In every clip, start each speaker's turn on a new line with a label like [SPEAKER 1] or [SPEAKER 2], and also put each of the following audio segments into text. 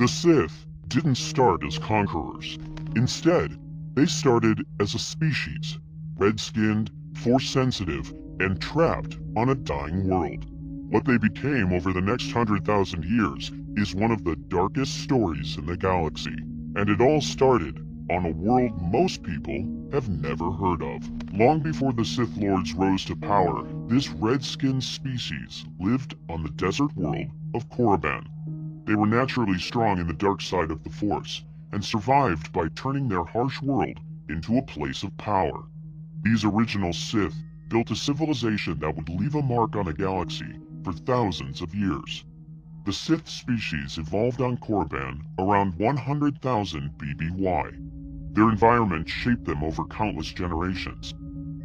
[SPEAKER 1] The Sith didn't start as conquerors. Instead, they started as a species, red-skinned, force-sensitive, and trapped on a dying world. What they became over the next 100,000 years is one of the darkest stories in the galaxy, and it all started on a world most people have never heard of. Long before the Sith Lords rose to power, this red-skinned species lived on the desert world of Korriban. They were naturally strong in the dark side of the Force, and survived by turning their harsh world into a place of power. These original Sith built a civilization that would leave a mark on a galaxy for thousands of years. The Sith species evolved on Korriban around 100,000 BBY. Their environment shaped them over countless generations.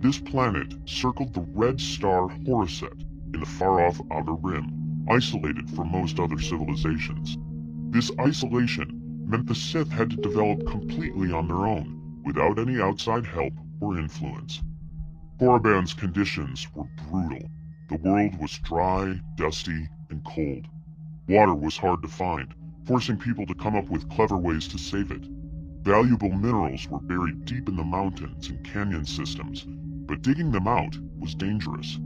[SPEAKER 1] This planet circled the red star Horusset in the far-off Outer Rim, isolated from most other civilizations. This isolation meant the Sith had to develop completely on their own, without any outside help or influence. Korriban's conditions were brutal. The world was dry, dusty, and cold. Water was hard to find, forcing people to come up with clever ways to save it. Valuable minerals were buried deep in the mountains and canyon systems, but digging them out was dangerous.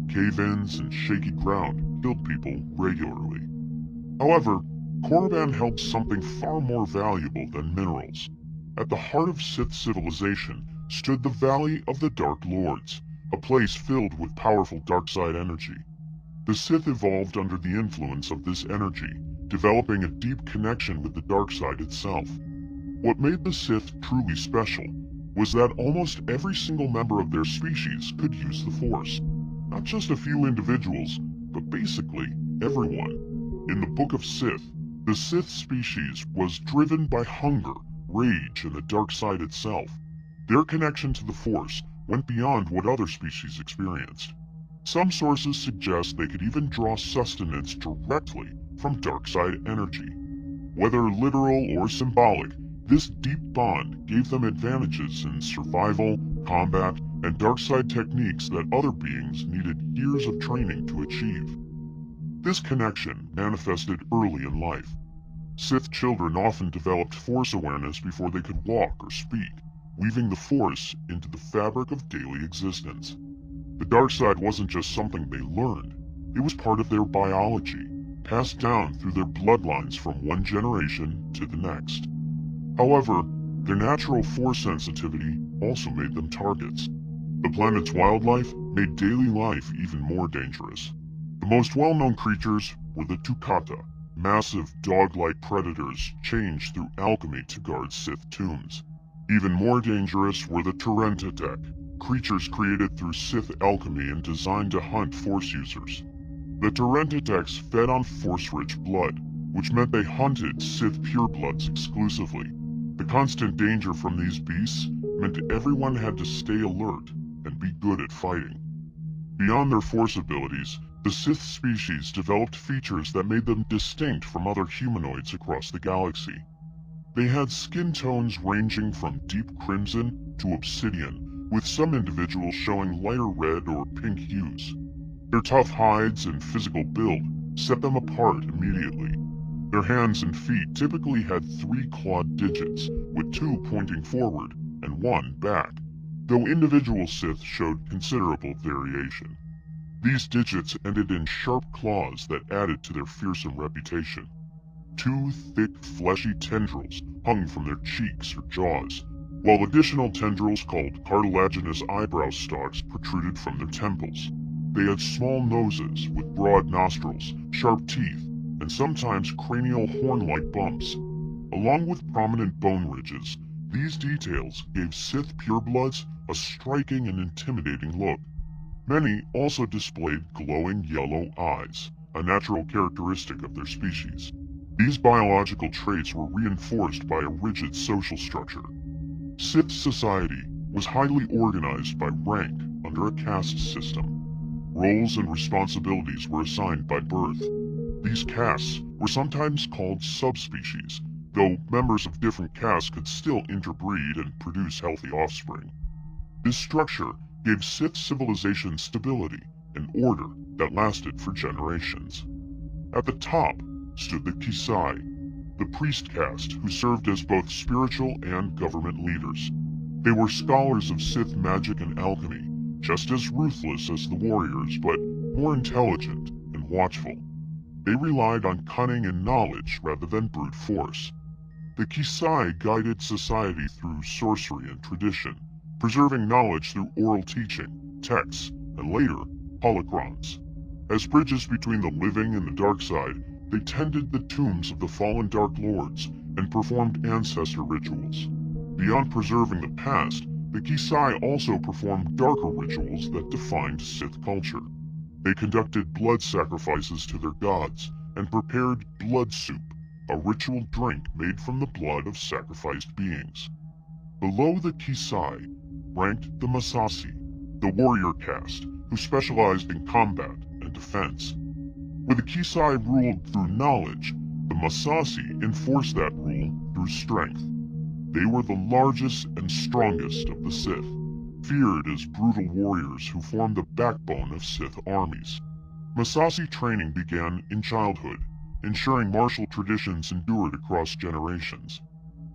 [SPEAKER 1] Cave-ins and shaky ground killed people regularly. However, Korriban held something far more valuable than minerals. At the heart of Sith civilization stood the Valley of the Dark Lords, a place filled with powerful dark-side energy. The Sith evolved under the influence of this energy, developing a deep connection with the dark side itself. What made the Sith truly special was that almost every single member of their species could use the Force. Not just a few individuals, but basically everyone. In the Book of Sith, the Sith species was driven by hunger, rage, and the dark side itself. Their connection to the Force went beyond what other species experienced. Some sources suggest they could even draw sustenance directly from dark side energy. Whether literal or symbolic, this deep bond gave them advantages in survival, combat, and dark side techniques that other beings needed years of training to achieve. This connection manifested early in life. Sith children often developed Force awareness before they could walk or speak, weaving the Force into the fabric of daily existence. The dark side wasn't just something they learned, it was part of their biology, passed down through their bloodlines from one generation to the next. However, their natural Force sensitivity also made them targets. The planet's wildlife made daily life even more dangerous. The most well-known creatures were the Tukata, massive dog-like predators changed through alchemy to guard Sith tombs. Even more dangerous were the Terentatek, creatures created through Sith alchemy and designed to hunt Force users. The Terentateks fed on Force-rich blood, which meant they hunted Sith purebloods exclusively. The constant danger from these beasts meant everyone had to stay alert and be good at fighting. Beyond their Force abilities, the Sith species developed features that made them distinct from other humanoids across the galaxy. They had skin tones ranging from deep crimson to obsidian, with some individuals showing lighter red or pink hues. Their tough hides and physical build set them apart immediately. Their hands and feet typically had 3 clawed digits, with 2 pointing forward and 1 back, though individual Sith showed considerable variation. These digits ended in sharp claws that added to their fearsome reputation. 2 thick, fleshy tendrils hung from their cheeks or jaws, while additional tendrils called cartilaginous eyebrow stalks protruded from their temples. They had small noses with broad nostrils, sharp teeth, and sometimes cranial horn-like bumps. Along with prominent bone ridges, these details gave Sith purebloods a striking and intimidating look. Many also displayed glowing yellow eyes, a natural characteristic of their species. These biological traits were reinforced by a rigid social structure. Sith society was highly organized by rank under a caste system. Roles and responsibilities were assigned by birth. These castes were sometimes called subspecies, though members of different castes could still interbreed and produce healthy offspring. This structure gave Sith civilization stability and order that lasted for generations. At the top stood the Kisai. the priest caste who served as both spiritual and government leaders. They were scholars of Sith magic and alchemy, just as ruthless as the warriors, but more intelligent and watchful. They relied on cunning and knowledge rather than brute force. The Kisai guided society through sorcery and tradition, preserving knowledge through oral teaching, texts, and later, holocrons. As bridges between the living and the dark side, they tended the tombs of the fallen Dark Lords and performed ancestor rituals. Beyond preserving the past, the Kisai also performed darker rituals that defined Sith culture. They conducted blood sacrifices to their gods and prepared blood soup, a ritual drink made from the blood of sacrificed beings. Below the Kisai ranked the Massassi, the warrior caste who specialized in combat and defense. Where the Kisai ruled through knowledge, the Massassi enforced that rule through strength. They were the largest and strongest of the Sith, feared as brutal warriors who formed the backbone of Sith armies. Massassi training began in childhood, ensuring martial traditions endured across generations.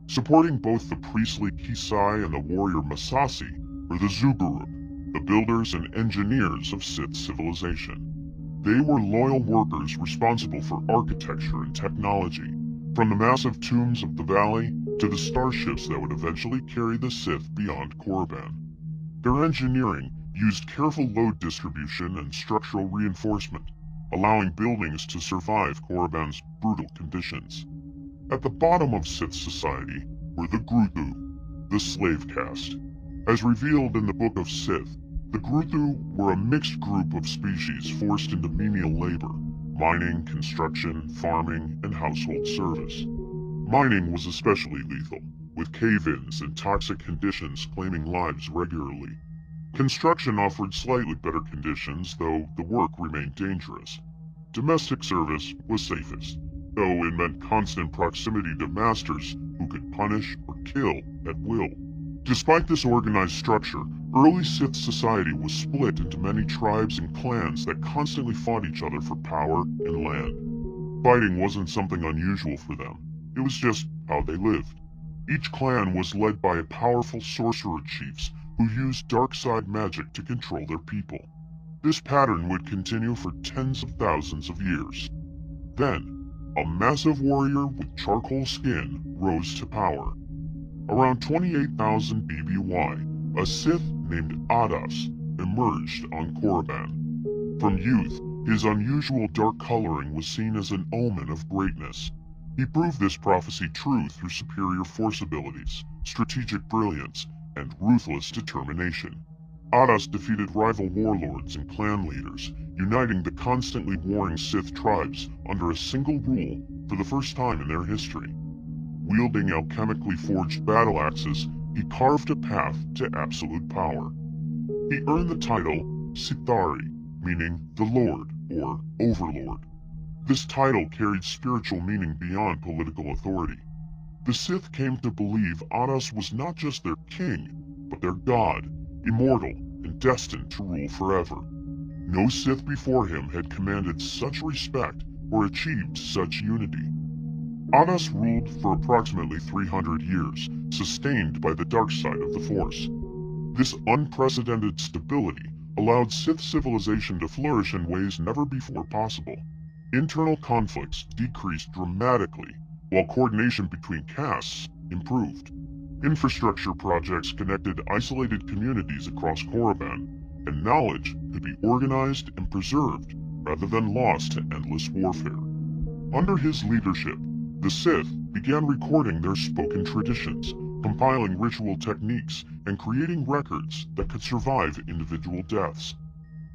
[SPEAKER 1] Supporting both the priestly Kisai and the warrior Massassi were the Zugurub, the builders and engineers of Sith civilization. They were loyal workers responsible for architecture and technology, from the massive tombs of the valley to the starships that would eventually carry the Sith beyond Korriban. Their engineering used careful load distribution and structural reinforcement, allowing buildings to survive Korriban's brutal conditions. At the bottom of Sith society were the Gruthu, the slave caste. As revealed in the Book of Sith, the Gruthu were a mixed group of species forced into menial labor, mining, construction, farming, and household service. Mining was especially lethal, with cave-ins and toxic conditions claiming lives regularly. Construction offered slightly better conditions, though the work remained dangerous. Domestic service was safest, though it meant constant proximity to masters who could punish or kill at will. Despite this organized structure, early Sith society was split into many tribes and clans that constantly fought each other for power and land. Fighting wasn't something unusual for them. It was just how they lived. Each clan was led by powerful sorcerer chiefs who used dark side magic to control their people. This pattern would continue for tens of thousands of years. Then, a massive warrior with charcoal skin rose to power. Around 28,000 BBY, a Sith named Adas emerged on Korriban. From youth, his unusual dark coloring was seen as an omen of greatness. He proved this prophecy true through superior force abilities, strategic brilliance, and ruthless determination. Adas defeated rival warlords and clan leaders, uniting the constantly warring Sith tribes under a single rule for the first time in their history. Wielding alchemically forged battle axes, he carved a path to absolute power. He earned the title Sithari, meaning the Lord or Overlord. This title carried spiritual meaning beyond political authority. The Sith came to believe Adas was not just their king, but their god, immortal and destined to rule forever. No Sith before him had commanded such respect or achieved such unity. Adas ruled for approximately 300 years, sustained by the dark side of the Force. This unprecedented stability allowed Sith civilization to flourish in ways never before possible. Internal conflicts decreased dramatically, while coordination between castes improved. Infrastructure projects connected isolated communities across Korriban, and knowledge could be organized and preserved rather than lost to endless warfare. Under his leadership, the Sith began recording their spoken traditions, compiling ritual techniques, and creating records that could survive individual deaths.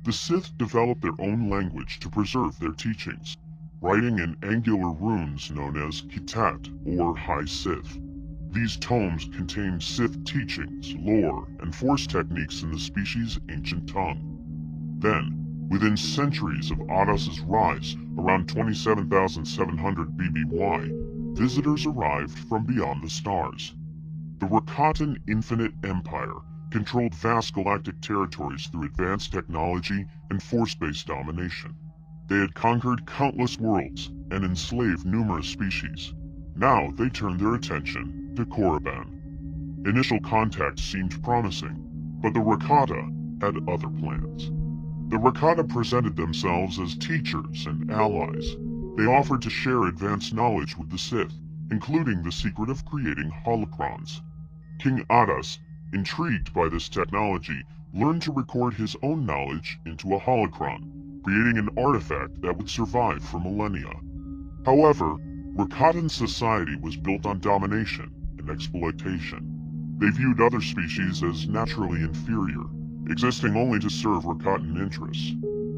[SPEAKER 1] The Sith developed their own language to preserve their teachings, writing in angular runes known as Kitat or High Sith. These tomes contained Sith teachings, lore, and force techniques in the species' ancient tongue. Then, within centuries of Adas's rise, around 27,700 BBY, visitors arrived from beyond the stars. The Rakatan Infinite Empire controlled vast galactic territories through advanced technology and force-based domination. They had conquered countless worlds and enslaved numerous species. Now they turned their attention to Korriban. Initial contact seemed promising, but the Rakata had other plans. The Rakata presented themselves as teachers and allies. They offered to share advanced knowledge with the Sith, including the secret of creating holocrons. King Adas, intrigued by this technology, learned to record his own knowledge into a holocron, creating an artifact that would survive for millennia. However, Rakatan society was built on domination and exploitation. They viewed other species as naturally inferior, existing only to serve Rakatan interests.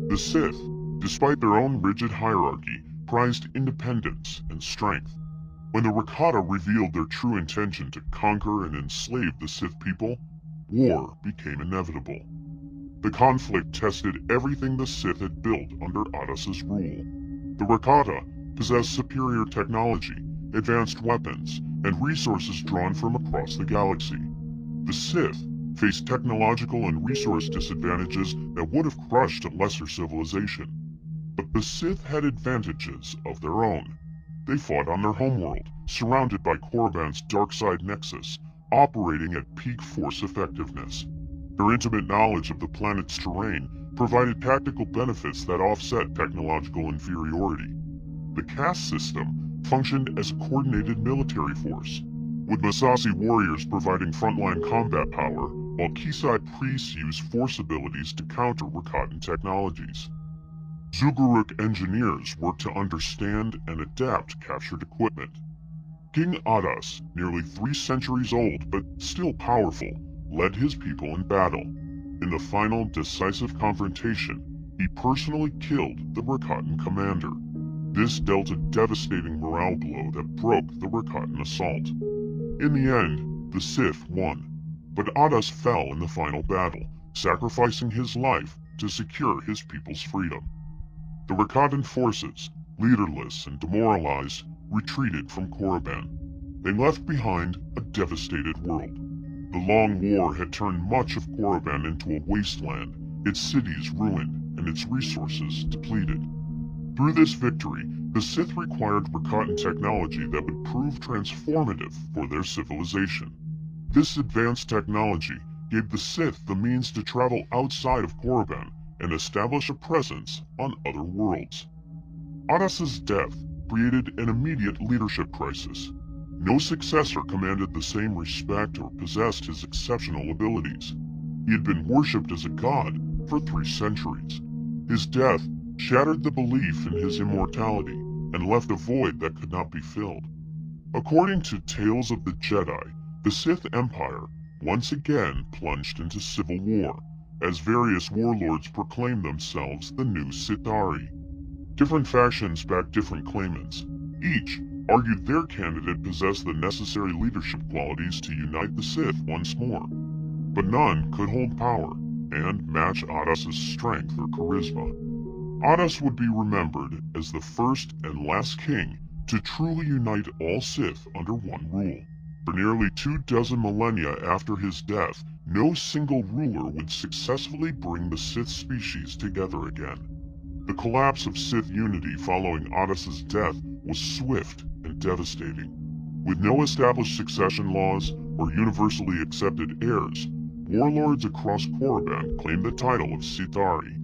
[SPEAKER 1] The Sith, despite their own rigid hierarchy, prized independence and strength. When the Rakata revealed their true intention to conquer and enslave the Sith people, war became inevitable. The conflict tested everything the Sith had built under Adas's rule. The Rakata possessed superior technology, advanced weapons, and resources drawn from across the galaxy. The Sith faced technological and resource disadvantages that would have crushed a lesser civilization. But the Sith had advantages of their own. They fought on their homeworld, surrounded by Korriban's dark side nexus, operating at peak force effectiveness. Their intimate knowledge of the planet's terrain provided tactical benefits that offset technological inferiority. The caste system functioned as a coordinated military force, with Massassi warriors providing frontline combat power, while Kisai priests used force abilities to counter Rakatan technologies. Zuguruk engineers worked to understand and adapt captured equipment. King Adas, nearly 3 centuries old but still powerful, led his people in battle. In the final decisive confrontation, he personally killed the Rakatan commander. This dealt a devastating morale blow that broke the Rakatan assault. In the end, the Sith won, but Adas fell in the final battle, sacrificing his life to secure his people's freedom. The Rakatan forces, leaderless and demoralized, retreated from Korriban. They left behind a devastated world. The long war had turned much of Korriban into a wasteland, its cities ruined and its resources depleted. Through this victory, the Sith required Rakatan technology that would prove transformative for their civilization. This advanced technology gave the Sith the means to travel outside of Korriban and establish a presence on other worlds. Adas's death created an immediate leadership crisis. No successor commanded the same respect or possessed his exceptional abilities. He had been worshipped as a god for 3 centuries. His death shattered the belief in his immortality and left a void that could not be filled. According to Tales of the Jedi, the Sith Empire once again plunged into civil war, as various warlords proclaimed themselves the new Sithari. Different factions backed different claimants. Each argued their candidate possessed the necessary leadership qualities to unite the Sith once more. But none could hold power and match Adas's strength or charisma. Adas would be remembered as the first and last king to truly unite all Sith under one rule. For nearly 24 millennia after his death, no single ruler would successfully bring the Sith species together again. The collapse of Sith unity following Adas's death was swift and devastating. With no established succession laws or universally accepted heirs, warlords across Korriban claimed the title of Sithari.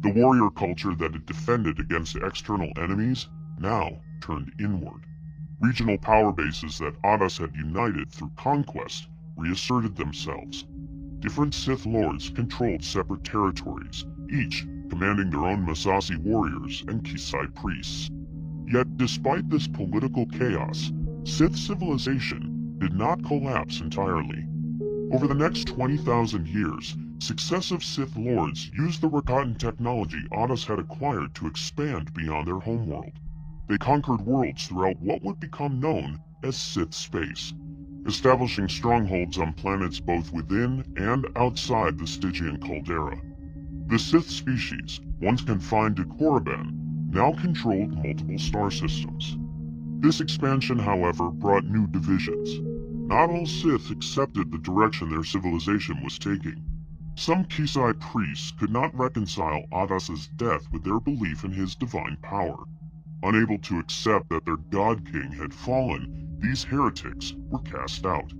[SPEAKER 1] The warrior culture that had defended against external enemies now turned inward. Regional power bases that Adas had united through conquest reasserted themselves. Different Sith lords controlled separate territories, each commanding their own Massassi warriors and Kisai priests. Yet despite this political chaos, Sith civilization did not collapse entirely. Over the next 20,000 years, successive Sith lords used the Rakatan technology Adas had acquired to expand beyond their homeworld. They conquered worlds throughout what would become known as Sith space, establishing strongholds on planets both within and outside the Stygian caldera. The Sith species, once confined to Korriban, now controlled multiple star systems. This expansion, however, brought new divisions. Not all Sith accepted the direction their civilization was taking. Some Kisai priests could not reconcile Adas's death with their belief in his divine power. Unable to accept that their God King had fallen, these heretics were cast out.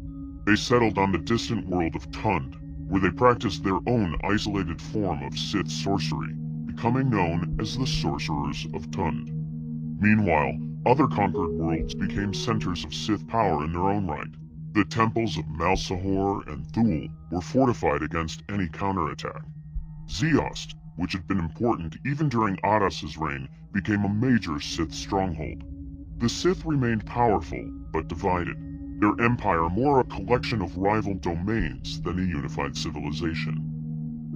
[SPEAKER 1] They settled on the distant world of Tund, where they practiced their own isolated form of Sith sorcery, becoming known as the Sorcerers of Tund. Meanwhile, other conquered worlds became centers of Sith power in their own right. The temples of Malsahor and Thule were fortified against any counterattack. Zeost, which had been important even during Adas's reign, became a major Sith stronghold. The Sith remained powerful, but divided, their empire more a collection of rival domains than a unified civilization.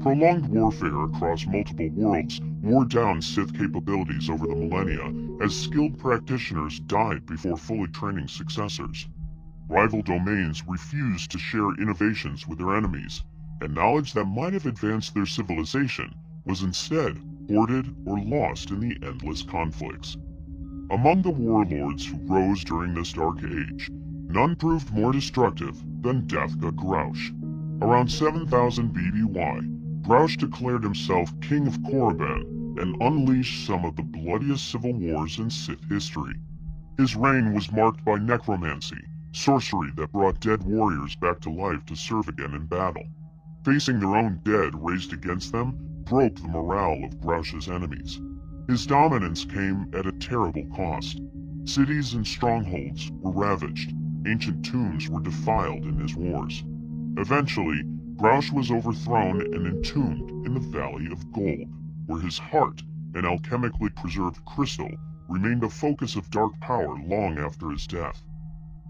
[SPEAKER 1] Prolonged warfare across multiple worlds wore down Sith capabilities over the millennia as skilled practitioners died before fully training successors. Rival domains refused to share innovations with their enemies, and knowledge that might have advanced their civilization was instead hoarded or lost in the endless conflicts. Among the warlords who rose during this dark age, none proved more destructive than Dathka Grouch. Around 7000 BBY, Grouch declared himself King of Korriban and unleashed some of the bloodiest civil wars in Sith history. His reign was marked by necromancy, sorcery that brought dead warriors back to life to serve again in battle. Facing their own dead raised against them broke the morale of Grouch's enemies. His dominance came at a terrible cost. Cities and strongholds were ravaged, ancient tombs were defiled in his wars. Eventually, Grouch was overthrown and entombed in the Valley of Gold, where his heart, an alchemically preserved crystal, remained a focus of dark power long after his death.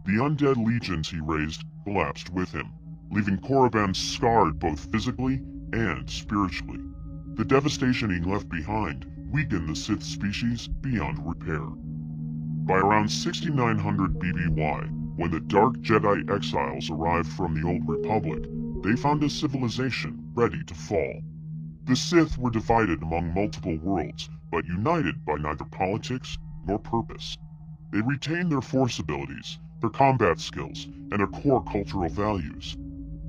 [SPEAKER 1] The undead legions he raised collapsed with him, leaving Korriban scarred both physically and spiritually. The devastation he left behind weakened the Sith species beyond repair. By around 6900 BBY, when the Dark Jedi exiles arrived from the Old Republic, they found a civilization ready to fall. The Sith were divided among multiple worlds, but united by neither politics nor purpose. They retained their Force abilities, their combat skills, and their core cultural values.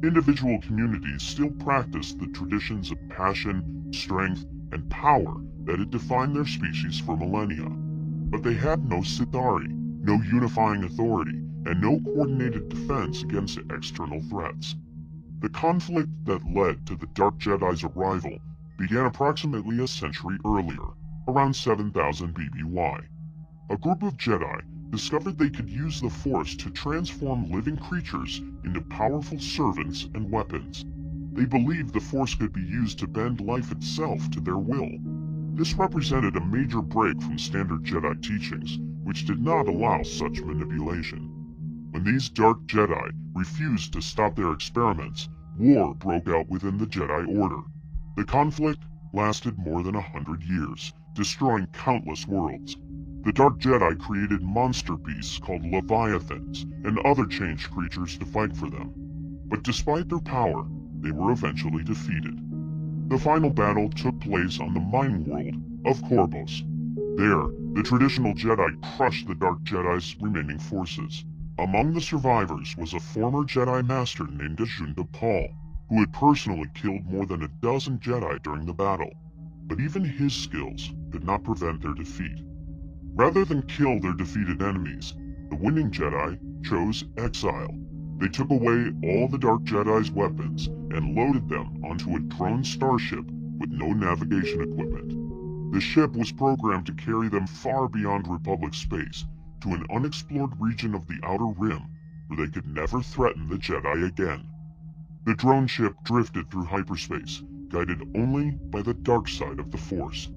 [SPEAKER 1] Individual communities still practiced the traditions of passion, strength, and power that had defined their species for millennia. But they had no Sithari, no unifying authority, and no coordinated defense against external threats. The conflict that led to the Dark Jedi's arrival began approximately a century earlier, around 7000 BBY. A group of Jedi discovered they could use the Force to transform living creatures into powerful servants and weapons. They believed the Force could be used to bend life itself to their will. This represented a major break from standard Jedi teachings, which did not allow such manipulation. When these Dark Jedi refused to stop their experiments, war broke out within the Jedi Order. The conflict lasted more than 100 years, destroying countless worlds. The Dark Jedi created monster beasts called Leviathans and other changed creatures to fight for them. But despite their power, they were eventually defeated. The final battle took place on the mine world of Korbos. There, the traditional Jedi crushed the Dark Jedi's remaining forces. Among the survivors was a former Jedi Master named Ajunda Paul, who had personally killed more than a dozen Jedi during the battle. But even his skills could not prevent their defeat. Rather than kill their defeated enemies, the winning Jedi chose exile. They took away all the Dark Jedi's weapons and loaded them onto a drone starship with no navigation equipment. The ship was programmed to carry them far beyond Republic space, to an unexplored region of the Outer Rim, where they could never threaten the Jedi again. The drone ship drifted through hyperspace, guided only by the dark side of the Force.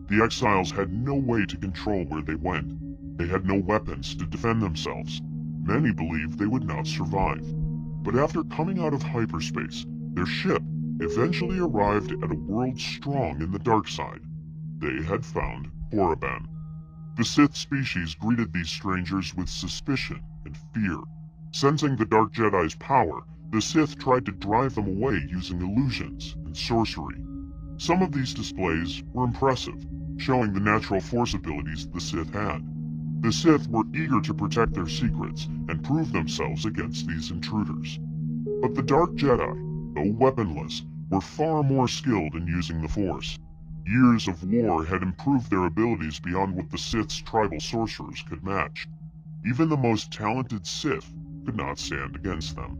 [SPEAKER 1] The exiles had no way to control where they went. They had no weapons to defend themselves. Many believed they would not survive. But after coming out of hyperspace, their ship eventually arrived at a world strong in the dark side. They had found Korriban. The Sith species greeted these strangers with suspicion and fear. Sensing the Dark Jedi's power, the Sith tried to drive them away using illusions and sorcery. Some of these displays were impressive, showing the natural Force abilities the Sith had. The Sith were eager to protect their secrets and prove themselves against these intruders. But the Dark Jedi, though weaponless, were far more skilled in using the Force. Years of war had improved their abilities beyond what the Sith's tribal sorcerers could match. Even the most talented Sith could not stand against them.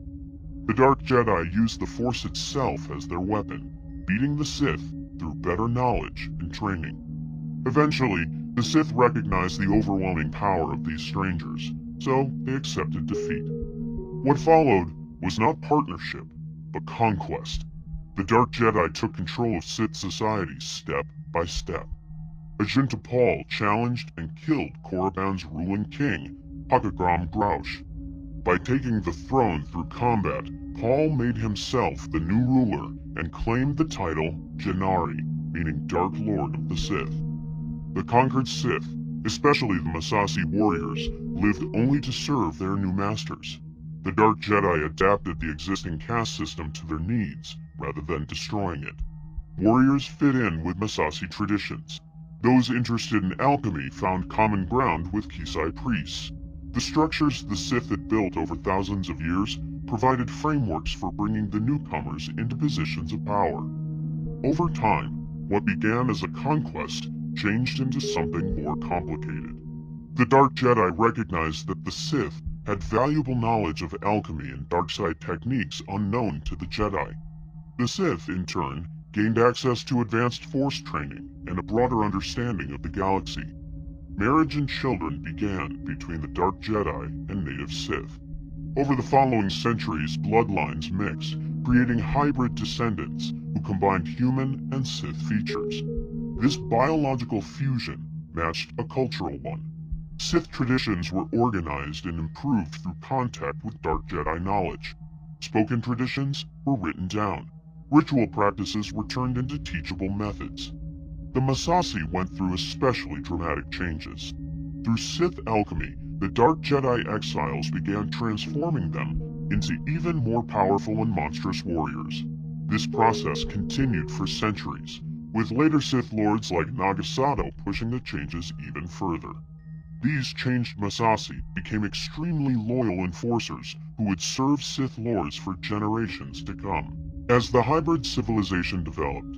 [SPEAKER 1] The Dark Jedi used the Force itself as their weapon, beating the Sith through better knowledge and training. Eventually, the Sith recognized the overwhelming power of these strangers, so they accepted defeat. What followed was not partnership, but conquest. The Dark Jedi took control of Sith society step by step. Ajunta Pall challenged and killed Korriban's ruling king, Hakagram Grouch. By taking the throne through combat, Pall made himself the new ruler and claimed the title Janari, meaning Dark Lord of the Sith. The conquered Sith, especially the Massassi warriors, lived only to serve their new masters. The Dark Jedi adapted the existing caste system to their needs, rather than destroying it. Warriors fit in with Massassi traditions. Those interested in alchemy found common ground with Kisai priests. The structures the Sith had built over thousands of years provided frameworks for bringing the newcomers into positions of power. Over time, what began as a conquest changed into something more complicated. The Dark Jedi recognized that the Sith had valuable knowledge of alchemy and darkside techniques unknown to the Jedi. The Sith, in turn, gained access to advanced Force training and a broader understanding of the galaxy. Marriage and children began between the Dark Jedi and native Sith. Over the following centuries, bloodlines mixed, creating hybrid descendants who combined human and Sith features. This biological fusion matched a cultural one. Sith traditions were organized and improved through contact with Dark Jedi knowledge. Spoken traditions were written down. Ritual practices were turned into teachable methods. The Massassi went through especially dramatic changes. Through Sith alchemy, the Dark Jedi exiles began transforming them into even more powerful and monstrous warriors. This process continued for centuries, with later Sith lords like Nagasato pushing the changes even further. These changed Massassi became extremely loyal enforcers who would serve Sith lords for generations to come. As the hybrid civilization developed,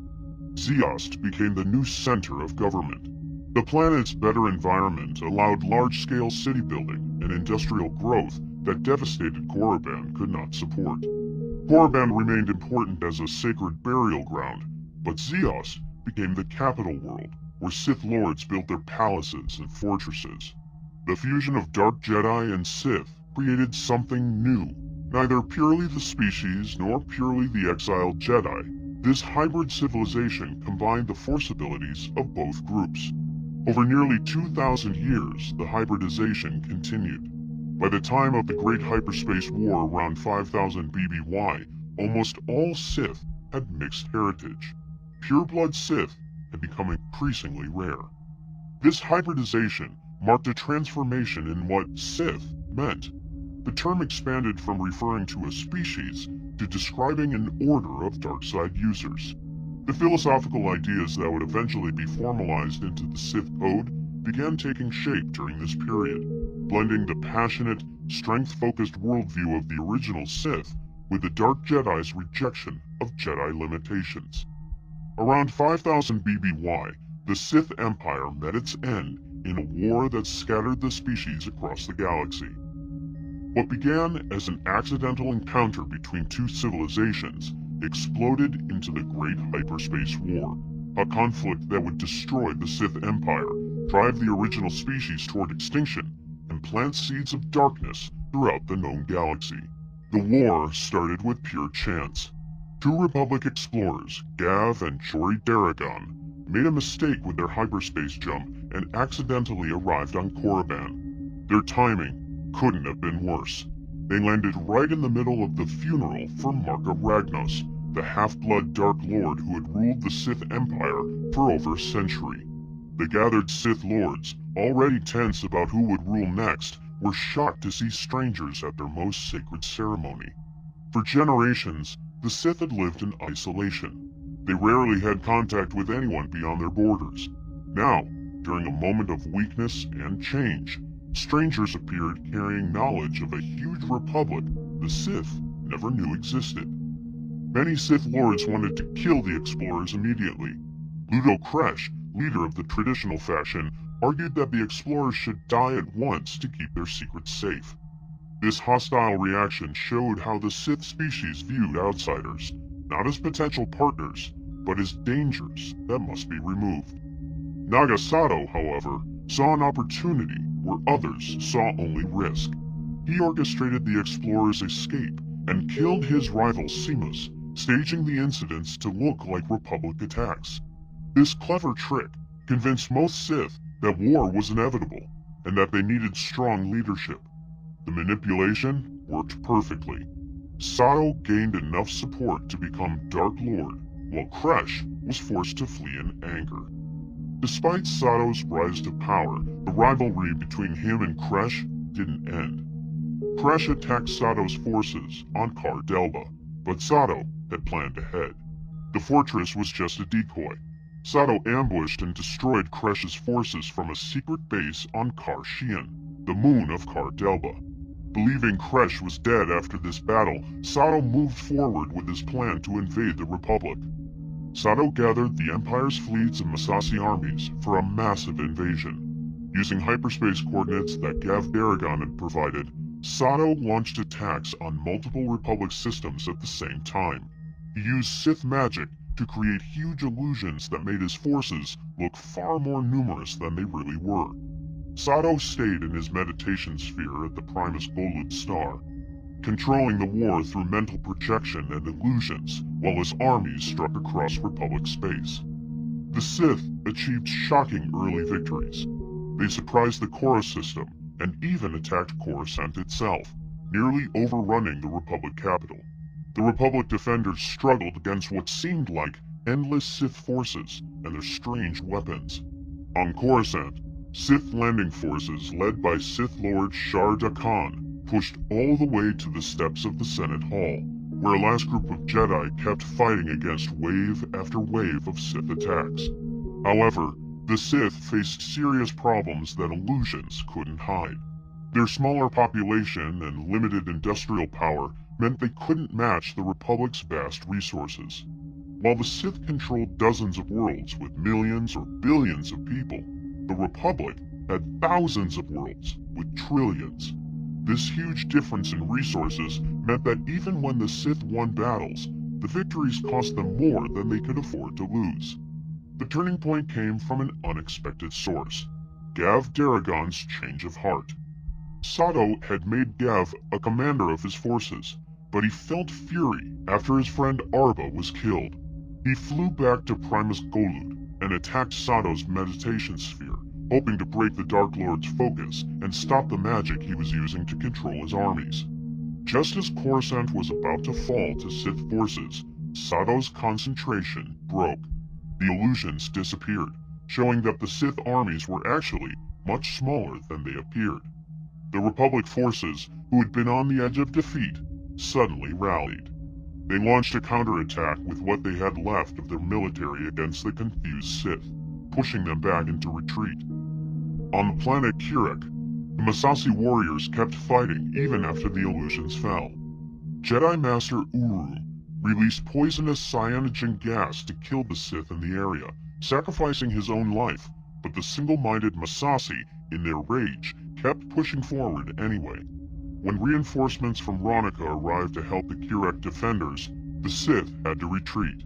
[SPEAKER 1] Zeost became the new center of government. The planet's better environment allowed large-scale city building and industrial growth that devastated Korriban could not support. Korriban remained important as a sacred burial ground, but Zeost became the capital world, where Sith lords built their palaces and fortresses. The fusion of Dark Jedi and Sith created something new, neither purely the species nor purely the exiled Jedi. This hybrid civilization combined the Force abilities of both groups. Over nearly 2,000 years, the hybridization continued. By the time of the Great Hyperspace War around 5000 BBY, almost all Sith had mixed heritage. Pureblood Sith had become increasingly rare. This hybridization marked a transformation in what Sith meant. The term expanded from referring to a species to describing an order of darkside users. The philosophical ideas that would eventually be formalized into the Sith Code began taking shape during this period, blending the passionate, strength-focused worldview of the original Sith with the Dark Jedi's rejection of Jedi limitations. Around 5000 BBY, the Sith Empire met its end in a war that scattered the species across the galaxy. What began as an accidental encounter between two civilizations exploded into the Great Hyperspace War, a conflict that would destroy the Sith Empire, drive the original species toward extinction, and plant seeds of darkness throughout the known galaxy. The war started with pure chance. Two Republic explorers, Gav and Chori Daragon, made a mistake with their hyperspace jump and accidentally arrived on Korriban. Their timing couldn't have been worse. They landed right in the middle of the funeral for Marka Ragnos, the half-blood Dark Lord who had ruled the Sith Empire for over a century. The gathered Sith Lords, already tense about who would rule next, were shocked to see strangers at their most sacred ceremony. For generations, the Sith had lived in isolation. They rarely had contact with anyone beyond their borders. Now, during a moment of weakness and change, strangers appeared carrying knowledge of a huge republic the Sith never knew existed. Many Sith Lords wanted to kill the explorers immediately. Ludo Kresh, leader of the traditional faction, argued that the explorers should die at once to keep their secrets safe. This hostile reaction showed how the Sith species viewed outsiders, not as potential partners, but as dangers that must be removed. Nagasato, however, saw an opportunity where others saw only risk. He orchestrated the explorers' escape and killed his rival Simus, staging the incidents to look like Republic attacks. This clever trick convinced most Sith that war was inevitable and that they needed strong leadership. The manipulation worked perfectly. Sato gained enough support to become Dark Lord, while Kresh was forced to flee in anger. Despite Sato's rise to power, the rivalry between him and Kresh didn't end. Kresh attacked Sato's forces on Car Delba, but Sato had planned ahead. The fortress was just a decoy. Sato ambushed and destroyed Kresh's forces from a secret base on Car Shian, the moon of Car Delba. Believing Kresh was dead after this battle, Sato moved forward with his plan to invade the Republic. Sato gathered the Empire's fleets and Massassi armies for a massive invasion. Using hyperspace coordinates that Gav Daragon had provided, Sato launched attacks on multiple Republic systems at the same time. He used Sith magic to create huge illusions that made his forces look far more numerous than they really were. Sato stayed in his meditation sphere at the Primus Golud star, controlling the war through mental projection and illusions while his armies struck across Republic space. The Sith achieved shocking early victories. They surprised the Korra system and even attacked Coruscant itself, nearly overrunning the Republic capital. The Republic defenders struggled against what seemed like endless Sith forces and their strange weapons. On Coruscant, Sith landing forces led by Sith Lord Shar Khan pushed all the way to the steps of the Senate Hall, where a last group of Jedi kept fighting against wave after wave of Sith attacks. However, the Sith faced serious problems that illusions couldn't hide. Their smaller population and limited industrial power meant they couldn't match the Republic's vast resources. While the Sith controlled dozens of worlds with millions or billions of people, the Republic had thousands of worlds with trillions. This huge difference in resources meant that even when the Sith won battles, the victories cost them more than they could afford to lose. The turning point came from an unexpected source: Gav Daragon's change of heart. Sato had made Gav a commander of his forces, but he felt fury after his friend Arba was killed. He flew back to Primus Golud and attacked Sato's meditation sphere, hoping to break the Dark Lord's focus and stop the magic he was using to control his armies. Just as Coruscant was about to fall to Sith forces, Sato's concentration broke. The illusions disappeared, showing that the Sith armies were actually much smaller than they appeared. The Republic forces, who had been on the edge of defeat, suddenly rallied. They launched a counterattack with what they had left of their military against the confused Sith, pushing them back into retreat. On the planet Kirek, the Massassi warriors kept fighting even after the illusions fell. Jedi Master Uru released poisonous cyanogen gas to kill the Sith in the area, sacrificing his own life, but the single-minded Massassi, in their rage, kept pushing forward anyway. When reinforcements from Ronica arrived to help the Kirek defenders, the Sith had to retreat.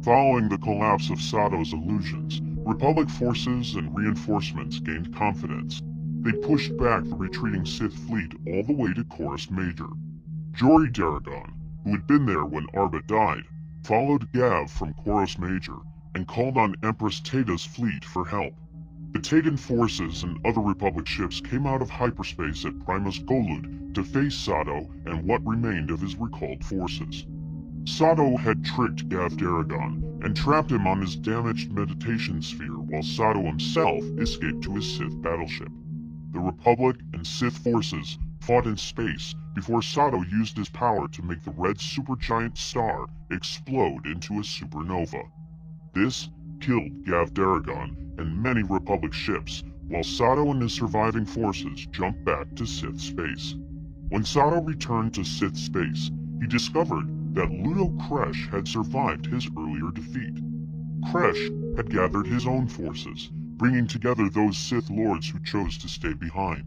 [SPEAKER 1] Following the collapse of Sato's illusions, Republic forces and reinforcements gained confidence. They pushed back the retreating Sith fleet all the way to Chorus Major. Jory Daragon, who had been there when Arba died, followed Gav from Chorus Major and called on Empress Tata's fleet for help. The Tatan forces and other Republic ships came out of hyperspace at Primus Golud to face Sato and what remained of his recalled forces. Sato had tricked Gav Daragon and trapped him on his damaged meditation sphere while Sato himself escaped to his Sith battleship. The Republic and Sith forces fought in space before Sato used his power to make the red supergiant star explode into a supernova. This killed Gav Daragon and many Republic ships, while Sato and his surviving forces jumped back to Sith space. When Sato returned to Sith space, he discovered that Ludo Kresh had survived his earlier defeat. Kresh had gathered his own forces, bringing together those Sith Lords who chose to stay behind.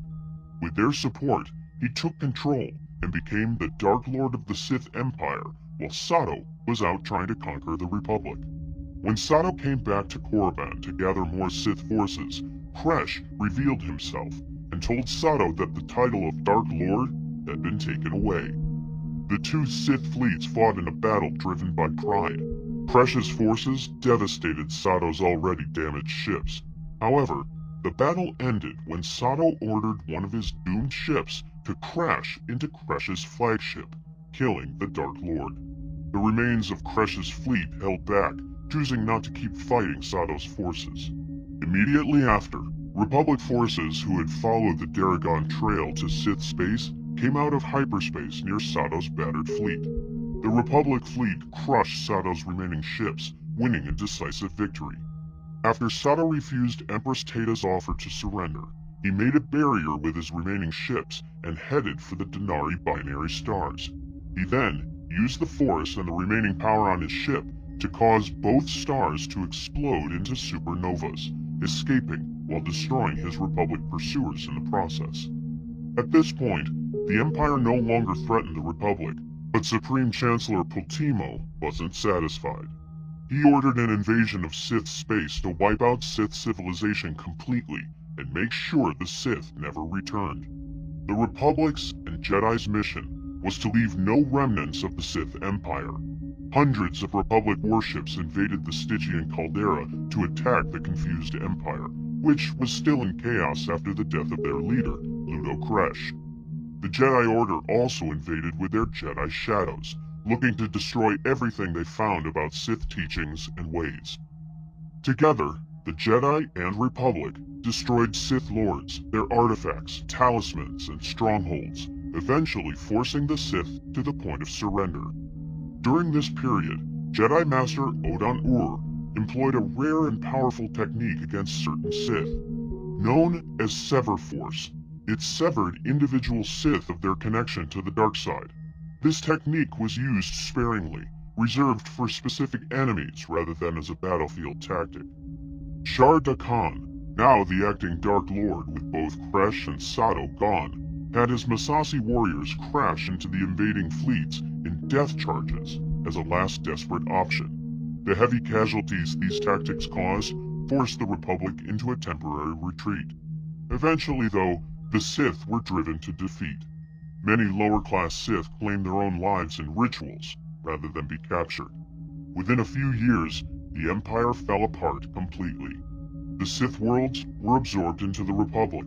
[SPEAKER 1] With their support, he took control and became the Dark Lord of the Sith Empire, while Sato was out trying to conquer the Republic. When Sato came back to Korriban to gather more Sith forces, Kresh revealed himself and told Sato that the title of Dark Lord had been taken away. The two Sith fleets fought in a battle driven by pride. Kresh's forces devastated Sato's already damaged ships. However, the battle ended when Sato ordered one of his doomed ships to crash into Kresh's flagship, killing the Dark Lord. The remains of Kresh's fleet held back, choosing not to keep fighting Sato's forces. Immediately after, Republic forces who had followed the Daragon Trail to Sith space came out of hyperspace near Sato's battered fleet. The Republic fleet crushed Sato's remaining ships, winning a decisive victory. After Sato refused Empress Tata's offer to surrender, he made a barrier with his remaining ships and headed for the Denari binary stars. He then used the Force and the remaining power on his ship to cause both stars to explode into supernovas, escaping while destroying his Republic pursuers in the process. At this point, the Empire no longer threatened the Republic, but Supreme Chancellor Pultimo wasn't satisfied. He ordered an invasion of Sith space to wipe out Sith civilization completely and make sure the Sith never returned. The Republic's and Jedi's mission was to leave no remnants of the Sith Empire. Hundreds of Republic warships invaded the Stygian caldera to attack the confused Empire, which was still in chaos after the death of their leader, Ludo Kresh. The Jedi Order also invaded with their Jedi shadows, looking to destroy everything they found about Sith teachings and ways. Together, the Jedi and Republic destroyed Sith Lords, their artifacts, talismans, and strongholds, eventually forcing the Sith to the point of surrender. During this period, Jedi Master Odan-Ur employed a rare and powerful technique against certain Sith. Known as Sever Force, it severed individual Sith of their connection to the dark side. This technique was used sparingly, reserved for specific enemies rather than as a battlefield tactic. Shar Dakan, now the acting Dark Lord with both Kresh and Sato gone, had his Massassi warriors crash into the invading fleets in death charges as a last desperate option. The heavy casualties these tactics caused forced the Republic into a temporary retreat. Eventually, though, the Sith were driven to defeat. Many lower-class Sith claimed their own lives in rituals rather than be captured. Within a few years, the Empire fell apart completely. The Sith worlds were absorbed into the Republic.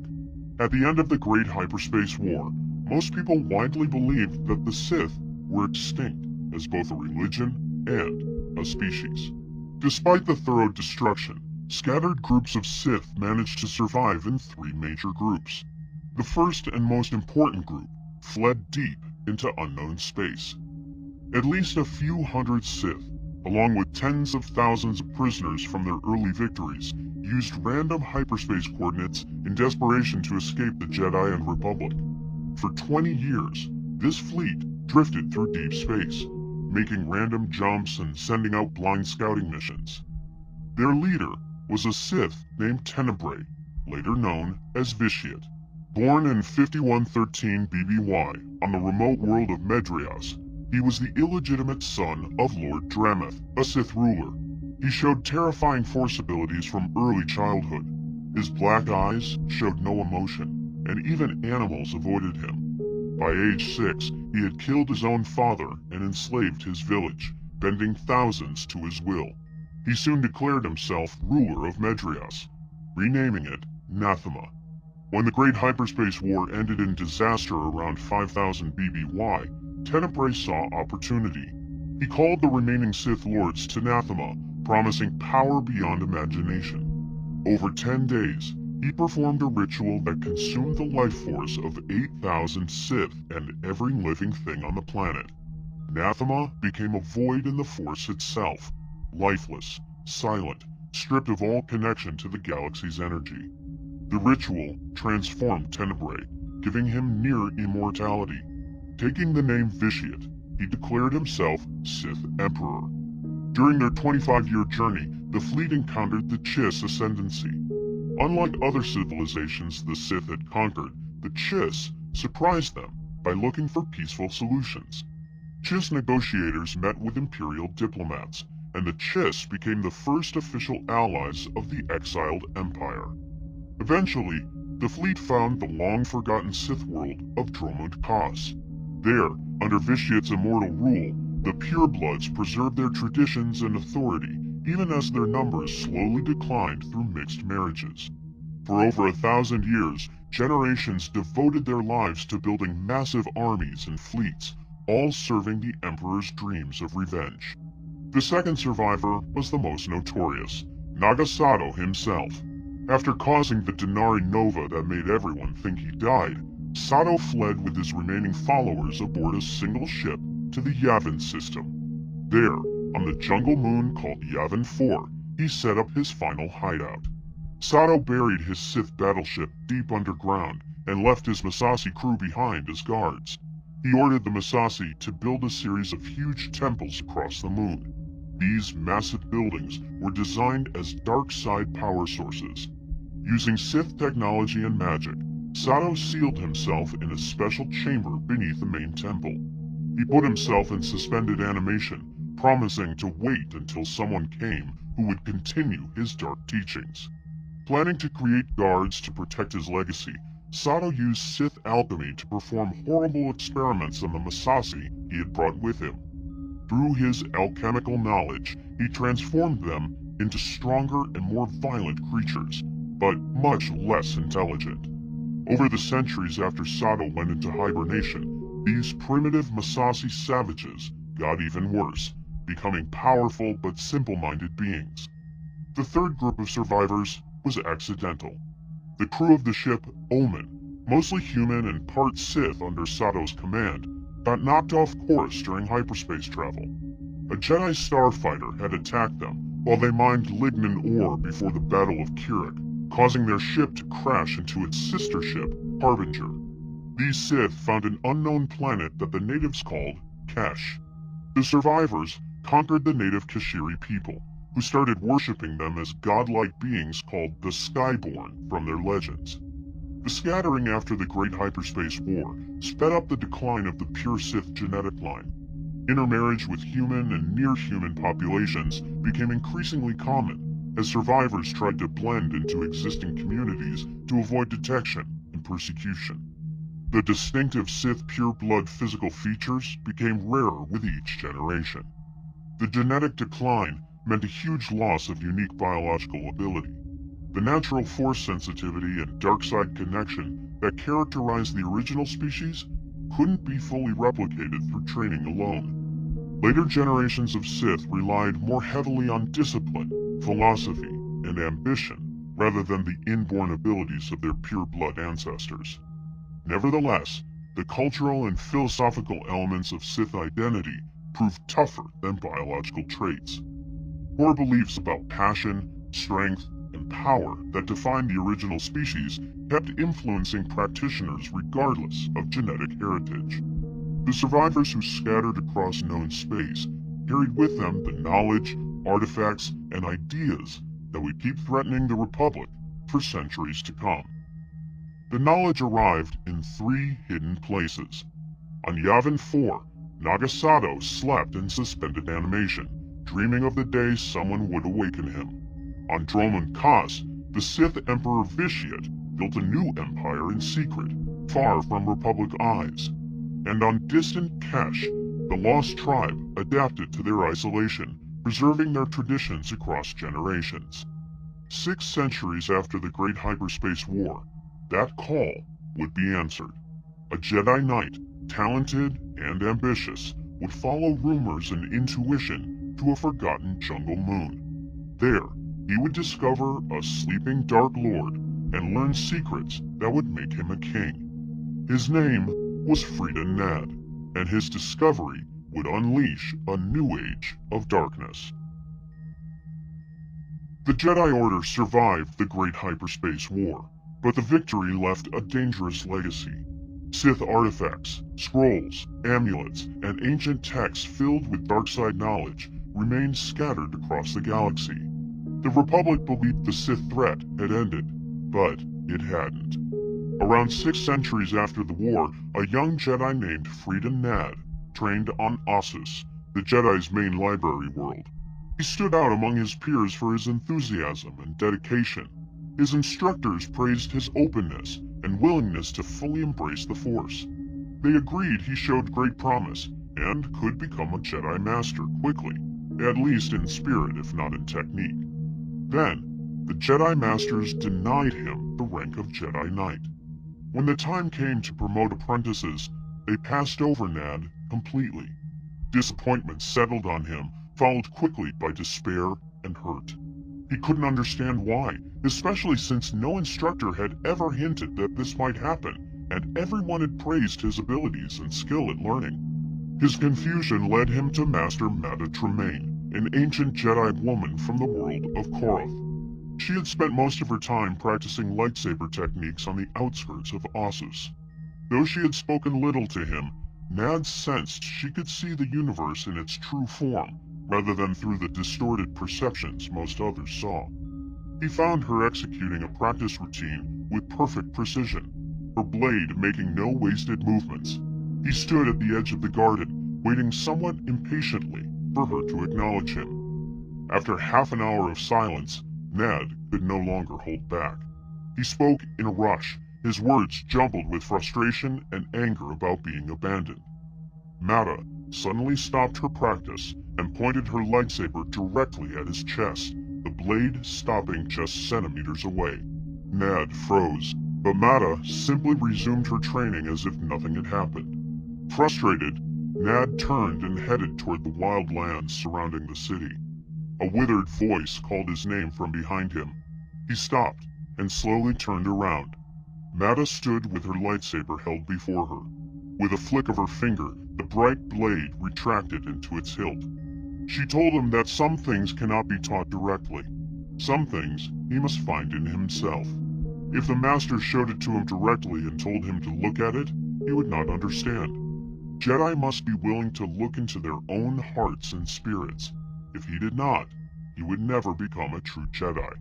[SPEAKER 1] At the end of the Great Hyperspace War, most people widely believed that the Sith were extinct as both a religion and a species. Despite the thorough destruction, scattered groups of Sith managed to survive in three major groups. The first and most important group fled deep into unknown space. At least a few hundred Sith, along with tens of thousands of prisoners from their early victories, used random hyperspace coordinates in desperation to escape the Jedi and Republic. For 20 years, this fleet drifted through deep space, making random jumps and sending out blind scouting missions. Their leader was a Sith named Tenebrae, later known as Vitiate. Born in 5113 BBY on the remote world of Medrias, he was the illegitimate son of Lord Drameth, a Sith ruler. He showed terrifying force abilities from early childhood. His black eyes showed no emotion, and even animals avoided him. By age 6, he had killed his own father and enslaved his village, bending thousands to his will. He soon declared himself ruler of Medrias, renaming it Nathema. When the Great Hyperspace War ended in disaster around 5000 BBY, Tenebrae saw opportunity. He called the remaining Sith Lords to Nathema, promising power beyond imagination. Over 10 days, he performed a ritual that consumed the life force of 8,000 Sith and every living thing on the planet. Nathema became a void in the Force itself, lifeless, silent, stripped of all connection to the galaxy's energy. The ritual transformed Tenebrae, giving him near immortality. Taking the name Vitiate, he declared himself Sith Emperor. During their 25-year journey, the fleet encountered the Chiss Ascendancy. Unlike other civilizations the Sith had conquered, the Chiss surprised them by looking for peaceful solutions. Chiss negotiators met with Imperial diplomats, and the Chiss became the first official allies of the exiled Empire. Eventually, the fleet found the long-forgotten Sith world of Dromund Kaas. There, under Vitiate's immortal rule, the purebloods preserved their traditions and authority, even as their numbers slowly declined through mixed marriages. For over 1,000 years, generations devoted their lives to building massive armies and fleets, all serving the Emperor's dreams of revenge. The second survivor was the most notorious, Naga Sato himself. After causing the Denari Nova that made everyone think he died, Sato fled with his remaining followers aboard a single ship to the Yavin system. There, on the jungle moon called Yavin 4, he set up his final hideout. Sato buried his Sith battleship deep underground and left his Massassi crew behind as guards. He ordered the Massassi to build a series of huge temples across the moon. These massive buildings were designed as dark side power sources. Using Sith technology and magic, Sato sealed himself in a special chamber beneath the main temple. He put himself in suspended animation, promising to wait until someone came who would continue his dark teachings. Planning to create guards to protect his legacy, Sato used Sith alchemy to perform horrible experiments on the Massassi he had brought with him. Through his alchemical knowledge, he transformed them into stronger and more violent creatures, but much less intelligent. Over the centuries after Sato went into hibernation, these primitive Massassi savages got even worse, becoming powerful but simple-minded beings. The third group of survivors was accidental. The crew of the ship Omen, mostly human and part Sith under Sato's command, got knocked off course during hyperspace travel. A Jedi starfighter had attacked them while they mined lignin ore before the Battle of Kirik, causing their ship to crash into its sister ship, Harbinger. These Sith found an unknown planet that the natives called Kesh. The survivors conquered the native Kashiri people, who started worshipping them as godlike beings called the Skyborn from their legends. The scattering after the Great Hyperspace War sped up the decline of the pure Sith genetic line. Intermarriage with human and near-human populations became increasingly common as survivors tried to blend into existing communities to avoid detection and persecution. The distinctive Sith pure-blood physical features became rarer with each generation. The genetic decline meant a huge loss of unique biological ability. The natural force sensitivity and dark side connection that characterized the original species couldn't be fully replicated through training alone. Later generations of Sith relied more heavily on discipline, philosophy, and ambition rather than the inborn abilities of their pure-blood ancestors. Nevertheless, the cultural and philosophical elements of Sith identity proved tougher than biological traits. Core beliefs about passion, strength, and power that defined the original species kept influencing practitioners regardless of genetic heritage. The survivors who scattered across known space carried with them the knowledge, artifacts, and ideas that would keep threatening the Republic for centuries to come. The knowledge arrived in 3 hidden places. On Yavin 4, Naga Sato slept in suspended animation, dreaming of the day someone would awaken him. On Dromund Kaas, the Sith Emperor Vitiate built a new empire in secret, far from Republic eyes. And on distant Kesh, the Lost Tribe adapted to their isolation, preserving their traditions across generations. 6 centuries after the Great Hyperspace War, that call would be answered. A Jedi Knight, talented and ambitious, would follow rumors and intuition to a forgotten jungle moon. There, he would discover a sleeping Dark Lord and learn secrets that would make him a king. His name was Frida Nad, and his discovery would unleash a new age of darkness. The Jedi Order survived the Great Hyperspace War, but the victory left a dangerous legacy. Sith artifacts, scrolls, amulets, and ancient texts filled with dark side knowledge remained scattered across the galaxy. The Republic believed the Sith threat had ended, but it hadn't. Around 6 centuries after the war, a young Jedi named Freedon Nad trained on Ossus, the Jedi's main library world. He stood out among his peers for his enthusiasm and dedication. His instructors praised his openness and willingness to fully embrace the Force. They agreed he showed great promise and could become a Jedi Master quickly, at least in spirit if not in technique. Then, the Jedi Masters denied him the rank of Jedi Knight. When the time came to promote apprentices, they passed over Nad completely. Disappointment settled on him, followed quickly by despair and hurt. He couldn't understand why, especially since no instructor had ever hinted that this might happen, and everyone had praised his abilities and skill at learning. His confusion led him to Master Mata Tremaine, an ancient Jedi woman from the world of Koroth. She had spent most of her time practicing lightsaber techniques on the outskirts of Ossus. Though she had spoken little to him, Nad sensed she could see the universe in its true form, rather than through the distorted perceptions most others saw. He found her executing a practice routine with perfect precision, her blade making no wasted movements. He stood at the edge of the garden, waiting somewhat impatiently for her to acknowledge him. After half an hour of silence, Nad could no longer hold back. He spoke in a rush, his words jumbled with frustration and anger about being abandoned. Mata suddenly stopped her practice and pointed her lightsaber directly at his chest, the blade stopping just centimeters away. Nad froze, but Mata simply resumed her training as if nothing had happened. Frustrated, Nad turned and headed toward the wild lands surrounding the city. A withered voice called his name from behind him. He stopped and slowly turned around. Mata stood with her lightsaber held before her. With a flick of her finger, the bright blade retracted into its hilt. She told him that some things cannot be taught directly. Some things he must find in himself. If the Master showed it to him directly and told him to look at it, he would not understand. Jedi must be willing to look into their own hearts and spirits. If he did not, he would never become a true Jedi.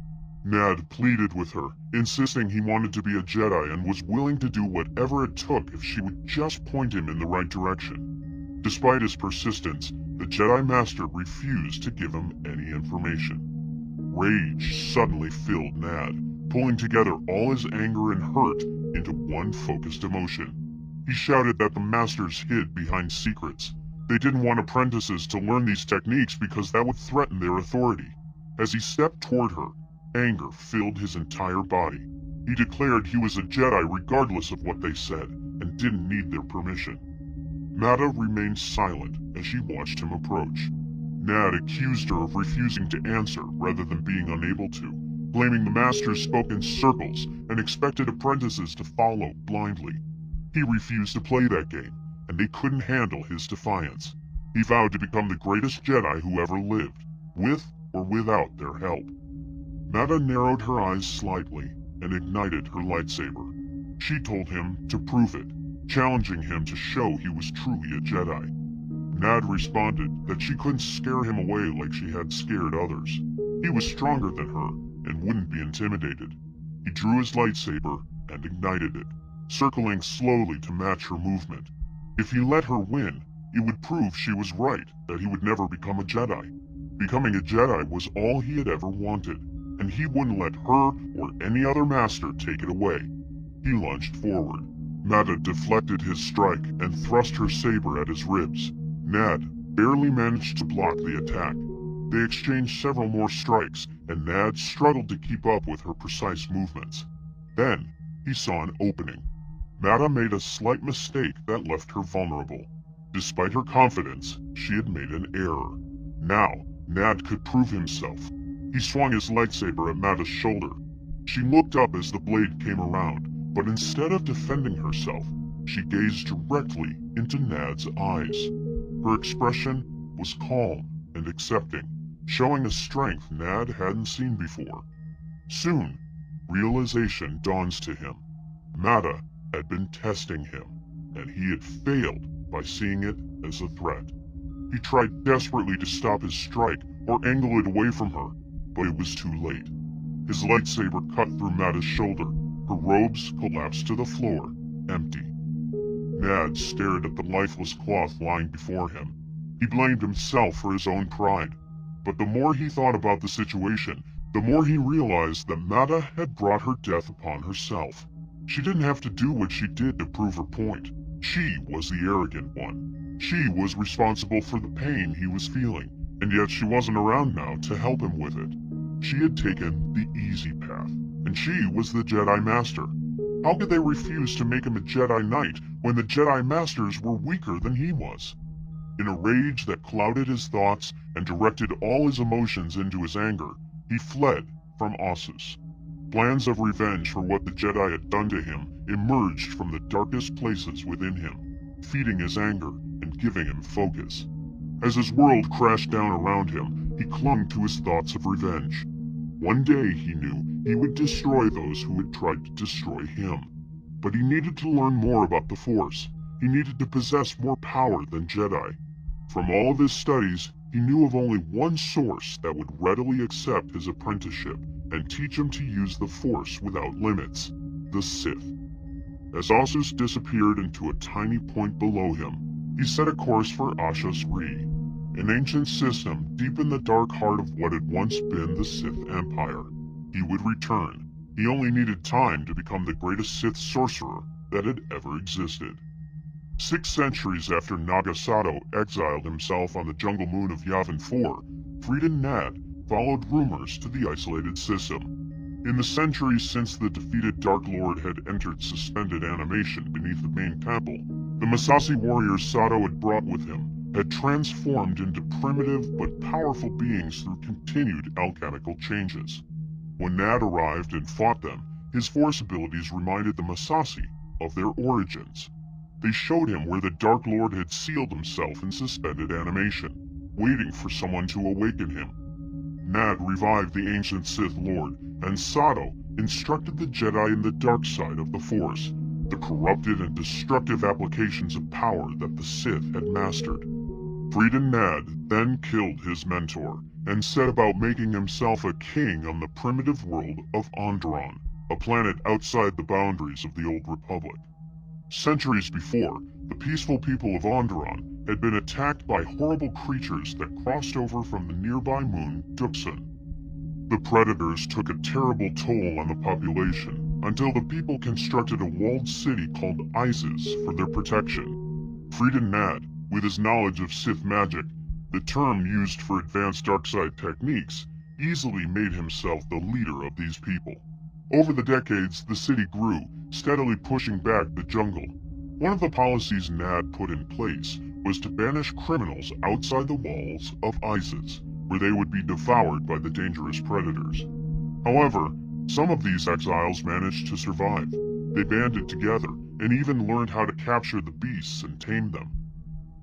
[SPEAKER 1] Nad pleaded with her, insisting he wanted to be a Jedi and was willing to do whatever it took if she would just point him in the right direction. Despite his persistence, the Jedi Master refused to give him any information. Rage suddenly filled Nad, pulling together all his anger and hurt into one focused emotion. He shouted that the Masters hid behind secrets. They didn't want apprentices to learn these techniques because that would threaten their authority. As he stepped toward her, anger filled his entire body. He declared he was a Jedi regardless of what they said, and didn't need their permission. Mata remained silent as she watched him approach. Nad accused her of refusing to answer rather than being unable to, blaming the Masters spoke in circles and expected apprentices to follow blindly. He refused to play that game, and they couldn't handle his defiance. He vowed to become the greatest Jedi who ever lived, with or without their help. Mata narrowed her eyes slightly and ignited her lightsaber. She told him to prove it, challenging him to show he was truly a Jedi. Nad responded that she couldn't scare him away like she had scared others. He was stronger than her and wouldn't be intimidated. He drew his lightsaber and ignited it, circling slowly to match her movement. If he let her win, it would prove she was right that he would never become a Jedi. Becoming a Jedi was all he had ever wanted, and he wouldn't let her or any other Master take it away. He lunged forward. Mata deflected his strike and thrust her saber at his ribs. Nad barely managed to block the attack. They exchanged several more strikes, and Nad struggled to keep up with her precise movements. Then, he saw an opening. Mata made a slight mistake that left her vulnerable. Despite her confidence, she had made an error. Now, Nad could prove himself. He swung his lightsaber at Mata's shoulder. She looked up as the blade came around, but instead of defending herself, she gazed directly into Nad's eyes. Her expression was calm and accepting, showing a strength Nad hadn't seen before. Soon, realization dawns to him. Mata had been testing him, and he had failed by seeing it as a threat. He tried desperately to stop his strike or angle it away from her, but it was too late. His lightsaber cut through Mada's shoulder. Her robes collapsed to the floor, empty. Nad stared at the lifeless cloth lying before him. He blamed himself for his own pride. But the more he thought about the situation, the more he realized that Mada had brought her death upon herself. She didn't have to do what she did to prove her point. She was the arrogant one. She was responsible for the pain he was feeling, and yet she wasn't around now to help him with it. She had taken the easy path, and she was the Jedi Master. How could they refuse to make him a Jedi Knight when the Jedi Masters were weaker than he was? In a rage that clouded his thoughts and directed all his emotions into his anger, he fled from Ossus. Plans of revenge for what the Jedi had done to him emerged from the darkest places within him, feeding his anger and giving him focus. As his world crashed down around him, he clung to his thoughts of revenge. One day, he knew, he would destroy those who had tried to destroy him. But he needed to learn more about the Force. He needed to possess more power than Jedi. From all of his studies, he knew of only one source that would readily accept his apprenticeship and teach him to use the Force without limits: the Sith. As Ossus disappeared into a tiny point below him, he set a course for Ashas Ree, an ancient system deep in the dark heart of what had once been the Sith Empire. He would return. He only needed time to become the greatest Sith sorcerer that had ever existed. 6 centuries after Naga Sato exiled himself on the jungle moon of Yavin 4, Freedon Nad followed rumors to the isolated system. In the centuries since the defeated Dark Lord had entered suspended animation beneath the main temple, the Massassi warriors Sato had brought with him had transformed into primitive but powerful beings through continued alchemical changes. When Nad arrived and fought them, his Force abilities reminded the Massassi of their origins. They showed him where the Dark Lord had sealed himself in suspended animation, waiting for someone to awaken him. Nad revived the ancient Sith Lord, and Sato instructed the Jedi in the dark side of the Force, the corrupted and destructive applications of power that the Sith had mastered. Freedon Nad then killed his mentor, and set about making himself a king on the primitive world of Onderon, a planet outside the boundaries of the Old Republic. Centuries before, the peaceful people of Onderon had been attacked by horrible creatures that crossed over from the nearby moon Duxon. The predators took a terrible toll on the population until the people constructed a walled city called Isis for their protection. Freedon Nad, with his knowledge of Sith magic, the term used for advanced darkside techniques, easily made himself the leader of these people. Over the decades, the city grew, steadily pushing back the jungle. One of the policies Nad put in place was to banish criminals outside the walls of Isis, where they would be devoured by the dangerous predators. However, some of these exiles managed to survive. They banded together and even learned how to capture the beasts and tame them.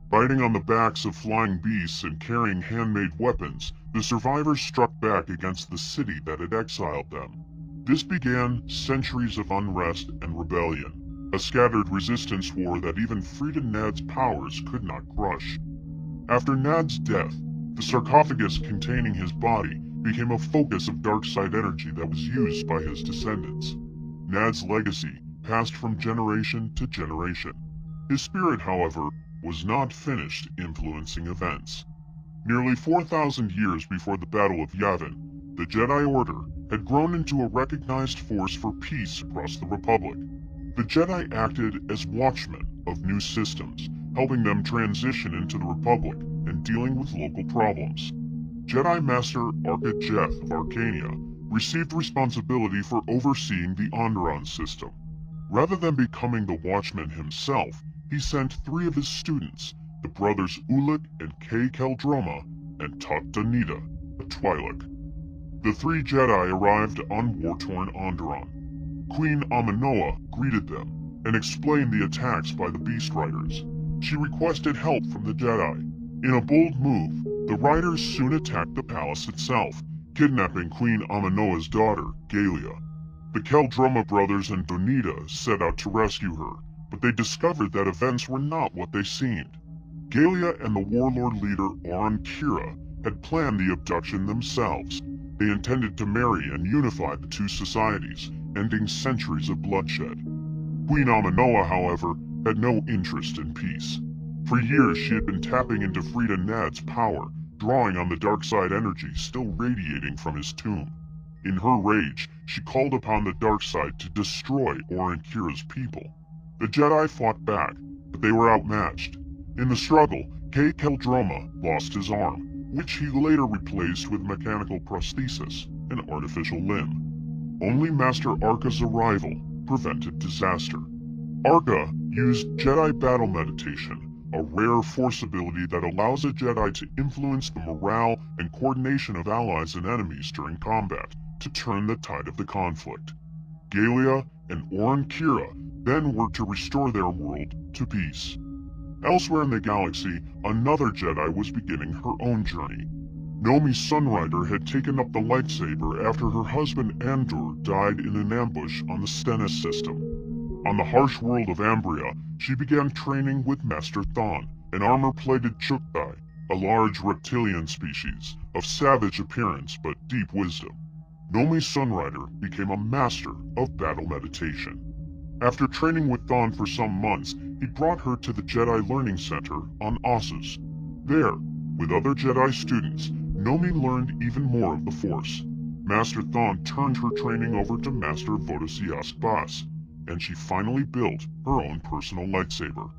[SPEAKER 1] Riding on the backs of flying beasts and carrying handmade weapons, the survivors struck back against the city that had exiled them. This began centuries of unrest and rebellion, a scattered resistance war that even Freedon Nad's powers could not crush. After Nad's death, the sarcophagus containing his body became a focus of darkside energy that was used by his descendants. Nad's legacy passed from generation to generation. His spirit, however, was not finished influencing events. Nearly 4,000 years before the Battle of Yavin, the Jedi Order had grown into a recognized force for peace across the Republic. The Jedi acted as watchmen of new systems, helping them transition into the Republic and dealing with local problems. Jedi Master Arca Jeth of Arcania received responsibility for overseeing the Onderon system. Rather than becoming the watchman himself, he sent 3 of his students, the brothers Ulic and Kay Keldroma, and Tut Danita, a Twi'lek. The 3 Jedi arrived on war-torn Onderon. Queen Aminoa greeted them and explained the attacks by the Beast Riders. She requested help from the Jedi. In a bold move, the Riders soon attacked the palace itself, kidnapping Queen Aminoa's daughter, Galia. The Keldroma brothers and Donita set out to rescue her, but they discovered that events were not what they seemed. Galia and the warlord leader Oren Kira had planned the abduction themselves. They intended to marry and unify the two societies, ending centuries of bloodshed. Queen Aminoa, however, had no interest in peace. For years she had been tapping into Frida Nad's power, drawing on the dark side energy still radiating from his tomb. In her rage, she called upon the dark side to destroy Oren Kira's people. The Jedi fought back, but they were outmatched. In the struggle, Kay Keldroma lost his arm, which he later replaced with mechanical prosthesis, an artificial limb. Only Master Arca's arrival prevented disaster. Arca used Jedi battle meditation, a rare force ability that allows a Jedi to influence the morale and coordination of allies and enemies during combat, to turn the tide of the conflict. Galia and Oren Kira then worked to restore their world to peace. Elsewhere in the galaxy, another Jedi was beginning her own journey. Nomi Sunrider had taken up the lightsaber after her husband Andor died in an ambush on the Stennis system. On the harsh world of Ambria, she began training with Master Thon, an armor-plated Chuktai, a large reptilian species, of savage appearance but deep wisdom. Nomi Sunrider became a master of battle meditation. After training with Thon for some months, he brought her to the Jedi Learning Center on Ossus. There, with other Jedi students, Nomi learned even more of the Force. Master Thon turned her training over to Master Vodosiask Bas, and she finally built her own personal lightsaber.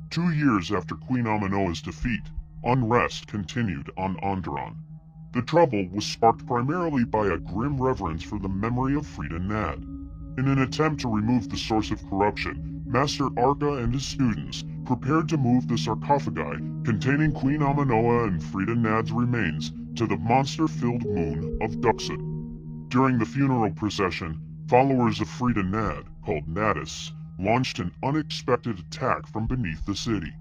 [SPEAKER 1] 2 years after Queen Aminoa's defeat, unrest continued on Onderon. The trouble was sparked primarily by a grim reverence for the memory of Frida Nad. In an attempt to remove the source of corruption, Master Arca and his students prepared to move the sarcophagi containing Queen Aminoa and Frida Nad's remains to the monster-filled moon of Duxit. During the funeral procession, followers of Frida Nad, called Naddis, launched an unexpected attack from beneath the city.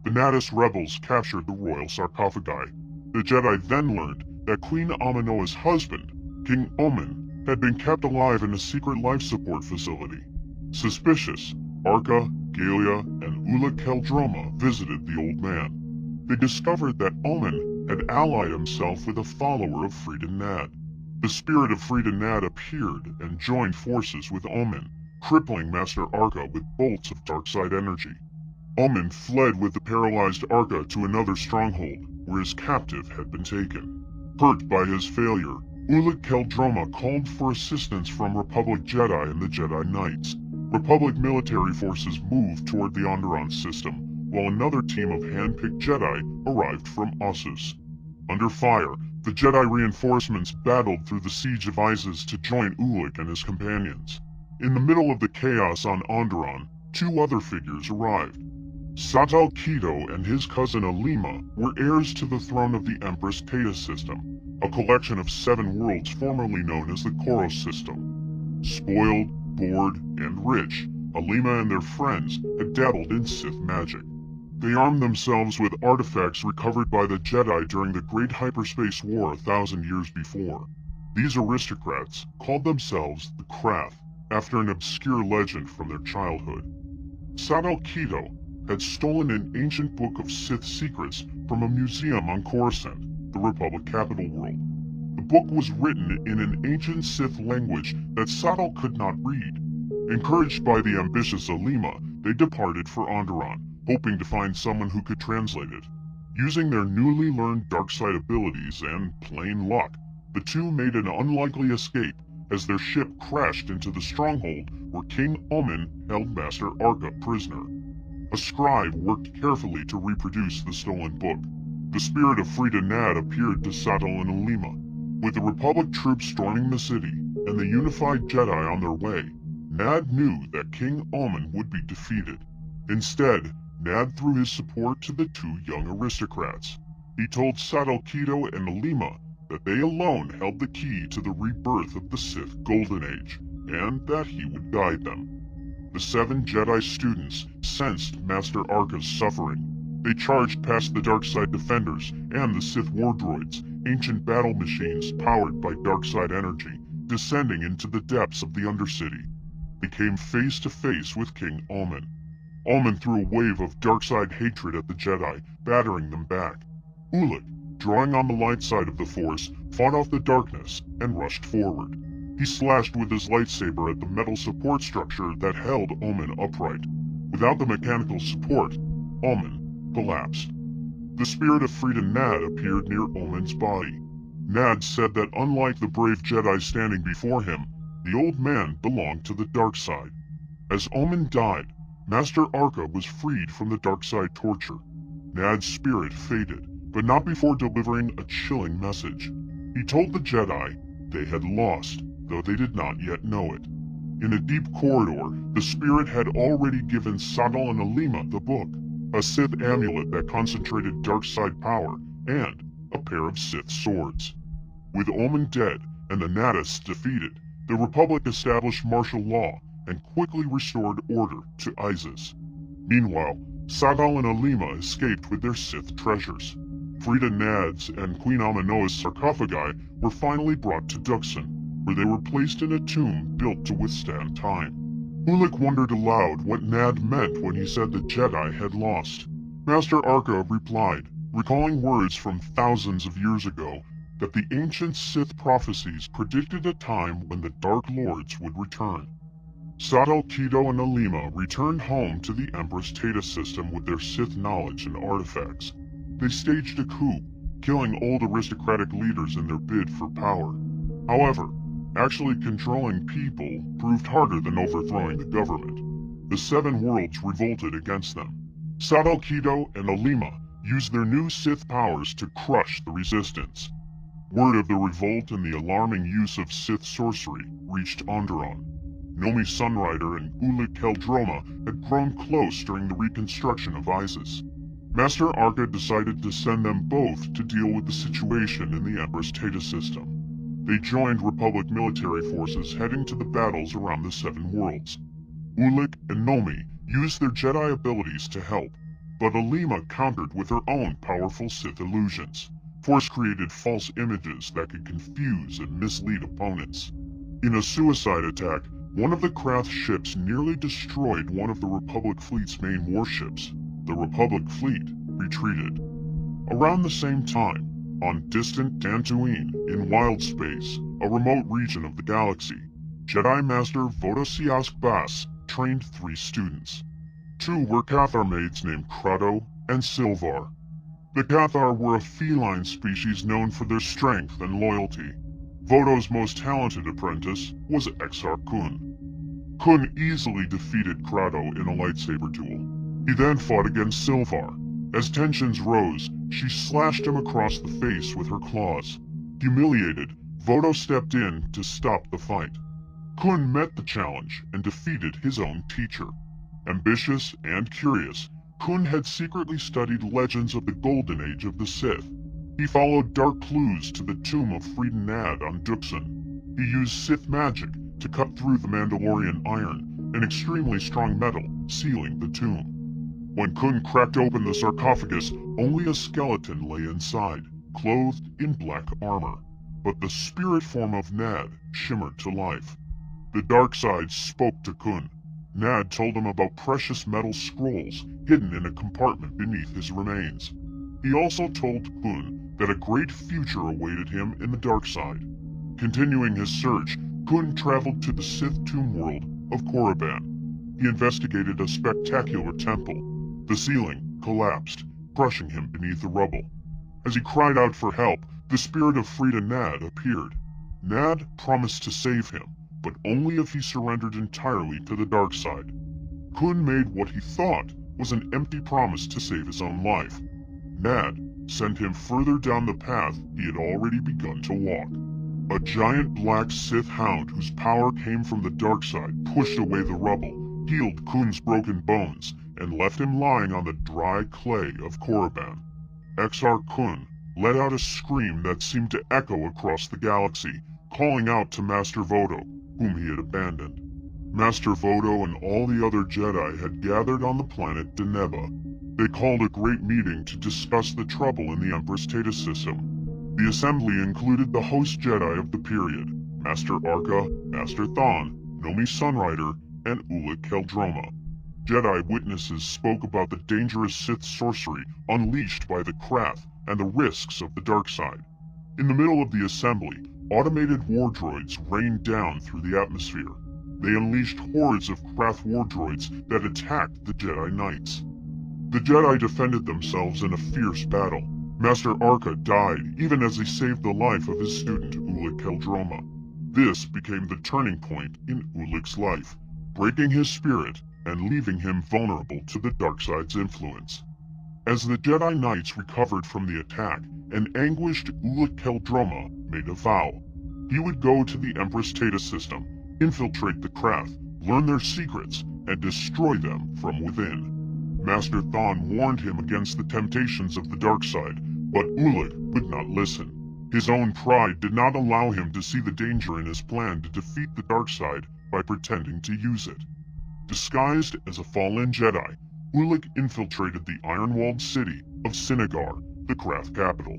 [SPEAKER 1] The Naddis rebels captured the royal sarcophagi. The Jedi then learned that Queen Aminoa's husband, King Omin, had been kept alive in a secret life support facility. Suspicious, Arca, Galia, and Ula Keldroma visited the old man. They discovered that Omin had allied himself with a follower of Frida Nad. The spirit of Frida Nad appeared and joined forces with Omin, crippling Master Arca with bolts of dark-side energy. Omin fled with the paralyzed Arca to another stronghold, where his captive had been taken. Hurt by his failure, Ula Keldroma called for assistance from Republic Jedi and the Jedi Knights. Republic military forces moved toward the Onderon system, while another team of hand-picked Jedi arrived from Ossus. Under fire, the Jedi reinforcements battled through the siege of Isis to join Ulic and his companions. In the middle of the chaos on Onderon, 2 other figures arrived. Satal Keto and his cousin Alima were heirs to the throne of the Empress Teta system, a collection of 7 worlds formerly known as the Koros system. Spoiled, bored, and rich, Alima and their friends had dabbled in Sith magic. They armed themselves with artifacts recovered by the Jedi during the Great Hyperspace War 1,000 years before. These aristocrats called themselves the Krath, after an obscure legend from their childhood. Satal Keto had stolen an ancient book of Sith secrets from a museum on Coruscant, the Republic capital world. The book was written in an ancient Sith language that Satal could not read. Encouraged by the ambitious Alima, they departed for Onderon, hoping to find someone who could translate it. Using their newly learned dark side abilities and plain luck, the two made an unlikely escape as their ship crashed into the stronghold where King Omin held Master Arca prisoner. A scribe worked carefully to reproduce the stolen book. The spirit of Frida Nad appeared to Satal and Alima. With the Republic troops storming the city and the unified Jedi on their way, Nad knew that King Omin would be defeated. Instead, Nad threw his support to the 2 young aristocrats. He told Satal Keto and Alima that they alone held the key to the rebirth of the Sith Golden Age, and that he would guide them. The 7 Jedi students sensed Master Arca's suffering. They charged past the Darkside defenders and the Sith war droids, ancient battle machines powered by Darkside energy, descending into the depths of the Undercity. They came face to face with King Omin. Alman threw a wave of dark-side hatred at the Jedi, battering them back. Ulic, drawing on the light side of the Force, fought off the darkness and rushed forward. He slashed with his lightsaber at the metal support structure that held Omen upright. Without the mechanical support, Omen collapsed. The spirit of Frida Nad appeared near Omen's body. Nad said that unlike the brave Jedi standing before him, the old man belonged to the dark side. As Omen died, Master Arca was freed from the dark side torture. Nad's spirit faded, but not before delivering a chilling message. He told the Jedi they had lost, though they did not yet know it. In a deep corridor, the spirit had already given Sadal and Alima the book, a Sith amulet that concentrated dark side power, and a pair of Sith swords. With Omen dead and the Nadists defeated, the Republic established martial law and quickly restored order to Isis. Meanwhile, Sadal and Alima escaped with their Sith treasures. Frida Nad's and Queen Aminoa's sarcophagi were finally brought to Duxon, where they were placed in a tomb built to withstand time. Ulic wondered aloud what Nad meant when he said the Jedi had lost. Master Arca replied, recalling words from thousands of years ago, that the ancient Sith prophecies predicted a time when the Dark Lords would return. Sadal, Keto, and Alima returned home to the Empress Teta system with their Sith knowledge and artifacts. They staged a coup, killing old aristocratic leaders in their bid for power. However, actually controlling people proved harder than overthrowing the government. The Seven Worlds revolted against them. Sadal, Keto, and Alima used their new Sith powers to crush the resistance. Word of the revolt and the alarming use of Sith sorcery reached Onderon. Nomi Sunrider and Ulic Keldroma had grown close during the reconstruction of Isis. Master Arca decided to send them both to deal with the situation in the Empress Teta system. They joined Republic military forces heading to the battles around the Seven Worlds. Ulic and Nomi used their Jedi abilities to help, but Alima countered with her own powerful Sith illusions. Force created false images that could confuse and mislead opponents. In a suicide attack, one of the Krath ships nearly destroyed one of the Republic fleet's main warships. The Republic fleet retreated. Around the same time, on distant Dantooine in Wild Space, a remote region of the galaxy, Jedi Master Vodosiask Bas trained 3 students. 2 were Cathar maids named Crado and Silvar. The Cathar were a feline species known for their strength and loyalty. Vodo's most talented apprentice was Exar Kun. Kun easily defeated Crado in a lightsaber duel. He then fought against Silvar. As tensions rose, she slashed him across the face with her claws. Humiliated, Vodo stepped in to stop the fight. Kun met the challenge and defeated his own teacher. Ambitious and curious, Kun had secretly studied legends of the Golden Age of the Sith. He followed dark clues to the tomb of Frida Nad on Duxon. He used Sith magic to cut through the Mandalorian iron, an extremely strong metal, sealing the tomb. When Kun cracked open the sarcophagus, only a skeleton lay inside, clothed in black armor. But the spirit form of Nad shimmered to life. The dark side spoke to Kun. Nad told him about precious metal scrolls hidden in a compartment beneath his remains. He also told Kun that a great future awaited him in the dark side. Continuing his search, Kun traveled to the Sith tomb world of Korriban. He investigated a spectacular temple. The ceiling collapsed, crushing him beneath the rubble. As he cried out for help, the spirit of Frida Nad appeared. Nad promised to save him, but only if he surrendered entirely to the dark side. Kun made what he thought was an empty promise to save his own life. Nad sent him further down the path he had already begun to walk. A giant black Sith hound whose power came from the dark side pushed away the rubble, healed Kun's broken bones, and left him lying on the dry clay of Korriban. Exar Kun let out a scream that seemed to echo across the galaxy, calling out to Master Vodo, whom he had abandoned. Master Vodo and all the other Jedi had gathered on the planet Deneba. They called a great meeting to discuss the trouble in the Empress Teta system. The assembly included the host Jedi of the period, Master Arca, Master Thon, Nomi Sunrider, and Ulic Keldroma. Jedi witnesses spoke about the dangerous Sith sorcery unleashed by the Krath and the risks of the dark side. In the middle of the assembly, automated war droids rained down through the atmosphere. They unleashed hordes of Krath war droids that attacked the Jedi Knights. The Jedi defended themselves in a fierce battle. Master Arca died even as he saved the life of his student Ulic Qel-Droma. This became the turning point in Ulic's life, breaking his spirit and leaving him vulnerable to the dark side's influence. As the Jedi Knights recovered from the attack, an anguished Ulic Qel-Droma made a vow. He would go to the Empress Teta system, infiltrate the Krath, learn their secrets, and destroy them from within. Master Thon warned him against the temptations of the dark side, but Ulic would not listen. His own pride did not allow him to see the danger in his plan to defeat the dark side by pretending to use it. Disguised as a fallen Jedi, Ulic infiltrated the iron-walled city of Sinagar, the Krath capital.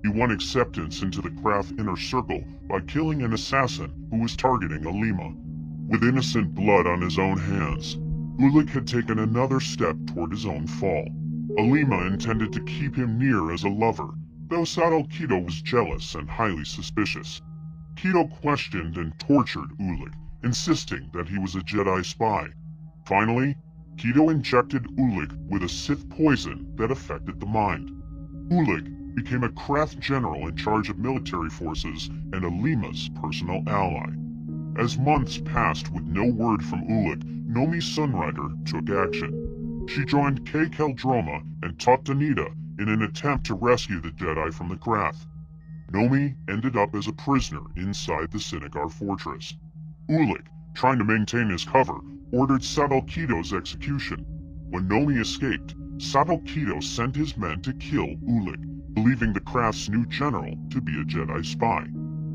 [SPEAKER 1] He won acceptance into the Krath inner circle by killing an assassin who was targeting Alima. With innocent blood on his own hands, Ulic had taken another step toward his own fall. Alima intended to keep him near as a lover, though Saddle Keto was jealous and highly suspicious. Keto questioned and tortured Ulic, insisting that he was a Jedi spy. Finally, Keto injected Ulic with a Sith poison that affected the mind. Ulic became a Krath general in charge of military forces and Alima's personal ally. As months passed with no word from Ulic, Nomi Sunrider took action. She joined Qel-Droma and Taught Danita in an attempt to rescue the Jedi from the Krath. Nomi ended up as a prisoner inside the Sinagar fortress. Ulic, trying to maintain his cover, ordered Saddle Keto's execution. When Nomi escaped, Saddle Keto sent his men to kill Ulic, believing the Krath's new general to be a Jedi spy.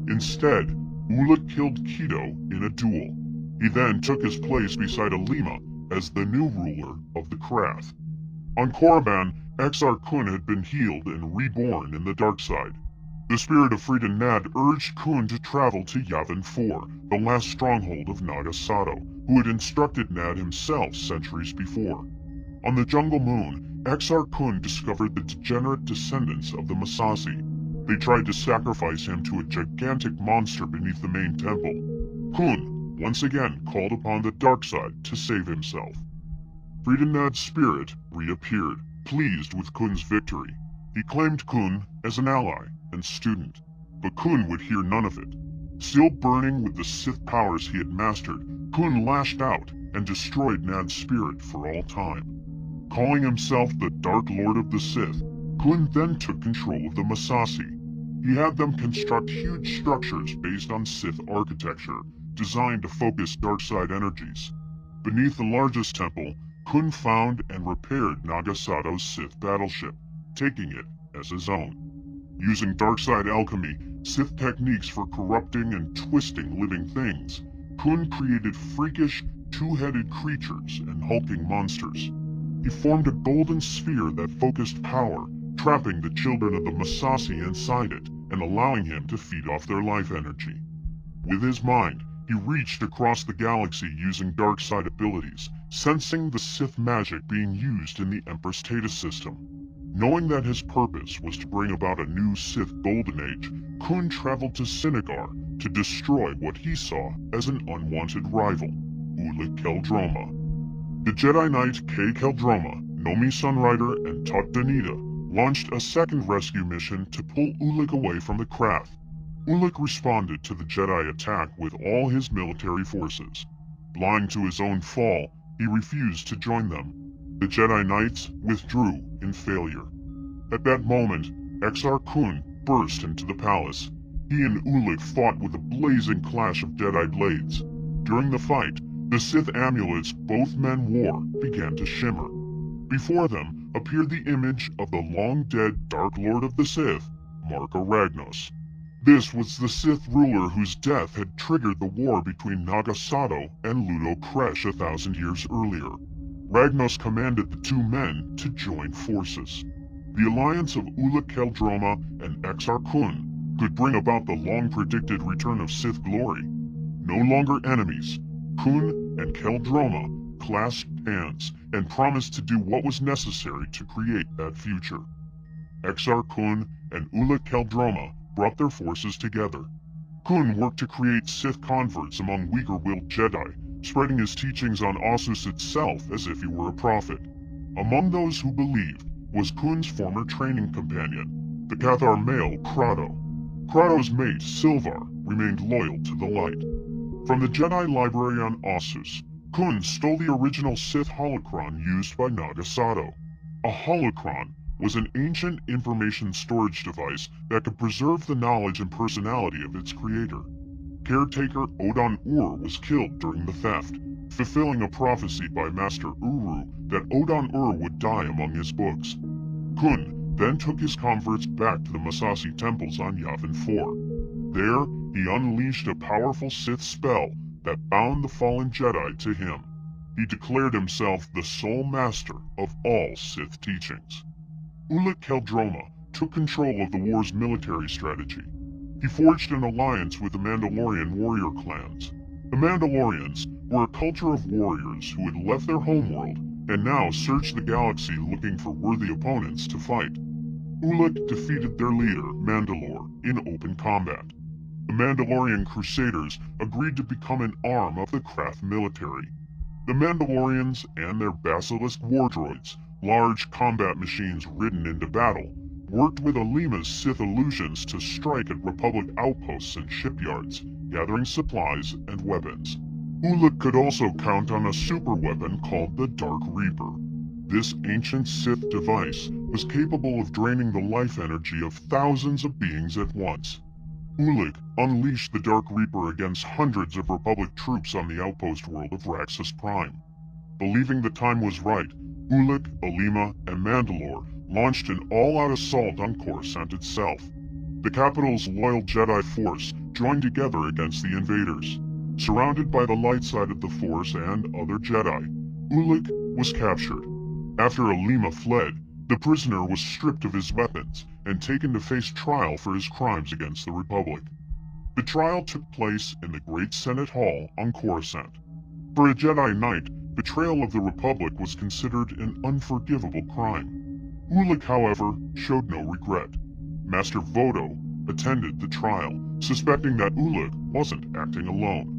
[SPEAKER 1] Instead, Ulic killed Keto in a duel. He then took his place beside Alima as the new ruler of the Krath. On Korriban, Exar Kun had been healed and reborn in the dark side. The spirit of Freedon Nad urged Kun to travel to Yavin 4, the last stronghold of Naga Sato, who had instructed Nad himself centuries before. On the jungle moon, Exar Kun discovered the degenerate descendants of the Massassi. They tried to sacrifice him to a gigantic monster beneath the main temple. Kun once again called upon the dark side to save himself. Freedon Nad's spirit reappeared, pleased with Kun's victory. He claimed Kun as an ally and student, but Kun would hear none of it. Still burning with the Sith powers he had mastered, Kun lashed out and destroyed Nad's spirit for all time. Calling himself the Dark Lord of the Sith, Kun then took control of the Massassi. He had them construct huge structures based on Sith architecture, designed to focus dark-side energies. Beneath the largest temple, Kun found and repaired Nagasato's Sith battleship, taking it as his own. Using dark-side alchemy, Sith techniques for corrupting and twisting living things, Kun created freakish, two-headed creatures and hulking monsters. He formed a golden sphere that focused power, trapping the children of the Massassi inside it and allowing him to feed off their life energy. With his mind, he reached across the galaxy using dark side abilities, sensing the Sith magic being used in the Empress Teta system. Knowing that his purpose was to bring about a new Sith Golden Age, Kun traveled to Sinagar to destroy what he saw as an unwanted rival, Ulic Qel-Droma. The Jedi Knight Qel-Droma, Nomi Sunrider, and Taught Danita launched a second rescue mission to pull Ulic away from the Krath. Ulic responded to the Jedi attack with all his military forces. Blind to his own fall, he refused to join them. The Jedi Knights withdrew in failure. At that moment, Exar Kun burst into the palace. He and Ulic fought with a blazing clash of Jedi blades. During the fight, the Sith amulets both men wore began to shimmer. Before them appeared the image of the long-dead Dark Lord of the Sith, Marka Ragnos. This was the Sith ruler whose death had triggered the war between Nagasato and Ludo Kresh 1,000 years earlier. Ragnos commanded the two men to join forces. The alliance of Ulic Qel-Droma and Exar Kun could bring about the long-predicted return of Sith glory. No longer enemies, Kun and Qel-Droma clasped hands and promised to do what was necessary to create that future. Exar Kun and Ulic Qel-Droma brought their forces together. Kun worked to create Sith converts among weaker-willed Jedi, spreading his teachings on Ossus itself as if he were a prophet. Among those who believed was Kun's former training companion, the Cathar male Crado. Crado's mate, Silvar, remained loyal to the light. From the Jedi library on Ossus, Kun stole the original Sith holocron used by Naga Sato. A holocron was an ancient information storage device that could preserve the knowledge and personality of its creator. Caretaker Odan-Ur was killed during the theft, fulfilling a prophecy by Master Uru that Odan-Ur would die among his books. Kun then took his converts back to the Massassi temples on Yavin 4. There, he unleashed a powerful Sith spell that bound the fallen Jedi to him. He declared himself the sole master of all Sith teachings. Ulic Qel-Droma took control of the war's military strategy. He forged an alliance with the Mandalorian warrior clans. The Mandalorians were a culture of warriors who had left their homeworld and now searched the galaxy looking for worthy opponents to fight. Ulic defeated their leader, Mandalore, in open combat. The Mandalorian Crusaders agreed to become an arm of the Krath military. The Mandalorians and their basilisk war droids, large combat machines ridden into battle, worked with Alima's Sith illusions to strike at Republic outposts and shipyards, gathering supplies and weapons. Ulic could also count on a superweapon called the Dark Reaper. This ancient Sith device was capable of draining the life energy of thousands of beings at once. Ulic unleashed the Dark Reaper against hundreds of Republic troops on the outpost world of Raxus Prime. Believing the time was right, Ulic, Alima, and Mandalore launched an all-out assault on Coruscant itself. The capital's loyal Jedi force joined together against the invaders. Surrounded by the light side of the Force and other Jedi, Ulic was captured. After Alima fled, the prisoner was stripped of his weapons and taken to face trial for his crimes against the Republic. The trial took place in the Great Senate Hall on Coruscant. For a Jedi Knight, betrayal of the Republic was considered an unforgivable crime. Ulic, however, showed no regret. Master Vodo attended the trial, suspecting that Ulic wasn't acting alone.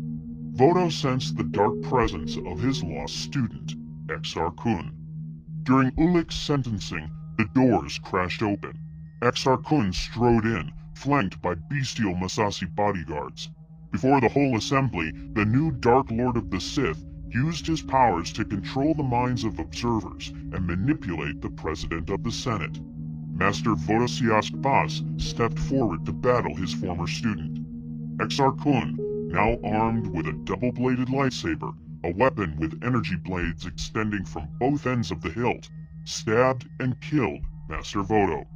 [SPEAKER 1] Vodo sensed the dark presence of his lost student, Exar Kun. During Ulic's sentencing, the doors crashed open. Exar Kun strode in, flanked by bestial Massassi bodyguards. Before the whole assembly, the new Dark Lord of the Sith used his powers to control the minds of observers and manipulate the President of the Senate. Master Vodosiask Bas stepped forward to battle his former student. Exar Kun, now armed with a double-bladed lightsaber, a weapon with energy blades extending from both ends of the hilt, stabbed and killed Master Vodo.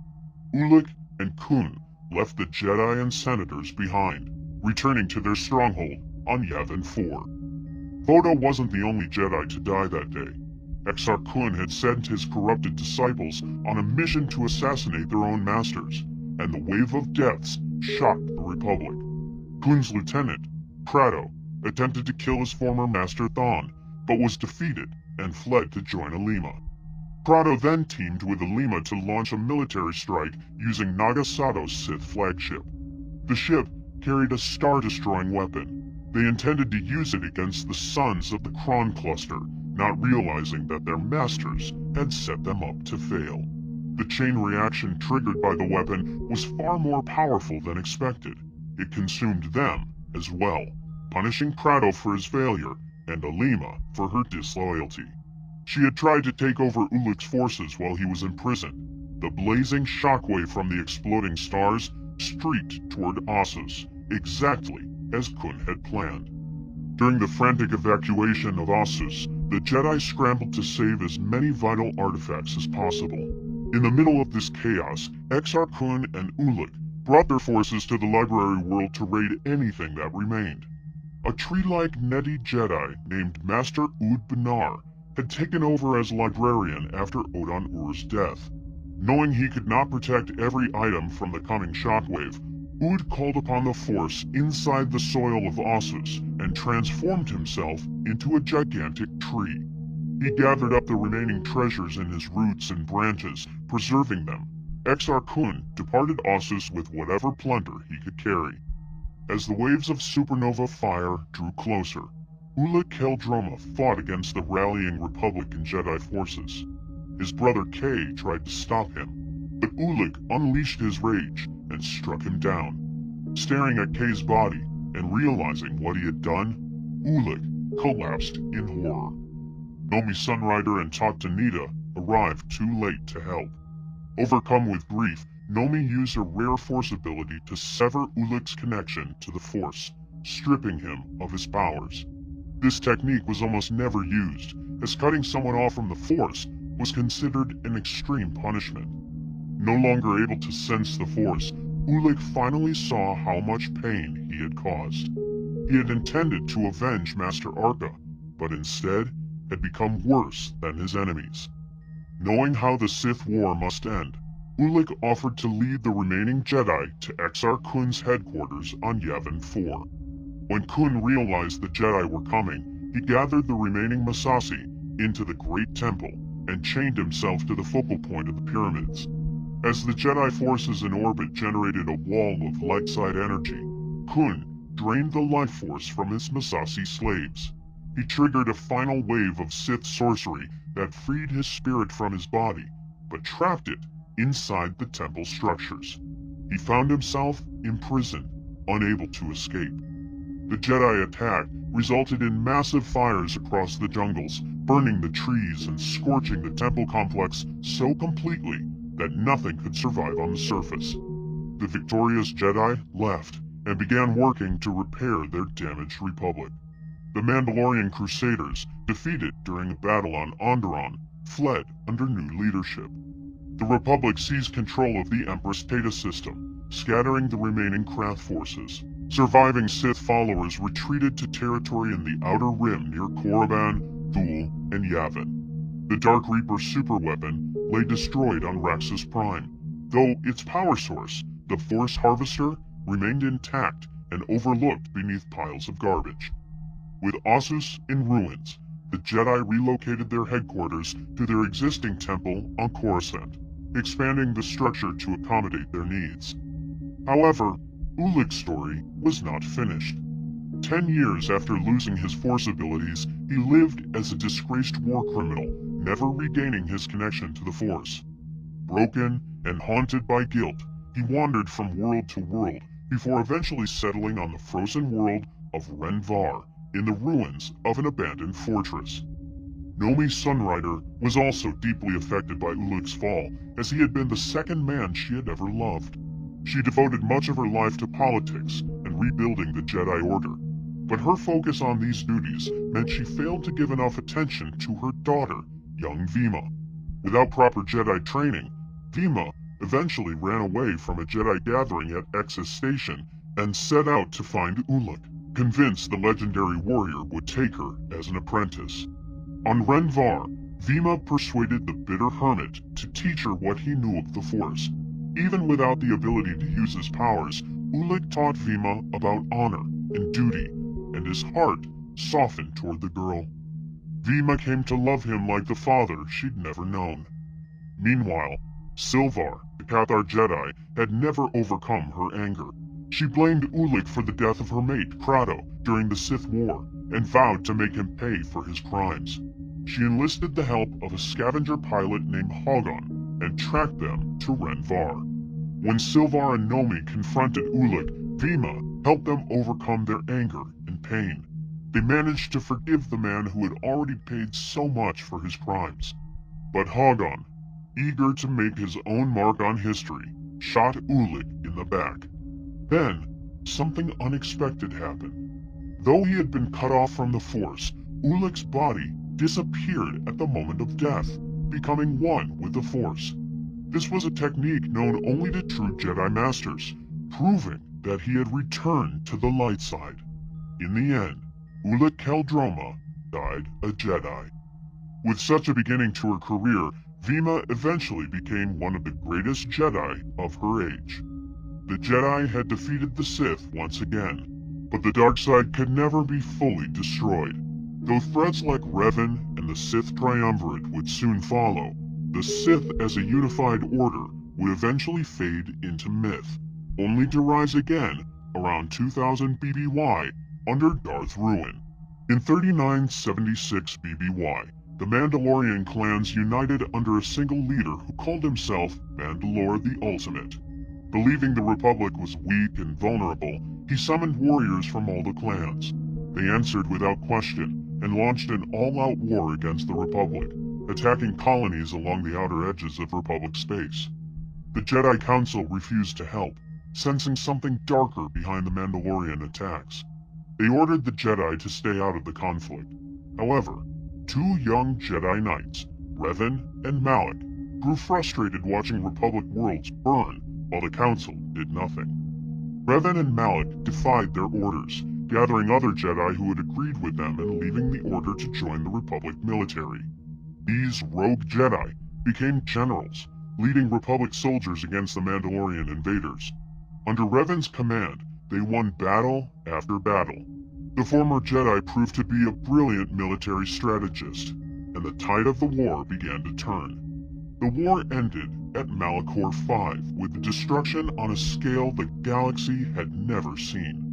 [SPEAKER 1] Ulic and Kun left the Jedi and Senators behind, returning to their stronghold on Yavin 4. Vodo wasn't the only Jedi to die that day. Exar Kun had sent his corrupted disciples on a mission to assassinate their own masters, and the wave of deaths shocked the Republic. Kun's lieutenant, Crado, attempted to kill his former master Thon, but was defeated and fled to join Alima. Crado then teamed with Alima to launch a military strike using Naga Sato's Sith flagship. The ship carried a star-destroying weapon. They intended to use it against the sons of the Kron cluster, not realizing that their masters had set them up to fail. The chain reaction triggered by the weapon was far more powerful than expected. It consumed them as well, punishing Crado for his failure and Alima for her disloyalty. She had tried to take over Ulic's forces while he was in prison. The blazing shockwave from the exploding stars streaked toward Ossus, exactly as Kun had planned. During the frantic evacuation of Ossus, the Jedi scrambled to save as many vital artifacts as possible. In the middle of this chaos, Exar Kun and Ulic brought their forces to the library world to raid anything that remained. A tree-like Neti Jedi named Master Ud Banar had taken over as librarian after Odan-Ur's death. Knowing he could not protect every item from the coming shockwave, Ud called upon the Force inside the soil of Ossus and transformed himself into a gigantic tree. He gathered up the remaining treasures in his roots and branches, preserving them. Exar Kun departed Ossus with whatever plunder he could carry. As the waves of supernova fire drew closer, Ulic Qel-Droma fought against the rallying Republican Jedi forces. His brother Kay tried to stop him, but Ulic unleashed his rage and struck him down. Staring at Kay's body and realizing what he had done, Ulic collapsed in horror. Nomi Sunrider and Tat Danita arrived too late to help. Overcome with grief, Nomi used a rare Force ability to sever Ulic's connection to the Force, stripping him of his powers. This technique was almost never used, as cutting someone off from the Force was considered an extreme punishment. No longer able to sense the Force, Ulic finally saw how much pain he had caused. He had intended to avenge Master Arca, but instead had become worse than his enemies. Knowing how the Sith War must end, Ulic offered to lead the remaining Jedi to Exar Kun's headquarters on Yavin 4. When Kun realized the Jedi were coming, he gathered the remaining Massassi into the Great Temple and chained himself to the focal point of the pyramids. As the Jedi forces in orbit generated a wall of light-side energy, Kun drained the life force from his Massassi slaves. He triggered a final wave of Sith sorcery that freed his spirit from his body, but trapped it inside the temple structures. He found himself imprisoned, unable to escape. The Jedi attack resulted in massive fires across the jungles, burning the trees and scorching the temple complex so completely that nothing could survive on the surface. The victorious Jedi left and began working to repair their damaged Republic. The Mandalorian Crusaders, defeated during a battle on Onderon, fled under new leadership. The Republic seized control of the Empress Theta system, scattering the remaining Krath forces. Surviving Sith followers retreated to territory in the Outer Rim near Korriban, Thule, and Yavin. The Dark Reaper superweapon lay destroyed on Raxus Prime, though its power source, the Force Harvester, remained intact and overlooked beneath piles of garbage. With Ossus in ruins, the Jedi relocated their headquarters to their existing temple on Coruscant, expanding the structure to accommodate their needs. However, Ulic's story was not finished. 10 years after losing his Force abilities, he lived as a disgraced war criminal, never regaining his connection to the Force. Broken and haunted by guilt, he wandered from world to world before eventually settling on the frozen world of Renvar, in the ruins of an abandoned fortress. Nomi Sunrider was also deeply affected by Ulic's fall, as he had been the second man she had ever loved. She devoted much of her life to politics and rebuilding the Jedi Order, but her focus on these duties meant she failed to give enough attention to her daughter, young Vima. Without proper Jedi training, Vima eventually ran away from a Jedi gathering at Exus Station and set out to find Ulic, convinced the legendary warrior would take her as an apprentice. On Renvar, Vima persuaded the bitter hermit to teach her what he knew of the Force. Even without the ability to use his powers, Ulic taught Vima about honor and duty, and his heart softened toward the girl. Vima came to love him like the father she'd never known. Meanwhile, Silvar, the Cathar Jedi, had never overcome her anger. She blamed Ulic for the death of her mate, Crado, during the Sith War, and vowed to make him pay for his crimes. She enlisted the help of a scavenger pilot named Hogon, and tracked them to Renvar. When Silvar and Nomi confronted Ulic, Vima helped them overcome their anger and pain. They managed to forgive the man who had already paid so much for his crimes. But Hogon, eager to make his own mark on history, shot Ulic in the back. Then, something unexpected happened. Though he had been cut off from the Force, Ulic's body disappeared at the moment of death, becoming one with the Force. This was a technique known only to true Jedi Masters, proving that he had returned to the light side. In the end, Ulic Qel-Droma died a Jedi. With such a beginning to her career, Vima eventually became one of the greatest Jedi of her age. The Jedi had defeated the Sith once again, but the dark side could never be fully destroyed. Though threats like Revan and the Sith Triumvirate would soon follow, the Sith as a unified order would eventually fade into myth, only to rise again around 2000 BBY under Darth Ruin. In 3976 BBY, the Mandalorian clans united under a single leader who called himself Mandalore the Ultimate. Believing the Republic was weak and vulnerable, he summoned warriors from all the clans. They answered without question and launched an all-out war against the Republic, attacking colonies along the outer edges of Republic space. The Jedi Council refused to help, sensing something darker behind the Mandalorian attacks. They ordered the Jedi to stay out of the conflict. However, two young Jedi Knights, Revan and Malak, grew frustrated watching Republic worlds burn while the Council did nothing. Revan and Malak defied their orders, gathering other Jedi who had agreed with them and leaving the Order to join the Republic military. These rogue Jedi became generals, leading Republic soldiers against the Mandalorian invaders. Under Revan's command, they won battle after battle. The former Jedi proved to be a brilliant military strategist, and the tide of the war began to turn. The war ended at Malachor V with the destruction on a scale the galaxy had never seen.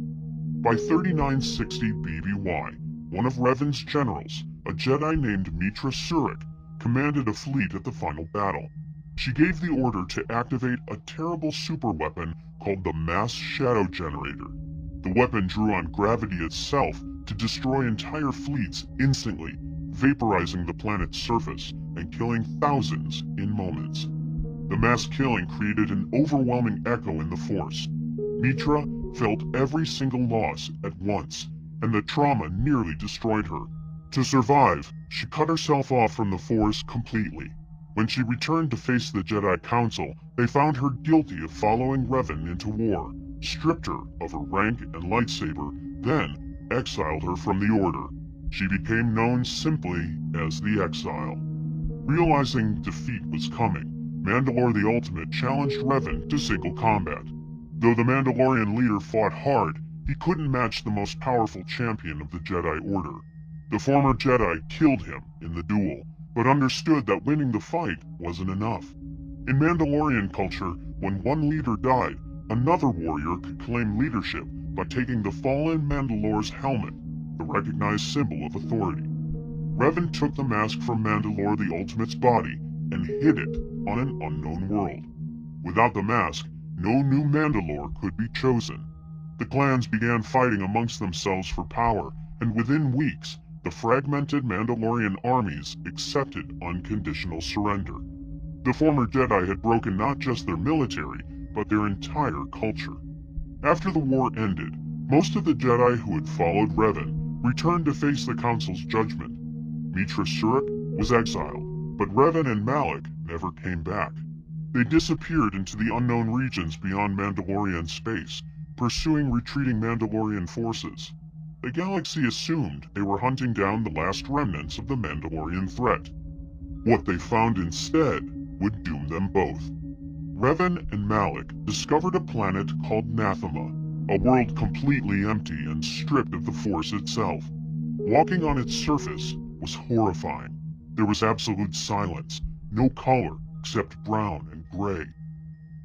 [SPEAKER 1] By 3960 BBY, one of Revan's generals, a Jedi named Mitra Surik, commanded a fleet at the final battle. She gave the order to activate a terrible superweapon called the Mass Shadow Generator. The weapon drew on gravity itself to destroy entire fleets instantly, vaporizing the planet's surface and killing thousands in moments. The mass killing created an overwhelming echo in the Force. Mitra felt every single loss at once, and the trauma nearly destroyed her. To survive, she cut herself off from the Force completely. When she returned to face the Jedi Council, they found her guilty of following Revan into war, stripped her of her rank and lightsaber, then exiled her from the Order. She became known simply as the Exile. Realizing defeat was coming, Mandalore the Ultimate challenged Revan to single combat. Though the Mandalorian leader fought hard, he couldn't match the most powerful champion of the Jedi Order. The former Jedi killed him in the duel, but understood that winning the fight wasn't enough. In Mandalorian culture, when one leader died, another warrior could claim leadership by taking the fallen Mandalore's helmet, the recognized symbol of authority. Revan took the mask from Mandalore the Ultimate's body and hid it on an unknown world. Without the mask, no new Mandalore could be chosen. The clans began fighting amongst themselves for power, and within weeks, the fragmented Mandalorian armies accepted unconditional surrender. The former Jedi had broken not just their military, but their entire culture. After the war ended, most of the Jedi who had followed Revan returned to face the Council's judgment. Mitra Surik was exiled, but Revan and Malak never came back. They disappeared into the unknown regions beyond Mandalorian space, pursuing retreating Mandalorian forces. The galaxy assumed they were hunting down the last remnants of the Mandalorian threat. What they found instead would doom them both. Revan and Malak discovered a planet called Nathema, a world completely empty and stripped of the Force itself. Walking on its surface was horrifying. There was absolute silence, no color except brown and gray,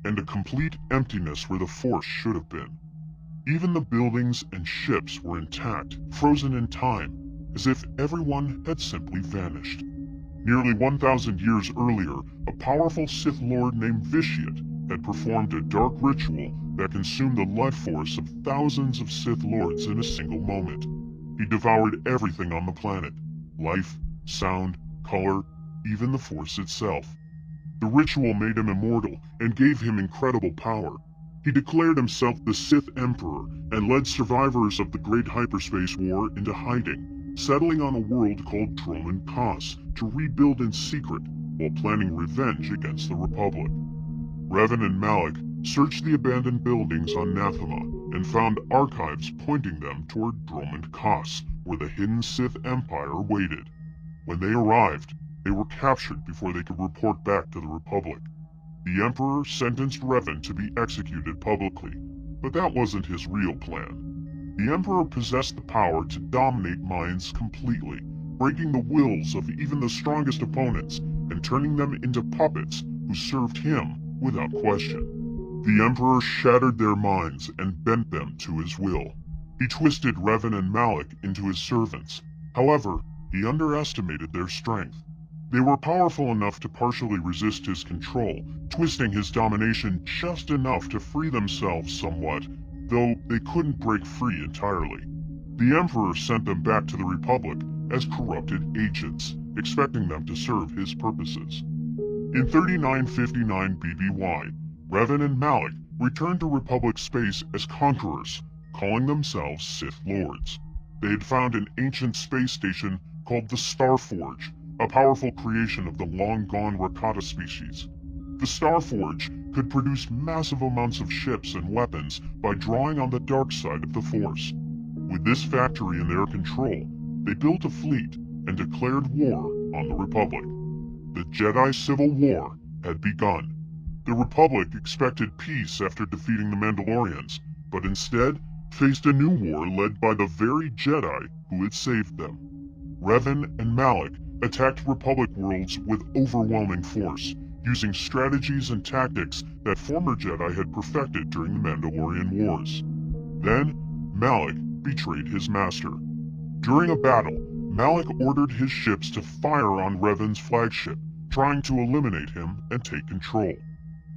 [SPEAKER 1] and a complete emptiness where the Force should have been. Even the buildings and ships were intact, frozen in time, as if everyone had simply vanished. Nearly 1,000 years earlier, a powerful Sith Lord named Vitiate had performed a dark ritual that consumed the life force of thousands of Sith Lords in a single moment. He devoured everything on the planet: life, sound, color, even the Force itself. The ritual made him immortal and gave him incredible power. He declared himself the Sith Emperor and led survivors of the Great Hyperspace War into hiding, settling on a world called Dromund Kaas to rebuild in secret while planning revenge against the Republic. Revan and Malak searched the abandoned buildings on Nathema and found archives pointing them toward Dromund Kaas, where the hidden Sith Empire waited. When they arrived, they were captured before they could report back to the Republic. The Emperor sentenced Revan to be executed publicly, but that wasn't his real plan. The Emperor possessed the power to dominate minds completely, breaking the wills of even the strongest opponents and turning them into puppets who served him without question. The Emperor shattered their minds and bent them to his will. He twisted Revan and Malak into his servants. However, he underestimated their strength. They were powerful enough to partially resist his control, twisting his domination just enough to free themselves somewhat, though they couldn't break free entirely. The Emperor sent them back to the Republic as corrupted agents, expecting them to serve his purposes. In 3959 BBY, Revan and Malak returned to Republic space as conquerors, calling themselves Sith Lords. They had found an ancient space station called the StarForge, a powerful creation of the long-gone Rakata species. The StarForge could produce massive amounts of ships and weapons by drawing on the dark side of the Force. With this factory in their control, they built a fleet and declared war on the Republic. The Jedi Civil War had begun. The Republic expected peace after defeating the Mandalorians, but instead faced a new war led by the very Jedi who had saved them. Revan and Malak attacked Republic worlds with overwhelming force, using strategies and tactics that former Jedi had perfected during the Mandalorian Wars. Then, Malak betrayed his master. During a battle, Malak ordered his ships to fire on Revan's flagship, trying to eliminate him and take control.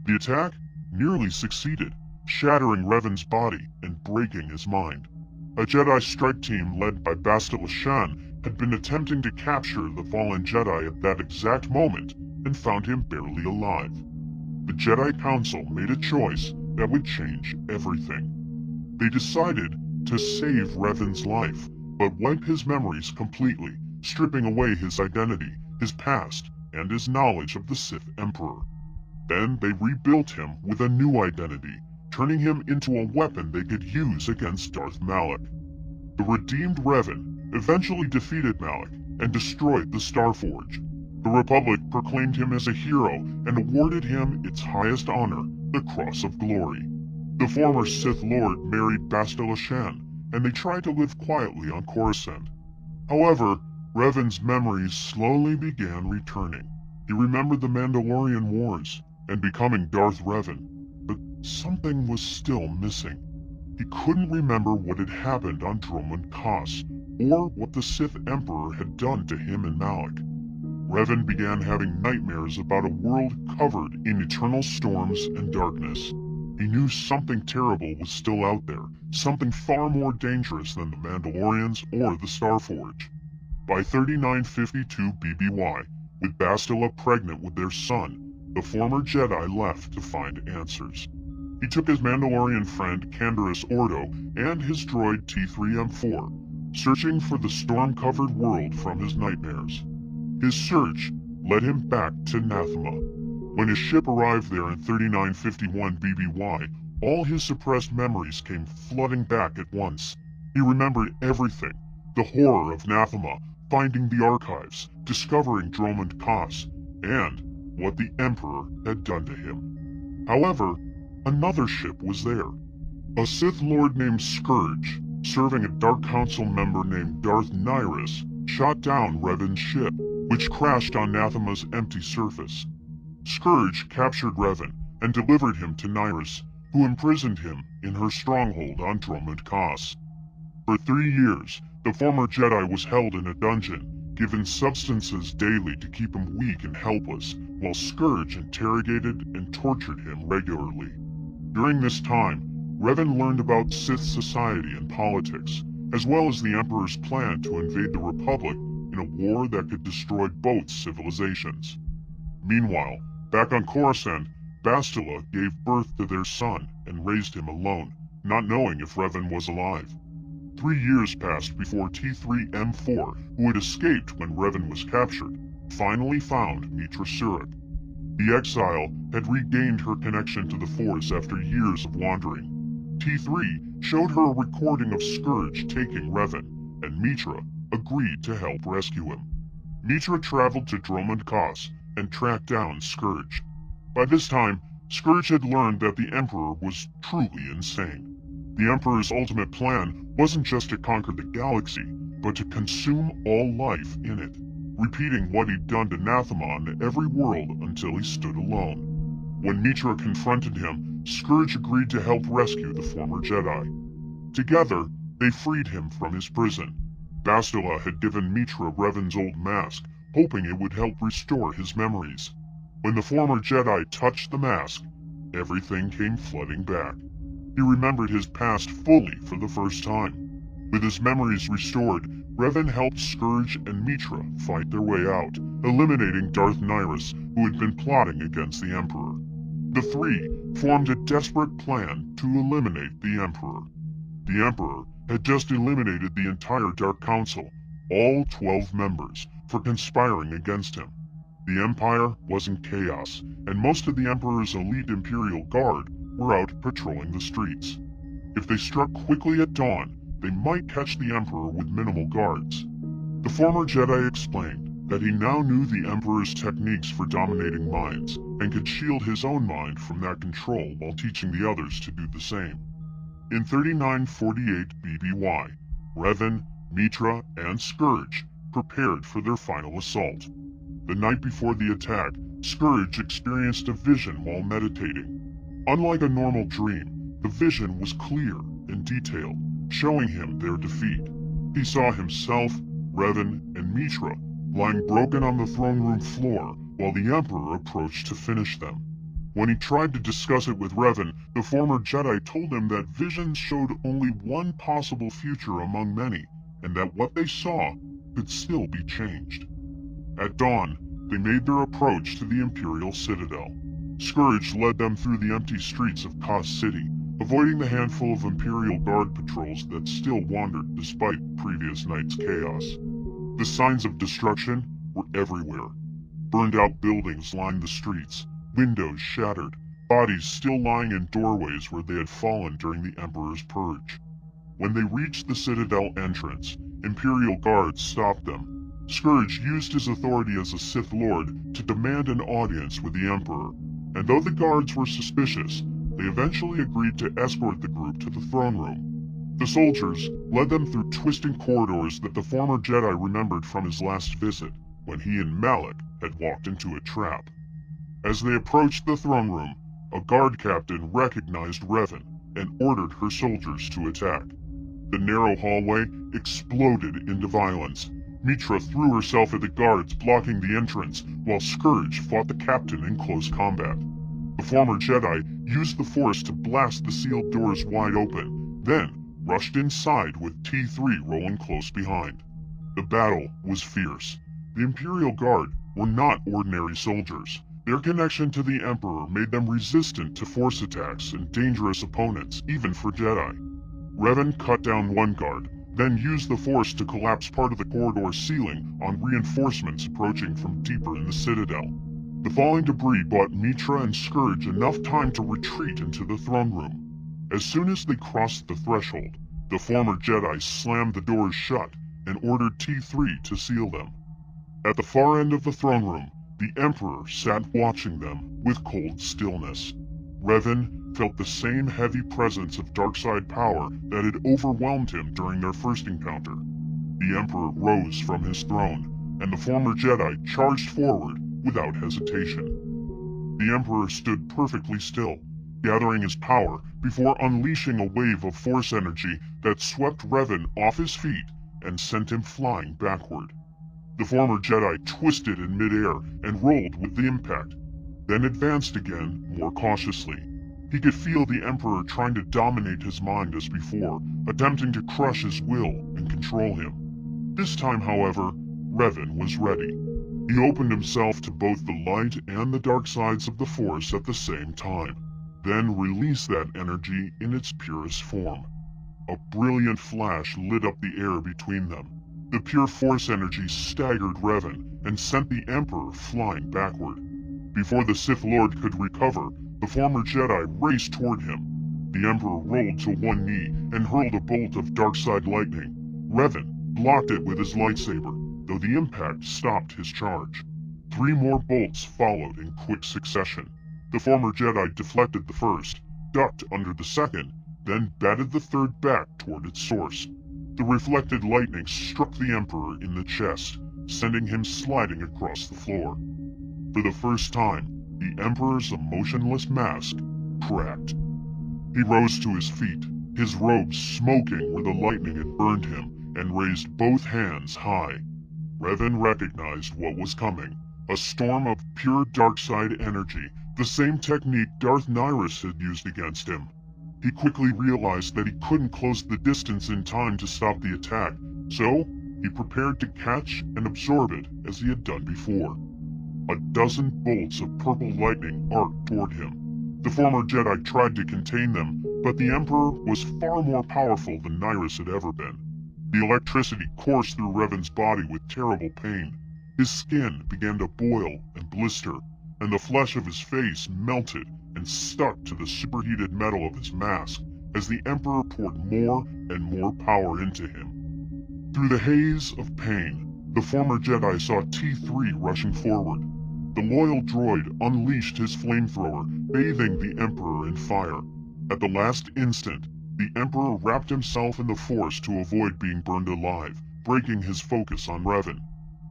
[SPEAKER 1] The attack nearly succeeded, shattering Revan's body and breaking his mind. A Jedi strike team led by Bastila Shan had been attempting to capture the fallen Jedi at that exact moment and found him barely alive. The Jedi Council made a choice that would change everything. They decided to save Revan's life, but wipe his memories completely, stripping away his identity, his past, and his knowledge of the Sith Emperor. Then they rebuilt him with a new identity, turning him into a weapon they could use against Darth Malak. The redeemed Revan eventually defeated Malak and destroyed the StarForge. The Republic proclaimed him as a hero and awarded him its highest honor, the Cross of Glory. The former Sith Lord married Bastila Shan, and they tried to live quietly on Coruscant. However, Revan's memories slowly began returning. He remembered the Mandalorian Wars and becoming Darth Revan, but something was still missing. He couldn't remember what had happened on Dromund Kaas, or what the Sith Emperor had done to him and Malak. Revan began having nightmares about a world covered in eternal storms and darkness. He knew something terrible was still out there, something far more dangerous than the Mandalorians or the StarForge. By 3952 BBY, with Bastila pregnant with their son, the former Jedi left to find answers. He took his Mandalorian friend Canderous Ordo and his droid T3M4, searching for the storm-covered world from his nightmares. His search led him back to Nathema. When his ship arrived there in 3951 BBY, all his suppressed memories came flooding back at once. He remembered everything, the horror of Nathema, finding the archives, discovering Dromund Kaas, and what the Emperor had done to him. However, another ship was there. A Sith Lord named Scourge, serving a Dark Council member named Darth Nihilus, shot down Revan's ship, which crashed on Nathema's empty surface. Scourge captured Revan and delivered him to Nihilus, who imprisoned him in her stronghold on Dromund Kaas. For 3 years, the former Jedi was held in a dungeon, given substances daily to keep him weak and helpless, while Scourge interrogated and tortured him regularly. During this time, Revan learned about Sith society and politics, as well as the Emperor's plan to invade the Republic in a war that could destroy both civilizations. Meanwhile, back on Coruscant, Bastila gave birth to their son and raised him alone, not knowing if Revan was alive. 3 years passed before T3M4, who had escaped when Revan was captured, finally found Mitra Surik. The exile had regained her connection to the Force after years of wandering. T3 showed her a recording of Scourge taking Revan, and Mitra agreed to help rescue him. Mitra traveled to Dromund Kaas and tracked down Scourge. By this time, Scourge had learned that the Emperor was truly insane. The Emperor's ultimate plan wasn't just to conquer the galaxy, but to consume all life in it, repeating what he'd done to Nathema on every world until he stood alone. When Mitra confronted him, Scourge agreed to help rescue the former Jedi. Together, they freed him from his prison. Bastila had given Mitra Revan's old mask, hoping it would help restore his memories. When the former Jedi touched the mask, everything came flooding back. He remembered his past fully for the first time. With his memories restored, Revan helped Scourge and Mitra fight their way out, eliminating Darth Nihilus, who had been plotting against the Emperor. The three formed a desperate plan to eliminate the Emperor. The Emperor had just eliminated the entire Dark Council, all 12 members, for conspiring against him. The Empire was in chaos, and most of the Emperor's elite Imperial Guard were out patrolling the streets. If they struck quickly at dawn, they might catch the Emperor with minimal guards. The former Jedi explained that he now knew the Emperor's techniques for dominating minds, and could shield his own mind from that control while teaching the others to do the same. In 3948 BBY, Revan, Mitra, and Scourge prepared for their final assault. The night before the attack, Scourge experienced a vision while meditating. Unlike a normal dream, the vision was clear and detailed, showing him their defeat. He saw himself, Revan, and Mitra lying broken on the throne room floor while the Emperor approached to finish them. When he tried to discuss it with Revan, the former Jedi told him that visions showed only one possible future among many, and that what they saw could still be changed. At dawn, they made their approach to the Imperial Citadel. Scourge led them through the empty streets of Kos City, avoiding the handful of Imperial Guard patrols that still wandered despite previous night's chaos. The signs of destruction were everywhere. Burned-out buildings lined the streets, windows shattered, bodies still lying in doorways where they had fallen during the Emperor's purge. When they reached the Citadel entrance, Imperial Guards stopped them. Scourge used his authority as a Sith Lord to demand an audience with the Emperor, and though the guards were suspicious, they eventually agreed to escort the group to the throne room. The soldiers led them through twisting corridors that the former Jedi remembered from his last visit, when he and Malak had walked into a trap. As they approached the throne room, a guard captain recognized Revan and ordered her soldiers to attack. The narrow hallway exploded into violence. Mitra threw herself at the guards blocking the entrance, while Scourge fought the captain in close combat. The former Jedi used the Force to blast the sealed doors wide open, then rushed inside with T3 rolling close behind. The battle was fierce. The Imperial Guard were not ordinary soldiers. Their connection to the Emperor made them resistant to Force attacks and dangerous opponents, even for Jedi. Revan cut down one guard, then used the Force to collapse part of the corridor ceiling on reinforcements approaching from deeper in the Citadel. The falling debris bought Mitra and Scourge enough time to retreat into the throne room. As soon as they crossed the threshold, the former Jedi slammed the doors shut and ordered T3 to seal them. At the far end of the throne room, the Emperor sat watching them with cold stillness. Revan felt the same heavy presence of dark-side power that had overwhelmed him during their first encounter. The Emperor rose from his throne, and the former Jedi charged forward without hesitation. The Emperor stood perfectly still, gathering his power before unleashing a wave of Force energy that swept Revan off his feet and sent him flying backward. The former Jedi twisted in midair and rolled with the impact, then advanced again more cautiously. He could feel the Emperor trying to dominate his mind as before, attempting to crush his will and control him. This time, however, Revan was ready. He opened himself to both the light and the dark sides of the Force at the same time, then released that energy in its purest form. A brilliant flash lit up the air between them. The pure Force energy staggered Revan and sent the Emperor flying backward. Before the Sith Lord could recover, the former Jedi raced toward him. The Emperor rolled to one knee and hurled a bolt of dark-side lightning. Revan blocked it with his lightsaber, though the impact stopped his charge. 3 more bolts followed in quick succession. The former Jedi deflected the first, ducked under the second, then batted the third back toward its source. The reflected lightning struck the Emperor in the chest, sending him sliding across the floor. For the first time, the Emperor's emotionless mask cracked. He rose to his feet, his robes smoking where the lightning had burned him, and raised both hands high. Revan recognized what was coming, a storm of pure dark-side energy, the same technique Darth Nihilus had used against him. He quickly realized that he couldn't close the distance in time to stop the attack, so he prepared to catch and absorb it as he had done before. A dozen bolts of purple lightning arced toward him. The former Jedi tried to contain them, but the Emperor was far more powerful than Nihilus had ever been. The electricity coursed through Revan's body with terrible pain. His skin began to boil and blister, and the flesh of his face melted and stuck to the superheated metal of his mask as the Emperor poured more and more power into him. Through the haze of pain, the former Jedi saw T3 rushing forward. The loyal droid unleashed his flamethrower, bathing the Emperor in fire. At the last instant, the Emperor wrapped himself in the Force to avoid being burned alive, breaking his focus on Revan.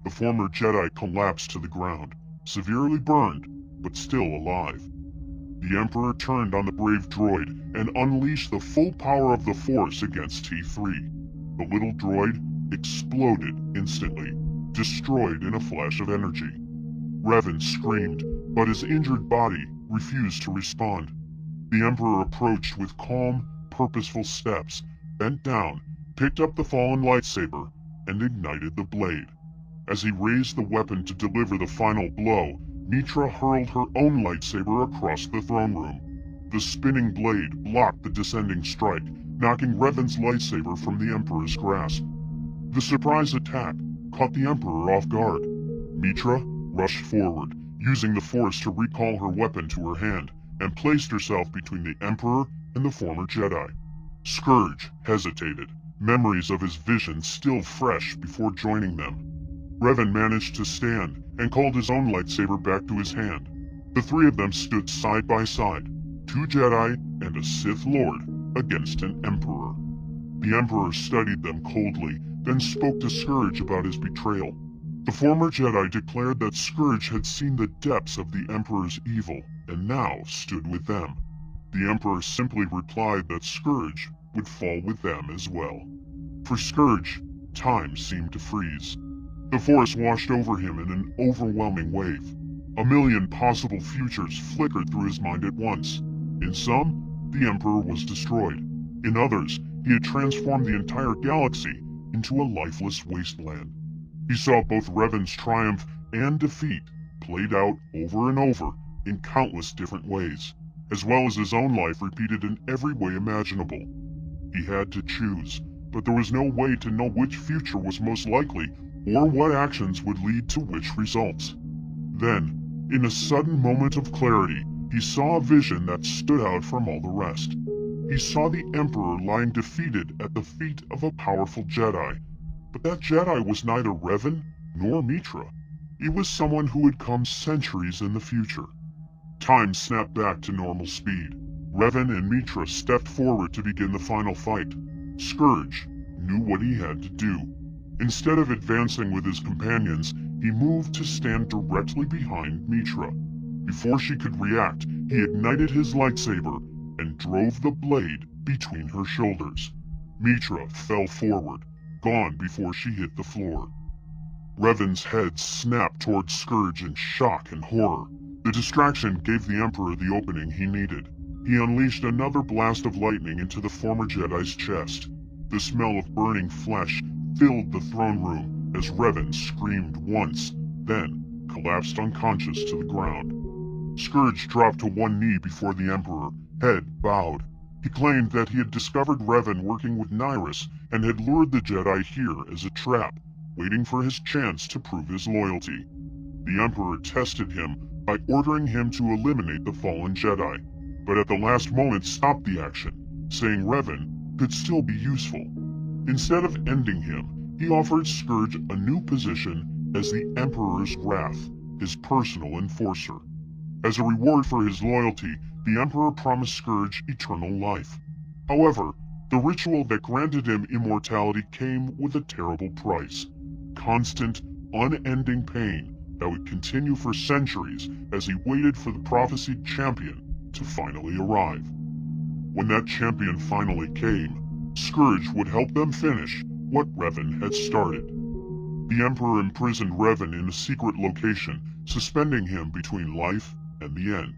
[SPEAKER 1] The former Jedi collapsed to the ground, severely burned, but still alive. The Emperor turned on the brave droid and unleashed the full power of the Force against T3. The little droid exploded instantly, destroyed in a flash of energy. Revan screamed, but his injured body refused to respond. The Emperor approached with calm, purposeful steps, bent down, picked up the fallen lightsaber, and ignited the blade. As he raised the weapon to deliver the final blow, Mitra hurled her own lightsaber across the throne room. The spinning blade blocked the descending strike, knocking Revan's lightsaber from the Emperor's grasp. The surprise attack caught the Emperor off guard. Mitra rushed forward, using the Force to recall her weapon to her hand, and placed herself between the Emperor and the former Jedi. Scourge hesitated, memories of his vision still fresh before joining them. Revan managed to stand and called his own lightsaber back to his hand. The three of them stood side by side, two Jedi and a Sith Lord against an Emperor. The Emperor studied them coldly, then spoke to Scourge about his betrayal. The former Jedi declared that Scourge had seen the depths of the Emperor's evil, and now stood with them. The Emperor simply replied that Scourge would fall with them as well. For Scourge, time seemed to freeze. The Force washed over him in an overwhelming wave. A million possible futures flickered through his mind at once. In some, the Emperor was destroyed. In others, he had transformed the entire galaxy into a lifeless wasteland. He saw both Revan's triumph and defeat played out over and over in countless different ways, as well as his own life repeated in every way imaginable. He had to choose, but there was no way to know which future was most likely or what actions would lead to which results. Then, in a sudden moment of clarity, he saw a vision that stood out from all the rest. He saw the Emperor lying defeated at the feet of a powerful Jedi. But that Jedi was neither Revan nor Mitra. He was someone who had come centuries in the future. Time snapped back to normal speed. Revan and Mitra stepped forward to begin the final fight. Scourge knew what he had to do. Instead of advancing with his companions, he moved to stand directly behind Mitra. Before she could react, he ignited his lightsaber and drove the blade between her shoulders. Mitra fell forward, gone before she hit the floor. Revan's head snapped towards Scourge in shock and horror. The distraction gave the Emperor the opening he needed. He unleashed another blast of lightning into the former Jedi's chest. The smell of burning flesh filled the throne room as Revan screamed once, then collapsed unconscious to the ground. Scourge dropped to one knee before the Emperor, head bowed. He claimed that he had discovered Revan working with Nihilus and had lured the Jedi here as a trap, waiting for his chance to prove his loyalty. The Emperor tested him by ordering him to eliminate the fallen Jedi, but at the last moment stopped the action, saying Revan could still be useful. Instead of ending him, he offered Scourge a new position as the Emperor's Wrath, his personal enforcer. As a reward for his loyalty, the Emperor promised Scourge eternal life. However, the ritual that granted him immortality came with a terrible price. Constant, unending pain that would continue for centuries as he waited for the prophesied champion to finally arrive. When that champion finally came, Scourge would help them finish what Revan had started. The Emperor imprisoned Revan in a secret location, suspending him between life and the end.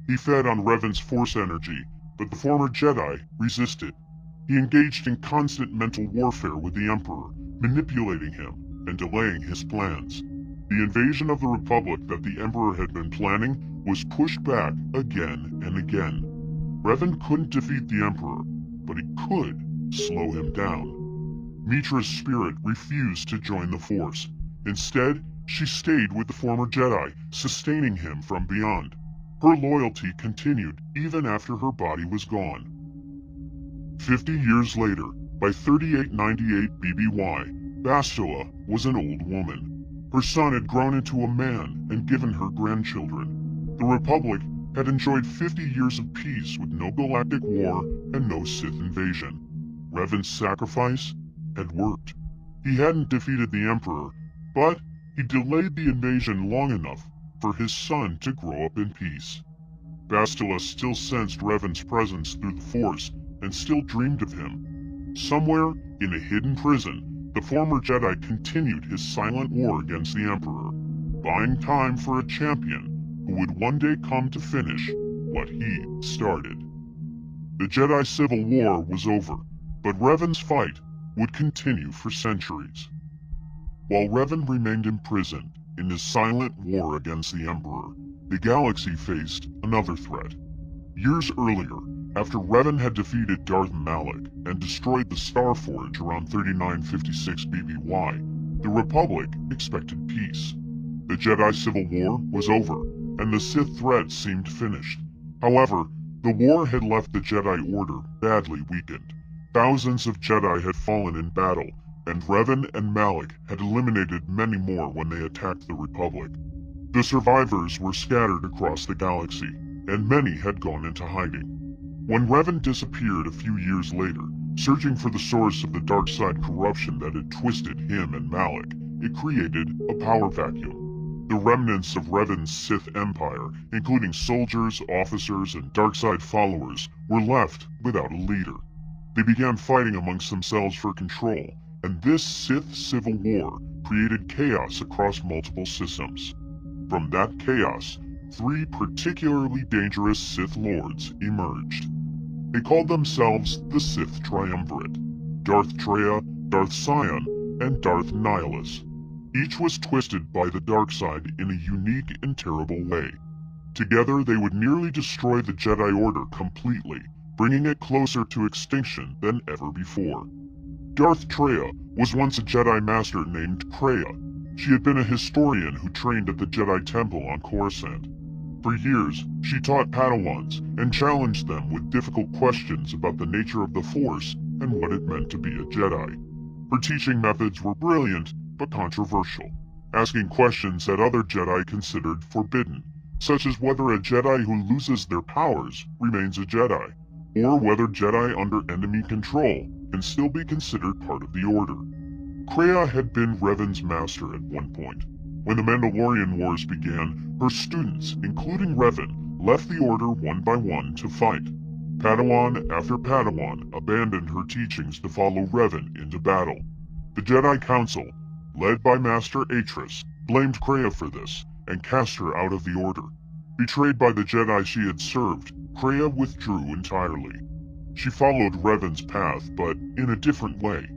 [SPEAKER 1] He fed on Revan's Force energy, but the former Jedi resisted. He engaged in constant mental warfare with the Emperor, manipulating him and delaying his plans. The invasion of the Republic that the Emperor had been planning was pushed back again and again. Revan couldn't defeat the Emperor, but he could slow him down. Mitra's spirit refused to join the Force. Instead, she stayed with the former Jedi, sustaining him from beyond. Her loyalty continued even after her body was gone. 50 years later, by 3898 BBY, Bastila was an old woman. Her son had grown into a man and given her grandchildren. The Republic had enjoyed 50 years of peace with no galactic war and no Sith invasion. Revan's sacrifice had worked. He hadn't defeated the Emperor, but he delayed the invasion long enough for his son to grow up in peace. Bastila still sensed Revan's presence through the Force and still dreamed of him. Somewhere in a hidden prison, the former Jedi continued his silent war against the Emperor, buying time for a champion who would one day come to finish what he started. The Jedi Civil War was over, but Revan's fight would continue for centuries. While Revan remained imprisoned in his silent war against the Emperor, the galaxy faced another threat. Years earlier, after Revan had defeated Darth Malak and destroyed the Starforge around 3956 BBY, the Republic expected peace. The Jedi Civil War was over, and the Sith threat seemed finished. However, the war had left the Jedi Order badly weakened. Thousands of Jedi had fallen in battle, and Revan and Malak had eliminated many more when they attacked the Republic. The survivors were scattered across the galaxy, and many had gone into hiding. When Revan disappeared a few years later, searching for the source of the dark side corruption that had twisted him and Malak, it created a power vacuum. The remnants of Revan's Sith Empire, including soldiers, officers, and dark side followers, were left without a leader. They began fighting amongst themselves for control, and this Sith Civil War created chaos across multiple systems. From that chaos, 3 particularly dangerous Sith Lords emerged. They called themselves the Sith Triumvirate: Darth Traya, Darth Sion, and Darth Nihilus. Each was twisted by the dark side in a unique and terrible way. Together they would nearly destroy the Jedi Order completely, bringing it closer to extinction than ever before. Darth Traya was once a Jedi Master named Kreia. She had been a historian who trained at the Jedi Temple on Coruscant. For years, she taught Padawans and challenged them with difficult questions about the nature of the Force and what it meant to be a Jedi. Her teaching methods were brilliant but controversial, asking questions that other Jedi considered forbidden, such as whether a Jedi who loses their powers remains a Jedi, or whether Jedi under enemy control can still be considered part of the Order. Kreia had been Revan's master at one point. When the Mandalorian Wars began, her students, including Revan, left the Order one by one to fight. Padawan after Padawan abandoned her teachings to follow Revan into battle. The Jedi Council, led by Master Atris, blamed Kreia for this and cast her out of the Order. Betrayed by the Jedi she had served, Kreia withdrew entirely. She followed Revan's path, but in a different way.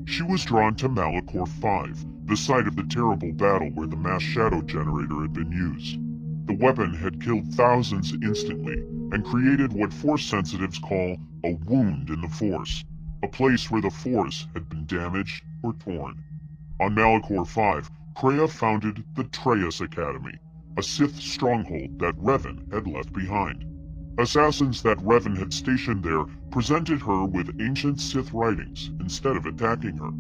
[SPEAKER 1] She was drawn to Malachor V, the site of the terrible battle where the mass shadow generator had been used. The weapon had killed thousands instantly and created what Force sensitives call a wound in the Force, a place where the Force had been damaged or torn. On Malachor V, Kreia founded the Treyas Academy, a Sith stronghold that Revan had left behind. Assassins that Revan had stationed there presented her with ancient Sith writings instead of attacking her.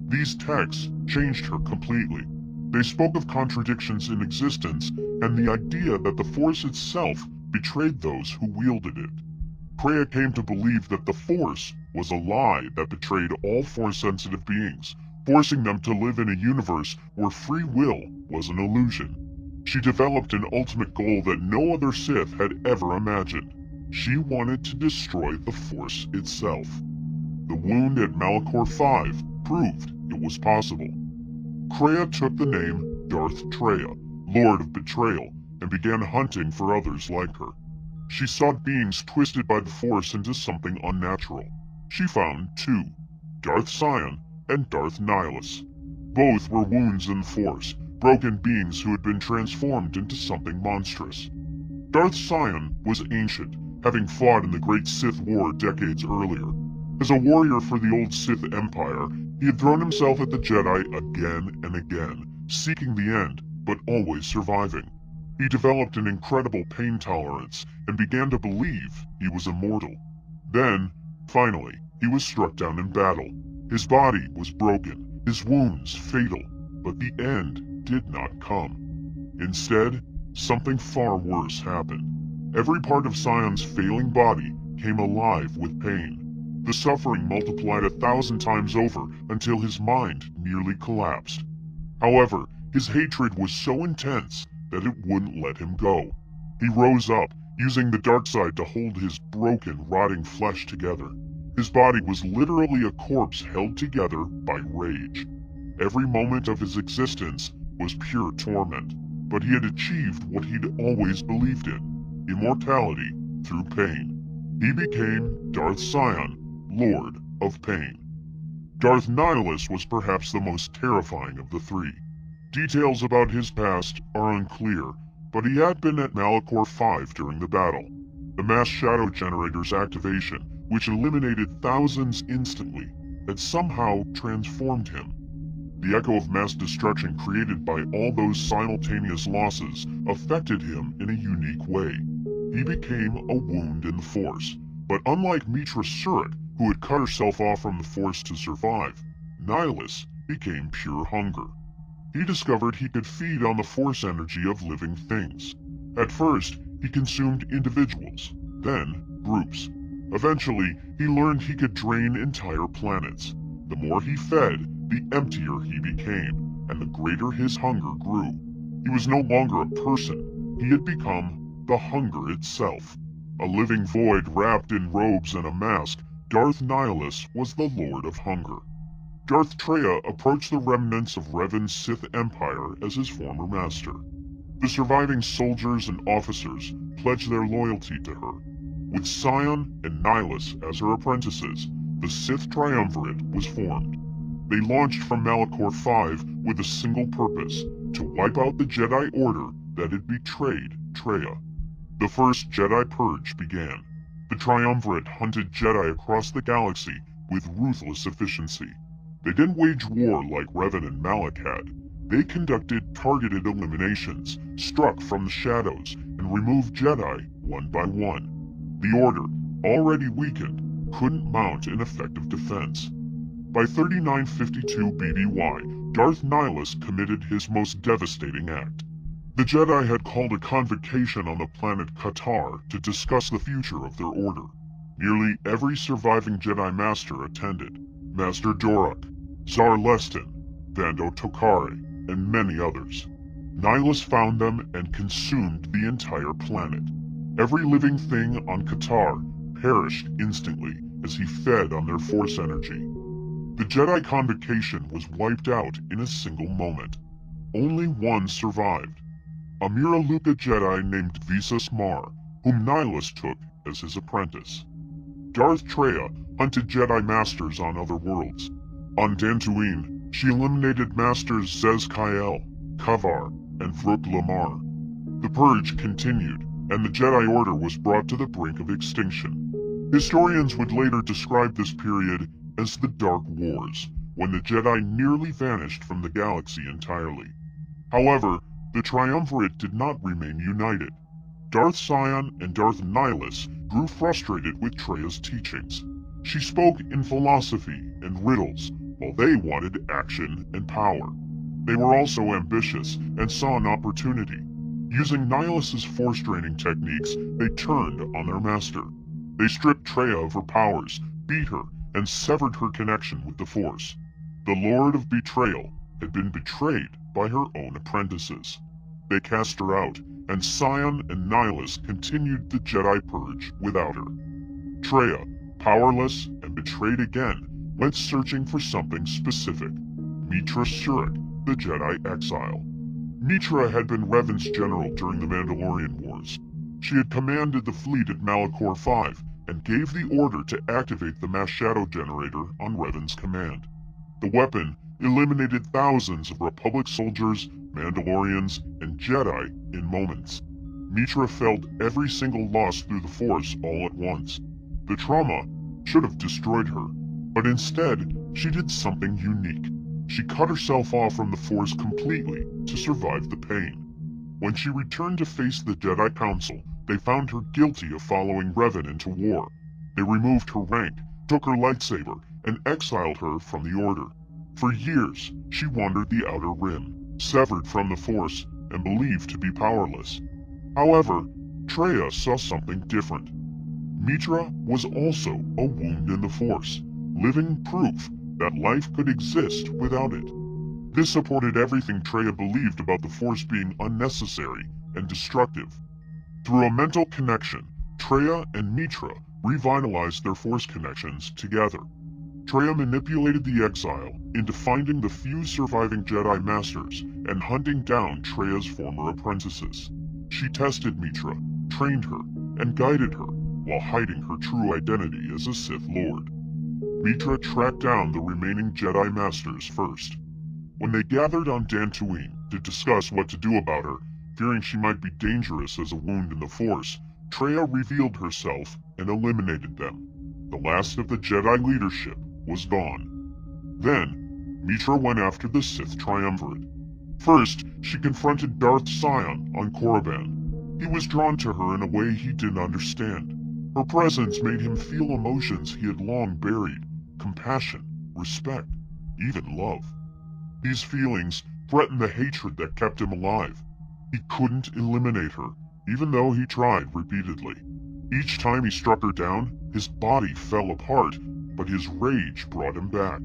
[SPEAKER 1] These texts changed her completely. They spoke of contradictions in existence and the idea that the Force itself betrayed those who wielded it. Kreia came to believe that the Force was a lie that betrayed all Force-sensitive beings, forcing them to live in a universe where free will was an illusion. She developed an ultimate goal that no other Sith had ever imagined. She wanted to destroy the Force itself. The wound at Malachor V proved it was possible. Kreia took the name Darth Traya, Lord of Betrayal, and began hunting for others like her. She sought beings twisted by the Force into something unnatural. She found two, Darth Sion and Darth Nihilus. Both were wounds in the Force, broken beings who had been transformed into something monstrous. Darth Sion was ancient, having fought in the Great Sith War decades earlier. As a warrior for the old Sith Empire, he had thrown himself at the Jedi again and again, seeking the end, but always surviving. He developed an incredible pain tolerance and began to believe he was immortal. Then, finally, he was struck down in battle. His body was broken, his wounds fatal, but the end did not come. Instead, something far worse happened. Every part of Sion's failing body came alive with pain. The suffering multiplied 1,000 times over until his mind nearly collapsed. However, his hatred was so intense that it wouldn't let him go. He rose up, using the dark side to hold his broken, rotting flesh together. His body was literally a corpse held together by rage. Every moment of his existence was pure torment, but he had achieved what he'd always believed in: immortality through pain. He became Darth Sion, Lord of Pain. Darth Nihilus was perhaps the most terrifying of the three. Details about his past are unclear, but he had been at Malachor V during the battle. The mass shadow generator's activation, which eliminated thousands instantly, had somehow transformed him. The echo of mass destruction created by all those simultaneous losses affected him in a unique way. He became a wound in the Force, but unlike Mitra Surik, who had cut herself off from the Force to survive, Nihilus became pure hunger. He discovered he could feed on the Force energy of living things. At first, he consumed individuals, then groups. Eventually, he learned he could drain entire planets. The more he fed, the emptier he became, and the greater his hunger grew. He was no longer a person. He had become the hunger itself. A living void wrapped in robes and a mask, Darth Nihilus was the Lord of Hunger. Darth Traya approached the remnants of Revan's Sith Empire as his former master. The surviving soldiers and officers pledged their loyalty to her. With Sion and Nihilus as her apprentices, the Sith Triumvirate was formed. They launched from Malachor V with a single purpose: to wipe out the Jedi Order that had betrayed Traya. The first Jedi Purge began. The Triumvirate hunted Jedi across the galaxy with ruthless efficiency. They didn't wage war like Revan and Malak had. They conducted targeted eliminations, struck from the shadows, and removed Jedi one by one. The Order, already weakened, couldn't mount an effective defense. By 3952 BBY, Darth Nihilus committed his most devastating act. The Jedi had called a convocation on the planet Qatar to discuss the future of their order. Nearly every surviving Jedi Master attended: Master Dorak, Zar Lestin, Vando Tokare, and many others. Nihilus found them and consumed the entire planet. Every living thing on Qatar perished instantly as he fed on their Force energy. The Jedi Convocation was wiped out in a single moment. Only one survived: a Miraluka Jedi named Visas Mar, whom Nihilus took as his apprentice. Darth Traya hunted Jedi Masters on other worlds. On Dantooine, she eliminated Masters Zez Kyle, Kavar, and Vruk Lamar. The Purge continued, and the Jedi Order was brought to the brink of extinction. Historians would later describe this period as the Dark Wars, when the Jedi nearly vanished from the galaxy entirely. However, the Triumvirate did not remain united. Darth Sion and Darth Nihilus grew frustrated with Traya's teachings. She spoke in philosophy and riddles, while they wanted action and power. They were also ambitious and saw an opportunity. Using Nihilus's Force training techniques, they turned on their master. They stripped Traya of her powers, beat her, and severed her connection with the Force. The Lord of Betrayal had been betrayed by her own apprentices. They cast her out, and Sion and Nihilus continued the Jedi Purge without her. Traya, powerless and betrayed again, went searching for something specific. Mitra Surik, the Jedi Exile. Mitra had been Revan's general during the Mandalorian Wars. She had commanded the fleet at Malachor V and gave the order to activate the mass shadow generator on Revan's command. The weapon eliminated thousands of Republic soldiers, Mandalorians, and Jedi in moments. Mitra felt every single loss through the Force all at once. The trauma should have destroyed her, but instead, she did something unique. She cut herself off from the Force completely to survive the pain. When she returned to face the Jedi Council, they found her guilty of following Revan into war. They removed her rank, took her lightsaber, and exiled her from the Order. For years, she wandered the Outer Rim, severed from the Force, and believed to be powerless. However, Traya saw something different. Mitra was also a wound in the Force, living proof that life could exist without it. This supported everything Traya believed about the Force being unnecessary and destructive. Through a mental connection, Traya and Mitra revitalized their Force connections together. Traya manipulated the exile into finding the few surviving Jedi Masters and hunting down Traya's former apprentices. She tested Mitra, trained her, and guided her, while hiding her true identity as a Sith Lord. Mitra tracked down the remaining Jedi Masters first. When they gathered on Dantooine to discuss what to do about her, fearing she might be dangerous as a wound in the Force, Traya revealed herself and eliminated them. The last of the Jedi leadership was gone. Then, Mitra went after the Sith Triumvirate. First, she confronted Darth Sion on Korriban. He was drawn to her in a way he didn't understand. Her presence made him feel emotions he had long buried: compassion, respect, even love. These feelings threatened the hatred that kept him alive. He couldn't eliminate her, even though he tried repeatedly. Each time he struck her down, his body fell apart, but his rage brought him back.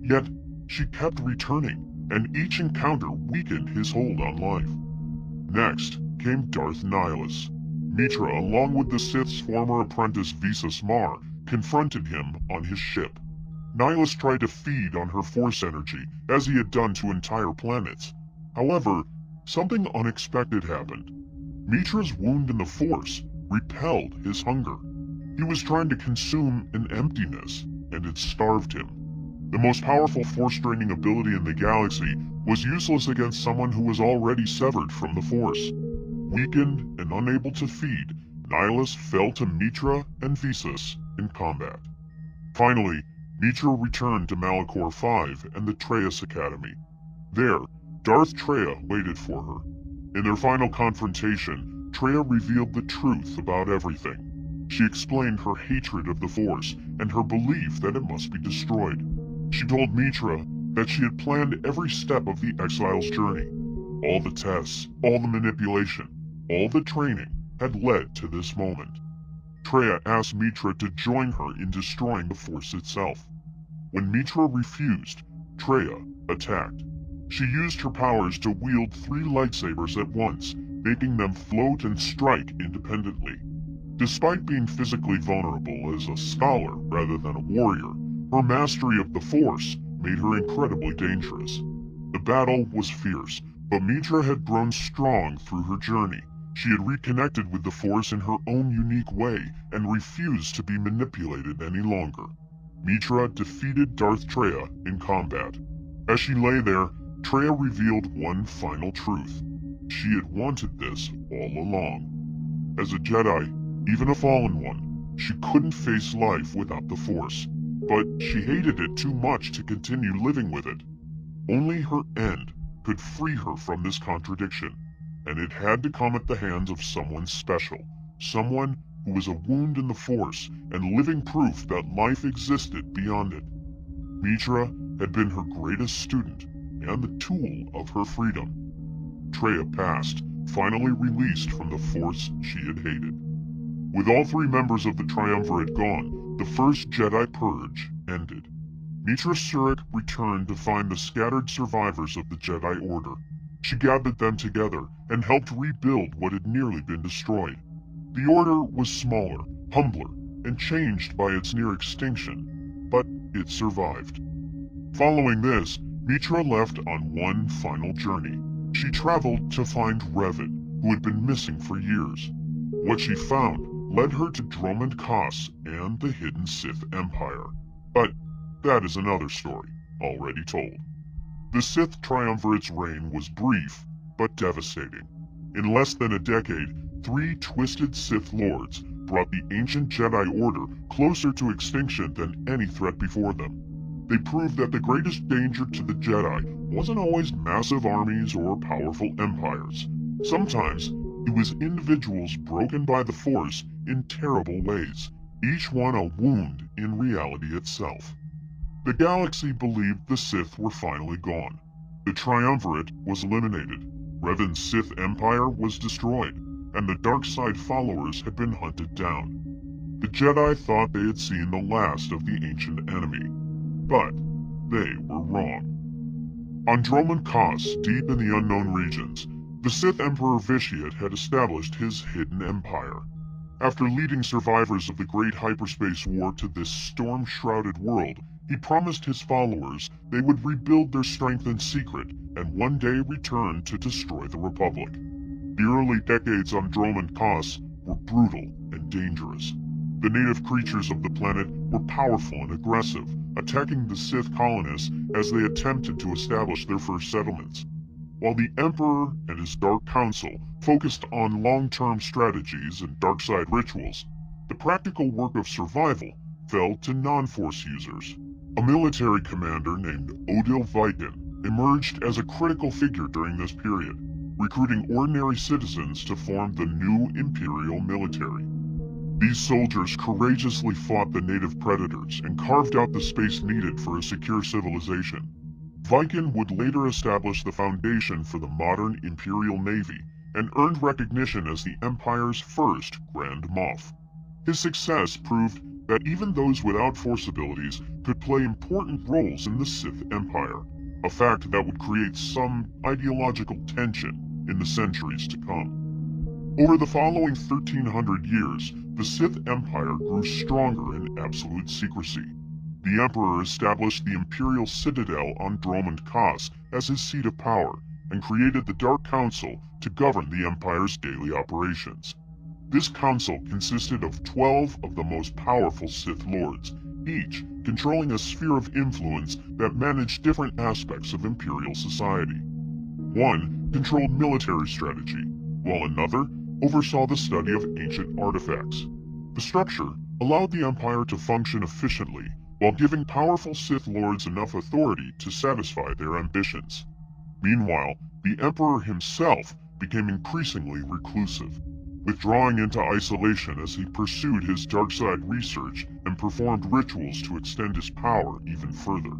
[SPEAKER 1] Yet, she kept returning, and each encounter weakened his hold on life. Next came Darth Nihilus. Mitra, along with the Sith's former apprentice Visas Mar, confronted him on his ship. Nihilus tried to feed on her Force energy, as he had done to entire planets. However, something unexpected happened. Mitra's wound in the Force repelled his hunger. He was trying to consume an emptiness, and it starved him. The most powerful Force-draining ability in the galaxy was useless against someone who was already severed from the Force. Weakened and unable to feed, Nihilus fell to Mitra and Visas in combat. Finally, Mitra returned to Malachor V and the Treyas Academy. There, Darth Traya waited for her. In their final confrontation, Traya revealed the truth about everything. She explained her hatred of the Force and her belief that it must be destroyed. She told Mitra that she had planned every step of the exile's journey. All the tests, all the manipulation, all the training had led to this moment. Traya asked Mitra to join her in destroying the Force itself. When Mitra refused, Traya attacked. She used her powers to wield 3 lightsabers at once, making them float and strike independently. Despite being physically vulnerable as a scholar rather than a warrior, her mastery of the Force made her incredibly dangerous. The battle was fierce, but Mitra had grown strong through her journey. She had reconnected with the Force in her own unique way and refused to be manipulated any longer. Mitra defeated Darth Traya in combat. As she lay there, Traya revealed one final truth. She had wanted this all along. As a Jedi, even a fallen one, she couldn't face life without the Force, but she hated it too much to continue living with it. Only her end could free her from this contradiction, and it had to come at the hands of someone special, someone who was a wound in the Force and living proof that life existed beyond it. Mitra had been her greatest student and the tool of her freedom. Traya passed, finally released from the Force she had hated. With all three members of the Triumvirate gone, the first Jedi Purge ended. Mitra Surik returned to find the scattered survivors of the Jedi Order. She gathered them together and helped rebuild what had nearly been destroyed. The Order was smaller, humbler, and changed by its near extinction, but it survived. Following this, Mitra left on one final journey. She traveled to find Revan, who had been missing for years. What she found led her to Dromund Kaas and the hidden Sith Empire. But that is another story, already told. The Sith Triumvirate's reign was brief, but devastating. In less than a decade, 3 twisted Sith Lords brought the ancient Jedi Order closer to extinction than any threat before them. They proved that the greatest danger to the Jedi wasn't always massive armies or powerful empires. Sometimes, it was individuals broken by the Force in terrible ways, each one a wound in reality itself. The galaxy believed the Sith were finally gone. The Triumvirate was eliminated, Revan's Sith Empire was destroyed, and the dark side followers had been hunted down. The Jedi thought they had seen the last of the ancient enemy, but they were wrong. On Dromund Kaas, deep in the unknown regions, the Sith Emperor Vitiate had established his hidden empire. After leading survivors of the Great Hyperspace War to this storm-shrouded world, he promised his followers they would rebuild their strength in secret and one day return to destroy the Republic. The early decades on Dromund Kaas were brutal and dangerous. The native creatures of the planet were powerful and aggressive, attacking the Sith colonists as they attempted to establish their first settlements. While the Emperor and his Dark Council focused on long-term strategies and dark-side rituals, the practical work of survival fell to non-Force users. A military commander named Odil Viken emerged as a critical figure during this period, recruiting ordinary citizens to form the new Imperial military. These soldiers courageously fought the native predators and carved out the space needed for a secure civilization. Viken would later establish the foundation for the modern Imperial Navy and earned recognition as the Empire's first Grand Moff. His success proved that even those without Force abilities could play important roles in the Sith Empire, a fact that would create some ideological tension in the centuries to come. Over the following 1,300 years, the Sith Empire grew stronger in absolute secrecy. The Emperor established the Imperial Citadel on Dromund Kaas as his seat of power, and created the Dark Council to govern the Empire's daily operations. This council consisted of 12 of the most powerful Sith Lords, each controlling a sphere of influence that managed different aspects of Imperial society. One controlled military strategy, while another oversaw the study of ancient artifacts. The structure allowed the Empire to function efficiently, while giving powerful Sith Lords enough authority to satisfy their ambitions. Meanwhile, the Emperor himself became increasingly reclusive, withdrawing into isolation as he pursued his dark-side research and performed rituals to extend his power even further.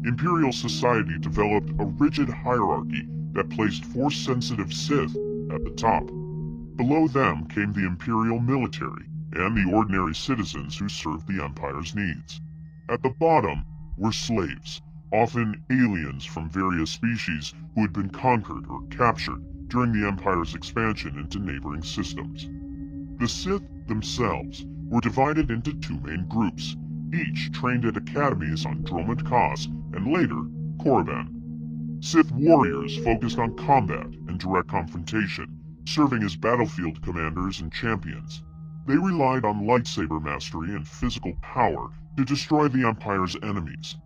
[SPEAKER 1] Imperial society developed a rigid hierarchy that placed Force-sensitive Sith at the top. Below them came the Imperial military and the ordinary citizens who served the Empire's needs. At the bottom were slaves, often aliens from various species who had been conquered or captured during the Empire's expansion into neighboring systems. The Sith themselves were divided into 2 main groups, each trained at academies on Dromund Kaas and later Korriban. Sith warriors focused on combat and direct confrontation, serving as battlefield commanders and champions. They relied on lightsaber mastery and physical power to destroy the Empire's enemies.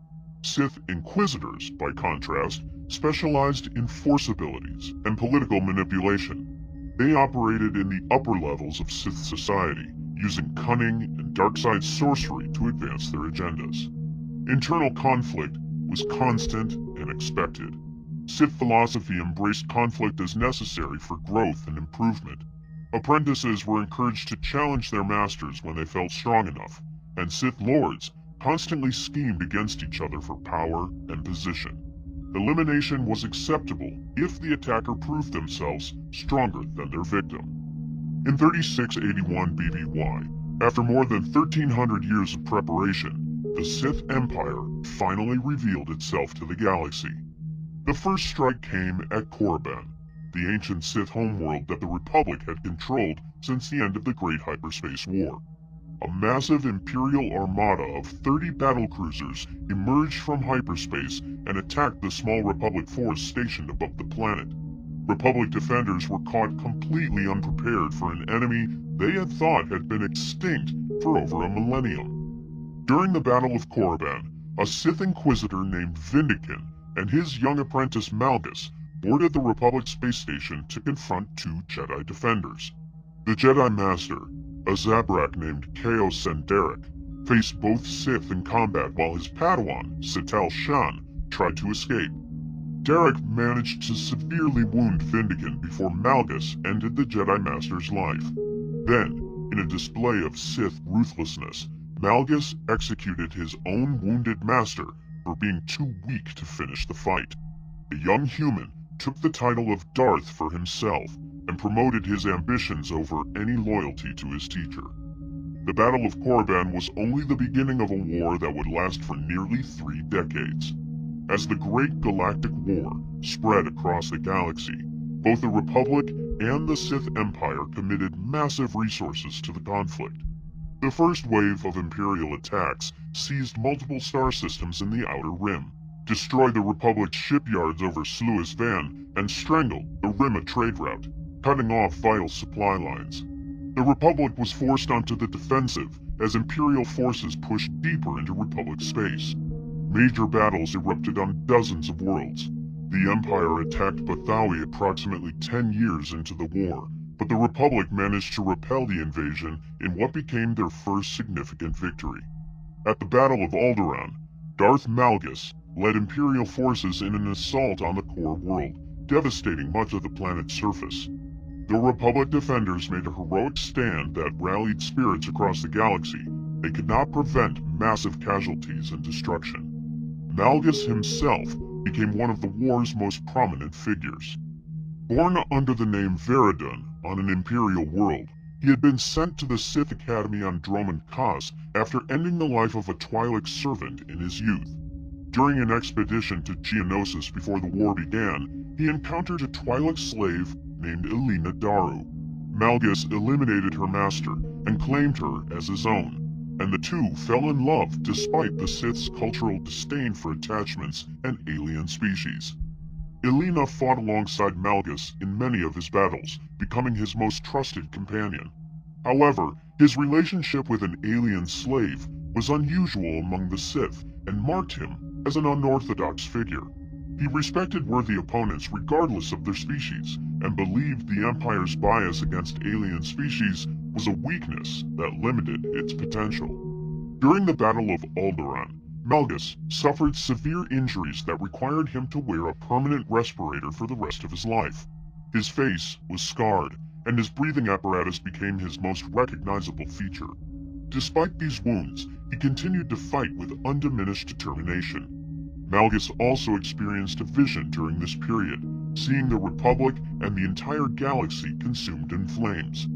[SPEAKER 1] Sith Inquisitors, by contrast, specialized in Force abilities and political manipulation. They operated in the upper levels of Sith society, using cunning and dark-side sorcery to advance their agendas. Internal conflict was constant and expected. Sith philosophy embraced conflict as necessary for growth and improvement. Apprentices were encouraged to challenge their masters when they felt strong enough, and Sith Lords constantly schemed against each other for power and position. Elimination was acceptable if the attacker proved themselves stronger than their victim. In 3681 BBY, after more than 1300 years of preparation, the Sith Empire finally revealed itself to the galaxy. The first strike came at Korriban, the ancient Sith homeworld that the Republic had controlled since the end of the Great Hyperspace War. A massive Imperial armada of 30 battlecruisers emerged from hyperspace and attacked the small Republic force stationed above the planet. Republic defenders were caught completely unprepared for an enemy they had thought had been extinct for over a millennium. During the Battle of Korriban, a Sith Inquisitor named Vindican and his young apprentice Malgus boarded the Republic space station to confront two Jedi defenders. The Jedi Master, a Zabrak named Kao Senderic, faced both Sith in combat while his Padawan, Sital Shan, tried to escape. Derek managed to severely wound Vindican before Malgus ended the Jedi Master's life. Then, in a display of Sith ruthlessness, Malgus executed his own wounded master for being too weak to finish the fight. The young human took the title of Darth for himself and promoted his ambitions over any loyalty to his teacher. The Battle of Korriban was only the beginning of a war that would last for nearly 3 decades. As the Great Galactic War spread across the galaxy, both the Republic and the Sith Empire committed massive resources to the conflict. The first wave of Imperial attacks seized multiple star systems in the Outer Rim, destroyed the Republic's shipyards over Sluis Van, and strangled the Rimma trade route, cutting off vital supply lines. The Republic was forced onto the defensive as Imperial forces pushed deeper into Republic space. Major battles erupted on dozens of worlds. The Empire attacked Bathawi approximately 10 years into the war, but the Republic managed to repel the invasion in what became their first significant victory. At the Battle of Alderaan, Darth Malgus led Imperial forces in an assault on the core world, devastating much of the planet's surface. The Republic defenders made a heroic stand that rallied spirits across the galaxy. They could not prevent massive casualties and destruction. Malgus himself became one of the war's most prominent figures. Born under the name Veridun on an Imperial world, he had been sent to the Sith Academy on Droman Kos after ending the life of a Twi'lek servant in his youth. During an expedition to Geonosis before the war began, he encountered a Twi'lek slave named Elena Daru. Malgus eliminated her master and claimed her as his own, and the two fell in love despite the Sith's cultural disdain for attachments and alien species. Elena fought alongside Malgus in many of his battles, becoming his most trusted companion. However, his relationship with an alien slave was unusual among the Sith and marked him as an unorthodox figure. He respected worthy opponents regardless of their species, and believed the Empire's bias against alien species was a weakness that limited its potential. During the Battle of Alderaan, Malgus suffered severe injuries that required him to wear a permanent respirator for the rest of his life. His face was scarred, and his breathing apparatus became his most recognizable feature. Despite these wounds, he continued to fight with undiminished determination. Malgus also experienced a vision during this period, seeing the Republic and the entire galaxy consumed in flames.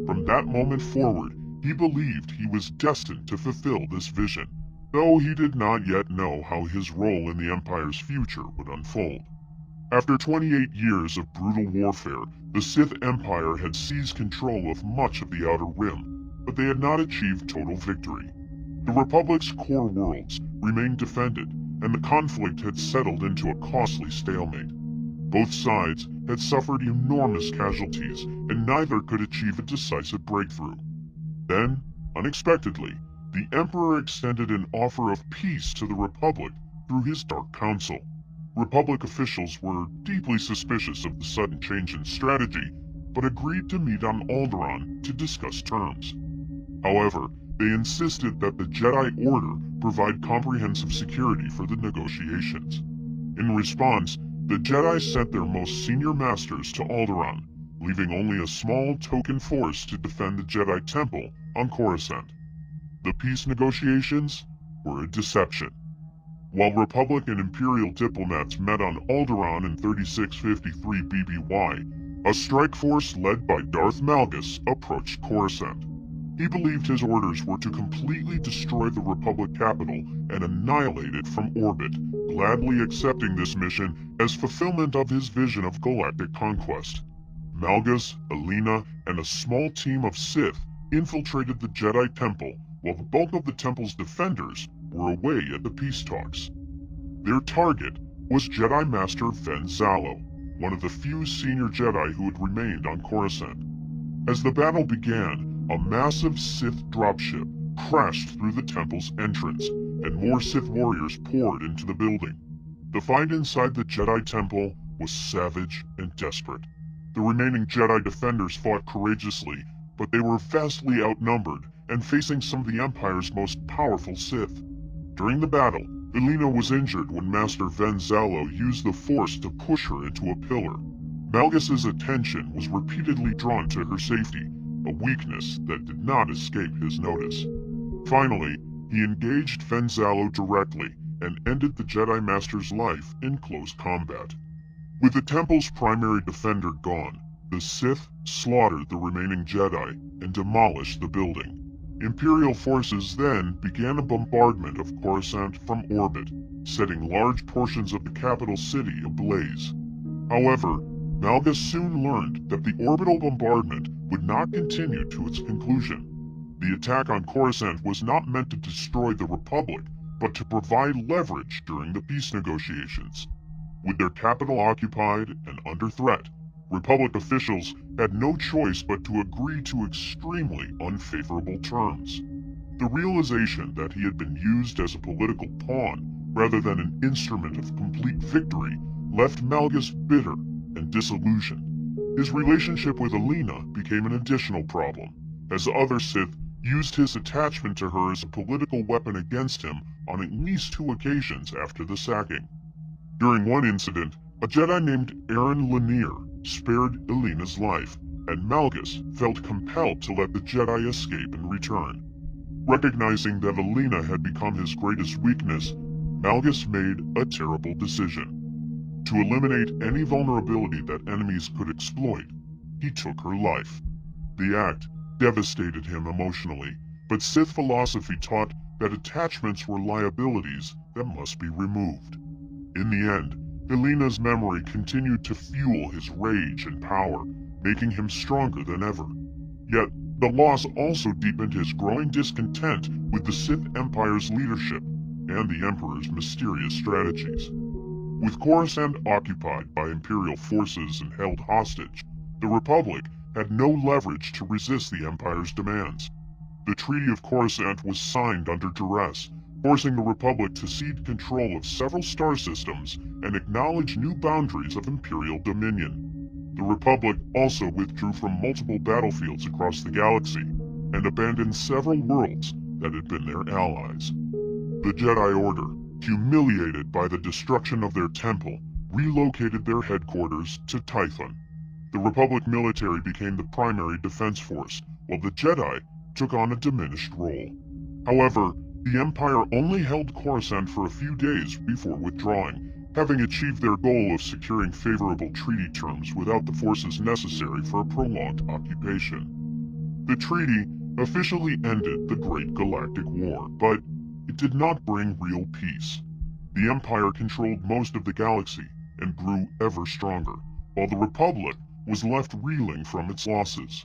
[SPEAKER 1] From that moment forward, he believed he was destined to fulfill this vision, though he did not yet know how his role in the Empire's future would unfold. After 28 years of brutal warfare, the Sith Empire had seized control of much of the Outer Rim, but they had not achieved total victory. The Republic's core worlds remained defended, and the conflict had settled into a costly stalemate. Both sides had suffered enormous casualties, and neither could achieve a decisive breakthrough. Then, unexpectedly, the Emperor extended an offer of peace to the Republic through his Dark Council. Republic officials were deeply suspicious of the sudden change in strategy, but agreed to meet on Alderaan to discuss terms. However, they insisted that the Jedi Order provide comprehensive security for the negotiations. In response, the Jedi sent their most senior masters to Alderaan, leaving only a small token force to defend the Jedi Temple on Coruscant. The peace negotiations were a deception. While Republic and Imperial diplomats met on Alderaan in 3653 BBY, A strike force led by Darth Malgus approached Coruscant. He believed his orders were to completely destroy the Republic capital and annihilate it from orbit, gladly accepting this mission as fulfillment of his vision of galactic conquest. Malgus, Alina, and a small team of Sith infiltrated the Jedi Temple, while the bulk of the temple's defenders were away at the peace talks. Their target was Jedi Master Ven Zallo, one of the few senior Jedi who had remained on Coruscant. As the battle began, a massive Sith dropship crashed through the temple's entrance, and more Sith warriors poured into the building. The fight inside the Jedi Temple was savage and desperate. The remaining Jedi defenders fought courageously, but they were vastly outnumbered and facing some of the Empire's most powerful Sith. During the battle, Alina was injured when Master Ven Zallo used the Force to push her into a pillar. Malgus's attention was repeatedly drawn to her safety, a weakness that did not escape his notice. Finally, he engaged Ven Zallo directly and ended the Jedi Master's life in close combat. With the temple's primary defender gone, the Sith slaughtered the remaining Jedi and demolished the building. Imperial forces then began a bombardment of Coruscant from orbit, setting large portions of the capital city ablaze. However, Malgus soon learned that the orbital bombardment would not continue to its conclusion. The attack on Coruscant was not meant to destroy the Republic, but to provide leverage during the peace negotiations. With their capital occupied and under threat, Republic officials had no choice but to agree to extremely unfavorable terms. The realization that he had been used as a political pawn rather than an instrument of complete victory left Malgus bitter and disillusioned. His relationship with Alina became an additional problem, as other Sith used his attachment to her as a political weapon against him on at least 2 occasions after the sacking. During one incident, a Jedi named Aaron Lanier spared Alina's life, and Malgus felt compelled to let the Jedi escape and return. Recognizing that Alina had become his greatest weakness, Malgus made a terrible decision. To eliminate any vulnerability that enemies could exploit, he took her life. The act devastated him emotionally, but Sith philosophy taught that attachments were liabilities that must be removed. In the end, Alina's memory continued to fuel his rage and power, making him stronger than ever. Yet, the loss also deepened his growing discontent with the Sith Empire's leadership and the Emperor's mysterious strategies. With Coruscant occupied by Imperial forces and held hostage, the Republic had no leverage to resist the Empire's demands. The Treaty of Coruscant was signed under duress, forcing the Republic to cede control of several star systems and acknowledge new boundaries of Imperial dominion. The Republic also withdrew from multiple battlefields across the galaxy and abandoned several worlds that had been their allies. The Jedi Order, humiliated by the destruction of their temple, relocated their headquarters to Tython. The Republic military became the primary defense force, while the Jedi took on a diminished role. However, the Empire only held Coruscant for a few days before withdrawing, having achieved their goal of securing favorable treaty terms without the forces necessary for a prolonged occupation. The treaty officially ended the Great Galactic War, but it did not bring real peace. The Empire controlled most of the galaxy and grew ever stronger, while the Republic was left reeling from its losses.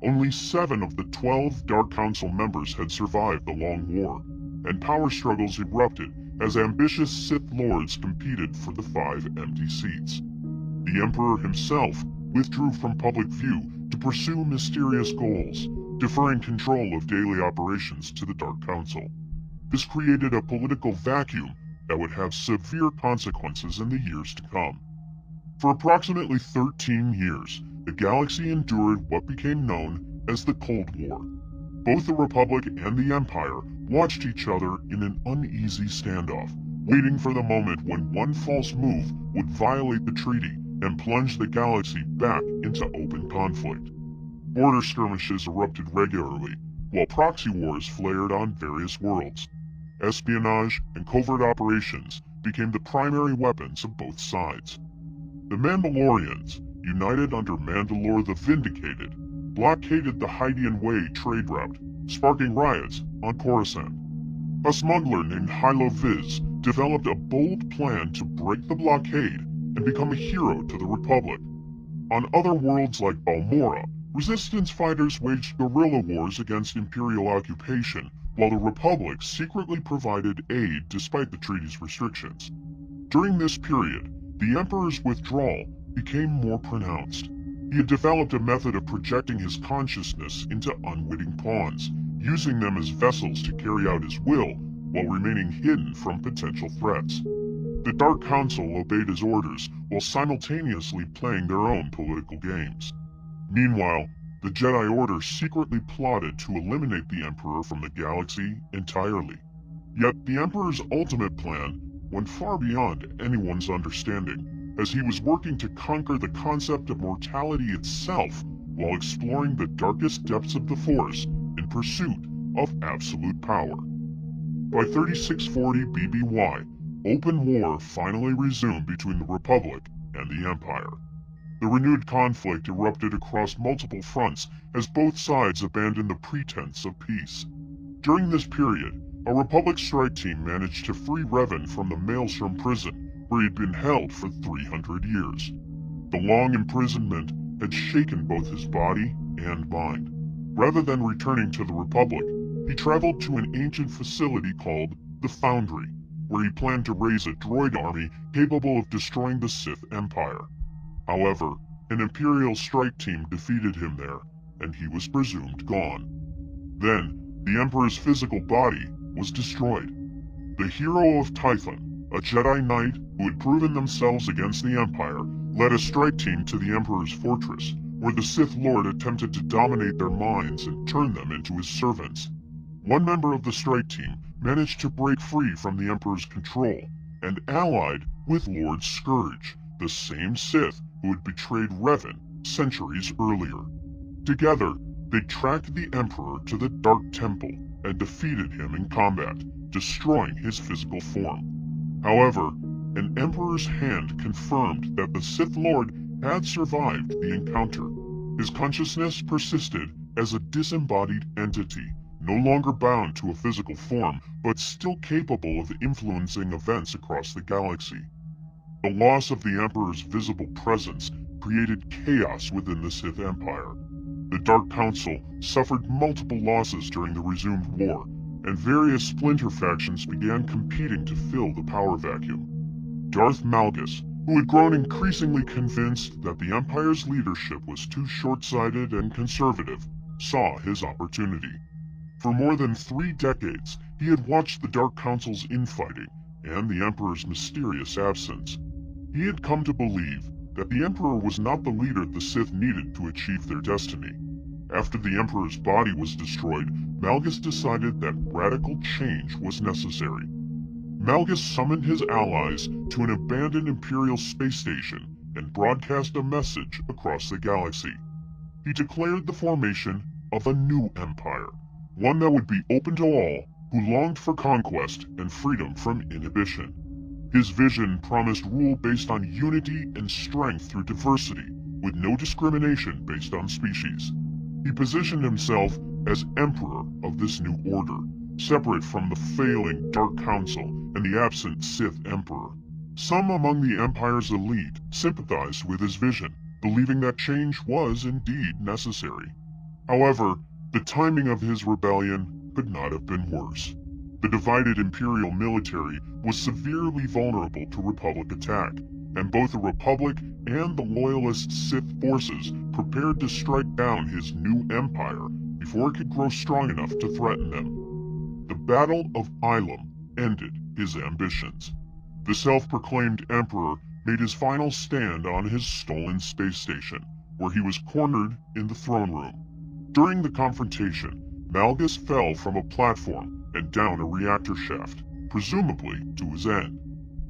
[SPEAKER 1] Only 7 of the 12 Dark Council members had survived the Long War, and power struggles erupted as ambitious Sith Lords competed for the 5 empty seats. The Emperor himself withdrew from public view to pursue mysterious goals, deferring control of daily operations to the Dark Council. This created a political vacuum that would have severe consequences in the years to come. For approximately 13 years, the galaxy endured what became known as the Cold War. Both the Republic and the Empire watched each other in an uneasy standoff, waiting for the moment when one false move would violate the treaty and plunge the galaxy back into open conflict. Border skirmishes erupted regularly, while proxy wars flared on various worlds. Espionage and covert operations became the primary weapons of both sides. The Mandalorians, united under Mandalore the Vindicated, blockaded the Hydean Way trade route, sparking riots on Coruscant. A smuggler named Hilo Viz developed a bold plan to break the blockade and become a hero to the Republic. On other worlds like Balmorra, resistance fighters waged guerrilla wars against Imperial occupation, while the Republic secretly provided aid despite the treaty's restrictions. During this period, the Emperor's withdrawal became more pronounced. He had developed a method of projecting his consciousness into unwitting pawns, using them as vessels to carry out his will while remaining hidden from potential threats. The Dark Council obeyed his orders while simultaneously playing their own political games. Meanwhile, the Jedi Order secretly plotted to eliminate the Emperor from the galaxy entirely. Yet the Emperor's ultimate plan went far beyond anyone's understanding, as he was working to conquer the concept of mortality itself while exploring the darkest depths of the Force in pursuit of absolute power. By 3640 BBY, open war finally resumed between the Republic and the Empire. The renewed conflict erupted across multiple fronts as both sides abandoned the pretense of peace. During this period, a Republic strike team managed to free Revan from the Maelstrom prison, where he had been held for 300 years. The long imprisonment had shaken both his body and mind. Rather than returning to the Republic, he traveled to an ancient facility called the Foundry, where he planned to raise a droid army capable of destroying the Sith Empire. However, an Imperial strike team defeated him there, and he was presumed gone. Then, the Emperor's physical body was destroyed. The hero of Tython, a Jedi Knight who had proven themselves against the Empire, led a strike team to the Emperor's fortress, where the Sith Lord attempted to dominate their minds and turn them into his servants. One member of the strike team managed to break free from the Emperor's control, and allied with Lord Scourge, the same Sith who had betrayed Revan centuries earlier. Together, they tracked the Emperor to the Dark Temple and defeated him in combat, destroying his physical form. However, an Emperor's hand confirmed that the Sith Lord had survived the encounter. His consciousness persisted as a disembodied entity, no longer bound to a physical form, but still capable of influencing events across the galaxy. The loss of the Emperor's visible presence created chaos within the Sith Empire. The Dark Council suffered multiple losses during the resumed war, and various splinter factions began competing to fill the power vacuum. Darth Malgus, who had grown increasingly convinced that the Empire's leadership was too short-sighted and conservative, saw his opportunity. For more than 3 decades, he had watched the Dark Council's infighting and the Emperor's mysterious absence. He had come to believe that the Emperor was not the leader the Sith needed to achieve their destiny. After the Emperor's body was destroyed, Malgus decided that radical change was necessary. Malgus summoned his allies to an abandoned Imperial space station and broadcast a message across the galaxy. He declared the formation of a new empire, one that would be open to all who longed for conquest and freedom from inhibition. His vision promised rule based on unity and strength through diversity, with no discrimination based on species. He positioned himself as Emperor of this new order, separate from the failing Dark Council and the absent Sith Emperor. Some among the Empire's elite sympathized with his vision, believing that change was indeed necessary. However, the timing of his rebellion could not have been worse. The divided Imperial military was severely vulnerable to Republic attack, and both the Republic and the Loyalist Sith forces prepared to strike down his new empire before it could grow strong enough to threaten them. The Battle of Ilum ended his ambitions. The self-proclaimed Emperor made his final stand on his stolen space station, where he was cornered in the throne room. During the confrontation, Malgus fell from a platform and down a reactor shaft, presumably to his end.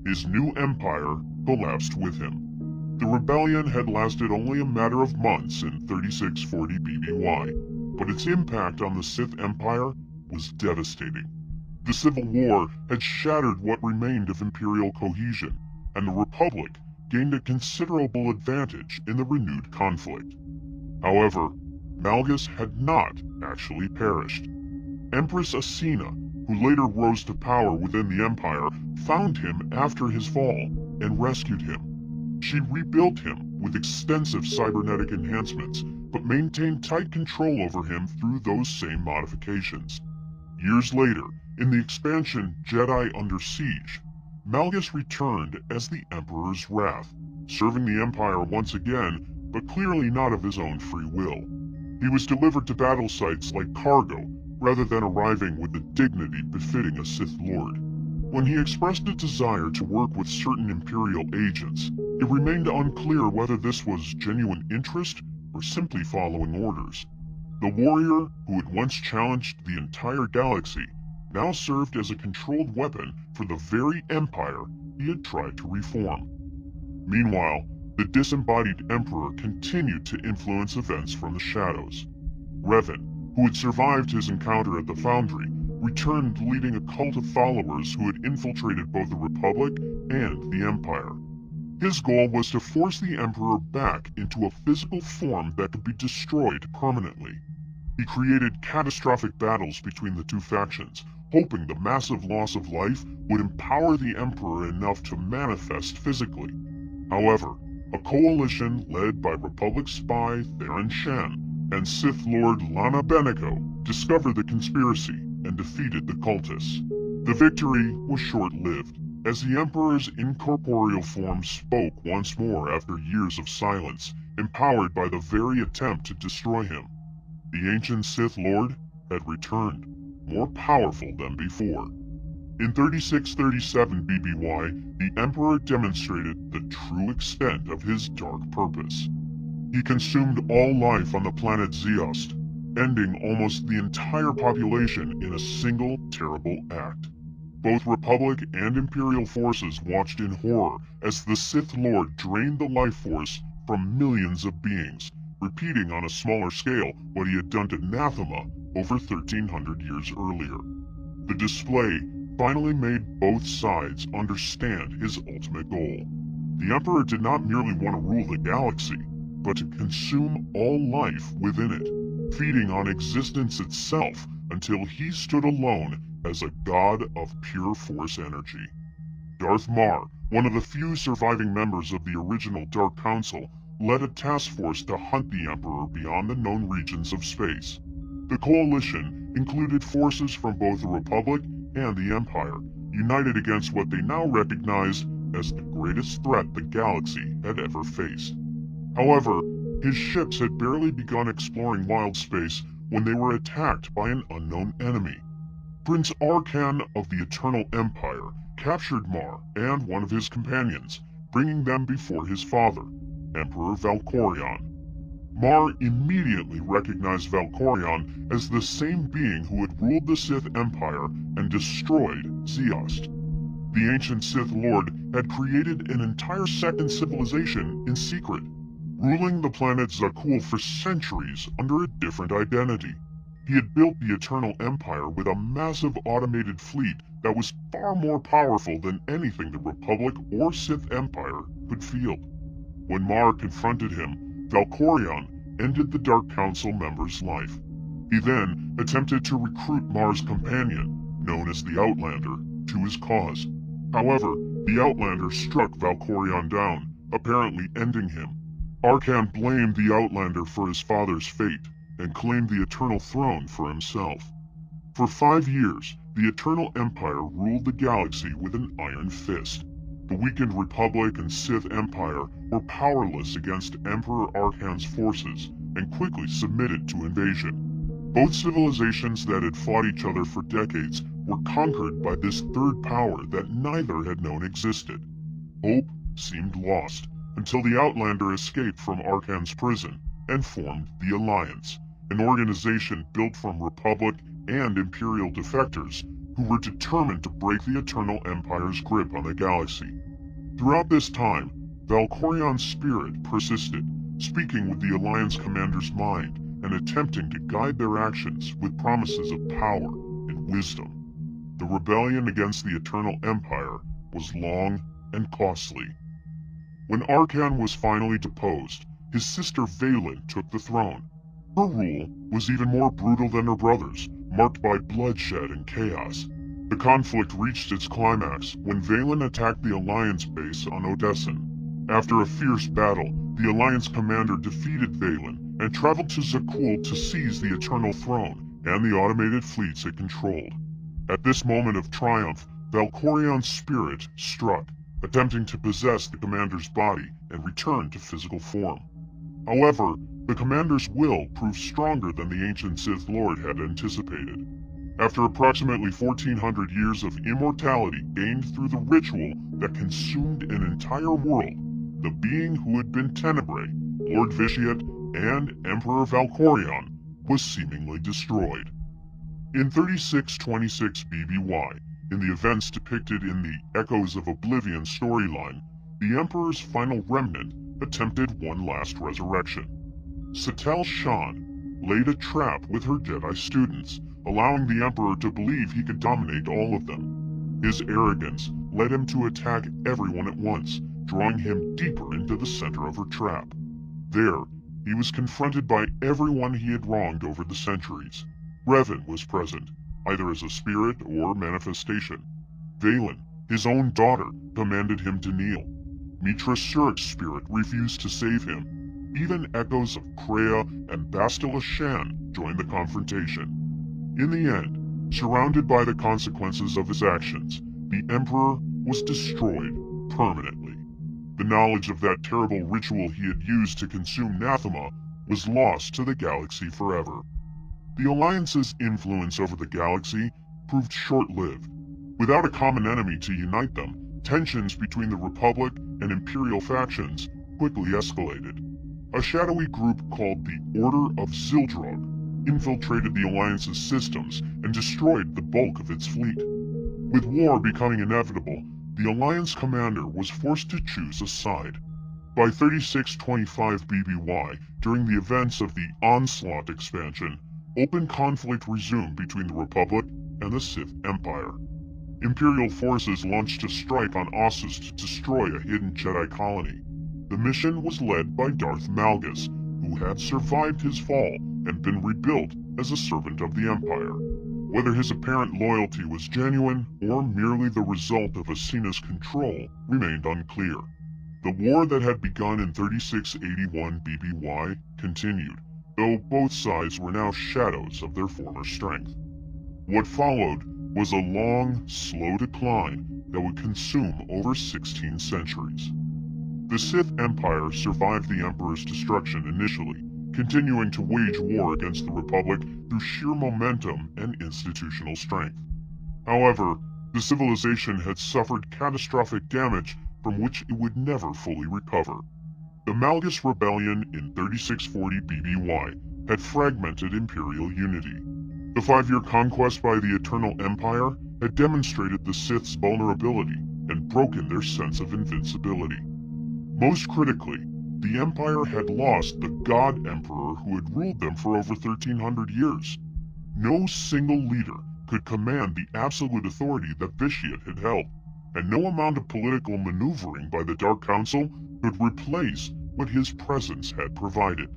[SPEAKER 1] His new empire collapsed with him. The rebellion had lasted only a matter of months in 3640 BBY, but its impact on the Sith Empire was devastating. The Civil War had shattered what remained of Imperial cohesion, and the Republic, gained a considerable advantage in the renewed conflict. However, Malgus had not actually perished. Empress Asina, who later rose to power within the Empire, found him after his fall and rescued him. She rebuilt him with extensive cybernetic enhancements, but maintained tight control over him through those same modifications. Years later, in the expansion Jedi Under Siege, Malgus returned as the Emperor's Wrath, serving the Empire once again, but clearly not of his own free will. He was delivered to battle sites like cargo, rather than arriving with the dignity befitting a Sith Lord. When he expressed a desire to work with certain Imperial agents, it remained unclear whether this was genuine interest or simply following orders. The warrior, who had once challenged the entire galaxy, now served as a controlled weapon for the very empire he had tried to reform. Meanwhile, the disembodied Emperor continued to influence events from the shadows. Revan, who had survived his encounter at the Foundry, returned leading a cult of followers who had infiltrated both the Republic and the Empire. His goal was to force the Emperor back into a physical form that could be destroyed permanently. He created catastrophic battles between the two factions, hoping the massive loss of life would empower the Emperor enough to manifest physically. However, a coalition led by Republic spy Theron Shen and Sith Lord Lana Beniko discovered the conspiracy and defeated the cultists. The victory was short-lived, as the Emperor's incorporeal form spoke once more after years of silence, empowered by the very attempt to destroy him. The ancient Sith Lord had returned, more powerful than before. In 3637 BBY, the Emperor demonstrated the true extent of his dark purpose. He consumed all life on the planet Zeost, ending almost the entire population in a single terrible act. Both Republic and Imperial forces watched in horror as the Sith Lord drained the life force from millions of beings, repeating on a smaller scale what he had done to Nathema over 1300 years earlier. The display finally made both sides understand his ultimate goal. The Emperor did not merely want to rule the galaxy, but to consume all life within it, feeding on existence itself until he stood alone as a god of pure force energy. Darth Mar, one of the few surviving members of the original Dark Council, led a task force to hunt the Emperor beyond the known regions of space. The coalition included forces from both the Republic and the Empire, united against what they now recognized as the greatest threat the galaxy had ever faced. However, his ships had barely begun exploring wild space when they were attacked by an unknown enemy. Prince Arkan of the Eternal Empire captured Mar and one of his companions, bringing them before his father, Emperor Valkorion. Mar immediately recognized Valkorion as the same being who had ruled the Sith Empire and destroyed Zeost. The ancient Sith Lord had created an entire second civilization in secret, ruling the planet Zakul for centuries under a different identity. He had built the Eternal Empire with a massive automated fleet that was far more powerful than anything the Republic or Sith Empire could field. When Mar confronted him, Valkorion ended the Dark Council member's life. He then attempted to recruit Mar's companion, known as the Outlander, to his cause. However, the Outlander struck Valkorion down, apparently ending him. Arkan blamed the Outlander for his father's fate, and claimed the Eternal Throne for himself. For 5 years, the Eternal Empire ruled the galaxy with an iron fist. The weakened Republic and Sith Empire were powerless against Emperor Arkan's forces, and quickly submitted to invasion. Both civilizations that had fought each other for decades were conquered by this third power that neither had known existed. Hope seemed lost, until the Outlander escaped from Arkan's prison and formed the Alliance, an organization built from Republic and Imperial defectors who were determined to break the Eternal Empire's grip on the galaxy. Throughout this time, Valkorion's spirit persisted, speaking with the Alliance commander's mind and attempting to guide their actions with promises of power and wisdom. The rebellion against the Eternal Empire was long and costly. When Arkan was finally deposed, his sister Vaylin took the throne. Her rule was even more brutal than her brother's, marked by bloodshed and chaos. The conflict reached its climax when Vaylin attacked the Alliance base on Odessen. After a fierce battle, the Alliance commander defeated Vaylin and traveled to Zakul to seize the Eternal Throne and the automated fleets it controlled. At this moment of triumph, Valkorion's spirit struck, attempting to possess the commander's body and return to physical form. However, the commander's will proved stronger than the ancient Sith Lord had anticipated. After approximately 1400 years of immortality gained through the ritual that consumed an entire world, the being who had been Tenebrae, Lord Vitiate, and Emperor Valkorion was seemingly destroyed. In 3626 BBY, in the events depicted in the Echoes of Oblivion storyline, the Emperor's final remnant attempted one last resurrection. Satel Shan laid a trap with her Jedi students, allowing the Emperor to believe he could dominate all of them. His arrogance led him to attack everyone at once, drawing him deeper into the center of her trap. There, he was confronted by everyone he had wronged over the centuries. Revan was present, either as a spirit or manifestation. Vaylin, his own daughter, commanded him to kneel. Mitra Surik's spirit refused to save him. Even echoes of Kreia and Bastila Shan joined the confrontation. In the end, surrounded by the consequences of his actions, the Emperor was destroyed permanently. The knowledge of that terrible ritual he had used to consume Nathema was lost to the galaxy forever. The Alliance's influence over the galaxy proved short-lived. Without a common enemy to unite them, tensions between the Republic and Imperial factions quickly escalated. A shadowy group called the Order of Zildrog infiltrated the Alliance's systems and destroyed the bulk of its fleet. With war becoming inevitable, the Alliance commander was forced to choose a side. By 3625 BBY, during the events of the Onslaught expansion, open conflict resumed between the Republic and the Sith Empire. Imperial forces launched a strike on Ossus to destroy a hidden Jedi colony. The mission was led by Darth Malgus, who had survived his fall and been rebuilt as a servant of the Empire. Whether his apparent loyalty was genuine or merely the result of Asina's control remained unclear. The war that had begun in 3681 BBY continued, though both sides were now shadows of their former strength. What followed was a long, slow decline that would consume over 16 centuries. The Sith Empire survived the Emperor's destruction initially, continuing to wage war against the Republic through sheer momentum and institutional strength. However, the civilization had suffered catastrophic damage from which it would never fully recover. The Malgus Rebellion in 3640 BBY had fragmented Imperial unity. The 5-year conquest by the Eternal Empire had demonstrated the Sith's vulnerability and broken their sense of invincibility. Most critically, the Empire had lost the God Emperor who had ruled them for over 1300 years. No single leader could command the absolute authority that Vitiate had held, and no amount of political maneuvering by the Dark Council could replace what his presence had provided.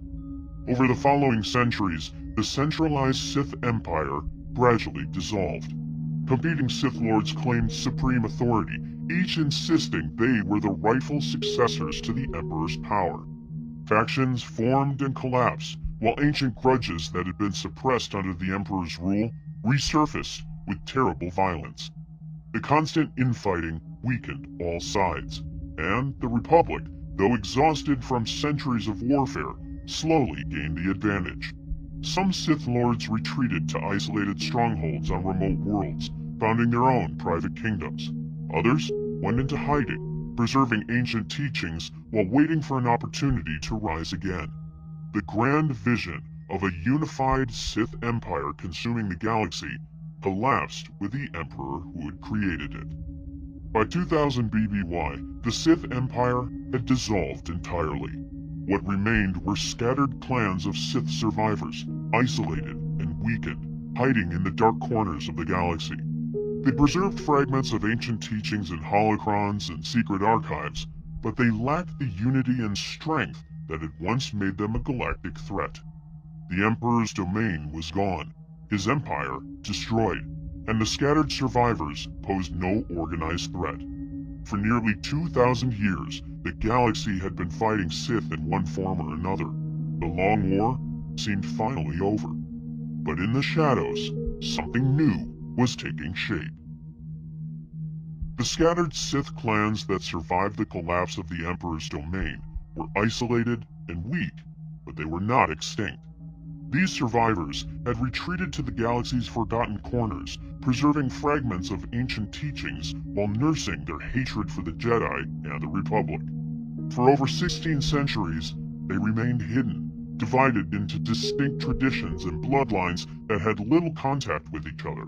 [SPEAKER 1] Over the following centuries, the centralized Sith Empire gradually dissolved. Competing Sith Lords claimed supreme authority, each insisting they were the rightful successors to the Emperor's power. Factions formed and collapsed, while ancient grudges that had been suppressed under the Emperor's rule resurfaced with terrible violence. The constant infighting weakened all sides, and the Republic, though exhausted from centuries of warfare, slowly gained the advantage. Some Sith Lords retreated to isolated strongholds on remote worlds, founding their own private kingdoms. Others went into hiding, preserving ancient teachings while waiting for an opportunity to rise again. The grand vision of a unified Sith Empire consuming the galaxy collapsed with the Emperor who had created it. By 2000 BBY, the Sith Empire had dissolved entirely. What remained were scattered clans of Sith survivors, isolated and weakened, hiding in the dark corners of the galaxy. They preserved fragments of ancient teachings in holocrons and secret archives, but they lacked the unity and strength that had once made them a galactic threat. The Emperor's domain was gone, his empire destroyed, and the scattered survivors posed no organized threat. For nearly 2,000 years, the galaxy had been fighting Sith in one form or another. The Long War seemed finally over. But in the shadows, something new was taking shape. The scattered Sith clans that survived the collapse of the Emperor's domain were isolated and weak, but they were not extinct. These survivors had retreated to the galaxy's forgotten corners, preserving fragments of ancient teachings while nursing their hatred for the Jedi and the Republic. For over 16 centuries, they remained hidden, divided into distinct traditions and bloodlines that had little contact with each other.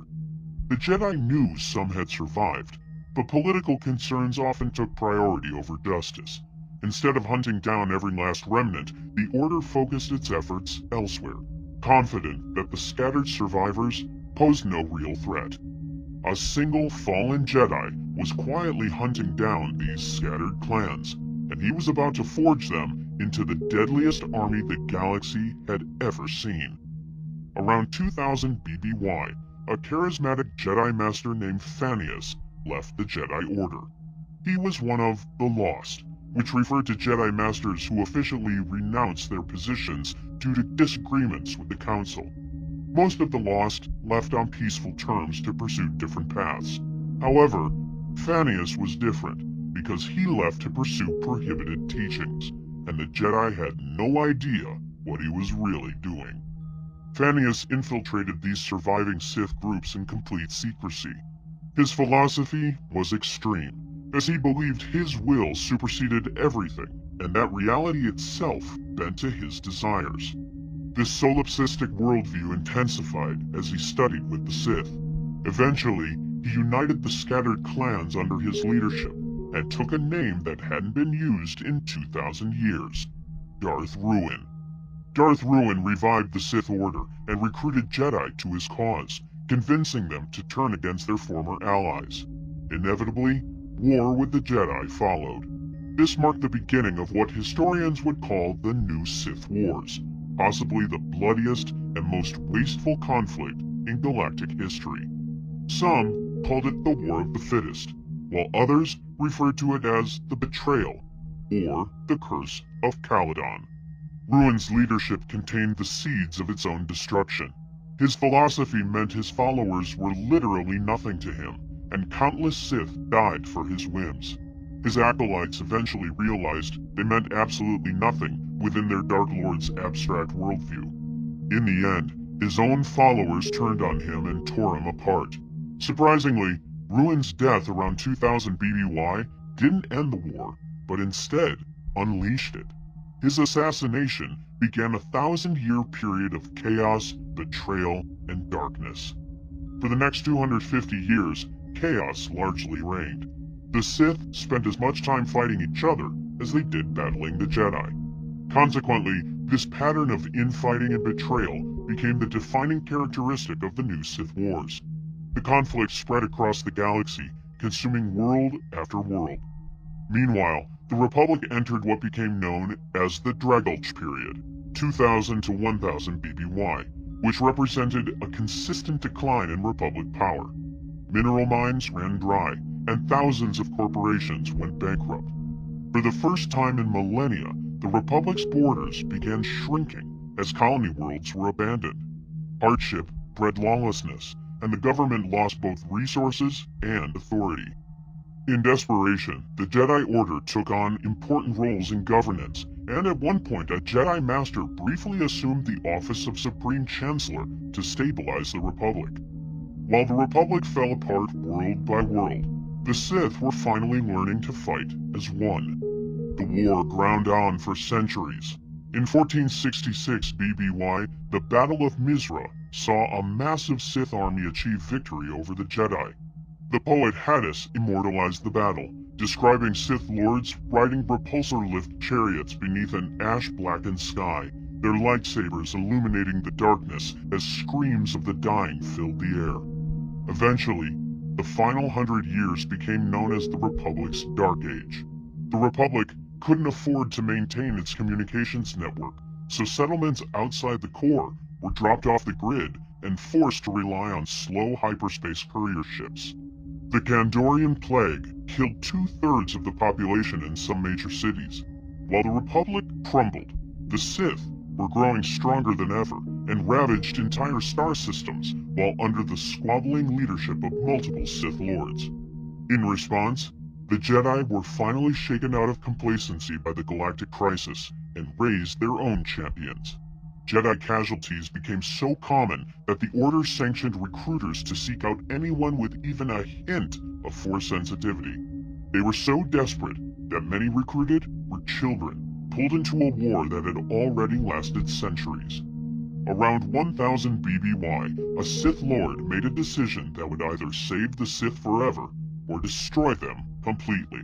[SPEAKER 1] The Jedi knew some had survived, but political concerns often took priority over justice. Instead of hunting down every last remnant, the Order focused its efforts elsewhere, confident that the scattered survivors posed no real threat. A single fallen Jedi was quietly hunting down these scattered clans, and he was about to forge them into the deadliest army the galaxy had ever seen. Around 2000 BBY, a charismatic Jedi Master named Thanius left the Jedi Order. He was one of the Lost, which referred to Jedi Masters who officially renounced their positions due to disagreements with the Council. Most of the Lost left on peaceful terms to pursue different paths. However, Thanius was different because he left to pursue prohibited teachings, and the Jedi had no idea what he was really doing. Thanius infiltrated these surviving Sith groups in complete secrecy. His philosophy was extreme, as he believed his will superseded everything, and that reality itself bent to his desires. This solipsistic worldview intensified as he studied with the Sith. Eventually, he united the scattered clans under his leadership, and took a name that hadn't been used in 2,000 years, Darth Ruin. Darth Ruin revived the Sith Order and recruited Jedi to his cause, convincing them to turn against their former allies. Inevitably, war with the Jedi followed. This marked the beginning of what historians would call the New Sith Wars, possibly the bloodiest and most wasteful conflict in galactic history. Some called it the War of the Fittest, while others referred to it as the Betrayal, or the Curse of Caladan. Ruin's leadership contained the seeds of its own destruction. His philosophy meant his followers were literally nothing to him, and countless Sith died for his whims. His acolytes eventually realized they meant absolutely nothing within their Dark Lord's abstract worldview. In the end, his own followers turned on him and tore him apart. Surprisingly, Ruin's death around 2000 BBY didn't end the war, but instead unleashed it. His assassination began a 1,000-year period of chaos, betrayal, and darkness. For the next 250 years, chaos largely reigned. The Sith spent as much time fighting each other as they did battling the Jedi. Consequently, this pattern of infighting and betrayal became the defining characteristic of the New Sith Wars. The conflict spread across the galaxy, consuming world after world. Meanwhile, the Republic entered what became known as the Dragulch period, 2000 to 1000 BBY, which represented a consistent decline in Republic power. Mineral mines ran dry, and thousands of corporations went bankrupt. For the first time in millennia, the Republic's borders began shrinking as colony worlds were abandoned. Hardship bred lawlessness, and the government lost both resources and authority. In desperation, the Jedi Order took on important roles in governance, and at one point a Jedi Master briefly assumed the office of Supreme Chancellor to stabilize the Republic. While the Republic fell apart world by world, the Sith were finally learning to fight as one. The war ground on for centuries. In 1466 BBY, the Battle of Mizra saw a massive Sith army achieve victory over the Jedi. The poet Hattus immortalized the battle, describing Sith lords riding propulsor-lift chariots beneath an ash-blackened sky, their lightsabers illuminating the darkness as screams of the dying filled the air. Eventually, the final 100 years became known as the Republic's Dark Age. The Republic couldn't afford to maintain its communications network, so settlements outside the core were dropped off the grid and forced to rely on slow hyperspace courier ships. The Kandorian Plague killed 2/3 of the population in some major cities. While the Republic crumbled, the Sith were growing stronger than ever and ravaged entire star systems while under the squabbling leadership of multiple Sith Lords. In response, the Jedi were finally shaken out of complacency by the galactic crisis and raised their own champions. Jedi casualties became so common that the Order sanctioned recruiters to seek out anyone with even a hint of Force sensitivity. They were so desperate that many recruited were children, pulled into a war that had already lasted centuries. Around 1000 BBY, a Sith Lord made a decision that would either save the Sith forever or destroy them completely.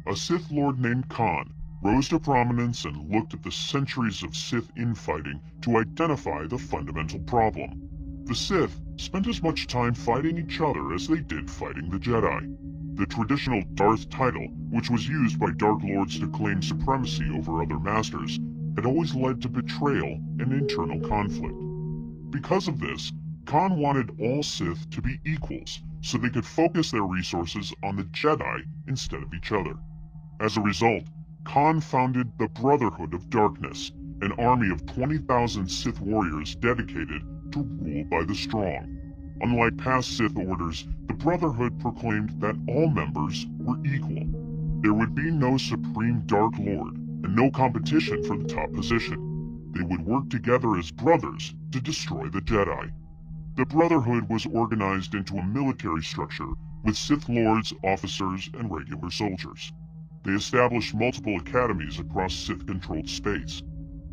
[SPEAKER 1] A Sith Lord named Khan rose to prominence and looked at the centuries of Sith infighting to identify the fundamental problem. The Sith spent as much time fighting each other as they did fighting the Jedi. The traditional Darth title, which was used by Dark Lords to claim supremacy over other masters, had always led to betrayal and internal conflict. Because of this, Khan wanted all Sith to be equals, so they could focus their resources on the Jedi instead of each other. As a result, Khan founded the Brotherhood of Darkness, an army of 20,000 Sith warriors dedicated to rule by the strong. Unlike past Sith orders, the Brotherhood proclaimed that all members were equal. There would be no Supreme Dark Lord, and no competition for the top position. They would work together as brothers to destroy the Jedi. The Brotherhood was organized into a military structure with Sith Lords, officers, and regular soldiers. They established multiple academies across Sith-controlled space.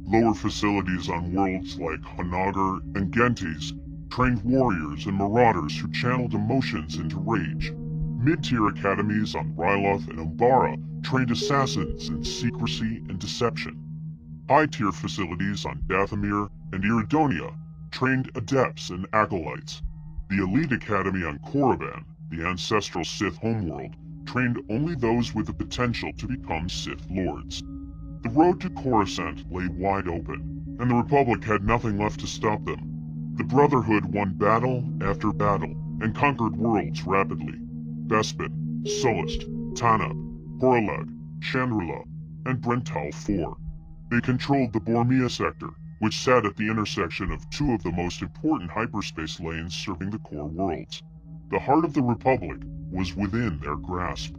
[SPEAKER 1] Lower facilities on worlds like Hanagar and Gentis trained warriors and marauders who channeled emotions into rage. Mid-tier academies on Ryloth and Umbara trained assassins in secrecy and deception. High-tier facilities on Dathomir and Iridonia trained adepts and acolytes. The elite academy on Korriban, the ancestral Sith homeworld, trained only those with the potential to become Sith Lords. The road to Coruscant lay wide open, and the Republic had nothing left to stop them. The Brotherhood won battle after battle and conquered worlds rapidly. Bespin, Sullust, Tanab, Horalag, Chandrila, and Brental IV. They controlled the Bormia sector, which sat at the intersection of two of the most important hyperspace lanes serving the core worlds. The heart of the Republic was within their grasp.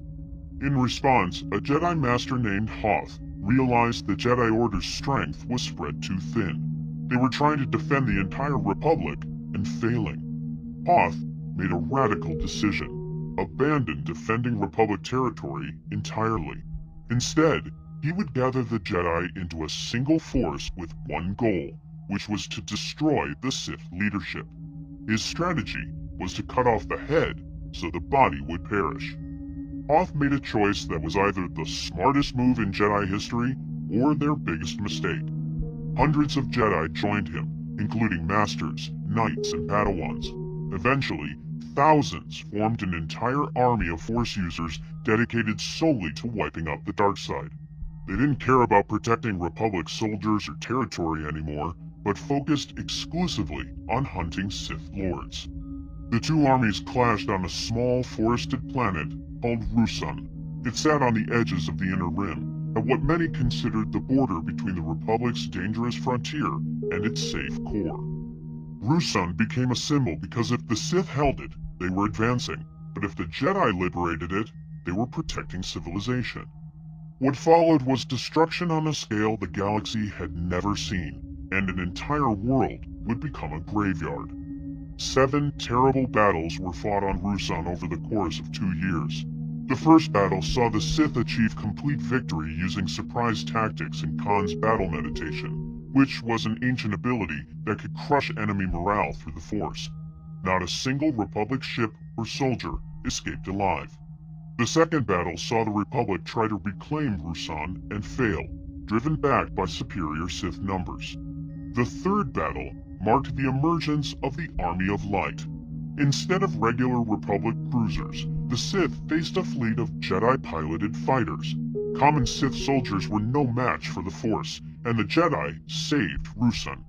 [SPEAKER 1] In response, a Jedi Master named Hoth realized the Jedi Order's strength was spread too thin. They were trying to defend the entire Republic and failing. Hoth made a radical decision: abandon defending Republic territory entirely. Instead, he would gather the Jedi into a single force with one goal, which was to destroy the Sith leadership. His strategy was to cut off the head so the body would perish. Hoth made a choice that was either the smartest move in Jedi history or their biggest mistake. Hundreds of Jedi joined him, including Masters, Knights, and Padawans. Eventually, thousands formed an entire army of Force users dedicated solely to wiping out the dark side. They didn't care about protecting Republic soldiers or territory anymore, but focused exclusively on hunting Sith Lords. The two armies clashed on a small forested planet called Ruusan. It sat on the edges of the Inner Rim, at what many considered the border between the Republic's dangerous frontier and its safe core. Ruusan became a symbol because if the Sith held it, they were advancing, but if the Jedi liberated it, they were protecting civilization. What followed was destruction on a scale the galaxy had never seen, and an entire world would become a graveyard. 7 terrible battles were fought on Ruusan over the course of 2 years. The first battle saw the Sith achieve complete victory using surprise tactics in Khan's battle meditation, which was an ancient ability that could crush enemy morale through the Force. Not a single Republic ship or soldier escaped alive. The second battle saw the Republic try to reclaim Ruusan and fail, driven back by superior Sith numbers. The third battle marked the emergence of the Army of Light. Instead of regular Republic cruisers, the Sith faced a fleet of Jedi-piloted fighters. Common Sith soldiers were no match for the Force, and the Jedi saved Ruusan.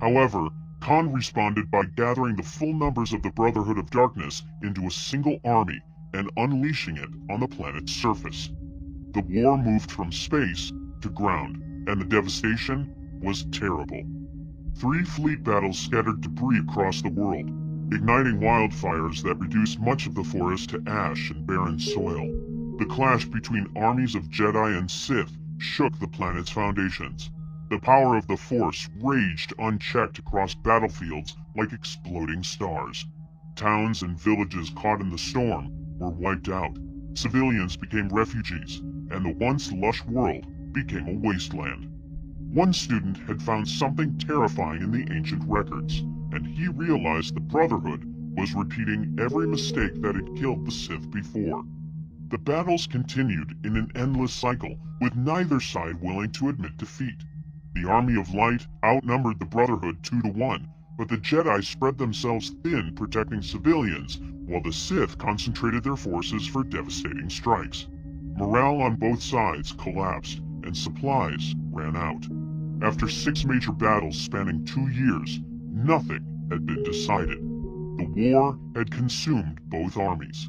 [SPEAKER 1] However, Khan responded by gathering the full numbers of the Brotherhood of Darkness into a single army and unleashing it on the planet's surface. The war moved from space to ground, and the devastation was terrible. 3 fleet battles scattered debris across the world, igniting wildfires that reduced much of the forest to ash and barren soil. The clash between armies of Jedi and Sith shook the planet's foundations. The power of the Force raged unchecked across battlefields like exploding stars. Towns and villages caught in the storm were wiped out. Civilians became refugees, and the once lush world became a wasteland. One student had found something terrifying in the ancient records, and he realized the Brotherhood was repeating every mistake that had killed the Sith before. The battles continued in an endless cycle, with neither side willing to admit defeat. The Army of Light outnumbered the Brotherhood 2-1, but the Jedi spread themselves thin protecting civilians, while the Sith concentrated their forces for devastating strikes. Morale on both sides collapsed, and supplies ran out. After 6 major battles spanning 2 years, nothing had been decided. The war had consumed both armies.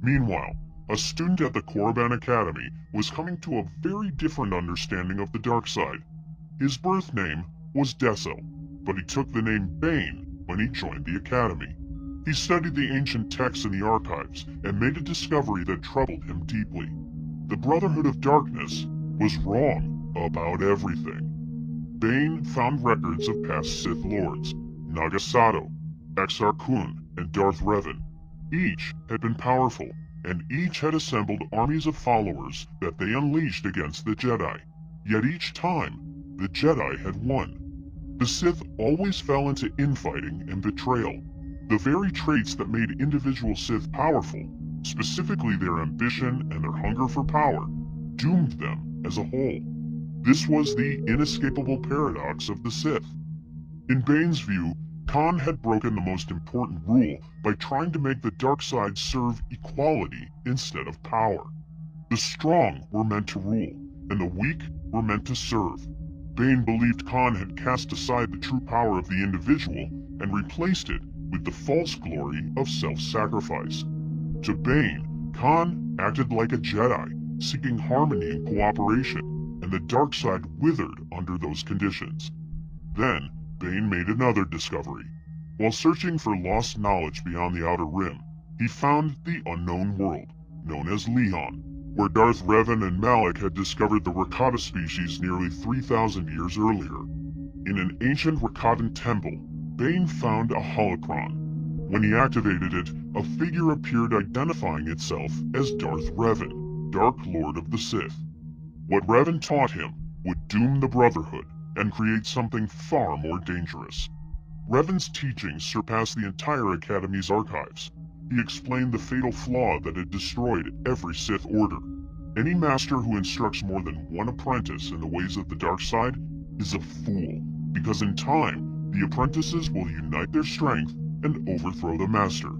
[SPEAKER 1] Meanwhile, a student at the Korriban Academy was coming to a very different understanding of the dark side. His birth name was Deso, but he took the name Bane when he joined the academy. He studied the ancient texts in the archives and made a discovery that troubled him deeply. The Brotherhood of Darkness was wrong about everything. Bane found records of past Sith Lords, Nagasato, Exar Kun, and Darth Revan. Each had been powerful, and each had assembled armies of followers that they unleashed against the Jedi. Yet each time, the Jedi had won. The Sith always fell into infighting and betrayal. The very traits that made individual Sith powerful, specifically their ambition and their hunger for power, doomed them as a whole. This was the inescapable paradox of the Sith. In Bane's view, Khan had broken the most important rule by trying to make the dark side serve equality instead of power. The strong were meant to rule, and the weak were meant to serve. Bane believed Khan had cast aside the true power of the individual and replaced it with the false glory of self-sacrifice. To Bane, Khan acted like a Jedi, seeking harmony and cooperation, and the dark side withered under those conditions. Then, Bane made another discovery. While searching for lost knowledge beyond the Outer Rim, he found the unknown world, known as Lehon, where Darth Revan and Malak had discovered the Rakata species nearly 3,000 years earlier. In an ancient Rakatan temple, Bane found a holocron. When he activated it, a figure appeared identifying itself as Darth Revan, Dark Lord of the Sith. What Revan taught him would doom the Brotherhood and create something far more dangerous. Revan's teachings surpassed the entire Academy's archives. He explained the fatal flaw that had destroyed every Sith order. Any master who instructs more than one apprentice in the ways of the dark side is a fool, because in time, the apprentices will unite their strength and overthrow the master.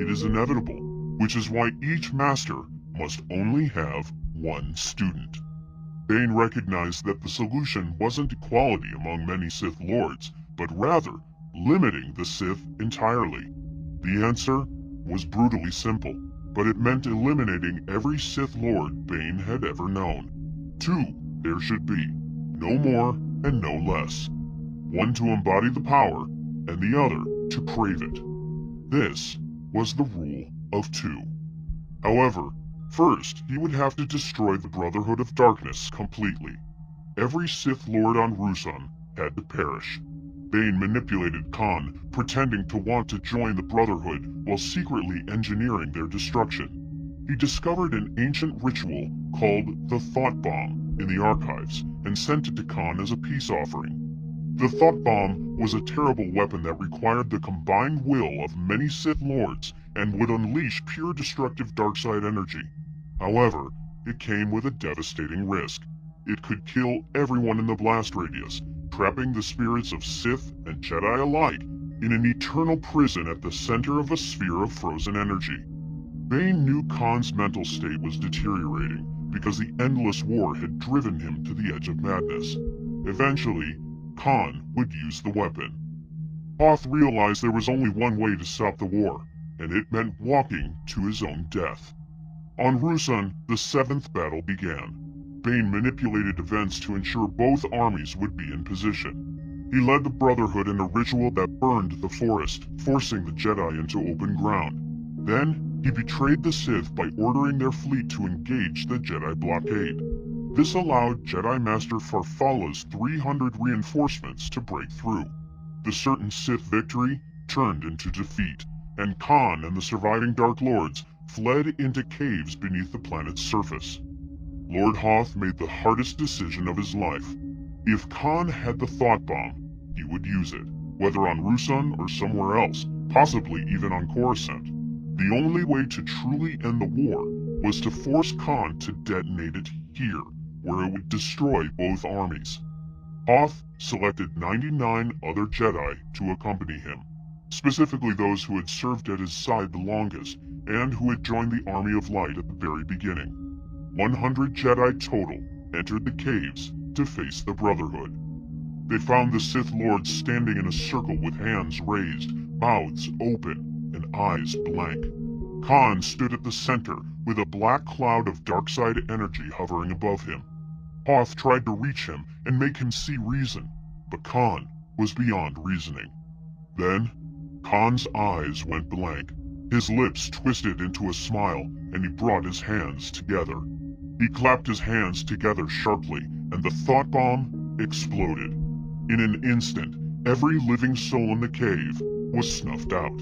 [SPEAKER 1] It is inevitable, which is why each master must only have one student. Bane recognized that the solution wasn't equality among many Sith Lords, but rather limiting the Sith entirely. The answer was brutally simple, but it meant eliminating every Sith Lord Bane had ever known. 2 there should be, no more and no less. One to embody the power, and the other to crave it. This was the rule of 2. However, first he would have to destroy the Brotherhood of Darkness completely. Every Sith Lord on Ruusan had to perish. Bane manipulated Khan, pretending to want to join the Brotherhood while secretly engineering their destruction. He discovered an ancient ritual called the Thought Bomb in the archives and sent it to Khan as a peace offering. The Thought Bomb was a terrible weapon that required the combined will of many Sith Lords and would unleash pure destructive darkside energy. However, it came with a devastating risk. It could kill everyone in the blast radius, trapping the spirits of Sith and Jedi alike in an eternal prison at the center of a sphere of frozen energy. Bane knew Khan's mental state was deteriorating because the endless war had driven him to the edge of madness. Eventually, Khan would use the weapon. Hoth realized there was only one way to stop the war, and it meant walking to his own death. On Ruusan, the seventh battle began. Bane manipulated events to ensure both armies would be in position. He led the Brotherhood in a ritual that burned the forest, forcing the Jedi into open ground. Then, he betrayed the Sith by ordering their fleet to engage the Jedi blockade. This allowed Jedi Master Farfalla's 300 reinforcements to break through. The certain Sith victory turned into defeat, and Khan and the surviving Dark Lords fled into caves beneath the planet's surface. Lord Hoth made the hardest decision of his life. If Khan had the thought bomb, he would use it, whether on Ruusan or somewhere else, possibly even on Coruscant. The only way to truly end the war was to force Khan to detonate it here, where it would destroy both armies. Hoth selected 99 other Jedi to accompany him, specifically those who had served at his side the longest and who had joined the Army of Light at the very beginning. 100 Jedi total entered the caves to face the Brotherhood. They found the Sith Lords standing in a circle with hands raised, mouths open, and eyes blank. Khan stood at the center with a black cloud of dark-side energy hovering above him. Hoth tried to reach him and make him see reason, but Khan was beyond reasoning. Then, Khan's eyes went blank. His lips twisted into a smile, and he brought his hands together. He clapped his hands together sharply, and the thought bomb exploded. In an instant, every living soul in the cave was snuffed out.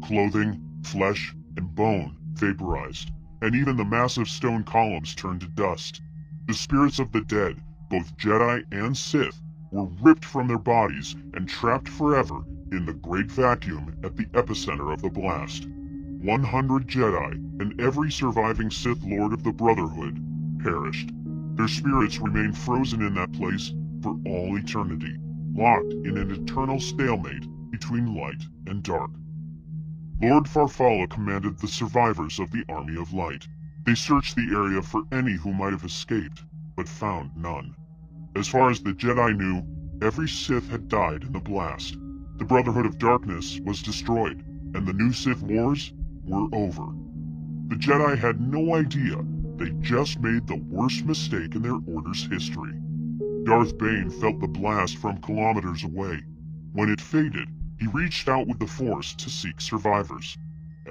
[SPEAKER 1] Clothing, flesh, and bone vaporized, and even the massive stone columns turned to dust. The spirits of the dead, both Jedi and Sith, were ripped from their bodies and trapped forever in the great vacuum at the epicenter of the blast. 100 Jedi and every surviving Sith Lord of the Brotherhood perished. Their spirits remained frozen in that place for all eternity, locked in an eternal stalemate between light and dark. Lord Farfalla commanded the survivors of the Army of Light. They searched the area for any who might have escaped, but found none. As far as the Jedi knew, every Sith had died in the blast. The Brotherhood of Darkness was destroyed, and the new Sith Wars were over. The Jedi had no idea they just made the worst mistake in their Order's history. Darth Bane felt the blast from kilometers away. When it faded, he reached out with the Force to seek survivors.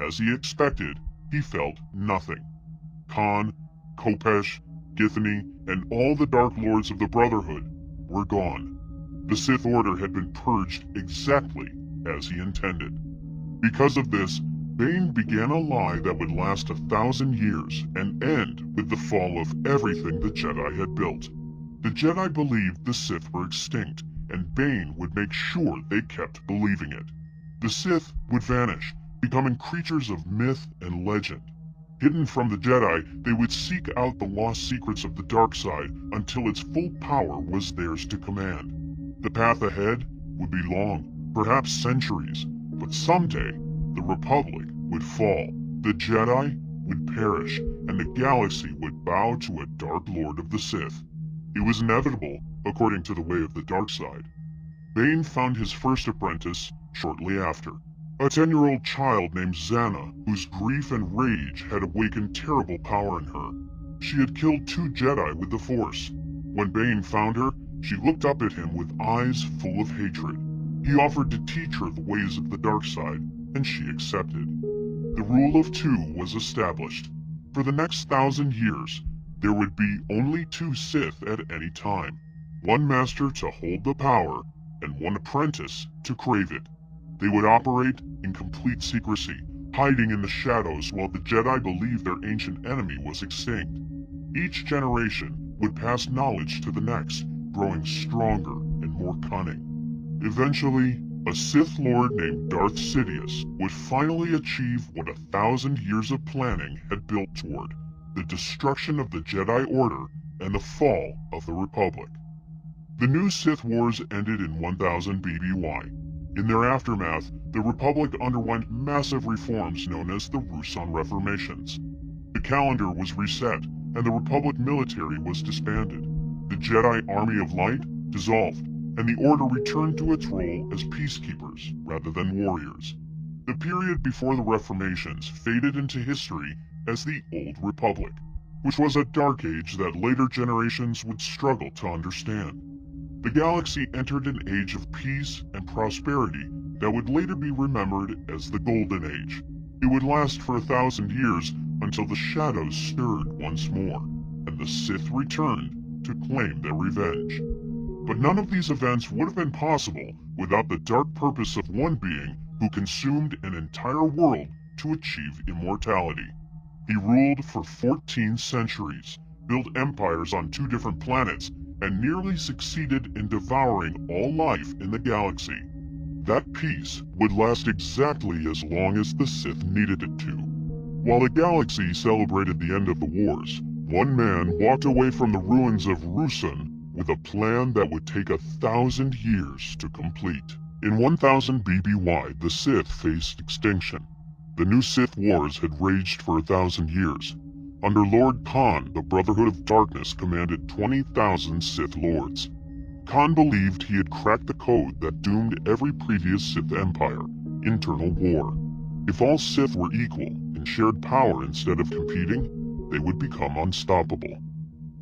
[SPEAKER 1] As he expected, he felt nothing. Khan, Kopesh, Githany, and all the Dark Lords of the Brotherhood were gone. The Sith Order had been purged exactly as he intended. Because of this, Bane began a lie that would last 1,000 years and end with the fall of everything the Jedi had built. The Jedi believed the Sith were extinct, and Bane would make sure they kept believing it. The Sith would vanish, becoming creatures of myth and legend. Hidden from the Jedi, they would seek out the lost secrets of the dark side until its full power was theirs to command. The path ahead would be long, perhaps centuries, but someday the Republic would fall, the Jedi would perish, and the galaxy would bow to a Dark Lord of the Sith. It was inevitable, according to the way of the dark side. Bane found his first apprentice shortly after, a 10-year-old child named Zana, whose grief and rage had awakened terrible power in her. She had killed 2 Jedi with the Force. When Bane found her, she looked up at him with eyes full of hatred. He offered to teach her the ways of the dark side, and she accepted. The rule of 2 was established. For the next 1,000 years, there would be only 2 Sith at any time, one master to hold the power, and one apprentice to crave it. They would operate in complete secrecy, hiding in the shadows while the Jedi believed their ancient enemy was extinct. Each generation would pass knowledge to the next, growing stronger and more cunning. Eventually, a Sith Lord named Darth Sidious would finally achieve what 1,000 years of planning had built toward, the destruction of the Jedi Order and the fall of the Republic. The new Sith Wars ended in 1000 BBY. In their aftermath, the Republic underwent massive reforms known as the Ruusan Reformations. The calendar was reset, and the Republic military was disbanded. The Jedi Army of Light dissolved, and the Order returned to its role as peacekeepers rather than warriors. The period before the Reformations faded into history as the Old Republic, which was a dark age that later generations would struggle to understand. The galaxy entered an age of peace and prosperity that would later be remembered as the Golden Age. It would last for 1,000 years until the shadows stirred once more, and the Sith returned to claim their revenge. But none of these events would have been possible without the dark purpose of one being who consumed an entire world to achieve immortality. He ruled for 14 centuries, built empires on 2 different planets, and nearly succeeded in devouring all life in the galaxy. That peace would last exactly as long as the Sith needed it to. While the galaxy celebrated the end of the wars, one man walked away from the ruins of Ruusan with a plan that would take 1,000 years to complete. In 1000 BBY, the Sith faced extinction. The new Sith Wars had raged for 1,000 years. Under Lord Khan, the Brotherhood of Darkness commanded 20,000 Sith Lords. Khan believed he had cracked the code that doomed every previous Sith empire: internal war. If all Sith were equal and shared power instead of competing, they would become unstoppable.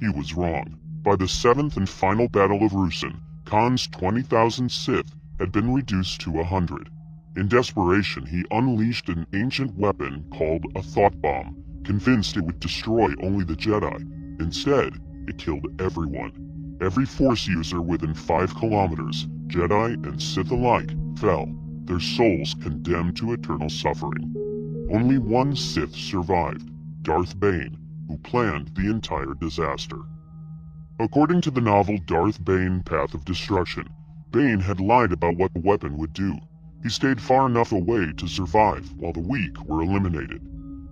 [SPEAKER 1] He was wrong. By the 7th and final Battle of Ruusan, Khan's 20,000 Sith had been reduced to 100. In desperation, he unleashed an ancient weapon called a thought bomb, convinced it would destroy only the Jedi. Instead, it killed everyone. Every Force user within 5 kilometers, Jedi and Sith alike, fell, their souls condemned to eternal suffering. Only one Sith survived, Darth Bane, who planned the entire disaster. According to the novel Darth Bane: Path of Destruction, Bane had lied about what the weapon would do. He stayed far enough away to survive while the weak were eliminated.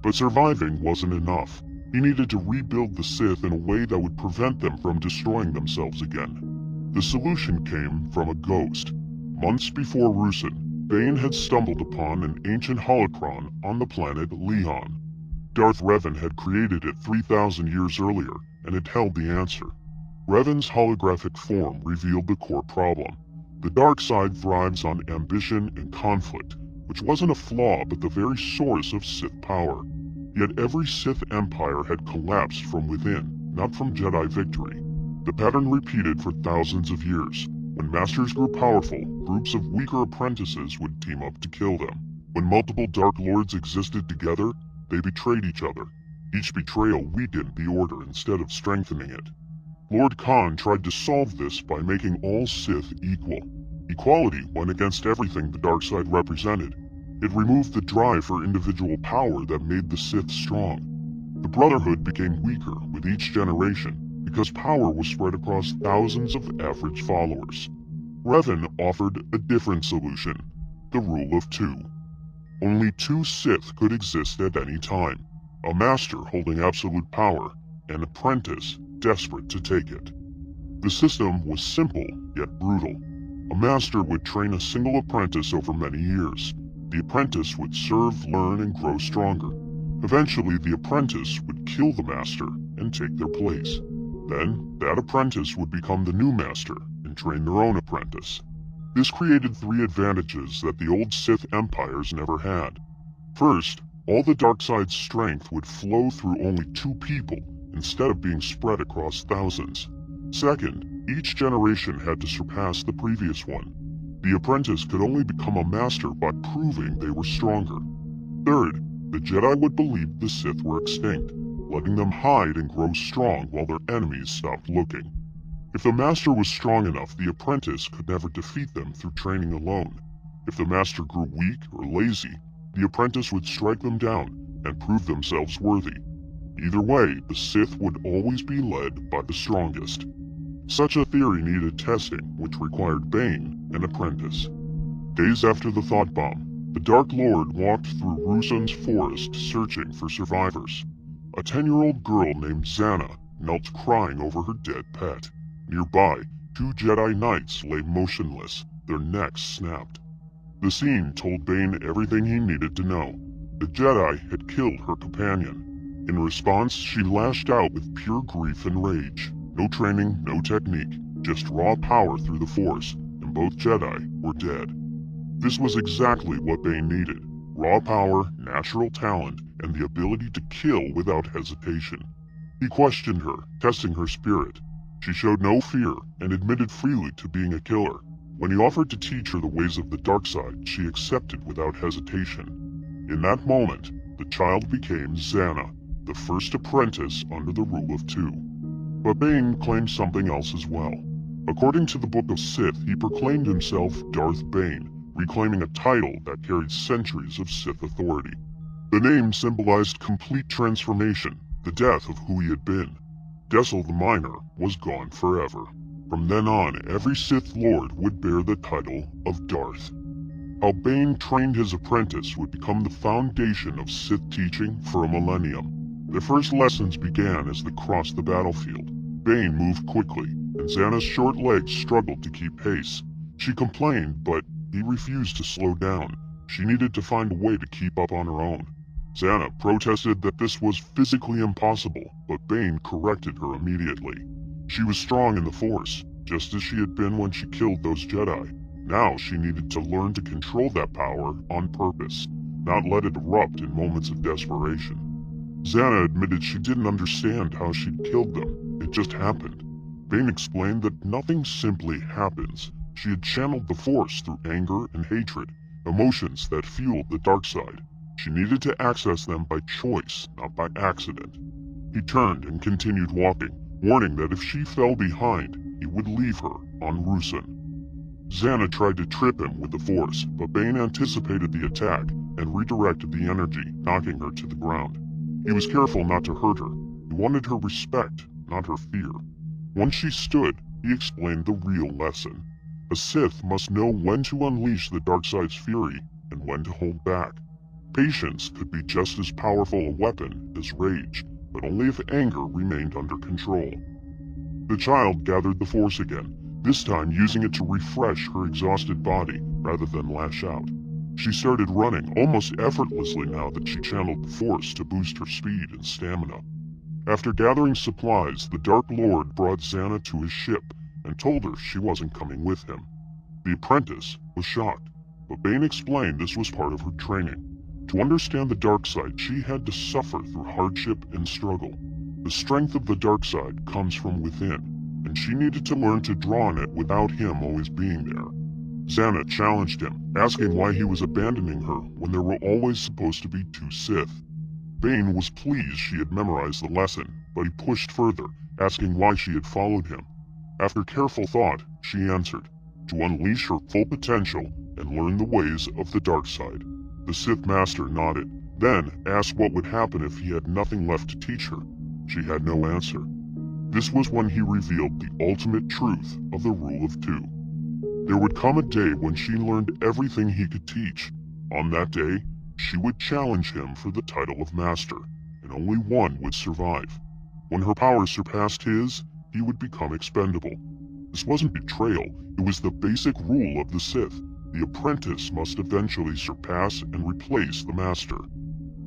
[SPEAKER 1] But surviving wasn't enough. He needed to rebuild the Sith in a way that would prevent them from destroying themselves again. The solution came from a ghost. Months before Ruusan, Bane had stumbled upon an ancient holocron on the planet Leon. Darth Revan had created it 3,000 years earlier and had held the answer. Revan's holographic form revealed the core problem. The dark side thrives on ambition and conflict, which wasn't a flaw but the very source of Sith power. Yet every Sith empire had collapsed from within, not from Jedi victory. The pattern repeated for thousands of years. When masters grew powerful, groups of weaker apprentices would team up to kill them. When multiple Dark Lords existed together, they betrayed each other. Each betrayal weakened the Order instead of strengthening it. Lord Khan tried to solve this by making all Sith equal. Equality went against everything the dark side represented. It removed the drive for individual power that made the Sith strong. The Brotherhood became weaker with each generation because power was spread across thousands of average followers. Revan offered a different solution: the rule of 2. Only 2 Sith could exist at any time: a master holding absolute power, an apprentice desperate to take it. The system was simple yet brutal. A master would train a single apprentice over many years. The apprentice would serve, learn, and grow stronger. Eventually, the apprentice would kill the master and take their place. Then, that apprentice would become the new master and train their own apprentice. This created 3 advantages that the old Sith empires never had. First, all the dark side's strength would flow through only 2 people instead of being spread across thousands. Second, each generation had to surpass the previous one. The apprentice could only become a master by proving they were stronger. Third, the Jedi would believe the Sith were extinct, letting them hide and grow strong while their enemies stopped looking. If the master was strong enough, the apprentice could never defeat them through training alone. If the master grew weak or lazy, the apprentice would strike them down and prove themselves worthy. Either way, the Sith would always be led by the strongest. Such a theory needed testing, which required Bane, an apprentice. Days after the thought bomb, the Dark Lord walked through Ruusan's forest searching for survivors. A 10-year-old girl named Zana knelt crying over her dead pet. Nearby, 2 Jedi Knights lay motionless, their necks snapped. The scene told Bane everything he needed to know. The Jedi had killed her companion. In response, she lashed out with pure grief and rage. No training, no technique, just raw power through the Force, and both Jedi were dead. This was exactly what Bane needed. Raw power, natural talent, and the ability to kill without hesitation. He questioned her, testing her spirit. She showed no fear and admitted freely to being a killer. When he offered to teach her the ways of the dark side, she accepted without hesitation. In that moment, the child became Xana, the first apprentice under the rule of two. But Bane claimed something else as well. According to the Book of Sith, he proclaimed himself Darth Bane, reclaiming a title that carried centuries of Sith authority. The name symbolized complete transformation, the death of who he had been. Dessel the Minor was gone forever. From then on, every Sith Lord would bear the title of Darth. How Bane trained his apprentice would become the foundation of Sith teaching for a millennium. Their first lessons began as they crossed the battlefield. Bane moved quickly, and Xana's short legs struggled to keep pace. She complained, but he refused to slow down. She needed to find a way to keep up on her own. Xana protested that this was physically impossible, but Bane corrected her immediately. She was strong in the Force, just as she had been when she killed those Jedi. Now she needed to learn to control that power on purpose, not let it erupt in moments of desperation. Xana admitted she didn't understand how she'd killed them. It just happened. Bane explained that nothing simply happens. She had channeled the Force through anger and hatred, emotions that fueled the dark side. She needed to access them by choice, not by accident. He turned and continued walking, warning that if she fell behind, he would leave her on Ruusan. Xana tried to trip him with the Force, but Bane anticipated the attack and redirected the energy, knocking her to the ground. He was careful not to hurt her. He wanted her respect, not her fear. Once she stood, he explained the real lesson. A Sith must know when to unleash the dark side's fury and when to hold back. Patience could be just as powerful a weapon as rage, but only if anger remained under control. The child gathered the Force again, this time using it to refresh her exhausted body rather than lash out. She started running almost effortlessly now that she channeled the Force to boost her speed and stamina. After gathering supplies, the Dark Lord brought Xana to his ship and told her she wasn't coming with him. The apprentice was shocked, but Bane explained this was part of her training. To understand the dark side, she had to suffer through hardship and struggle. The strength of the dark side comes from within, and she needed to learn to draw on it without him always being there. Xana challenged him, asking why he was abandoning her when there were always supposed to be two Sith. Bane was pleased she had memorized the lesson, but he pushed further, asking why she had followed him. After careful thought, she answered, to unleash her full potential and learn the ways of the dark side. The Sith Master nodded, then asked what would happen if he had nothing left to teach her. She had no answer. This was when he revealed the ultimate truth of the Rule of Two. There would come a day when she learned everything he could teach. On that day, she would challenge him for the title of Master, and only one would survive. When her power surpassed his, he would become expendable. This wasn't betrayal, it was the basic rule of the Sith. The apprentice must eventually surpass and replace the Master.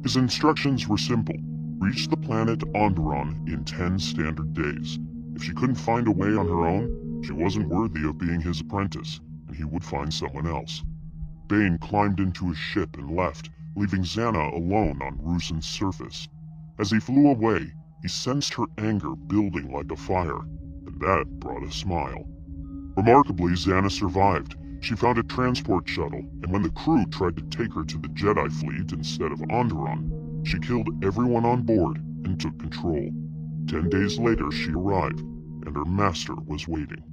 [SPEAKER 1] His instructions were simple. Reach the planet Onderon in 10 standard days. If she couldn't find a way on her own, she wasn't worthy of being his apprentice, and he would find someone else. Bane climbed into his ship and left, leaving Xana alone on Ruusan's surface. As he flew away, he sensed her anger building like a fire, and that brought a smile. Remarkably, Xana survived. She found a transport shuttle, and when the crew tried to take her to the Jedi fleet instead of Onderon, she killed everyone on board and took control. 10 days later, she arrived, and her master was waiting.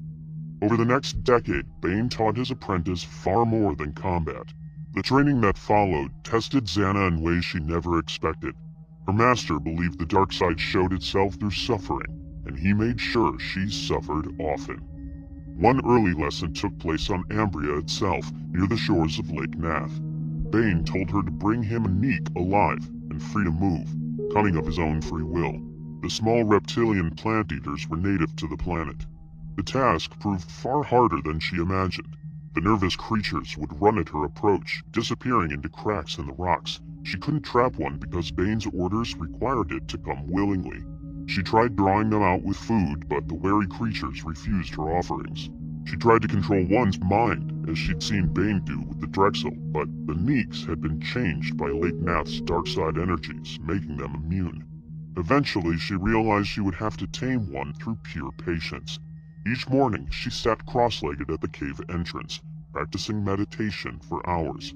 [SPEAKER 1] Over the next decade, Bane taught his apprentice far more than combat. The training that followed tested Xana in ways she never expected. Her master believed the dark side showed itself through suffering, and he made sure she suffered often. One early lesson took place on Ambria itself, near the shores of Lake Nath. Bane told her to bring him a Neek alive and free to move, coming of his own free will. The small reptilian plant-eaters were native to the planet. The task proved far harder than she imagined. The nervous creatures would run at her approach, disappearing into cracks in the rocks, She couldn't trap one because Bane's orders required it to come willingly. She tried drawing them out with food, but the wary creatures refused her offerings. She tried to control one's mind, as she'd seen Bane do with the Drexel, but the Neeks had been changed by Lake Nath's dark side energies, making them immune. Eventually, she realized she would have to tame one through pure patience. Each morning, she sat cross-legged at the cave entrance, practicing meditation for hours.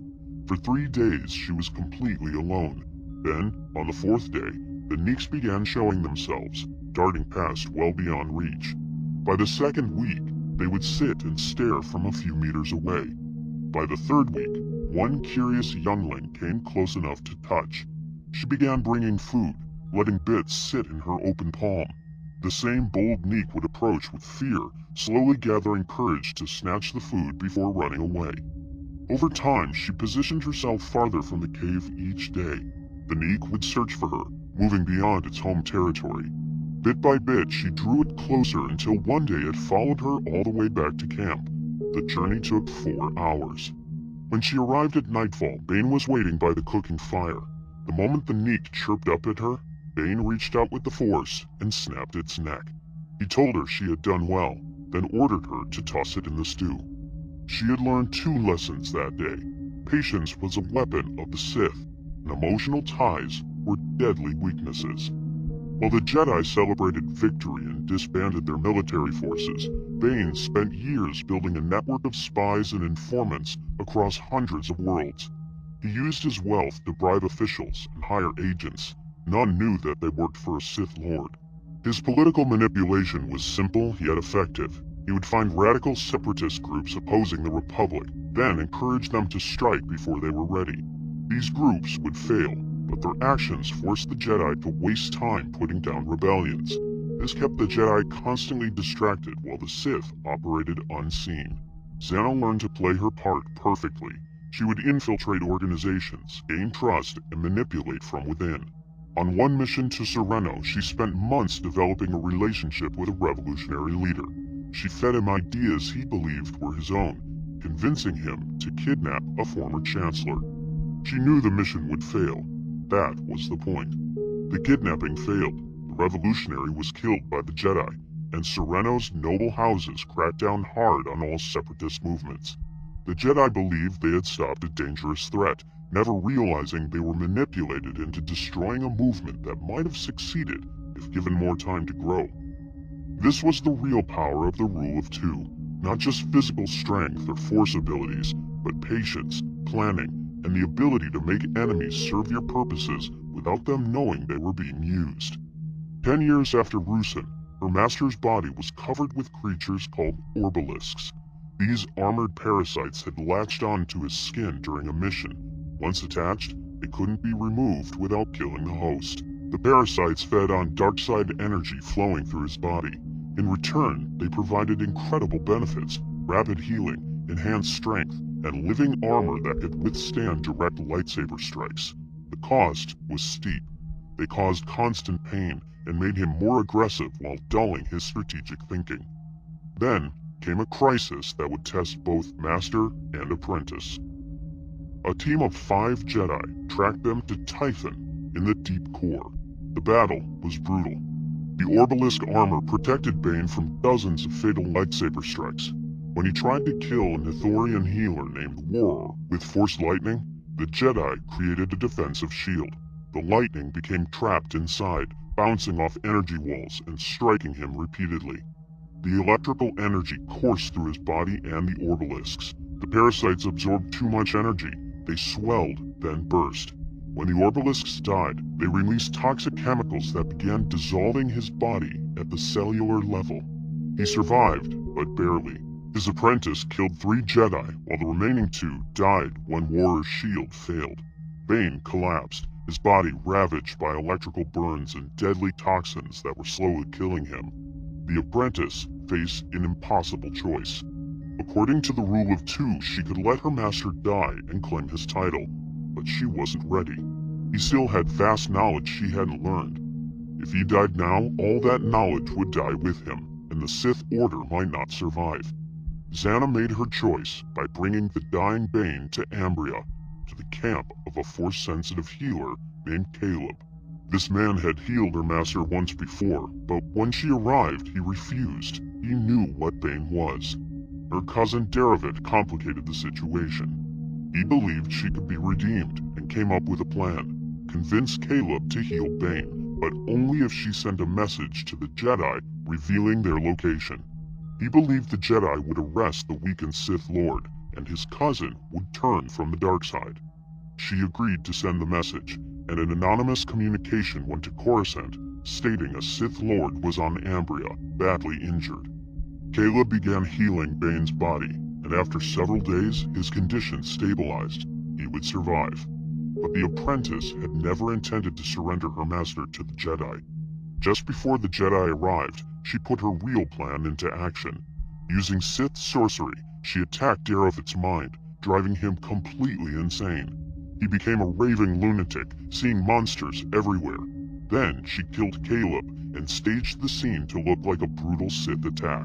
[SPEAKER 1] For 3 days, she was completely alone. Then, on the 4th day, the Neeks began showing themselves, darting past well beyond reach. By the 2nd week, they would sit and stare from a few meters away. By the 3rd week, one curious youngling came close enough to touch. She began bringing food, letting bits sit in her open palm. The same bold Neek would approach with fear, slowly gathering courage to snatch the food before running away. Over time, she positioned herself farther from the cave each day. The Neek would search for her, moving beyond its home territory. Bit by bit, she drew it closer until one day it followed her all the way back to camp. The journey took 4 hours. When she arrived at nightfall, Bane was waiting by the cooking fire. The moment the Neek chirped up at her, Bane reached out with the Force and snapped its neck. He told her she had done well, then ordered her to toss it in the stew. She had learned 2 lessons that day. Patience was a weapon of the Sith, and emotional ties were deadly weaknesses. While the Jedi celebrated victory and disbanded their military forces, Bane spent years building a network of spies and informants across hundreds of worlds. He used his wealth to bribe officials and hire agents. None knew that they worked for a Sith Lord. His political manipulation was simple yet effective. He would find radical separatist groups opposing the Republic, then encourage them to strike before they were ready. These groups would fail, but their actions forced the Jedi to waste time putting down rebellions. This kept the Jedi constantly distracted while the Sith operated unseen. Xana learned to play her part perfectly. She would infiltrate organizations, gain trust, and manipulate from within. On one mission to Sereno, she spent months developing a relationship with a revolutionary leader. She fed him ideas he believed were his own, convincing him to kidnap a former chancellor. She knew the mission would fail. That was the point. The kidnapping failed, the revolutionary was killed by the Jedi, and Sereno's noble houses cracked down hard on all separatist movements. The Jedi believed they had stopped a dangerous threat, never realizing they were manipulated into destroying a movement that might have succeeded if given more time to grow. This was the real power of the Rule of Two, not just physical strength or force abilities, but patience, planning, and the ability to make enemies serve your purposes without them knowing they were being used. 10 years after Rusin, her master's body was covered with creatures called Orbalisks. These armored parasites had latched onto his skin during a mission. Once attached, they couldn't be removed without killing the host. The parasites fed on dark side energy flowing through his body. In return, they provided incredible benefits: rapid healing, enhanced strength, and living armor that could withstand direct lightsaber strikes. The cost was steep. They caused constant pain and made him more aggressive while dulling his strategic thinking. Then came a crisis that would test both master and apprentice. A team of 5 Jedi tracked them to Typhon in the deep core. The battle was brutal. The Orbalisk armor protected Bane from dozens of fatal lightsaber strikes. When he tried to kill an Ithorian healer named Waror with Force Lightning, the Jedi created a defensive shield. The lightning became trapped inside, bouncing off energy walls and striking him repeatedly. The electrical energy coursed through his body and the Orbalisks. The parasites absorbed too much energy. They swelled, then burst. When the Orbalisks died, they released toxic chemicals that began dissolving his body at the cellular level. He survived, but barely. His apprentice killed 3 Jedi, while the remaining 2 died when Waror's shield failed. Bane collapsed, his body ravaged by electrical burns and deadly toxins that were slowly killing him. The apprentice faced an impossible choice. According to the Rule of Two, she could let her master die and claim his title, but she wasn't ready. He still had vast knowledge she hadn't learned. If he died now, all that knowledge would die with him, and the Sith Order might not survive. Xana made her choice by bringing the dying Bane to Ambria. to the camp of a Force-sensitive healer named Caleb. This man had healed her master once before, but when she arrived, he refused. He knew what Bane was. Her cousin Derivat complicated the situation. He believed she could be redeemed and came up with a plan. Convince Caleb to heal Bane, but only if she sent a message to the Jedi revealing their location. He believed the Jedi would arrest the weakened Sith Lord, and his cousin would turn from the dark side. She agreed to send the message, and an anonymous communication went to Coruscant, stating a Sith Lord was on Ambria, badly injured. Caleb began healing Bane's body, and after several days, his condition stabilized. He would survive. But the apprentice had never intended to surrender her master to the Jedi. Just before the Jedi arrived, she put her real plan into action. Using Sith sorcery, she attacked Derivat's mind, driving him completely insane. He became a raving lunatic, seeing monsters everywhere. Then she killed Caleb and staged the scene to look like a brutal Sith attack.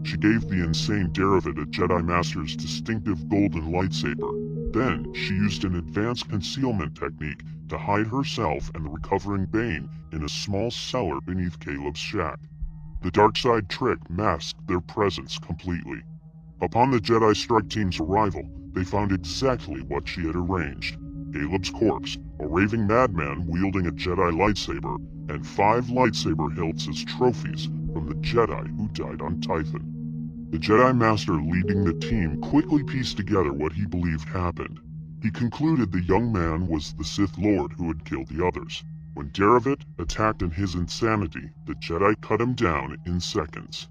[SPEAKER 1] She gave the insane Derivat a Jedi Master's distinctive golden lightsaber. Then she used an advanced concealment technique to hide herself and the recovering Bane in a small cellar beneath Caleb's shack. The darkside trick masked their presence completely. Upon the Jedi strike team's arrival, they found exactly what she had arranged. Caleb's corpse, a raving madman wielding a Jedi lightsaber, and 5 lightsaber hilts as trophies from the Jedi who died on Tython. The Jedi Master leading the team quickly pieced together what he believed happened. He concluded the young man was the Sith Lord who had killed the others. When Derivat attacked in his insanity, the Jedi cut him down in seconds.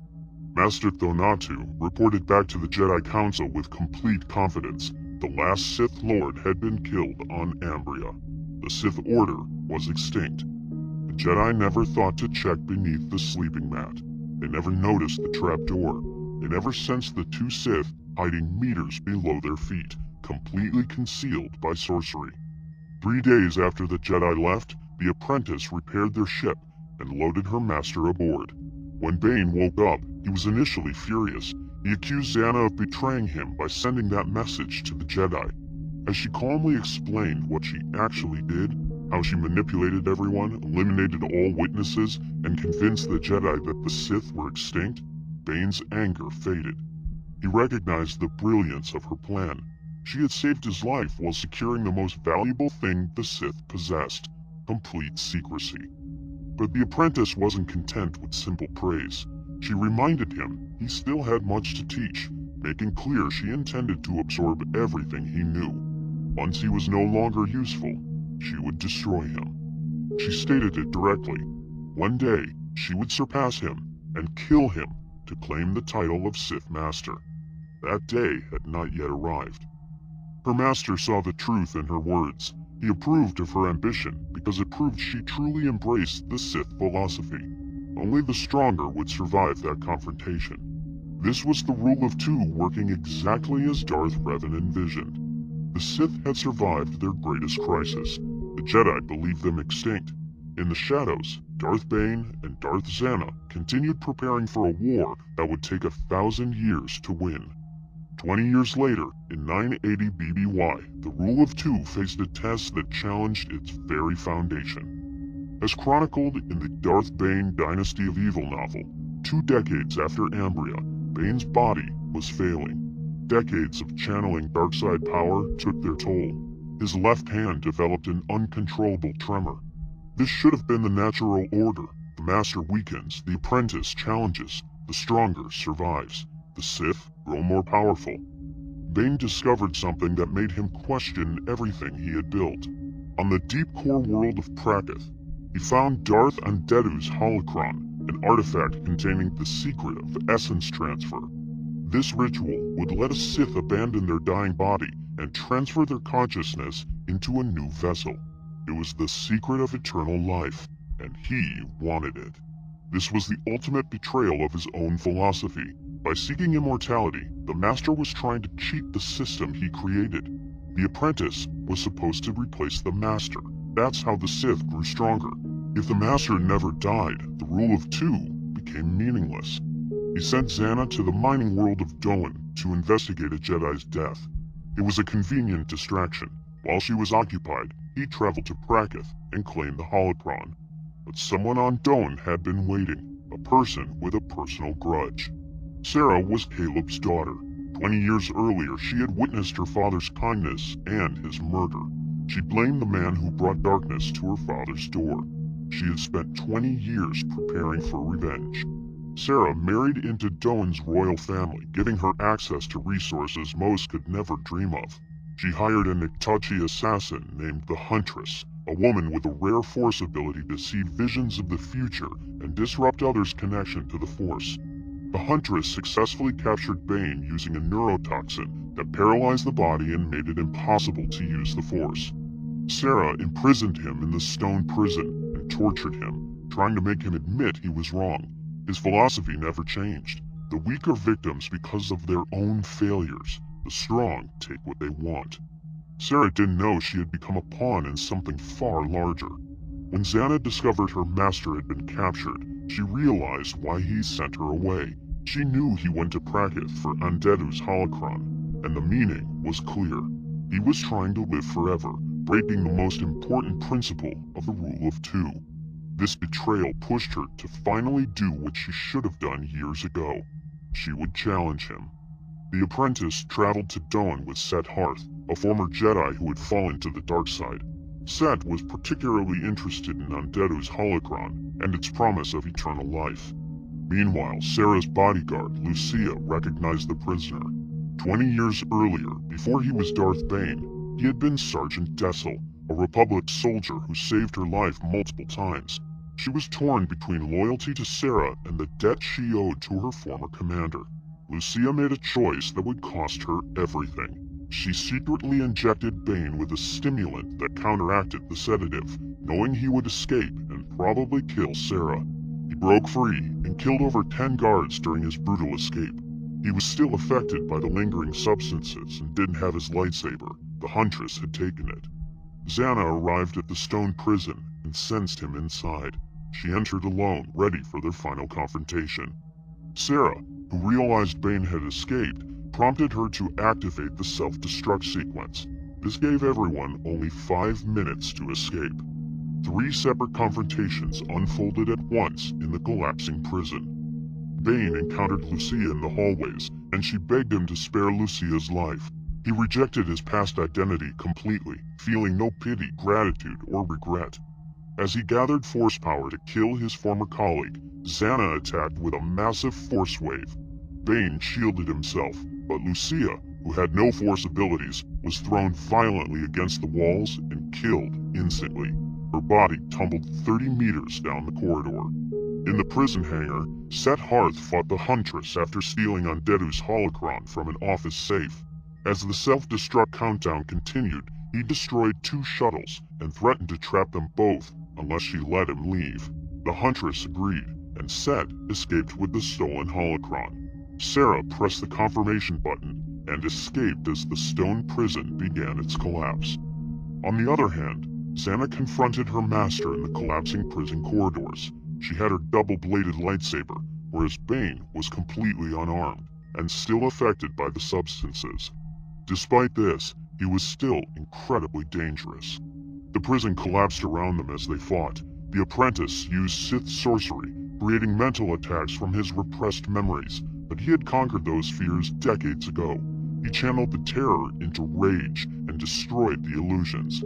[SPEAKER 1] Master Thonatu reported back to the Jedi Council with complete confidence. The last Sith Lord had been killed on Ambria. The Sith Order was extinct. The Jedi never thought to check beneath the sleeping mat. They never noticed the trapdoor. They never sensed the 2 Sith hiding meters below their feet, completely concealed by sorcery. 3 days after the Jedi left, the apprentice repaired their ship and loaded her master aboard. When Bane woke up, he was initially furious. He accused Zannah of betraying him by sending that message to the Jedi. As she calmly explained what she actually did, how she manipulated everyone, eliminated all witnesses, and convinced the Jedi that the Sith were extinct, Bane's anger faded. He recognized the brilliance of her plan. She had saved his life while securing the most valuable thing the Sith possessed: complete secrecy. But the apprentice wasn't content with simple praise. She reminded him he still had much to teach, making clear she intended to absorb everything he knew. Once he was no longer useful, she would destroy him. She stated it directly. One day, she would surpass him and kill him to claim the title of Sith Master. That day had not yet arrived. Her master saw the truth in her words. He approved of her ambition because it proved she truly embraced the Sith philosophy. Only the stronger would survive that confrontation. This was the rule of 2 working exactly as Darth Revan envisioned. The Sith had survived their greatest crisis. The Jedi believed them extinct. In the shadows, Darth Bane and Darth Zannah continued preparing for a war that would take 1,000 years to win. 20 years later, in 980 BBY, the rule of 2 faced a test that challenged its very foundation. As chronicled in the Darth Bane Dynasty of Evil novel, 2 decades after Ambria, Bane's body was failing. Decades of channeling darkside power took their toll. His left hand developed an uncontrollable tremor. This should have been the natural order. The master weakens, the apprentice challenges, the stronger survives. The Sith grow more powerful. Bane discovered something that made him question everything he had built. On the deep core world of Prakith, he found Darth Undedu's holocron, an artifact containing the secret of essence transfer. This ritual would let a Sith abandon their dying body and transfer their consciousness into a new vessel. It was the secret of eternal life, and he wanted it. This was the ultimate betrayal of his own philosophy. By seeking immortality, the Master was trying to cheat the system he created. The apprentice was supposed to replace the Master. That's how the Sith grew stronger. If the Master never died, the rule of 2 became meaningless. He sent Zannah to the mining world of Doan to investigate a Jedi's death. It was a convenient distraction. While she was occupied, he traveled to Prakith and claimed the holocron. But someone on Doan had been waiting, a person with a personal grudge. Sarah was Caleb's daughter. 20 years earlier, she had witnessed her father's kindness and his murder. She blamed the man who brought darkness to her father's door. She had spent 20 years preparing for revenge. Sarah married into Doan's royal family, giving her access to resources most could never dream of. She hired a Niktachi assassin named the Huntress, a woman with a rare Force ability to see visions of the future and disrupt others' connection to the Force. The Huntress successfully captured Bane using a neurotoxin that paralyzed the body and made it impossible to use the Force. Sarah imprisoned him in the stone prison and tortured him, trying to make him admit he was wrong. His philosophy never changed. The weak are victims because of their own failures. The strong take what they want. Sarah didn't know she had become a pawn in something far larger. When Xana discovered her master had been captured, she realized why he sent her away. She knew he went to Prakith for Undeadu's holocron, and the meaning was clear. He was trying to live forever, breaking the most important principle of the Rule of Two. This betrayal pushed her to finally do what she should have done years ago. She would challenge him. The apprentice traveled to Doan with Set Hearth, a former Jedi who had fallen to the dark side. Set was particularly interested in Undeadu's holocron and its promise of eternal life. Meanwhile, Sarah's bodyguard, Lucia, recognized the prisoner. 20 years earlier, before he was Darth Bane, he had been Sergeant Dessel, a Republic soldier who saved her life multiple times. She was torn between loyalty to Sarah and the debt she owed to her former commander. Lucia made a choice that would cost her everything. She secretly injected Bane with a stimulant that counteracted the sedative, knowing he would escape and probably kill Sarah. He broke free and killed over 10 guards during his brutal escape. He was still affected by the lingering substances and didn't have his lightsaber. The Huntress had taken it. Xana arrived at the stone prison and sensed him inside. She entered alone, ready for their final confrontation. Sarah, who realized Bane had escaped, prompted her to activate the self-destruct sequence. This gave everyone only 5 minutes to escape. 3 separate confrontations unfolded at once in the collapsing prison. Bane encountered Lucia in the hallways, and she begged him to spare Lucia's life. He rejected his past identity completely, feeling no pity, gratitude, or regret. As he gathered force power to kill his former colleague, Xana attacked with a massive force wave. Bane shielded himself, but Lucia, who had no force abilities, was thrown violently against the walls and killed instantly. Her body tumbled 30 meters down the corridor. In the prison hangar, Set Hearth fought the Huntress after stealing Undeadu's holocron from an office safe. As the self-destruct countdown continued, he destroyed 2 shuttles and threatened to trap them both unless she let him leave. The Huntress agreed, and Set escaped with the stolen holocron. Sarah pressed the confirmation button and escaped as the stone prison began its collapse. On the other hand, Xana confronted her master in the collapsing prison corridors. She had her double-bladed lightsaber, whereas Bane was completely unarmed and still affected by the substances. Despite this, he was still incredibly dangerous. The prison collapsed around them as they fought. The apprentice used Sith sorcery, creating mental attacks from his repressed memories, but he had conquered those fears decades ago. He channeled the terror into rage and destroyed the illusions.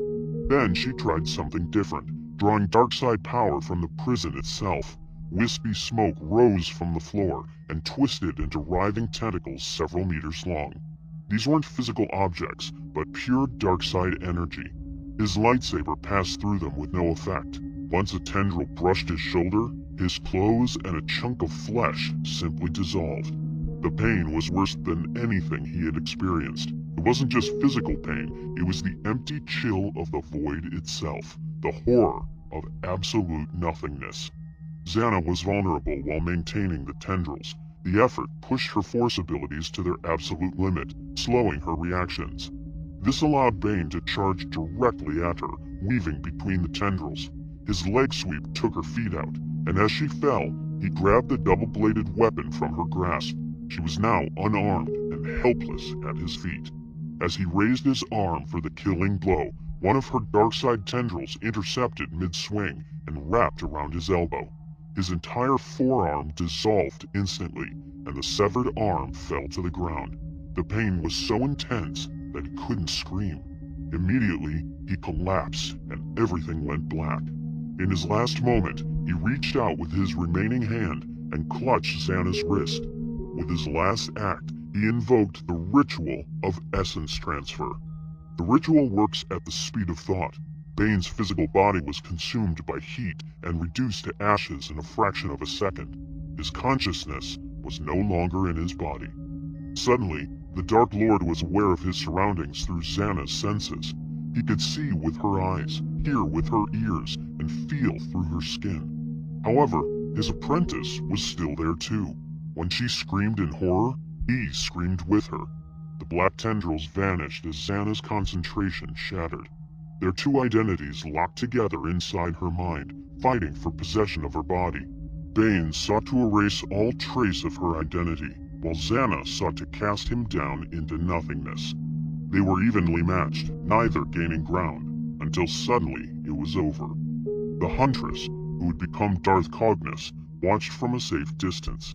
[SPEAKER 1] Then she tried something different, drawing dark side power from the prison itself. Wispy smoke rose from the floor and twisted into writhing tentacles several meters long. These weren't physical objects, but pure dark side energy. His lightsaber passed through them with no effect. Once a tendril brushed his shoulder, his clothes and a chunk of flesh simply dissolved. The pain was worse than anything he had experienced. It wasn't just physical pain, it was the empty chill of the void itself, the horror of absolute nothingness. Xana was vulnerable while maintaining the tendrils. The effort pushed her force abilities to their absolute limit, slowing her reactions. This allowed Bane to charge directly at her, weaving between the tendrils. His leg sweep took her feet out, and as she fell, he grabbed the double-bladed weapon from her grasp. She was now unarmed and helpless at his feet. As he raised his arm for the killing blow, one of her dark side tendrils intercepted mid-swing and wrapped around his elbow. His entire forearm dissolved instantly, and the severed arm fell to the ground. The pain was so intense that he couldn't scream. Immediately, he collapsed and everything went black. In his last moment, he reached out with his remaining hand and clutched Xana's wrist. With his last act, he invoked the ritual of essence transfer. The ritual works at the speed of thought. Bane's physical body was consumed by heat and reduced to ashes in a fraction of a second. His consciousness was no longer in his body. Suddenly, the Dark Lord was aware of his surroundings through Xana's senses. He could see with her eyes, hear with her ears, and feel through her skin. However, his apprentice was still there too. When she screamed in horror, he screamed with her. The black tendrils vanished as Xana's concentration shattered. Their two identities locked together inside her mind, fighting for possession of her body. Bane sought to erase all trace of her identity, while Xana sought to cast him down into nothingness. They were evenly matched, neither gaining ground, until suddenly it was over. The Huntress, who had become Darth Cognis, watched from a safe distance.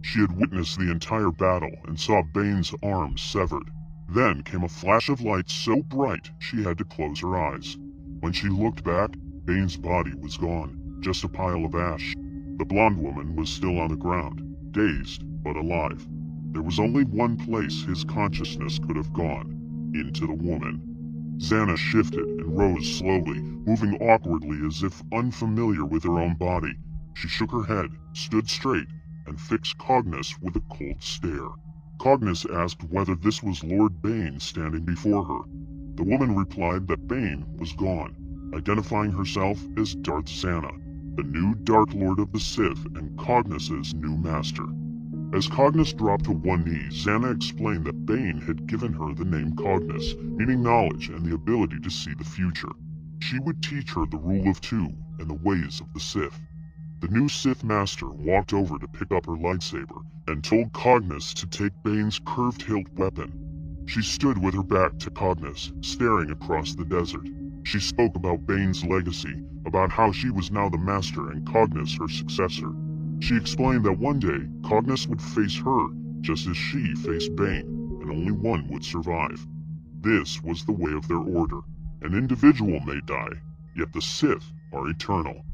[SPEAKER 1] She had witnessed the entire battle and saw Bane's arm severed. Then came a flash of light so bright she had to close her eyes. When she looked back, Bane's body was gone, just a pile of ash. The blonde woman was still on the ground, dazed but alive. There was only one place his consciousness could have gone, into the woman. Xana shifted and rose slowly, moving awkwardly as if unfamiliar with her own body. She shook her head, stood straight, and fixed Cognis with a cold stare. Cognis asked whether this was Lord Bane standing before her. The woman replied that Bane was gone, identifying herself as Darth Xana, the new Dark Lord of the Sith and Cognis's new master. As Cognis dropped to one knee, Xana explained that Bane had given her the name Cognis, meaning knowledge and the ability to see the future. She would teach her the rule of two and the ways of the Sith. The new Sith Master walked over to pick up her lightsaber and told Cognis to take Bane's curved-hilt weapon. She stood with her back to Cognis, staring across the desert. She spoke about Bane's legacy, about how she was now the Master and Cognis her successor. She explained that one day, Cognis would face her, just as she faced Bane, and only one would survive. This was the way of their order. An individual may die, yet the Sith are eternal.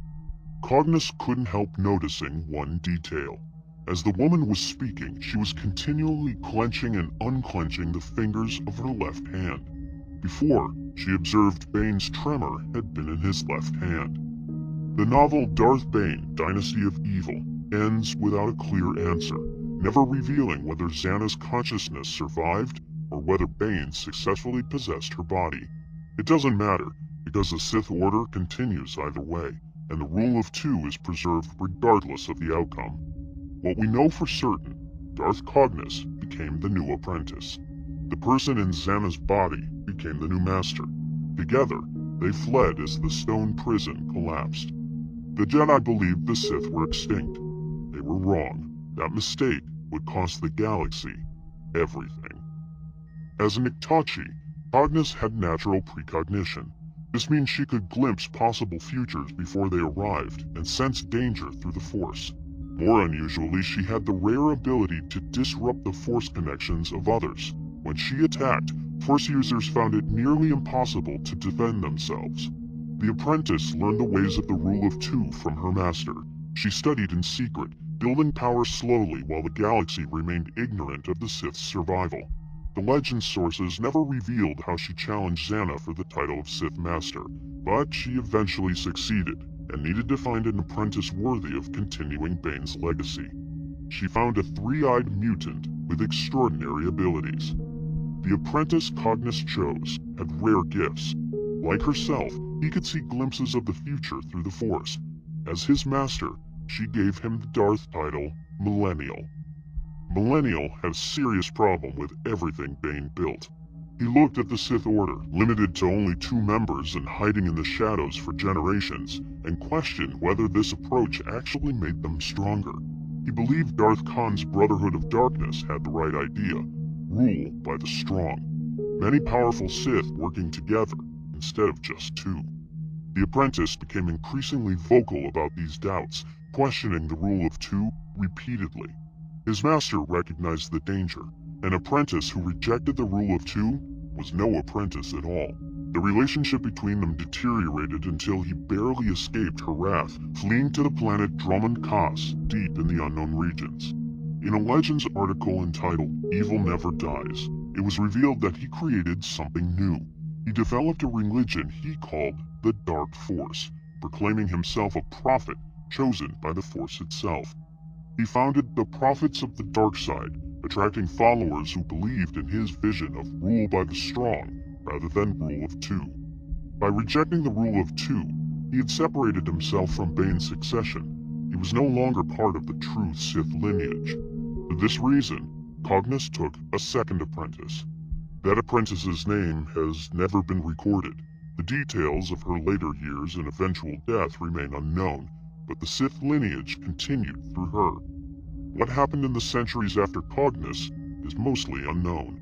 [SPEAKER 1] Cognis couldn't help noticing one detail. As the woman was speaking, she was continually clenching and unclenching the fingers of her left hand. Before, she observed Bane's tremor had been in his left hand. The novel Darth Bane, Dynasty of Evil, ends without a clear answer, never revealing whether Xana's consciousness survived or whether Bane successfully possessed her body. It doesn't matter, because the Sith Order continues either way, and the rule of two is preserved regardless of the outcome. What we know for certain, Darth Cognis became the new apprentice. The person in Xana's body became the new master. Together, they fled as the stone prison collapsed. The Jedi believed the Sith were extinct. They were wrong. That mistake would cost the galaxy everything. As an Iktachi, Cognis had natural precognition. This means she could glimpse possible futures before they arrived and sense danger through the Force. More unusually, she had the rare ability to disrupt the Force connections of others. When she attacked, Force users found it nearly impossible to defend themselves. The apprentice learned the ways of the rule of two from her master. She studied in secret, building power slowly while the galaxy remained ignorant of the Sith's survival. The legend sources never revealed how she challenged Xana for the title of Sith Master, but she eventually succeeded, and needed to find an apprentice worthy of continuing Bane's legacy. She found a three-eyed mutant with extraordinary abilities. The apprentice Cognis chose had rare gifts. Like herself, he could see glimpses of the future through the Force. As his master, she gave him the Darth title, Millennial. Millennial had a serious problem with everything Bane built. He looked at the Sith Order, limited to only 2 members and hiding in the shadows for generations, and questioned whether this approach actually made them stronger. He believed Darth Khan's Brotherhood of Darkness had the right idea: rule by the strong. many powerful Sith working together instead of just two. The apprentice became increasingly vocal about these doubts, questioning the rule of two repeatedly. His master recognized the danger. An apprentice who rejected the rule of two was no apprentice at all. The relationship between them deteriorated until he barely escaped her wrath, fleeing to the planet Drummond Kaas, deep in the unknown regions. In a Legends article entitled "Evil Never Dies," it was revealed that he created something new. He developed a religion he called the Dark Force, proclaiming himself a prophet chosen by the Force itself. He founded the Prophets of the Dark Side, attracting followers who believed in his vision of rule by the strong rather than rule of two. By rejecting the rule of two, he had separated himself from Bane's succession. He was no longer part of the true Sith lineage. For this reason, Cognis took a second apprentice. That apprentice's name has never been recorded. The details of her later years and eventual death remain unknown, but the Sith lineage continued through her. What happened in the centuries after Cognis is mostly unknown.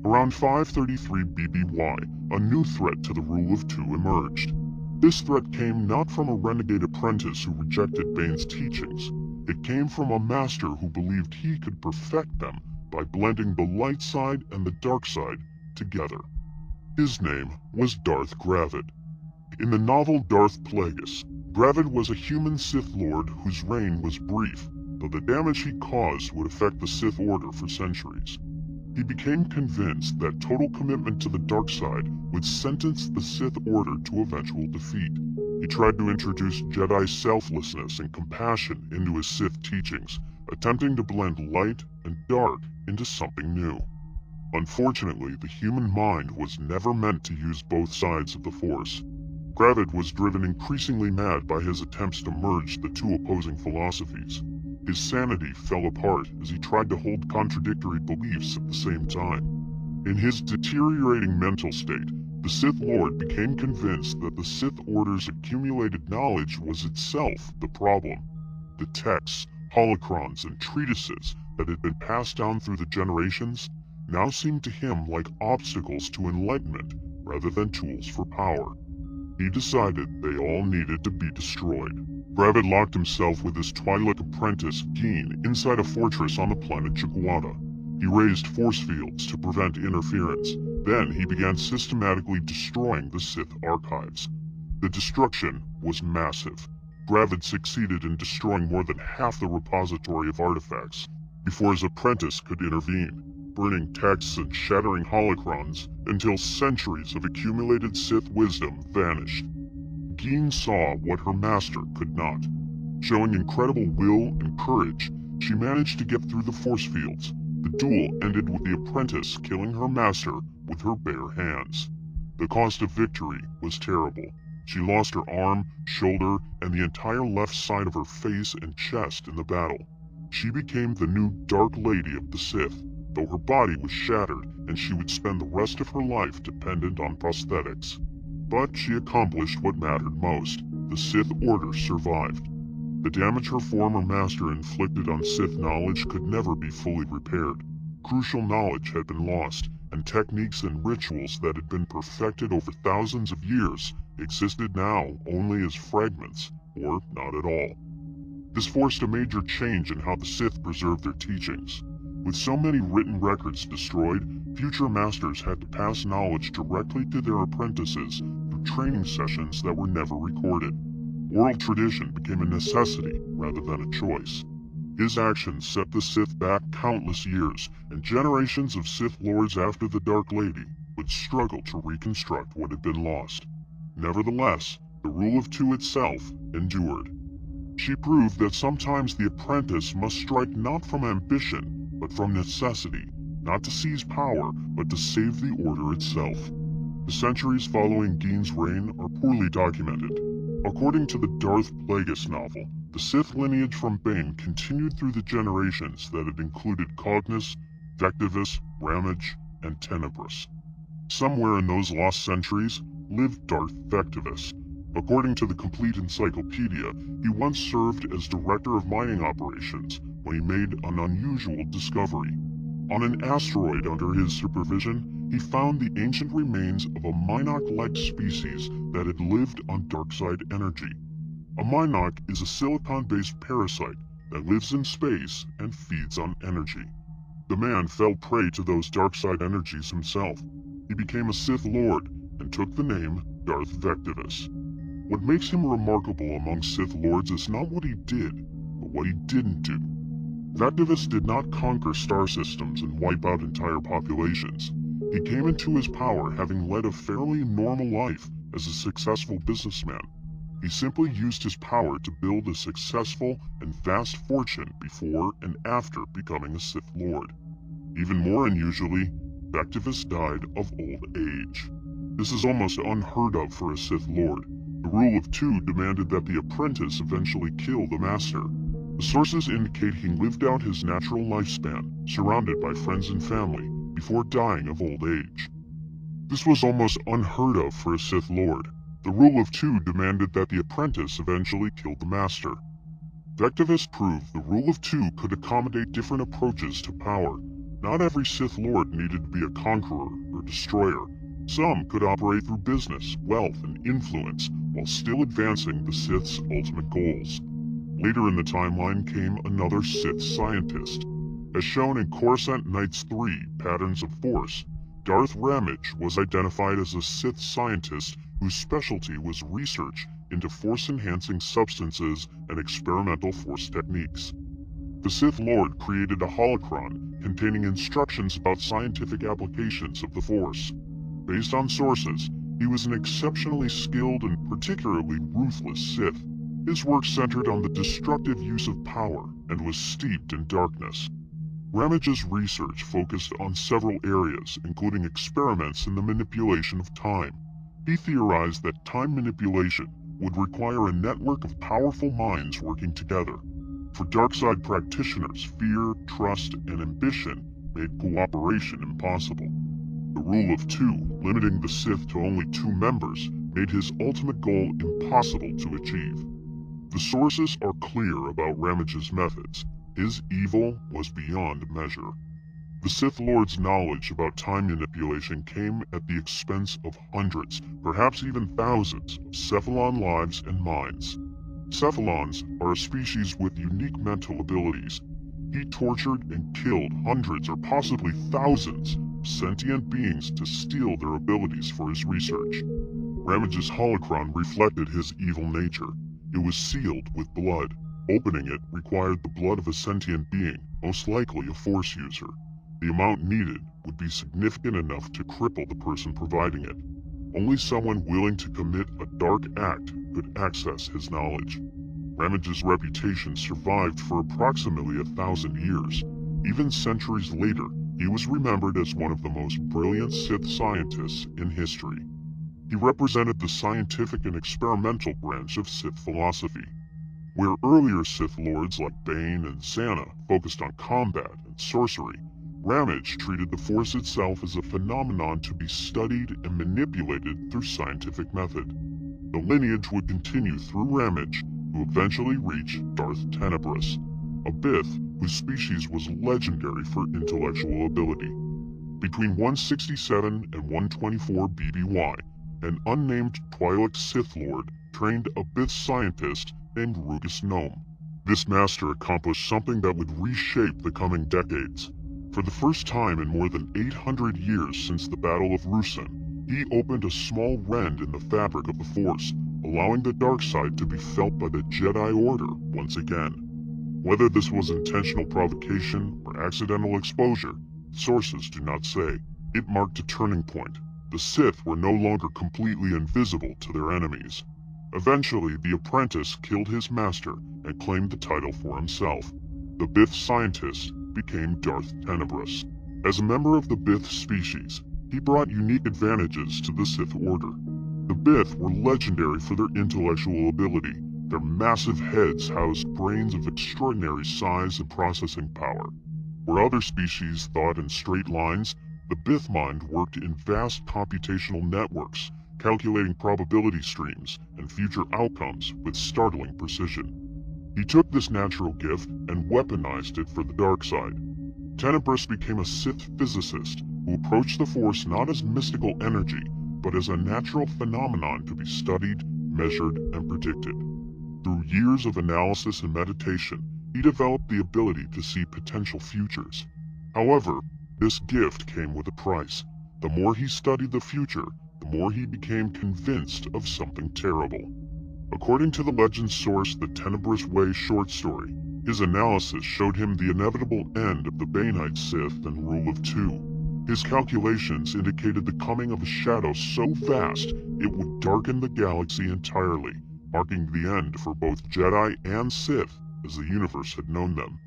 [SPEAKER 1] Around 533 BBY, a new threat to the rule of two emerged. This threat came not from a renegade apprentice who rejected Bane's teachings. It came from a master who believed he could perfect them by blending the light side and the dark side together. His name was Darth Gravid. In the novel Darth Plagueis, Gravid was a human Sith Lord whose reign was brief, though the damage he caused would affect the Sith Order for centuries. He became convinced that total commitment to the dark side would sentence the Sith Order to eventual defeat. He tried to introduce Jedi selflessness and compassion into his Sith teachings, attempting to blend light and dark into something new. Unfortunately, the human mind was never meant to use both sides of the Force. Gravid was driven increasingly mad by his attempts to merge the two opposing philosophies. His sanity fell apart as he tried to hold contradictory beliefs at the same time. In his deteriorating mental state, the Sith Lord became convinced that the Sith Order's accumulated knowledge was itself the problem. The texts, holocrons, and treatises that had been passed down through the generations now seemed to him like obstacles to enlightenment rather than tools for power. He decided they all needed to be destroyed. Gravid locked himself with his Twi'lek apprentice, Geen, inside a fortress on the planet Chiguata. He raised force fields to prevent interference. Then he began systematically destroying the Sith archives. The destruction was massive. Gravid succeeded in destroying more than half the repository of artifacts before his apprentice could intervene, burning texts and shattering holocrons until centuries of accumulated Sith wisdom vanished. Geen saw what her master could not. Showing incredible will and courage, she managed to get through the force fields. The duel ended with the apprentice killing her master with her bare hands. The cost of victory was terrible. She lost her arm, shoulder, and the entire left side of her face and chest in the battle. She became the new Dark Lady of the Sith, though her body was shattered and she would spend the rest of her life dependent on prosthetics. But she accomplished what mattered most. The Sith Order survived. The damage her former master inflicted on Sith knowledge could never be fully repaired. Crucial knowledge had been lost, and techniques and rituals that had been perfected over thousands of years existed now only as fragments, or not at all. This forced a major change in how the Sith preserved their teachings. With so many written records destroyed, future masters had to pass knowledge directly to their apprentices through training sessions that were never recorded. Oral tradition became a necessity rather than a choice. His actions set the Sith back countless years, and generations of Sith Lords after the Dark Lady would struggle to reconstruct what had been lost. Nevertheless, the rule of two itself endured. She proved that sometimes the apprentice must strike not from ambition, but from necessity, not to seize power, but to save the Order itself. The centuries following Geen's reign are poorly documented. According to the Darth Plagueis novel, the Sith lineage from Bane continued through the generations that had included Cognis, Vectivus, Ramage, and Tenebris. Somewhere in those lost centuries lived Darth Vectivus. According to the Complete Encyclopedia, he once served as director of mining operations when he made an unusual discovery. On an asteroid under his supervision, he found the ancient remains of a Minoc-like species that had lived on dark-side energy. A Minoc is a silicon-based parasite that lives in space and feeds on energy. The man fell prey to those dark-side energies himself. He became a Sith Lord and took the name Darth Vectivus. What makes him remarkable among Sith Lords is not what he did, but what he didn't do. Vectivus did not conquer star systems and wipe out entire populations. He came into his power having led a fairly normal life as a successful businessman. He simply used his power to build a successful and vast fortune before and after becoming a Sith Lord. Even more unusually, Vectivus died of old age. This is almost unheard of for a Sith Lord. The rule of two demanded that the apprentice eventually kill the master. The sources indicate he lived out his natural lifespan, surrounded by friends and family, before dying of old age. This was almost unheard of for a Sith Lord. The rule of two demanded that the apprentice eventually killed the master. Vectivus proved the rule of two could accommodate different approaches to power. Not every Sith Lord needed to be a conqueror or destroyer. Some could operate through business, wealth, and influence while still advancing the Sith's ultimate goals. Later in the timeline came another Sith scientist. As shown in Coruscant Knights 3, Patterns of Force, Darth Ramage was identified as a Sith scientist whose specialty was research into force-enhancing substances and experimental force techniques. The Sith Lord created a holocron containing instructions about scientific applications of the Force. Based on sources, he was an exceptionally skilled and particularly ruthless Sith. His work centered on the destructive use of power and was steeped in darkness. Ramage's research focused on several areas, including experiments in the manipulation of time. He theorized that time manipulation would require a network of powerful minds working together. For dark-side practitioners, fear, trust, and ambition made cooperation impossible. The rule of two, limiting the Sith to only 2 members, made his ultimate goal impossible to achieve. The sources are clear about Ramage's methods. His evil was beyond measure. The Sith Lord's knowledge about time manipulation came at the expense of hundreds, perhaps even thousands, of Cephalon lives and minds. Cephalons are a species with unique mental abilities. He tortured and killed hundreds or possibly thousands of sentient beings to steal their abilities for his research. Ramage's holocron reflected his evil nature. It was sealed with blood. Opening it required the blood of a sentient being, most likely a Force user. The amount needed would be significant enough to cripple the person providing it. Only someone willing to commit a dark act could access his knowledge. Ramage's reputation survived for approximately 1,000 years. Even centuries later, he was remembered as one of the most brilliant Sith scientists in history. He represented the scientific and experimental branch of Sith philosophy. Where earlier Sith Lords like Bane and Zana focused on combat and sorcery, Ramage treated the Force itself as a phenomenon to be studied and manipulated through scientific method. The lineage would continue through Ramage to eventually reach Darth Tenebrous, a Bith whose species was legendary for intellectual ability. Between 167 and 124 BBY, an unnamed Twi'lek Sith Lord trained a Bith scientist named Rugus Gnome. This master accomplished something that would reshape the coming decades. For the first time in more than 800 years since the Battle of Ruusan, he opened a small rend in the fabric of the Force, allowing the dark side to be felt by the Jedi Order once again. Whether this was intentional provocation or accidental exposure, sources do not say. It marked a turning point. The Sith were no longer completely invisible to their enemies. Eventually, the apprentice killed his master and claimed the title for himself. The Bith scientist became Darth Tenebrous. As a member of the Bith species, he brought unique advantages to the Sith Order. The Bith were legendary for their intellectual ability. Their massive heads housed brains of extraordinary size and processing power. Where other species thought in straight lines, the Bith mind worked in vast computational networks, calculating probability streams and future outcomes with startling precision. He took this natural gift and weaponized it for the dark side. Tenebris became a Sith physicist who approached the Force not as mystical energy, but as a natural phenomenon to be studied, measured, and predicted. Through years of analysis and meditation, he developed the ability to see potential futures. However, this gift came with a price. The more he studied the future, the more he became convinced of something terrible. According to the legend source The Tenebrous Way short story, his analysis showed him the inevitable end of the Bainite Sith and rule of two. His calculations indicated the coming of a shadow so vast it would darken the galaxy entirely, marking the end for both Jedi and Sith as the universe had known them.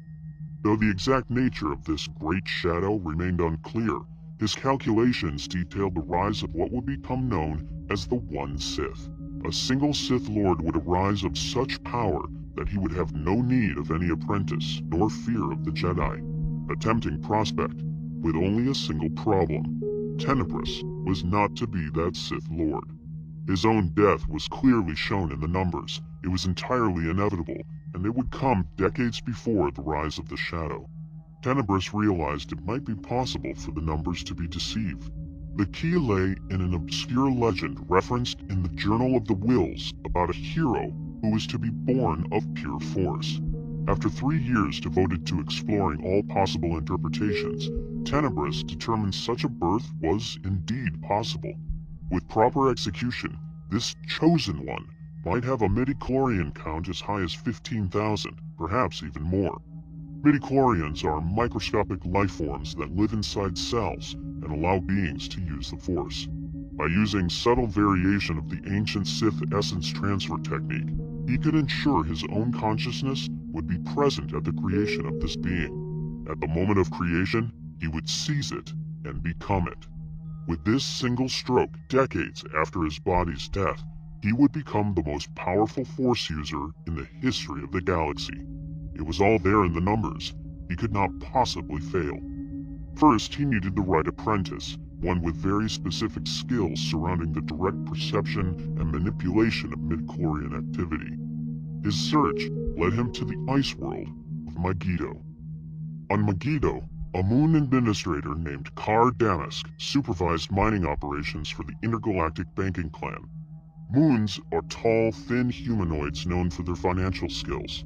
[SPEAKER 1] Though the exact nature of this great shadow remained unclear, his calculations detailed the rise of what would become known as the One Sith. A single Sith Lord would arise of such power that he would have no need of any apprentice nor fear of the Jedi. A tempting prospect, with only a single problem. Tenebris was not to be that Sith Lord. His own death was clearly shown in the numbers. It was entirely inevitable, and it would come decades before the rise of the Shadow. Tenebris realized it might be possible for the numbers to be deceived. The key lay in an obscure legend referenced in the Journal of the Wills about a hero who was to be born of pure force. After 3 years devoted to exploring all possible interpretations, Tenebris determined such a birth was indeed possible. With proper execution, this chosen one might have a midichlorian count as high as 15,000, perhaps even more. Midichlorians are microscopic life forms that live inside cells and allow beings to use the Force. By using subtle variation of the ancient Sith essence transfer technique, he could ensure his own consciousness would be present at the creation of this being. At the moment of creation, he would seize it and become it. With this single stroke, decades after his body's death, he would become the most powerful Force user in the history of the galaxy. It was all there in the numbers. He could not possibly fail. First, he needed the right apprentice, one with very specific skills surrounding the direct perception and manipulation of midichlorian activity. His search led him to the ice world of Megiddo. On Megiddo, a moon administrator named Kar Damask supervised mining operations for the intergalactic banking clan. Moons are tall, thin humanoids known for their financial skills.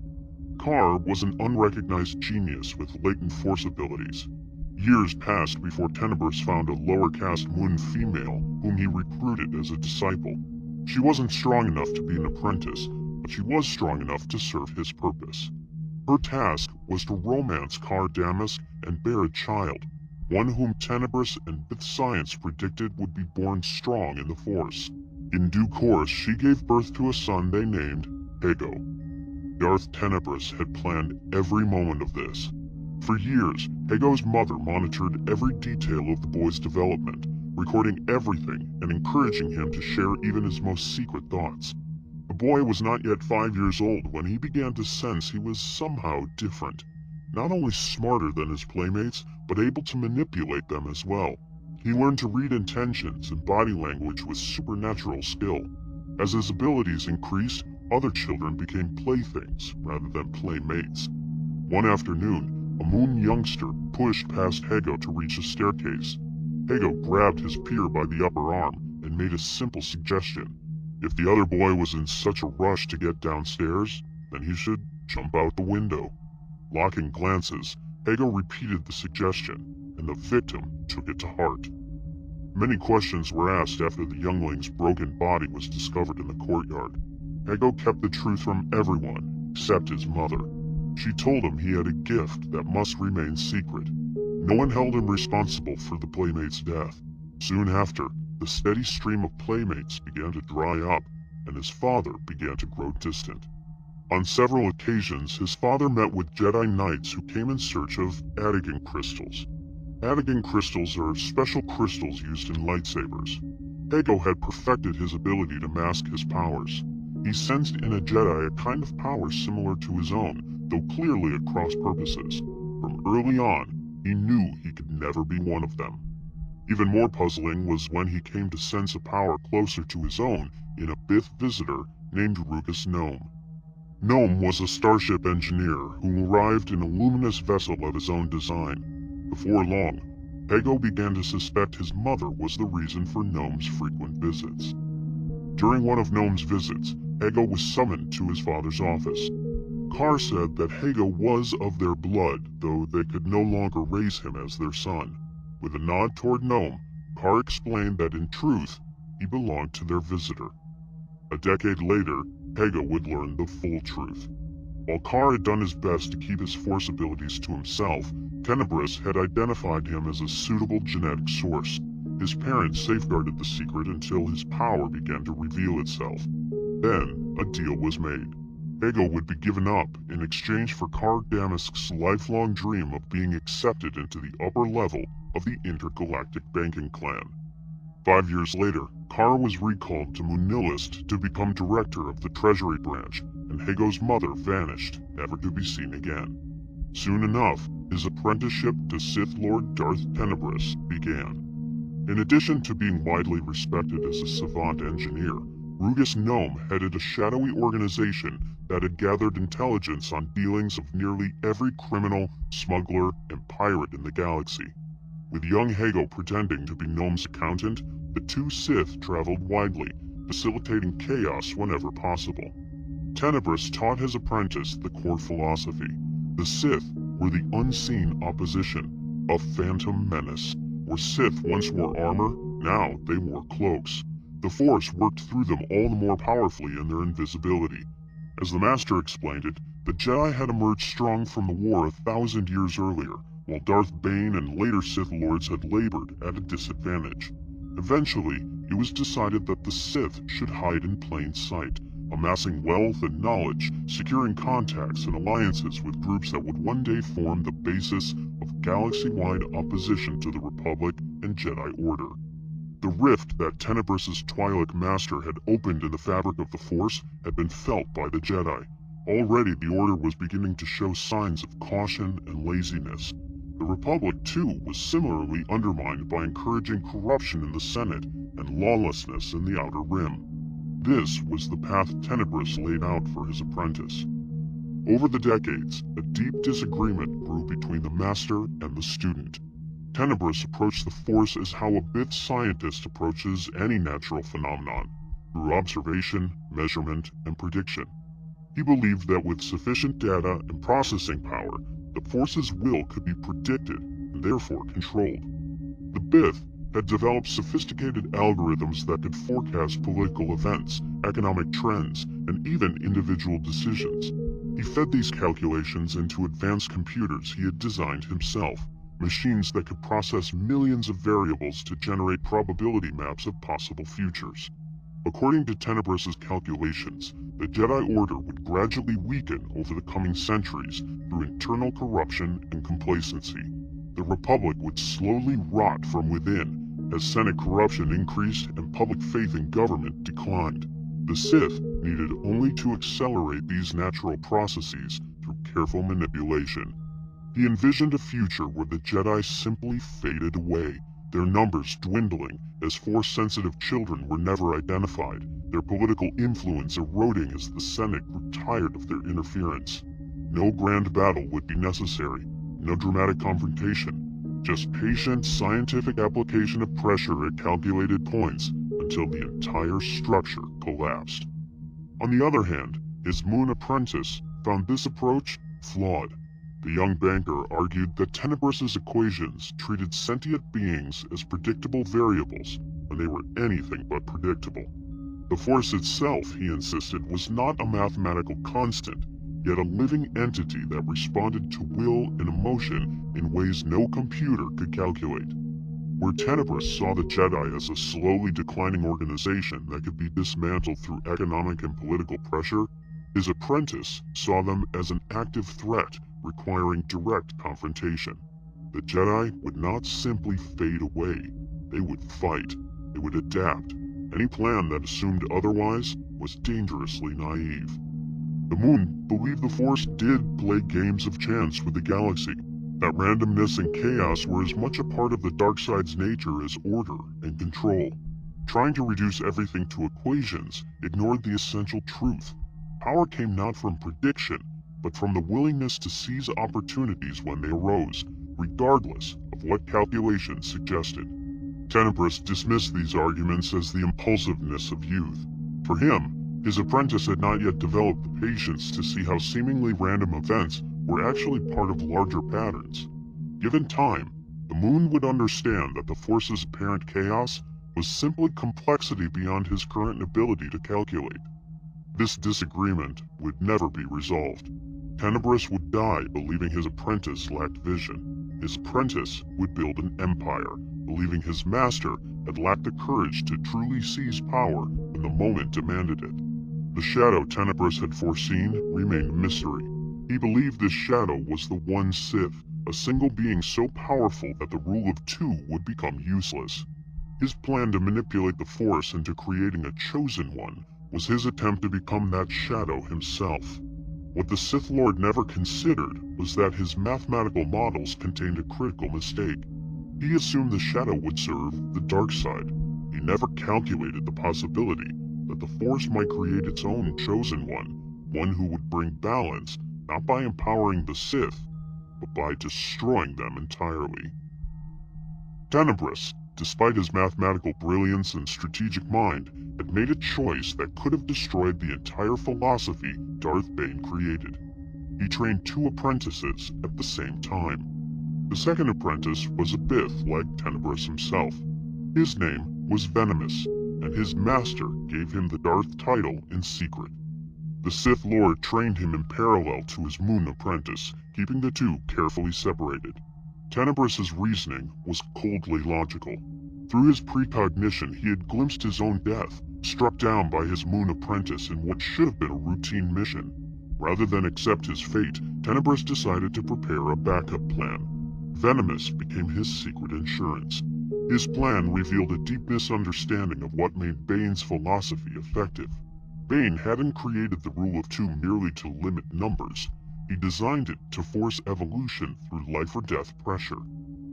[SPEAKER 1] Kar was an unrecognized genius with latent Force abilities. Years passed before Tenebris found a lower caste moon female whom he recruited as a disciple. She wasn't strong enough to be an apprentice, but she was strong enough to serve his purpose. Her task was to romance Kar Damask and bear a child, one whom Tenebris and Sith science predicted would be born strong in the Force. In due course, she gave birth to a son they named Hago. Darth Tenebris had planned every moment of this. For years, Hago's mother monitored every detail of the boy's development, recording everything and encouraging him to share even his most secret thoughts. The boy was not yet 5 years old when he began to sense he was somehow different. Not only smarter than his playmates, but able to manipulate them as well. He learned to read intentions and body language with supernatural skill. As his abilities increased, other children became playthings rather than playmates. One afternoon, a moon youngster pushed past Hago to reach a staircase. Hago grabbed his peer by the upper arm and made a simple suggestion. If the other boy was in such a rush to get downstairs, then he should jump out the window. Locking glances, Hago repeated the suggestion, and the victim took it to heart. Many questions were asked after the youngling's broken body was discovered in the courtyard. Hago kept the truth from everyone except his mother. She told him he had a gift that must remain secret. No one held him responsible for the playmate's death. Soon after, the steady stream of playmates began to dry up, and his father began to grow distant. On several occasions, his father met with Jedi Knights who came in search of Adagan crystals. Adagan crystals are special crystals used in lightsabers. Hago had perfected his ability to mask his powers. He sensed in a Jedi a kind of power similar to his own, though clearly at cross purposes. From early on, he knew he could never be one of them. Even more puzzling was when he came to sense a power closer to his own in a Bith visitor named Rucus Gnome. Gnome was a starship engineer who arrived in a luminous vessel of his own design. Before long, Hago began to suspect his mother was the reason for Gnome's frequent visits. During one of Gnome's visits, Hago was summoned to his father's office. Carr said that Hago was of their blood, though they could no longer raise him as their son. With a nod toward Gnome, Carr explained that in truth, he belonged to their visitor. A decade later, Hago would learn the full truth. While Carr had done his best to keep his Force abilities to himself, Tenebris had identified him as a suitable genetic source. His parents safeguarded the secret until his power began to reveal itself. Then, a deal was made. Hago would be given up in exchange for Carr Damask's lifelong dream of being accepted into the upper level of the Intergalactic Banking Clan. 5 years later, Carr was recalled to Munilist to become director of the Treasury Branch, and Hago's mother vanished, never to be seen again. Soon enough, his apprenticeship to Sith Lord Darth Tenebris began. In addition to being widely respected as a savant engineer, Rugus Gnome headed a shadowy organization that had gathered intelligence on dealings of nearly every criminal, smuggler, and pirate in the galaxy. With young Hago pretending to be Gnome's accountant, the two Sith traveled widely, facilitating chaos whenever possible. Tenebris taught his apprentice the core philosophy. The Sith were the unseen opposition, a phantom menace. Where Sith once wore armor, now they wore cloaks. The Force worked through them all the more powerfully in their invisibility. As the Master explained it, the Jedi had emerged strong from the war 1,000 years earlier, while Darth Bane and later Sith Lords had labored at a disadvantage. Eventually, it was decided that the Sith should hide in plain sight, amassing wealth and knowledge, securing contacts and alliances with groups that would one day form the basis of galaxy-wide opposition to the Republic and Jedi Order. The rift that Tenebris's Twi'lek master had opened in the fabric of the Force had been felt by the Jedi. Already the Order was beginning to show signs of caution and laziness. The Republic, too, was similarly undermined by encouraging corruption in the Senate and lawlessness in the Outer Rim. This was the path Tenebris laid out for his apprentice. Over the decades, a deep disagreement grew between the master and the student. Tenebris approached the Force as how a Bith scientist approaches any natural phenomenon, through observation, measurement, and prediction. He believed that with sufficient data and processing power, the Force's will could be predicted and therefore controlled. The Bith had developed sophisticated algorithms that could forecast political events, economic trends, and even individual decisions. He fed these calculations into advanced computers he had designed himself, machines that could process millions of variables to generate probability maps of possible futures. According to Tenebris's calculations, the Jedi Order would gradually weaken over the coming centuries through internal corruption and complacency. The Republic would slowly rot from within as Senate corruption increased and public faith in government declined. The Sith needed only to accelerate these natural processes through careful manipulation. He envisioned a future where the Jedi simply faded away, their numbers dwindling as Force-sensitive children were never identified, their political influence eroding as the Senate grew tired of their interference. No grand battle would be necessary, no dramatic confrontation, just patient scientific application of pressure at calculated points until the entire structure collapsed. On the other hand, his Moon apprentice found this approach flawed. The young banker argued that Tenebris's equations treated sentient beings as predictable variables when they were anything but predictable. The Force itself, he insisted, was not a mathematical constant, yet a living entity that responded to will and emotion in ways no computer could calculate. Where Tenebris saw the Jedi as a slowly declining organization that could be dismantled through economic and political pressure, his apprentice saw them as an active threat requiring direct confrontation. The Jedi would not simply fade away. They would fight. They would adapt. Any plan that assumed otherwise was dangerously naive. The Moon believed the Force did play games of chance with the galaxy, that randomness and chaos were as much a part of the dark side's nature as order and control. Trying to reduce everything to equations ignored the essential truth. Power came not from prediction, but from the willingness to seize opportunities when they arose. regardless of what calculations suggested. Tenebris dismissed these arguments as the impulsiveness of youth. For him, his apprentice had not yet developed the patience to see how seemingly random events were actually part of larger patterns. Given time, the Moon would understand that the Force's apparent chaos was simply complexity beyond his current ability to calculate. This disagreement would never be resolved. Tenebris would die believing his apprentice lacked vision. His apprentice would build an empire, believing his master had lacked the courage to truly seize power when the moment demanded it. The shadow Tenebris had foreseen remained a mystery. He believed this shadow was the one Sith, a single being so powerful that the rule of two would become useless. His plan to manipulate the Force into creating a chosen one was his attempt to become that shadow himself. What the Sith Lord never considered was that his mathematical models contained a critical mistake. He assumed the shadow would serve the dark side. He never calculated the possibility that the Force might create its own chosen one who would bring balance not by empowering the Sith, but by destroying them entirely. Tenebris, despite his mathematical brilliance and strategic mind, had made a choice that could have destroyed the entire philosophy Darth Bane created. He trained two apprentices at the same time. The second apprentice was a Bith like Tenebris himself. His name was Venomous, and his master gave him the Darth title in secret. The Sith Lord trained him in parallel to his Moon apprentice, keeping the two carefully separated. Tenebris's reasoning was coldly logical. Through his precognition, he had glimpsed his own death, struck down by his Moon apprentice in what should have been a routine mission. Rather than accept his fate, Tenebris decided to prepare a backup plan. Venomous became his secret insurance. His plan revealed a deep misunderstanding of what made Bane's philosophy effective. Bane hadn't created the rule of two merely to limit numbers. He designed it to force evolution through life or death pressure.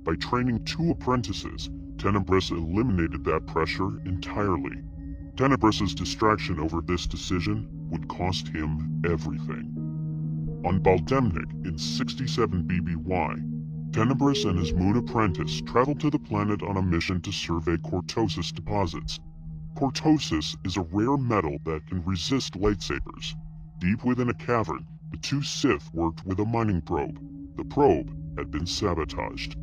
[SPEAKER 1] By training two apprentices, Tenebris eliminated that pressure entirely. Tenebris's distraction over this decision would cost him everything. On Baldemnik in 67 BBY, Tenebris and his Moon apprentice traveled to the planet on a mission to survey cortosis deposits. Cortosis is a rare metal that can resist lightsabers. Deep within a cavern, the two Sith worked with a mining probe. The probe had been sabotaged.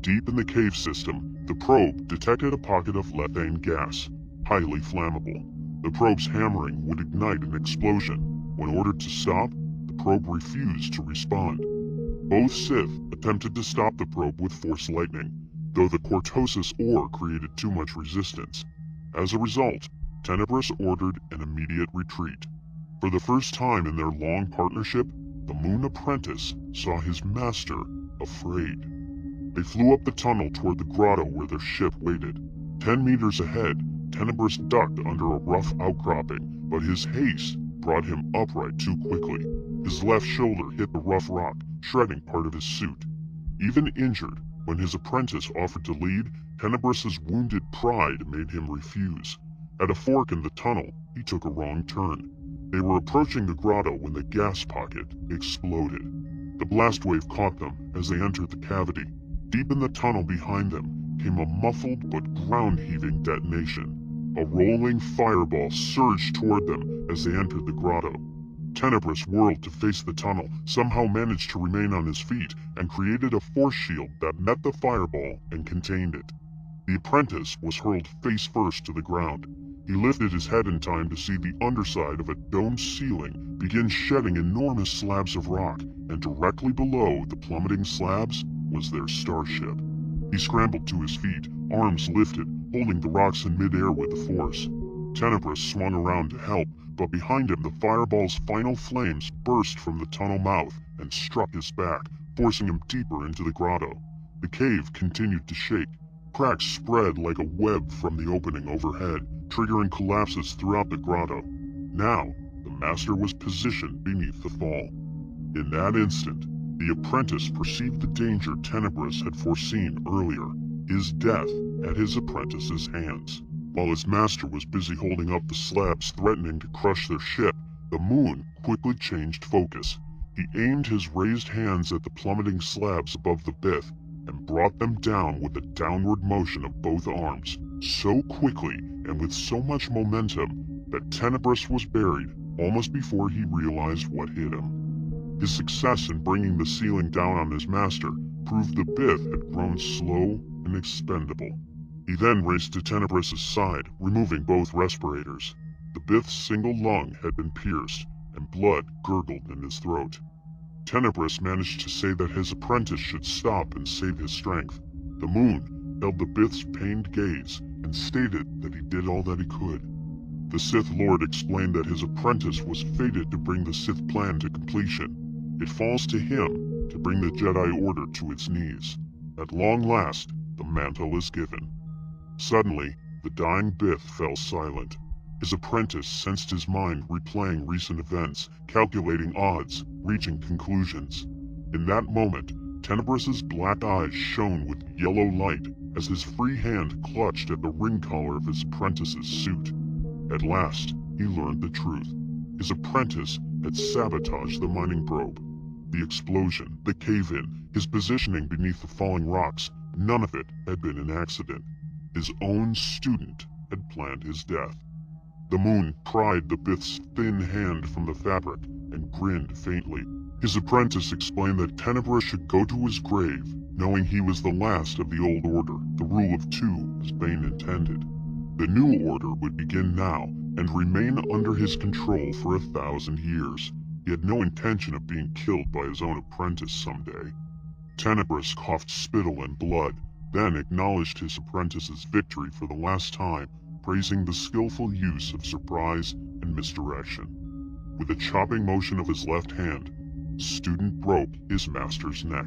[SPEAKER 1] Deep in the cave system, the probe detected a pocket of methane gas, highly flammable. The probe's hammering would ignite an explosion. When ordered to stop, the probe refused to respond. Both Sith attempted to stop the probe with Force lightning, though the cortosis ore created too much resistance. As a result, Tenebris ordered an immediate retreat. For the first time in their long partnership, the Moon apprentice saw his master afraid. They flew up the tunnel toward the grotto where their ship waited. 10 meters ahead, Tenebris ducked under a rough outcropping, but his haste brought him upright too quickly. His left shoulder hit the rough rock, shredding part of his suit. Even injured, when his apprentice offered to lead, Tenebris's wounded pride made him refuse. At a fork in the tunnel, he took a wrong turn. They were approaching the grotto when the gas pocket exploded. The blast wave caught them as they entered the cavity. Deep in the tunnel behind them came a muffled but ground-heaving detonation. A rolling fireball surged toward them as they entered the grotto. Tenebris whirled to face the tunnel, somehow managed to remain on his feet, and created a force shield that met the fireball and contained it. The apprentice was hurled face first to the ground. He lifted his head in time to see the underside of a domed ceiling begin shedding enormous slabs of rock, and directly below the plummeting slabs was their starship. He scrambled to his feet, arms lifted, holding the rocks in midair with the force. Tenebris swung around to help, but behind him the fireball's final flames burst from the tunnel mouth and struck his back, forcing him deeper into the grotto. The cave continued to shake. Cracks spread like a web from the opening overhead, triggering collapses throughout the grotto. Now, the master was positioned beneath the fall. In that instant, the apprentice perceived the danger Tenebris had foreseen earlier, his death at his apprentice's hands. While his master was busy holding up the slabs threatening to crush their ship, the Moon quickly changed focus. He aimed his raised hands at the plummeting slabs above the Bith, and brought them down with the downward motion of both arms, so quickly and with so much momentum that Tenebris was buried almost before he realized what hit him. His success in bringing the ceiling down on his master proved the Bith had grown slow and expendable. He then raced to Tenebris' side, removing both respirators. The Bith's single lung had been pierced, and blood gurgled in his throat. Tenebris managed to say that his apprentice should stop and save his strength. The moon held the Bith's pained gaze and stated that he did all that he could. The Sith Lord explained that his apprentice was fated to bring the Sith plan to completion. It falls to him to bring the Jedi Order to its knees. At long last, the mantle is given. Suddenly, the dying Bith fell silent. His apprentice sensed his mind replaying recent events, calculating odds, reaching conclusions. In that moment, Tenebris's black eyes shone with yellow light as his free hand clutched at the ring collar of his apprentice's suit. At last, he learned the truth. His apprentice had sabotaged the mining probe. The explosion, the cave-in, his positioning beneath the falling rocks, none of it had been an accident. His own student had planned his death. The moon pried the Bith's thin hand from the fabric and grinned faintly. His apprentice explained that Tenebris should go to his grave, knowing he was the last of the old order, the rule of two as Bane intended. The new order would begin now and remain under his control for 1,000 years. He had no intention of being killed by his own apprentice someday. Tenebris coughed spittle and blood, then acknowledged his apprentice's victory for the last time, praising the skillful use of surprise and misdirection. With a chopping motion of his left hand, the student broke his master's neck.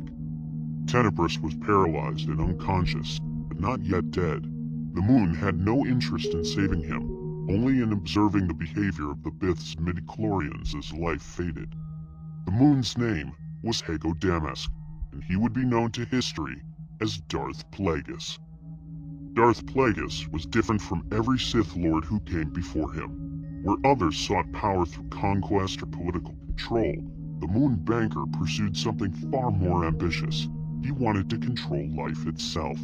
[SPEAKER 1] Tenebris was paralyzed and unconscious, but not yet dead. The moon had no interest in saving him, only in observing the behavior of the Bith's midichlorians as life faded. The moon's name was Hago Damask, and he would be known to history as Darth Plagueis. Darth Plagueis was different from every Sith Lord who came before him. Where others sought power through conquest or political control, the Moon Banker pursued something far more ambitious. He wanted to control life itself.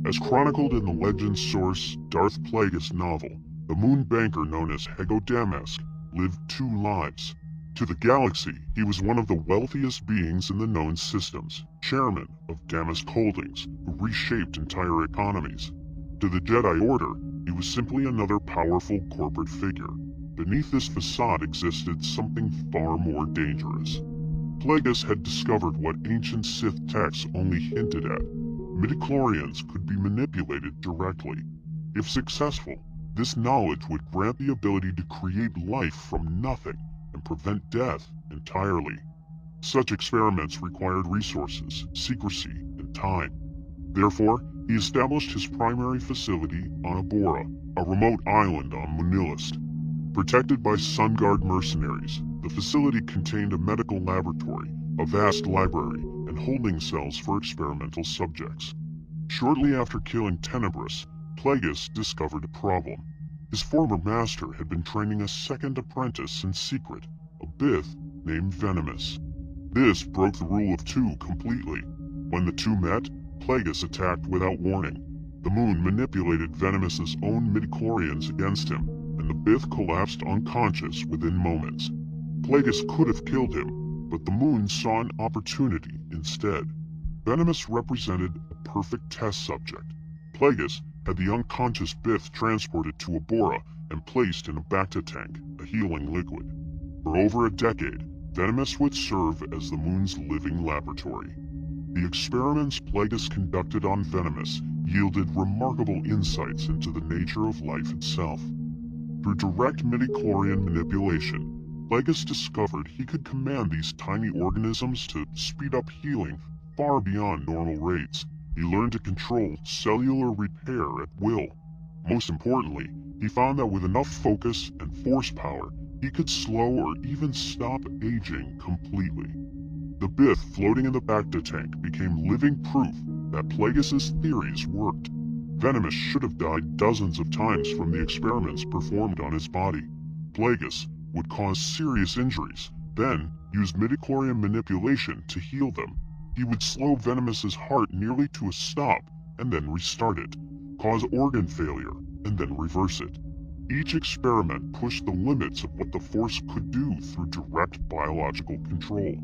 [SPEAKER 1] As chronicled in the legend source Darth Plagueis novel, the Moon Banker known as Hago Damask lived 2 lives. To the galaxy, he was one of the wealthiest beings in the known systems, chairman of Damask Holdings, who reshaped entire economies. To the Jedi Order, he was simply another powerful corporate figure. Beneath this facade existed something far more dangerous. Plagueis had discovered what ancient Sith texts only hinted at. Midichlorians could be manipulated directly. If successful, this knowledge would grant the ability to create life from nothing and prevent death entirely. Such experiments required resources, secrecy, and time. Therefore, he established his primary facility on Abora, a remote island on Munilist. Protected by Sun Guard mercenaries, the facility contained a medical laboratory, a vast library, and holding cells for experimental subjects. Shortly after killing Tenebris, Plagueis discovered a problem. His former master had been training a second apprentice in secret, a Bith named Venomous. This broke the rule of 2 completely. When the 2 met, Plagueis attacked without warning. The moon manipulated Venomous's own midichlorians against him, and the Bith collapsed unconscious within moments. Plagueis could have killed him, but the moon saw an opportunity instead. Venomous represented a perfect test subject. Plagueis had the unconscious Bith transported to Abora and placed in a Bacta tank, a healing liquid. For over a decade, Venomous would serve as the moon's living laboratory. The experiments Plagueis conducted on Venomous yielded remarkable insights into the nature of life itself. Through direct midichlorian manipulation, Plagueis discovered he could command these tiny organisms to speed up healing far beyond normal rates. He learned to control cellular repair at will. Most importantly, he found that with enough focus and force power, he could slow or even stop aging completely. The Bith floating in the Bacta tank became living proof that Plagueis' theories worked. Venomous should have died dozens of times from the experiments performed on his body. Plagueis would cause serious injuries, then use midichlorian manipulation to heal them. He would slow Venomous's heart nearly to a stop and then restart it, cause organ failure, and then reverse it. Each experiment pushed the limits of what the Force could do through direct biological control.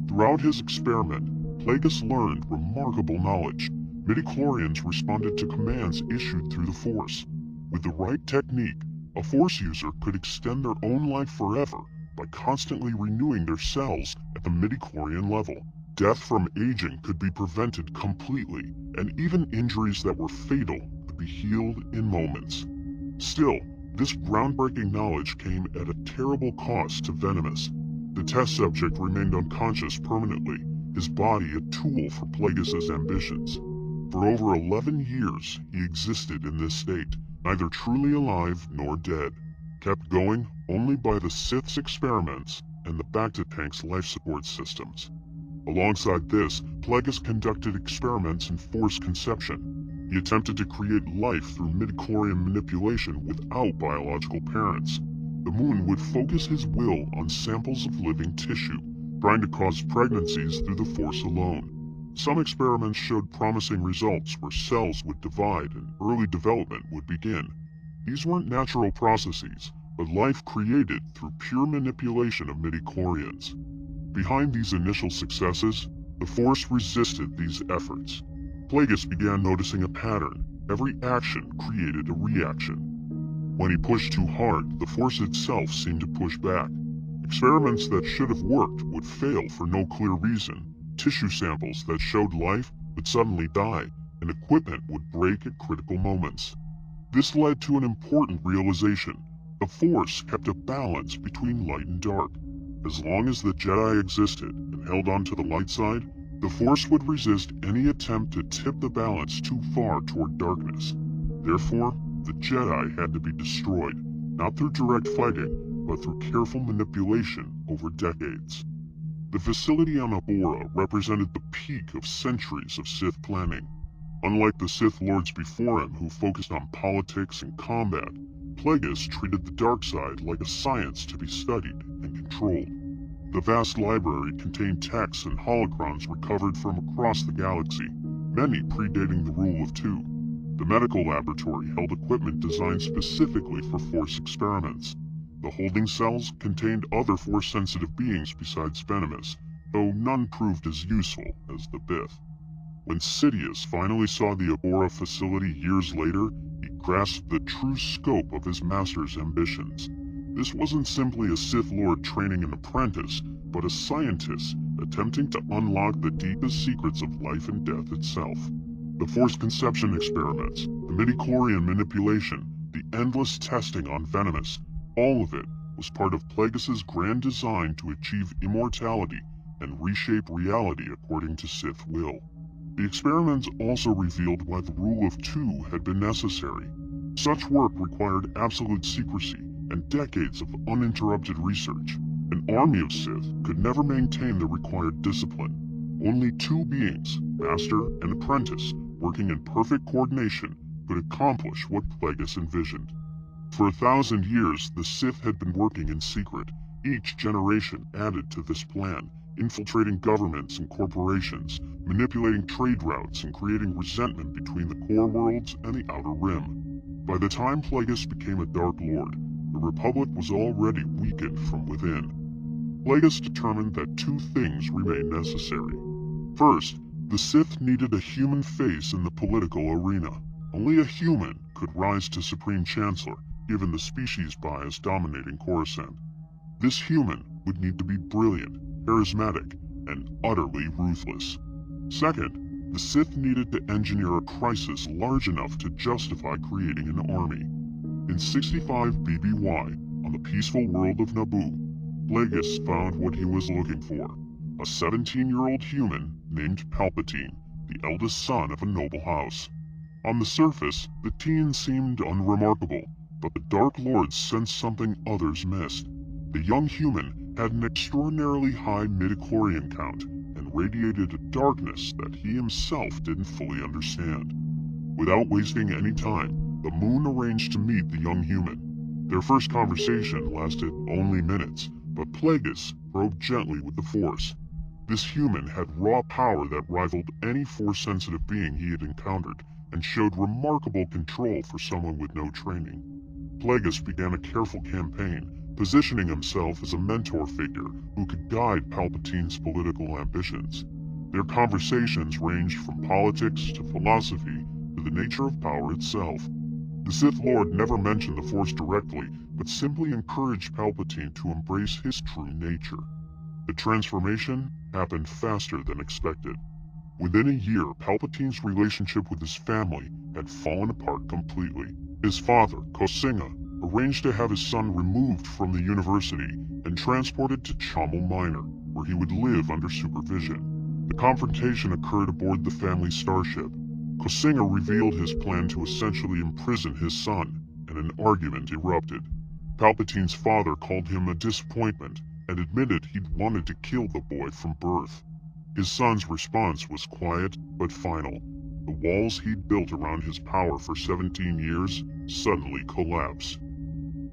[SPEAKER 1] Throughout his experiment, Plagueis learned remarkable knowledge. Midichlorians responded to commands issued through the Force. With the right technique, a Force user could extend their own life forever by constantly renewing their cells at the midichlorian level. Death from aging could be prevented completely, and even injuries that were fatal could be healed in moments. Still, this groundbreaking knowledge came at a terrible cost to Venomous. The test subject remained unconscious permanently, his body a tool for Plagueis' ambitions. For over 11 years, he existed in this state, neither truly alive nor dead, kept going only by the Sith's experiments and the Bacta-Tank's life support systems. Alongside this, Plagueis conducted experiments in Force conception. He attempted to create life through midichlorian manipulation without biological parents. The Moon would focus his will on samples of living tissue, trying to cause pregnancies through the Force alone. Some experiments showed promising results where cells would divide and early development would begin. These weren't natural processes, but life created through pure manipulation of midichlorians. Behind these initial successes, the Force resisted these efforts. Plagueis began noticing a pattern. Every action created a reaction. When he pushed too hard, the Force itself seemed to push back. Experiments that should have worked would fail for no clear reason. Tissue samples that showed life would suddenly die, and equipment would break at critical moments. This led to an important realization. The Force kept a balance between light and dark. As long as the Jedi existed and held on to the light side, the Force would resist any attempt to tip the balance too far toward darkness. Therefore, the Jedi had to be destroyed, not through direct fighting, but through careful manipulation over decades. The facility on Abora represented the peak of centuries of Sith planning. Unlike the Sith Lords before him who focused on politics and combat, Plagueis treated the dark side like a science to be studied and controlled. The vast library contained texts and holocrons recovered from across the galaxy, many predating the Rule of Two. The medical laboratory held equipment designed specifically for Force experiments. The holding cells contained other Force-sensitive beings besides Venomous, though none proved as useful as the Bith. When Sidious finally saw the Abora facility years later, he grasped the true scope of his master's ambitions. This wasn't simply a Sith Lord training an apprentice, but a scientist attempting to unlock the deepest secrets of life and death itself. The Force conception experiments, the midichlorian manipulation, the endless testing on Venomous, all of it was part of Plagueis' grand design to achieve immortality and reshape reality according to Sith will. The experiments also revealed why the Rule of Two had been necessary. Such work required absolute secrecy and decades of uninterrupted research. An army of Sith could never maintain the required discipline. Only two beings, master and apprentice, working in perfect coordination, could accomplish what Plagueis envisioned. For 1,000 years, the Sith had been working in secret. Each generation added to this plan, infiltrating governments and corporations, manipulating trade routes and creating resentment between the core worlds and the Outer Rim. By the time Plagueis became a Dark Lord, the Republic was already weakened from within. Plagueis determined that two things remained necessary. First, the Sith needed a human face in the political arena. Only a human could rise to Supreme Chancellor, given the species bias dominating Coruscant. This human would need to be brilliant, charismatic, and utterly ruthless. Second, the Sith needed to engineer a crisis large enough to justify creating an army. In 65 BBY, on the peaceful world of Naboo, Plagueis found what he was looking for. A 17-year-old human named Palpatine, the eldest son of a noble house. On the surface, the teen seemed unremarkable, but the Dark Lords sensed something others missed. The young human had an extraordinarily high midichlorian count and radiated a darkness that he himself didn't fully understand. Without wasting any time, the Moon arranged to meet the young human. Their first conversation lasted only minutes, but Plagueis probed gently with the Force. This human had raw power that rivaled any Force-sensitive being he had encountered, and showed remarkable control for someone with no training. Plagueis began a careful campaign, positioning himself as a mentor figure who could guide Palpatine's political ambitions. Their conversations ranged from politics to philosophy to the nature of power itself. The Sith Lord never mentioned the Force directly, but simply encouraged Palpatine to embrace his true nature. The transformation happened faster than expected. Within a year, Palpatine's relationship with his family had fallen apart completely. His father, Kosinga, arranged to have his son removed from the university and transported to Chamel Minor, where he would live under supervision. The confrontation occurred aboard the family starship. Kosinga revealed his plan to essentially imprison his son, and an argument erupted. Palpatine's father called him a disappointment and admitted he'd wanted to kill the boy from birth. His son's response was quiet but final. The walls he'd built around his power for 17 years suddenly collapsed.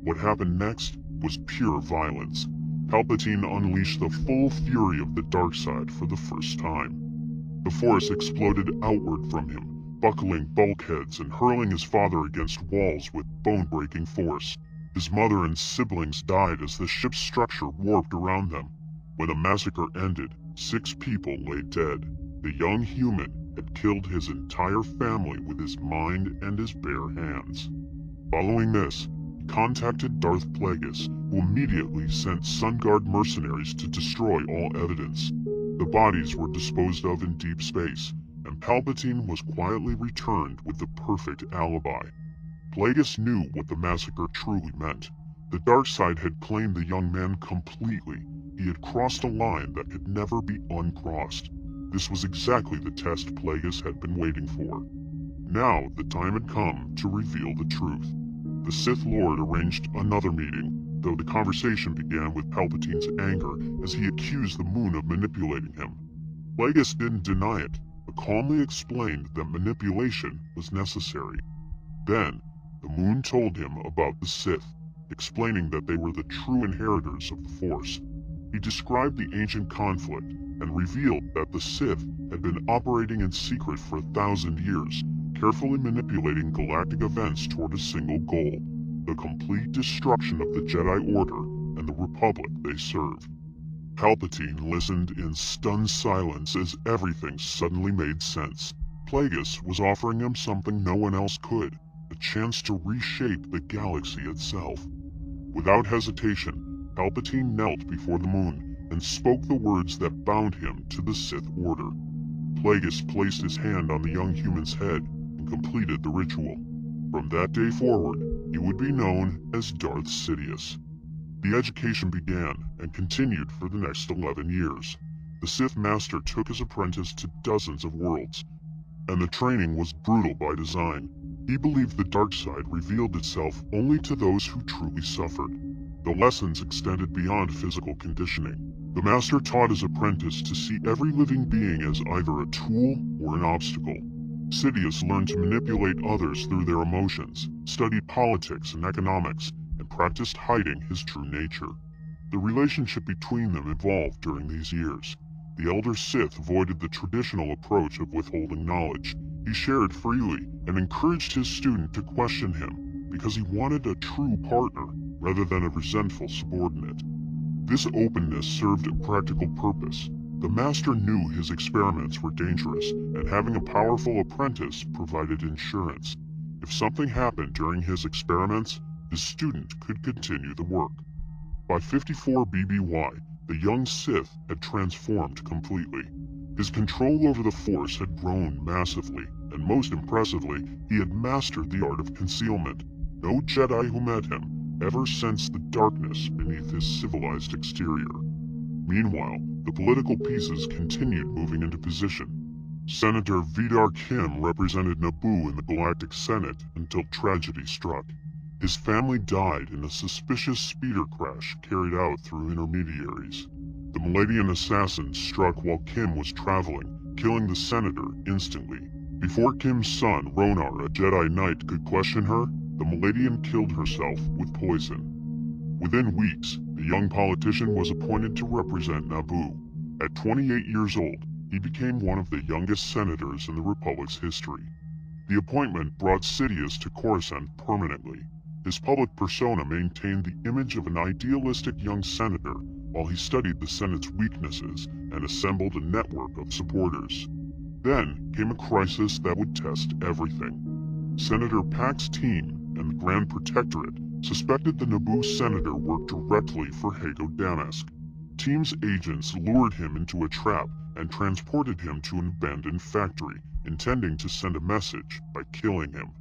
[SPEAKER 1] What happened next was pure violence. Palpatine unleashed the full fury of the dark side for the first time. The Force exploded outward from him, buckling bulkheads and hurling his father against walls with bone-breaking force. His mother and siblings died as the ship's structure warped around them. When the massacre ended, 6 people lay dead. The young human had killed his entire family with his mind and his bare hands. Following this, he contacted Darth Plagueis, who immediately sent Sun Guard mercenaries to destroy all evidence. The bodies were disposed of in deep space, and Palpatine was quietly returned with the perfect alibi. Plagueis knew what the massacre truly meant. The dark side had claimed the young man completely. He had crossed a line that could never be uncrossed. This was exactly the test Plagueis had been waiting for. Now the time had come to reveal the truth. The Sith Lord arranged another meeting, though the conversation began with Palpatine's anger as he accused the moon of manipulating him. Plagueis didn't deny it, but calmly explained that manipulation was necessary. Then, the moon told him about the Sith, explaining that they were the true inheritors of the Force. He described the ancient conflict and revealed that the Sith had been operating in secret for 1,000 years, carefully manipulating galactic events toward a single goal: the complete destruction of the Jedi Order and the Republic they served. Palpatine listened in stunned silence as everything suddenly made sense. Plagueis was offering him something no one else could: a chance to reshape the galaxy itself. Without hesitation, Palpatine knelt before the moon and spoke the words that bound him to the Sith Order. Plagueis placed his hand on the young human's head and completed the ritual. From that day forward, he would be known as Darth Sidious. The education began and continued for the next 11 years. The Sith Master took his apprentice to dozens of worlds, and the training was brutal by design. He believed the dark side revealed itself only to those who truly suffered. The lessons extended beyond physical conditioning. The Master taught his apprentice to see every living being as either a tool or an obstacle. Sidious learned to manipulate others through their emotions, studied politics and economics, and practiced hiding his true nature. The relationship between them evolved during these years. The elder Sith avoided the traditional approach of withholding knowledge. He shared freely and encouraged his student to question him because he wanted a true partner rather than a resentful subordinate. This openness served a practical purpose. The Master knew his experiments were dangerous, and having a powerful apprentice provided insurance. If something happened during his experiments, his student could continue the work. By 54 BBY, the young Sith had transformed completely. His control over the Force had grown massively, and most impressively, he had mastered the art of concealment. No Jedi who met him ever sensed the darkness beneath his civilized exterior. Meanwhile, the political pieces continued moving into position. Senator Vidar Kim represented Naboo in the Galactic Senate until tragedy struck. His family died in a suspicious speeder crash carried out through intermediaries. The Maladian assassin struck while Kim was traveling, killing the senator instantly. Before Kim's son, Ronar, a Jedi Knight, could question her, the Maladian killed herself with poison. Within weeks, the young politician was appointed to represent Naboo. At 28 years old, he became one of the youngest senators in the Republic's history. The appointment brought Sidious to Coruscant permanently. His public persona maintained the image of an idealistic young senator while he studied the Senate's weaknesses and assembled a network of supporters. Then came a crisis that would test everything. Senator Pack's team and the Grand Protectorate suspected the Naboo senator worked directly for Hago Damask. Team's agents lured him into a trap and transported him to an abandoned factory, intending to send a message by killing him.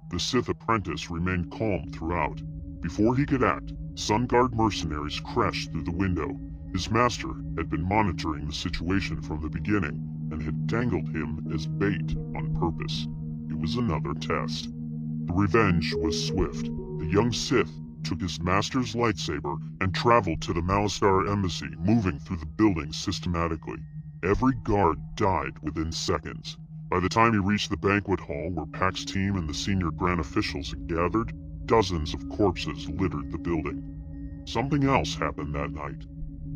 [SPEAKER 1] The Sith apprentice remained calm throughout. Before he could act, Sun Guard mercenaries crashed through the window. His master had been monitoring the situation from the beginning and had dangled him as bait on purpose. It was another test. The revenge was swift. The young Sith took his master's lightsaber and traveled to the Malastare embassy, moving through the building systematically. Every guard died within seconds. By the time he reached the banquet hall where Pack's team and the senior Grand officials had gathered, dozens of corpses littered the building. Something else happened that night.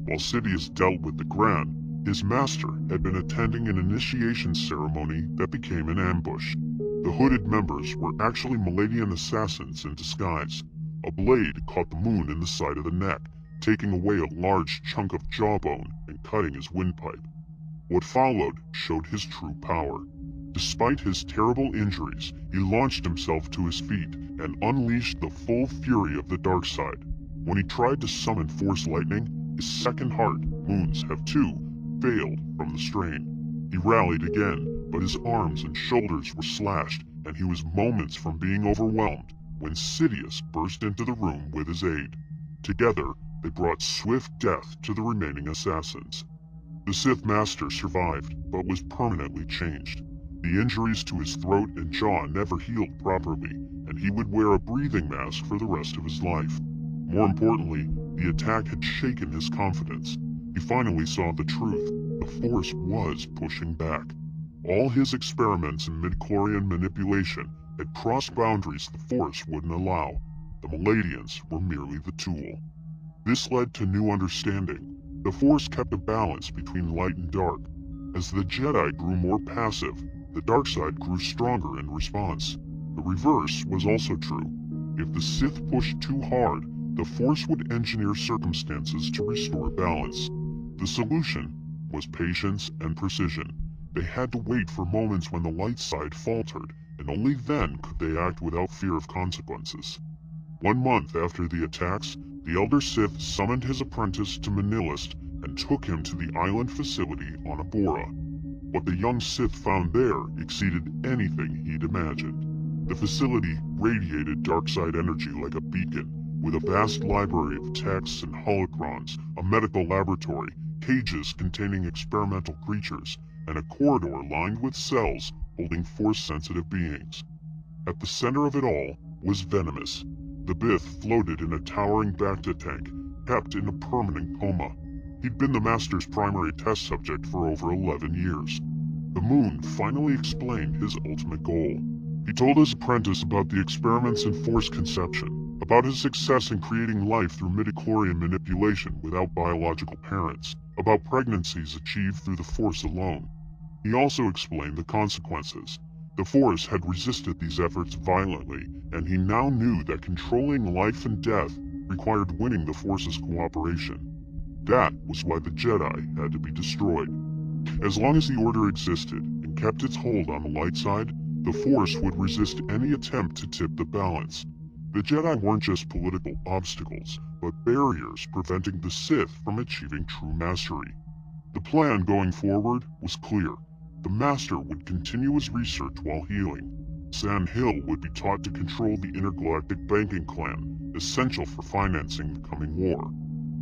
[SPEAKER 1] While Sidious dealt with the Grand, his master had been attending an initiation ceremony that became an ambush. The hooded members were actually Maladian assassins in disguise. A blade caught the moon in the side of the neck, taking away a large chunk of jawbone and cutting his windpipe. What followed showed his true power. Despite his terrible injuries, he launched himself to his feet and unleashed the full fury of the dark side. When he tried to summon Force Lightning, his second heart, Moons Have Two, failed from the strain. He rallied again, but his arms and shoulders were slashed, and he was moments from being overwhelmed when Sidious burst into the room with his aide. Together, they brought swift death to the remaining assassins. The Sith Master survived, but was permanently changed. The injuries to his throat and jaw never healed properly, and he would wear a breathing mask for the rest of his life. More importantly, the attack had shaken his confidence. He finally saw the truth. The Force was pushing back. All his experiments in midichlorian manipulation had crossed boundaries the Force wouldn't allow. The Maladians were merely the tool. This led to new understanding. The Force kept a balance between light and dark. As the Jedi grew more passive, the dark side grew stronger in response. The reverse was also true. If the Sith pushed too hard, the Force would engineer circumstances to restore balance. The solution was patience and precision. They had to wait for moments when the light side faltered, and only then could they act without fear of consequences. 1 month after the attacks, the Elder Sith summoned his apprentice to Manilist and took him to the island facility on Abora. What the young Sith found there exceeded anything he'd imagined. The facility radiated dark-side energy like a beacon, with a vast library of texts and holocrons, a medical laboratory, cages containing experimental creatures, and a corridor lined with cells holding Force-sensitive beings. At the center of it all was Venomous. The Bith floated in a towering Bacta tank, kept in a permanent coma. He'd been the Master's primary test subject for over 11 years. The Moon finally explained his ultimate goal. He told his apprentice about the experiments in Force conception, about his success in creating life through midichlorian manipulation without biological parents, about pregnancies achieved through the Force alone. He also explained the consequences. The Force had resisted these efforts violently, and he now knew that controlling life and death required winning the Force's cooperation. That was why the Jedi had to be destroyed. As long as the Order existed and kept its hold on the light side, the Force would resist any attempt to tip the balance. The Jedi weren't just political obstacles, but barriers preventing the Sith from achieving true mastery. The plan going forward was clear. The Master would continue his research while healing. Sand Hill would be taught to control the intergalactic banking clan, essential for financing the coming war.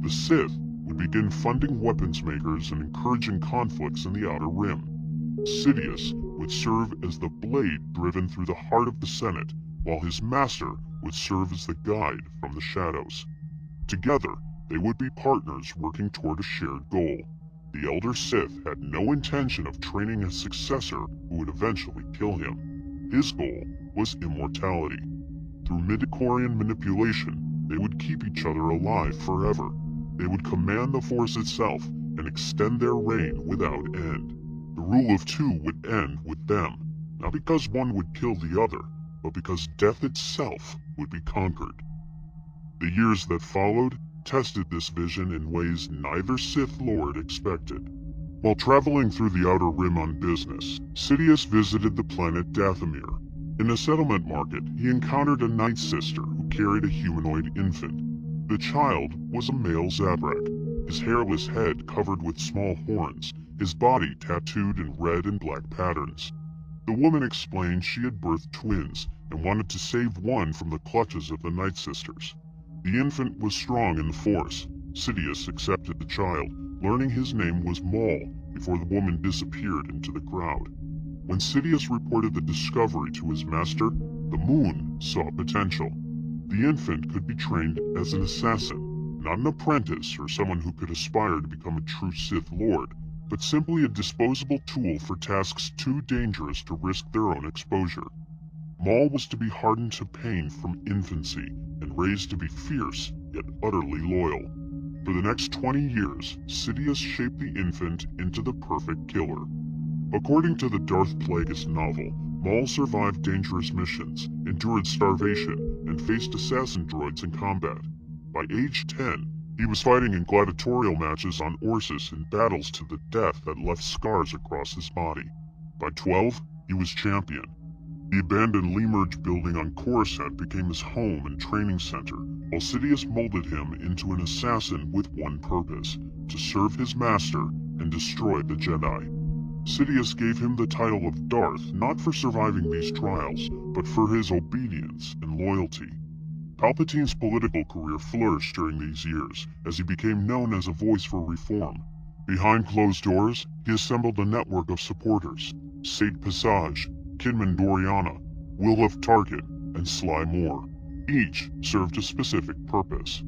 [SPEAKER 1] The Sith would begin funding weapons makers and encouraging conflicts in the Outer Rim. Sidious would serve as the blade driven through the heart of the Senate, while his master would serve as the guide from the shadows. Together, they would be partners working toward a shared goal. The Elder Sith had no intention of training a successor who would eventually kill him. His goal was immortality. Through midichlorian manipulation, they would keep each other alive forever. They would command the Force itself and extend their reign without end. The rule of two would end with them, not because one would kill the other, but because death itself would be conquered. The years that followed tested this vision in ways neither Sith Lord expected. While traveling through the Outer Rim on business, Sidious visited the planet Dathomir. In a settlement market, he encountered a Night Sister who carried a humanoid infant. The child was a male Zabrak, his hairless head covered with small horns, his body tattooed in red and black patterns. The woman explained she had birthed twins and wanted to save one from the clutches of the Night Sisters. The infant was strong in the Force. Sidious accepted the child, learning his name was Maul before the woman disappeared into the crowd. When Sidious reported the discovery to his master, the Moon saw potential. The infant could be trained as an assassin, not an apprentice or someone who could aspire to become a true Sith Lord, but simply a disposable tool for tasks too dangerous to risk their own exposure. Maul was to be hardened to pain from infancy and raised to be fierce yet utterly loyal. For the next 20 years, Sidious shaped the infant into the perfect killer. According to the Darth Plagueis novel, Maul survived dangerous missions, endured starvation, and faced assassin droids in combat. By age 10, he was fighting in gladiatorial matches on Orsis in battles to the death that left scars across his body. By 12, he was champion. The abandoned Lemerge building on Coruscant became his home and training center, while Sidious molded him into an assassin with one purpose: to serve his master and destroy the Jedi. Sidious gave him the title of Darth not for surviving these trials, but for his obedience and loyalty. Palpatine's political career flourished during these years, as he became known as a voice for reform. Behind closed doors, he assembled a network of supporters: Sate Passage, Kinman Doriana, Wilhuff Tarkin, and Sly Moore. Each served a specific purpose.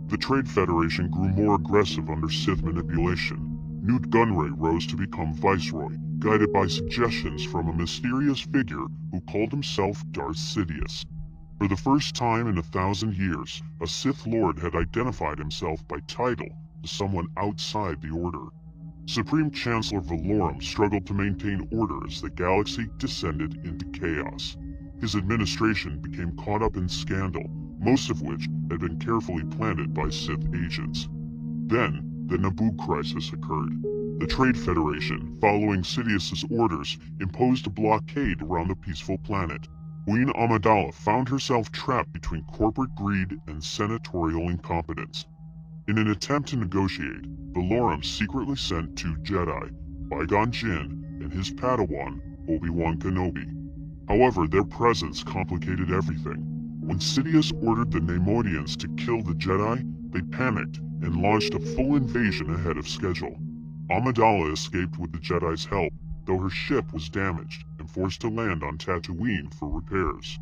[SPEAKER 1] The Trade Federation grew more aggressive under Sith manipulation. Newt Gunray rose to become Viceroy, guided by suggestions from a mysterious figure who called himself Darth Sidious. For the first time in 1,000 years, a Sith Lord had identified himself by title to someone outside the Order. Supreme Chancellor Valorum struggled to maintain order as the galaxy descended into chaos. His administration became caught up in scandal, most of which had been carefully planted by Sith agents. Then, the Naboo crisis occurred. The Trade Federation, following Sidious's orders, imposed a blockade around the peaceful planet. Queen Amidala found herself trapped between corporate greed and senatorial incompetence. In an attempt to negotiate, Valorum secretly sent two Jedi, Qui-Gon Jinn and his Padawan, Obi-Wan Kenobi. However, their presence complicated everything. When Sidious ordered the Neimoidians to kill the Jedi, they panicked and launched a full invasion ahead of schedule. Amidala escaped with the Jedi's help, though her ship was damaged and forced to land on Tatooine for repairs.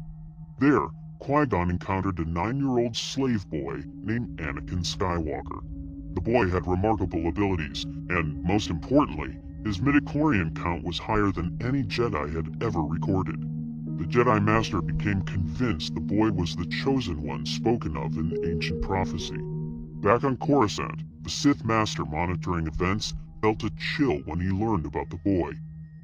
[SPEAKER 1] There, Qui-Gon encountered a 9-year-old slave boy named Anakin Skywalker. The boy had remarkable abilities, and, most importantly, his midichlorian count was higher than any Jedi had ever recorded. The Jedi Master became convinced the boy was the Chosen One spoken of in ancient prophecy. Back on Coruscant, the Sith Master monitoring events felt a chill when he learned about the boy.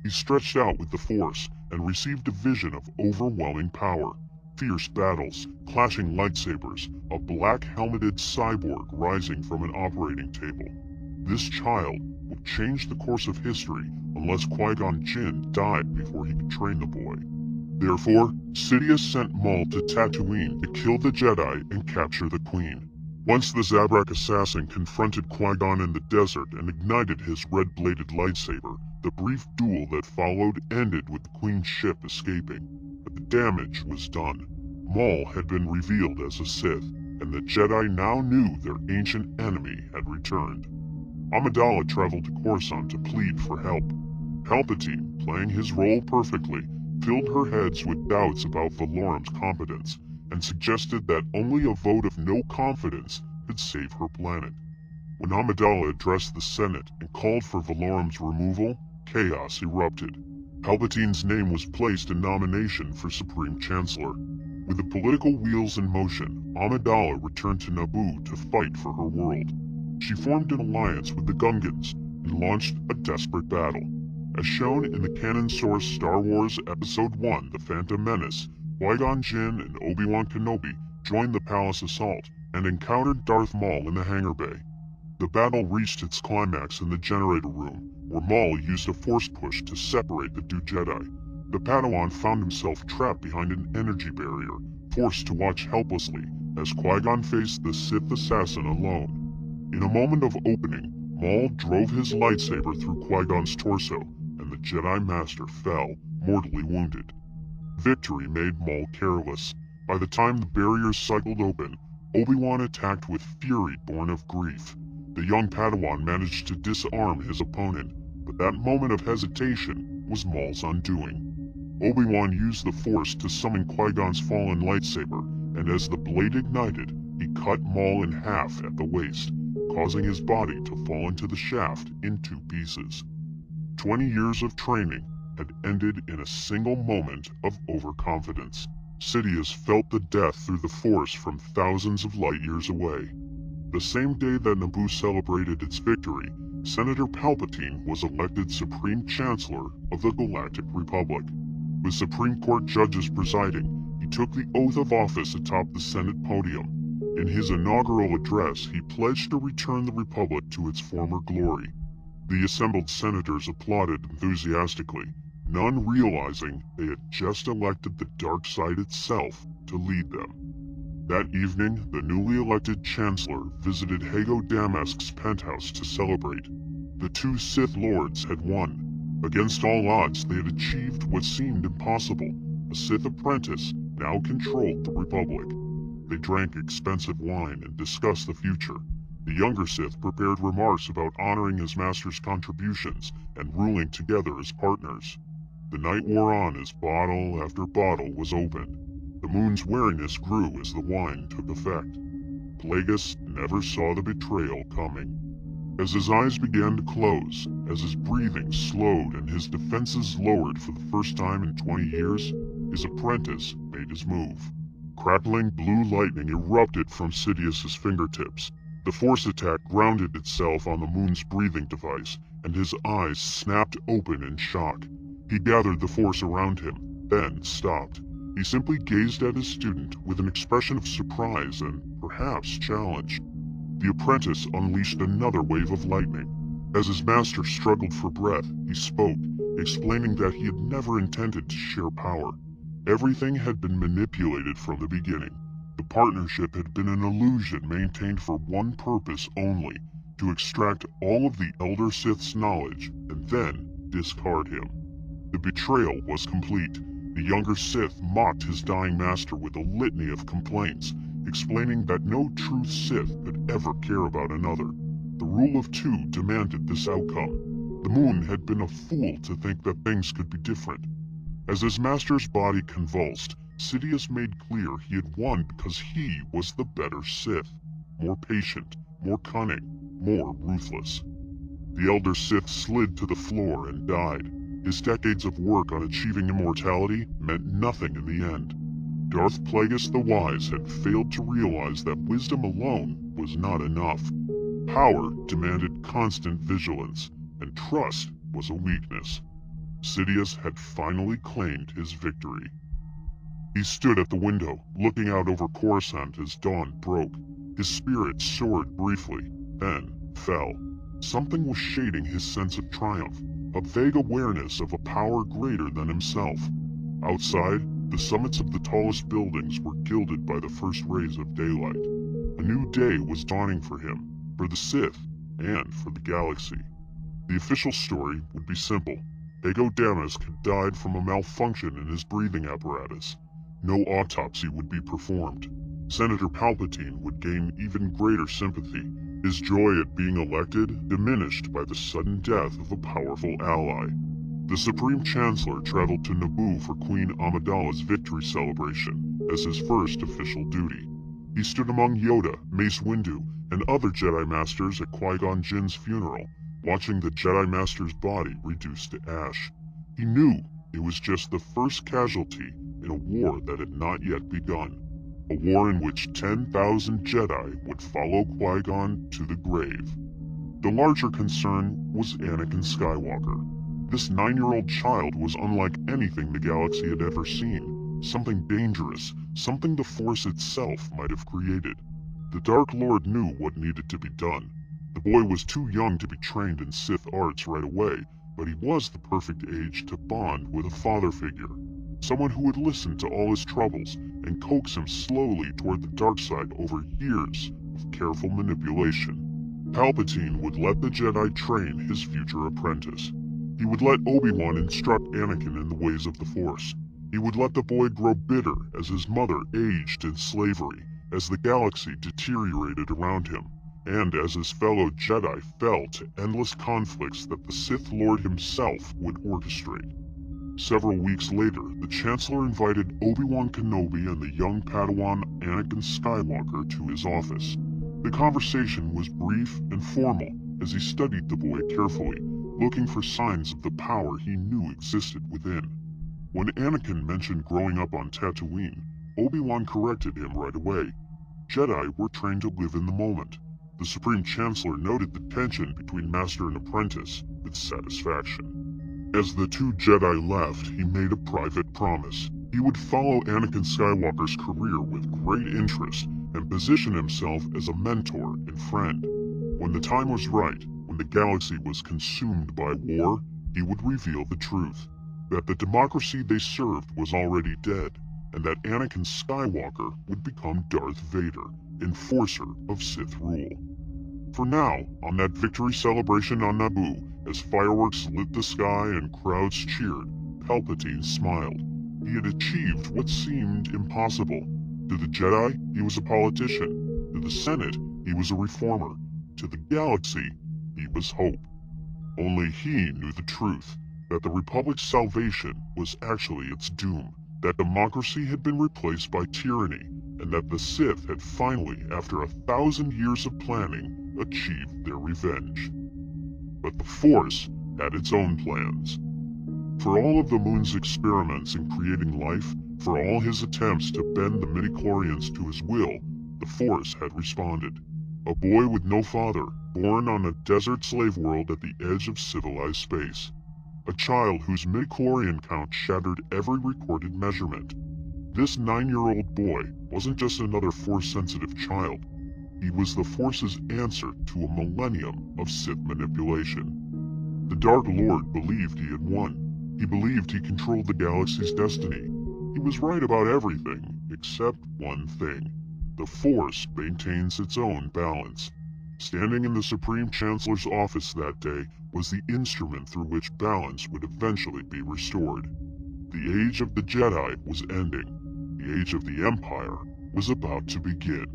[SPEAKER 1] He stretched out with the Force and received a vision of overwhelming power. Fierce battles, clashing lightsabers, a black-helmeted cyborg rising from an operating table. This child would change the course of history unless Qui-Gon Jinn died before he could train the boy. Therefore, Sidious sent Maul to Tatooine to kill the Jedi and capture the Queen. Once the Zabrak assassin confronted Qui-Gon in the desert and ignited his red-bladed lightsaber, the brief duel that followed ended with the Queen's ship escaping. But the damage was done. Maul had been revealed as a Sith, and the Jedi now knew their ancient enemy had returned. Amidala traveled to Coruscant to plead for help. Palpatine, playing his role perfectly, filled her heads with doubts about Valorum's competence, and suggested that only a vote of no confidence could save her planet. When Amidala addressed the Senate and called for Valorum's removal, chaos erupted. Palpatine's name was placed in nomination for Supreme Chancellor. With the political wheels in motion, Amidala returned to Naboo to fight for her world. She formed an alliance with the Gungans and launched a desperate battle. As shown in the canon source Star Wars Episode 1, The Phantom Menace, Qui-Gon Jinn and Obi-Wan Kenobi joined the palace assault and encountered Darth Maul in the hangar bay. The battle reached its climax in the generator room, where Maul used a force push to separate the two Jedi. The Padawan found himself trapped behind an energy barrier, forced to watch helplessly as Qui-Gon faced the Sith assassin alone. In a moment of opening, Maul drove his lightsaber through Qui-Gon's torso, and the Jedi Master fell, mortally wounded. Victory made Maul careless. By the time the barriers cycled open, Obi-Wan attacked with fury born of grief. The young Padawan managed to disarm his opponent, but that moment of hesitation was Maul's undoing. Obi-Wan used the Force to summon Qui-Gon's fallen lightsaber, and as the blade ignited, he cut Maul in half at the waist, causing his body to fall into the shaft in 2 pieces. 20 years of training had ended in a single moment of overconfidence. Sidious felt the death through the Force from thousands of light years away. The same day that Naboo celebrated its victory, Senator Palpatine was elected Supreme Chancellor of the Galactic Republic. With Supreme Court judges presiding, he took the oath of office atop the Senate podium. In his inaugural address, he pledged to return the Republic to its former glory. The assembled senators applauded enthusiastically, none realizing they had just elected the dark side itself to lead them. That evening, the newly elected Chancellor visited Hago Damask's penthouse to celebrate. The 2 Sith Lords had won. Against all odds, they had achieved what seemed impossible. A Sith apprentice now controlled the Republic. They drank expensive wine and discussed the future. The younger Sith prepared remarks about honoring his master's contributions and ruling together as partners. The night wore on as bottle after bottle was opened. The moon's wariness grew as the wine took effect. Plagueis never saw the betrayal coming. As his eyes began to close, as his breathing slowed and his defenses lowered for the first time in 20 years, his apprentice made his move. Crackling blue lightning erupted from Sidious's fingertips. The Force attack grounded itself on the moon's breathing device, and his eyes snapped open in shock. He gathered the Force around him, then stopped. He simply gazed at his student with an expression of surprise and, perhaps, challenge. The apprentice unleashed another wave of lightning. As his master struggled for breath, he spoke, explaining that he had never intended to share power. Everything had been manipulated from the beginning. The partnership had been an illusion maintained for one purpose only, to extract all of the Elder Sith's knowledge and then discard him. The betrayal was complete. The younger Sith mocked his dying master with a litany of complaints, explaining that no true Sith could ever care about another. The rule of 2 demanded this outcome. The moon had been a fool to think that things could be different. As his master's body convulsed, Sidious made clear he had won because he was the better Sith. More patient, more cunning, more ruthless. The Elder Sith slid to the floor and died. His decades of work on achieving immortality meant nothing in the end. Darth Plagueis the Wise had failed to realize that wisdom alone was not enough. Power demanded constant vigilance, and trust was a weakness. Sidious had finally claimed his victory. He stood at the window, looking out over Coruscant as dawn broke. His spirit soared briefly, then fell. Something was shading his sense of triumph, a vague awareness of a power greater than himself. Outside, the summits of the tallest buildings were gilded by the first rays of daylight. A new day was dawning for him, for the Sith, and for the galaxy. The official story would be simple. Hago Damask had died from a malfunction in his breathing apparatus. No autopsy would be performed. Senator Palpatine would gain even greater sympathy, his joy at being elected diminished by the sudden death of a powerful ally. The Supreme Chancellor traveled to Naboo for Queen Amidala's victory celebration as his first official duty. He stood among Yoda, Mace Windu, and other Jedi Masters at Qui-Gon Jinn's funeral, watching the Jedi Master's body reduced to ash. He knew it was just the first casualty in a war that had not yet begun. a war in which 10,000 Jedi would follow Qui-Gon to the grave. The larger concern was Anakin Skywalker. This 9-year-old child was unlike anything the galaxy had ever seen, something dangerous, something the Force itself might have created. The Dark Lord knew what needed to be done. The boy was too young to be trained in Sith arts right away, but he was the perfect age to bond with a father figure, someone who would listen to all his troubles and coax him slowly toward the dark side over years of careful manipulation. Palpatine would let the Jedi train his future apprentice. He would let Obi-Wan instruct Anakin in the ways of the Force. He would let the boy grow bitter as his mother aged in slavery, as the galaxy deteriorated around him, and as his fellow Jedi fell to endless conflicts that the Sith Lord himself would orchestrate. Several weeks later, the Chancellor invited Obi-Wan Kenobi and the young Padawan Anakin Skywalker to his office. The conversation was brief and formal as he studied the boy carefully, looking for signs of the power he knew existed within. When Anakin mentioned growing up on Tatooine, Obi-Wan corrected him right away. Jedi were trained to live in the moment. The Supreme Chancellor noted the tension between master and apprentice with satisfaction. As the two Jedi left, he made a private promise. He would follow Anakin Skywalker's career with great interest and position himself as a mentor and friend. When the time was right, when the galaxy was consumed by war, he would reveal the truth, that the democracy they served was already dead, and that Anakin Skywalker would become Darth Vader, enforcer of Sith rule. For now, on that victory celebration on Naboo, as fireworks lit the sky and crowds cheered, Palpatine smiled. He had achieved what seemed impossible. To the Jedi, he was a politician. To the Senate, he was a reformer. To the galaxy, he was hope. Only he knew the truth, that the Republic's salvation was actually its doom, that democracy had been replaced by tyranny, and that the Sith had finally, after 1,000 years of planning, achieved their revenge. But the Force had its own plans. For all of the Moon's experiments in creating life, for all his attempts to bend the midichlorians to his will, the Force had responded. A boy with no father, born on a desert slave world at the edge of civilized space. A child whose midichlorian count shattered every recorded measurement. This 9-year-old boy wasn't just another Force-sensitive child. He was the Force's answer to a millennium of Sith manipulation. The Dark Lord believed he had won. He believed he controlled the galaxy's destiny. He was right about everything, except one thing. The Force maintains its own balance. Standing in the Supreme Chancellor's office that day was the instrument through which balance would eventually be restored. The age of the Jedi was ending. The age of the Empire was about to begin.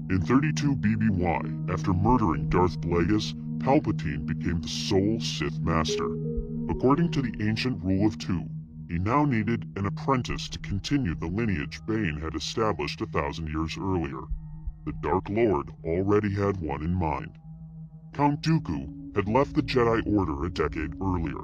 [SPEAKER 1] In 32 BBY, after murdering Darth Plagueis, Palpatine became the sole Sith Master. According to the ancient Rule of Two, he now needed an apprentice to continue the lineage Bane had established 1,000 years earlier. The Dark Lord already had one in mind. Count Dooku had left the Jedi Order a decade earlier.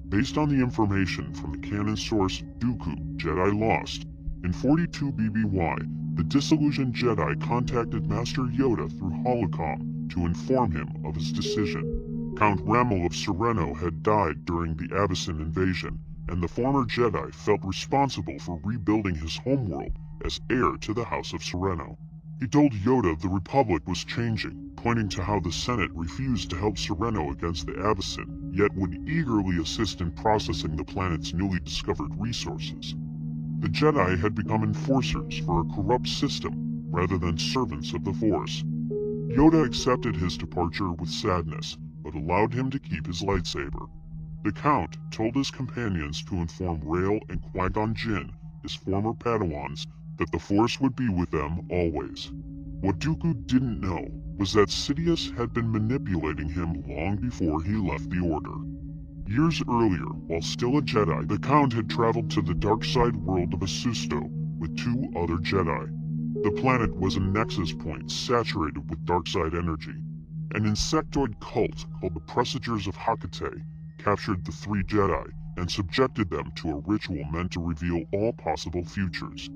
[SPEAKER 1] Based on the information from the canon source Dooku, Jedi Lost, in 42 BBY, the disillusioned Jedi contacted Master Yoda through holocom to inform him of his decision. Count Rammel of Sereno had died during the Abyssin invasion, and the former Jedi felt responsible for rebuilding his homeworld as heir to the House of Sereno. He told Yoda the Republic was changing, pointing to how the Senate refused to help Sereno against the Abyssin, yet would eagerly assist in processing the planet's newly discovered resources. The Jedi had become enforcers for a corrupt system, rather than servants of the Force. Yoda accepted his departure with sadness, but allowed him to keep his lightsaber. The Count told his companions to inform Rael and Qui-Gon Jinn, his former Padawans, that the Force would be with them always. What Dooku didn't know was that Sidious had been manipulating him long before he left the Order. Years earlier, while still a Jedi, the Count had traveled to the dark side world of Asusto with 2 other Jedi. The planet was a nexus point saturated with dark side energy. An insectoid cult called the Presagers of Hecate captured the 3 Jedi and subjected them to a ritual meant to reveal all possible futures.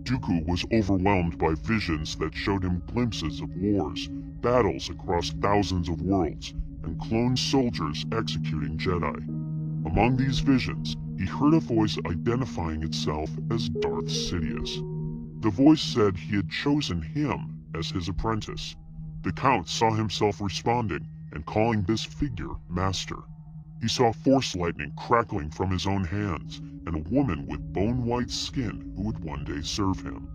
[SPEAKER 1] Dooku was overwhelmed by visions that showed him glimpses of wars, battles across thousands of worlds, and clone soldiers executing Jedi. Among these visions, he heard a voice identifying itself as Darth Sidious. The voice said he had chosen him as his apprentice. The Count saw himself responding and calling this figure Master. He saw force lightning crackling from his own hands, and a woman with bone-white skin who would one day serve him.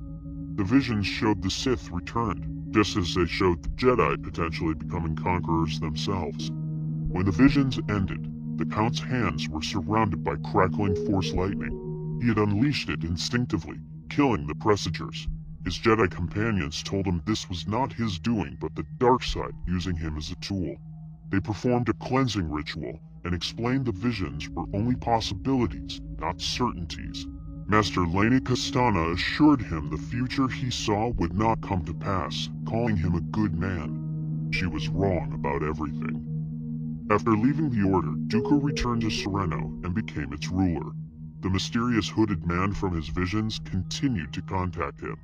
[SPEAKER 1] The visions showed the Sith returned, just as they showed the Jedi potentially becoming conquerors themselves. When the visions ended, the Count's hands were surrounded by crackling force lightning. He had unleashed it instinctively, killing the presagers. His Jedi companions told him this was not his doing but the dark side using him as a tool. They performed a cleansing ritual and explained the visions were only possibilities, not certainties. Master Lene Castana assured him the future he saw would not come to pass, calling him a good man. She was wrong about everything. After leaving the Order, Dooku returned to Sereno and became its ruler. The mysterious hooded man from his visions continued to contact him.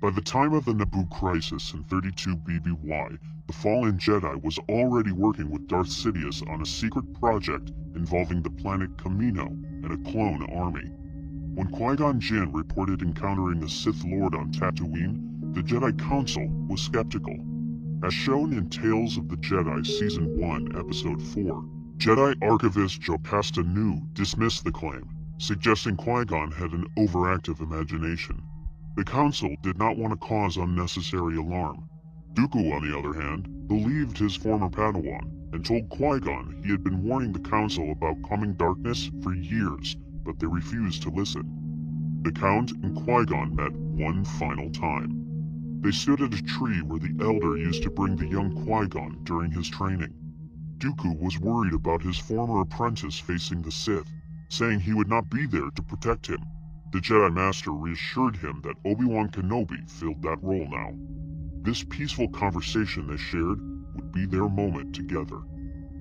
[SPEAKER 1] By the time of the Naboo crisis in 32 BBY, the fallen Jedi was already working with Darth Sidious on a secret project involving the planet Kamino and a clone army. When Qui-Gon Jinn reported encountering a Sith Lord on Tatooine, the Jedi Council was skeptical. As shown in Tales of the Jedi Season 1, Episode 4, Jedi Archivist Jocasta Nu dismissed the claim, suggesting Qui-Gon had an overactive imagination. The Council did not want to cause unnecessary alarm. Dooku, on the other hand, believed his former Padawan and told Qui-Gon he had been warning the Council about coming darkness for years, but they refused to listen. The Count and Qui-Gon met one final time. They stood at a tree where the Elder used to bring the young Qui-Gon during his training. Dooku was worried about his former apprentice facing the Sith, saying he would not be there to protect him. The Jedi Master reassured him that Obi-Wan Kenobi filled that role now. This peaceful conversation they shared would be their moment together.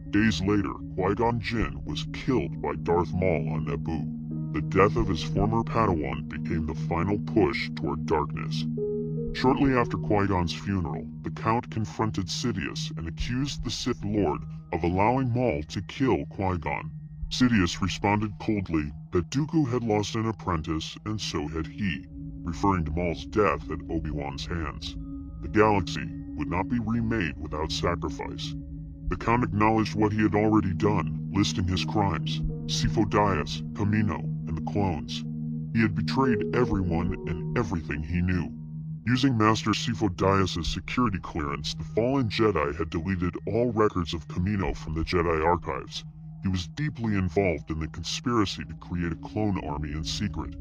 [SPEAKER 1] Days later, Qui-Gon Jinn was killed by Darth Maul on Naboo. The death of his former Padawan became the final push toward darkness. Shortly after Qui-Gon's funeral, the Count confronted Sidious and accused the Sith Lord of allowing Maul to kill Qui-Gon. Sidious responded coldly that Dooku had lost an apprentice and so had he, referring to Maul's death at Obi-Wan's hands. The galaxy would not be remade without sacrifice. The Count acknowledged what he had already done, listing his crimes: Sifo-Dyas, Kamino, and the clones. He had betrayed everyone and everything he knew. Using Master Sifo-Dyas' security clearance, the fallen Jedi had deleted all records of Kamino from the Jedi archives. He was deeply involved in the conspiracy to create a clone army in secret.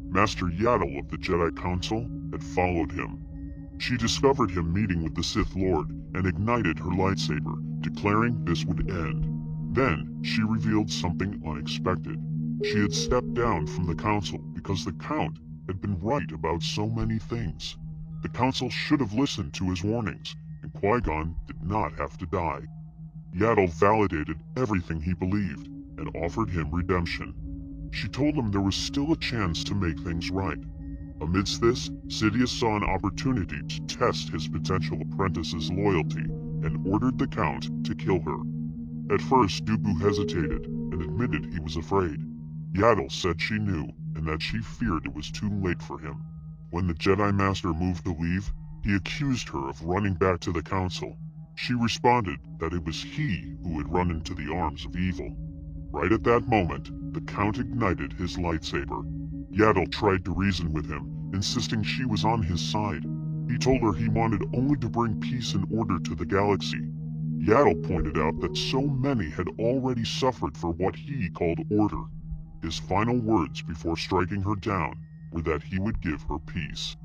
[SPEAKER 1] Master Yaddle of the Jedi Council had followed him. She discovered him meeting with the Sith Lord and ignited her lightsaber, declaring this would end. Then, she revealed something unexpected. She had stepped down from the Council because the Count had been right about so many things. The Council should have listened to his warnings, and Qui-Gon did not have to die. Yaddle validated everything he believed and offered him redemption. She told him there was still a chance to make things right. Amidst this, Sidious saw an opportunity to test his potential apprentice's loyalty and ordered the Count to kill her. At first, Dooku hesitated and admitted he was afraid. Yaddle said she knew and that she feared it was too late for him. When the Jedi Master moved to leave, he accused her of running back to the Council. She responded that it was he who had run into the arms of evil. Right at that moment, the Count ignited his lightsaber. Yaddle tried to reason with him, insisting she was on his side. He told her he wanted only to bring peace and order to the galaxy. Yaddle pointed out that so many had already suffered for what he called order. His final words before striking her down were that he would give her peace.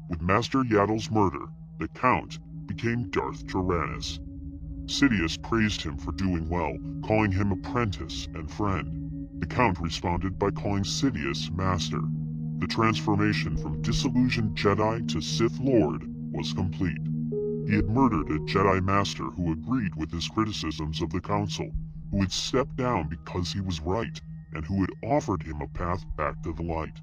[SPEAKER 1] With Master Yaddle's murder, the Count became Darth Tyrannus. Sidious praised him for doing well, calling him apprentice and friend. The Count responded by calling Sidious Master. The transformation from disillusioned Jedi to Sith Lord was complete. He had murdered a Jedi Master who agreed with his criticisms of the Council, who had stepped down because he was right, and who had offered him a path back to the light.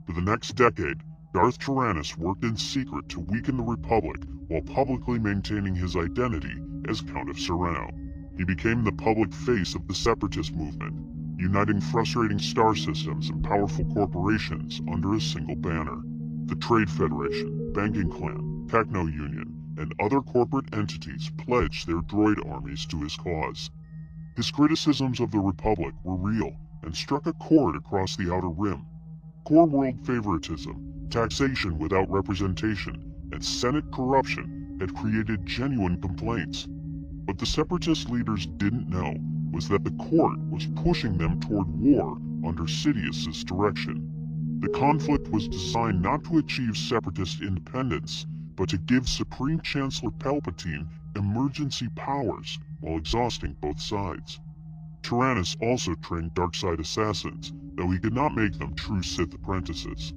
[SPEAKER 1] For the next decade, Darth Tyrannus worked in secret to weaken the Republic while publicly maintaining his identity as Count of Sereno. He became the public face of the Separatist movement, uniting frustrating star systems and powerful corporations under a single banner. The Trade Federation, Banking Clan, Techno Union, and other corporate entities pledged their droid armies to his cause. His criticisms of the Republic were real and struck a chord across the Outer Rim. Core world favoritism, taxation without representation, and Senate corruption had created genuine complaints. What the Separatist leaders didn't know was that the court was pushing them toward war under Sidious's direction. The conflict was designed not to achieve Separatist independence, but to give Supreme Chancellor Palpatine emergency powers while exhausting both sides. Tyrannus also trained dark-side assassins, though he could not make them true Sith apprentices.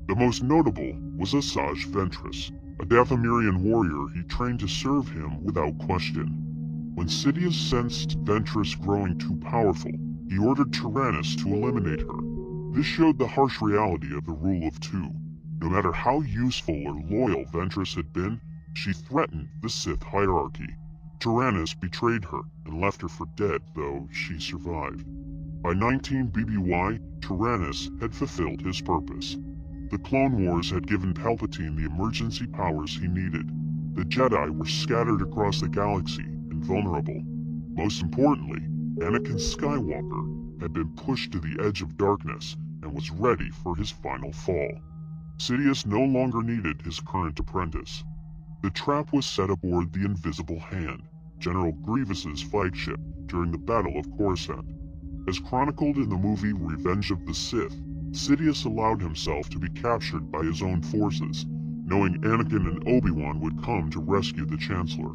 [SPEAKER 1] The most notable was Asajj Ventress, a Dathomirian warrior he trained to serve him without question. When Sidious sensed Ventress growing too powerful, he ordered Tyrannus to eliminate her. This showed the harsh reality of the rule of two. No matter how useful or loyal Ventress had been, she threatened the Sith hierarchy. Tyrannus betrayed her and left her for dead, though she survived. By 19 BBY, Tyrannus had fulfilled his purpose. The Clone Wars had given Palpatine the emergency powers he needed. The Jedi were scattered across the galaxy and vulnerable. Most importantly, Anakin Skywalker had been pushed to the edge of darkness and was ready for his final fall. Sidious no longer needed his current apprentice. The trap was set aboard the Invisible Hand, General Grievous's flagship, during the Battle of Coruscant. As chronicled in the movie Revenge of the Sith, Sidious allowed himself to be captured by his own forces, knowing Anakin and Obi-Wan would come to rescue the Chancellor.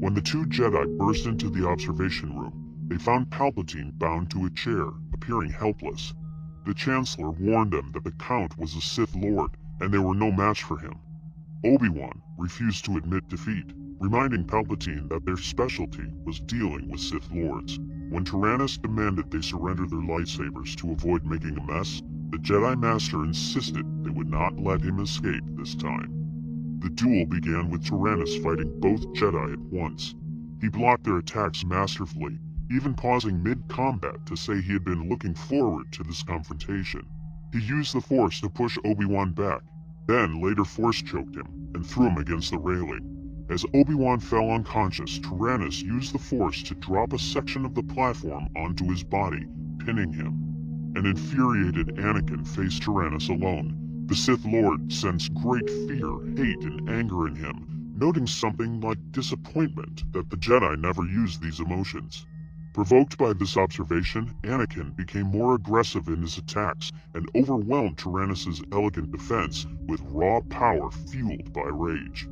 [SPEAKER 1] When the two Jedi burst into the observation room, they found Palpatine bound to a chair, appearing helpless. The Chancellor warned them that the Count was a Sith Lord, and they were no match for him. Obi-Wan refused to admit defeat, reminding Palpatine that their specialty was dealing with Sith Lords. When Tyrannus demanded they surrender their lightsabers to avoid making a mess, the Jedi Master insisted they would not let him escape this time. The duel began with Tyrannus fighting both Jedi at once. He blocked their attacks masterfully, even pausing mid-combat to say he had been looking forward to this confrontation. He used the Force to push Obi-Wan back, then later Force-choked him and threw him against the railing. As Obi-Wan fell unconscious, Tyrannus used the Force to drop a section of the platform onto his body, pinning him. An infuriated Anakin faced Tyrannus alone. The Sith Lord sensed great fear, hate, and anger in him, noting something like disappointment that the Jedi never used these emotions. Provoked by this observation, Anakin became more aggressive in his attacks and overwhelmed Tyrannus's elegant defense with raw power fueled by rage.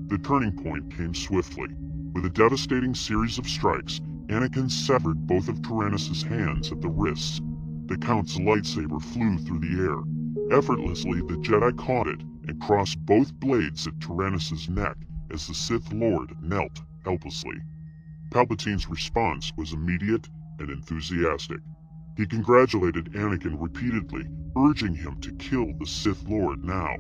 [SPEAKER 1] The turning point came swiftly. With a devastating series of strikes, Anakin severed both of Tyrannus's hands at the wrists. The Count's lightsaber flew through the air. Effortlessly, the Jedi caught it and crossed both blades at Tyrannus's neck as the Sith Lord knelt helplessly. Palpatine's response was immediate and enthusiastic. He congratulated Anakin repeatedly, urging him to kill the Sith Lord now.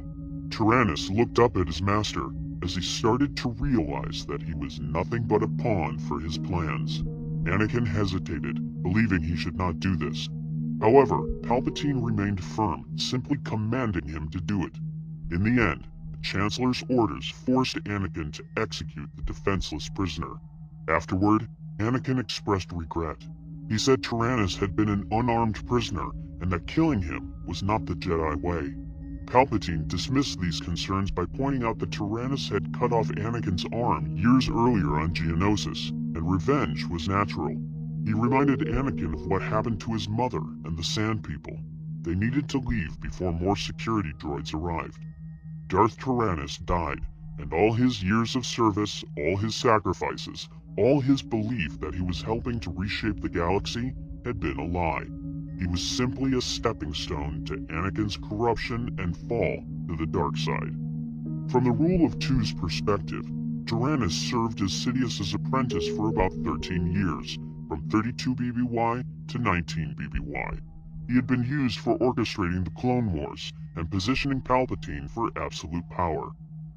[SPEAKER 1] Tyrannus looked up at his master as he started to realize that he was nothing but a pawn for his plans. Anakin hesitated, believing he should not do this. However, Palpatine remained firm, simply commanding him to do it. In the end, the Chancellor's orders forced Anakin to execute the defenseless prisoner. Afterward, Anakin expressed regret. He said Tyrannus had been an unarmed prisoner and that killing him was not the Jedi way. Palpatine dismissed these concerns by pointing out that Tyrannus had cut off Anakin's arm years earlier on Geonosis, and revenge was natural. He reminded Anakin of what happened to his mother and the Sand People. They needed to leave before more security droids arrived. Darth Tyrannus died, and all his years of service, all his sacrifices, all his belief that he was helping to reshape the galaxy had been a lie. He was simply a stepping stone to Anakin's corruption and fall to the dark side. From the Rule of Two's perspective, Tyrannus served as Sidious's apprentice for about 13 years, from 32 BBY to 19 BBY. He had been used for orchestrating the Clone Wars, and positioning Palpatine for absolute power.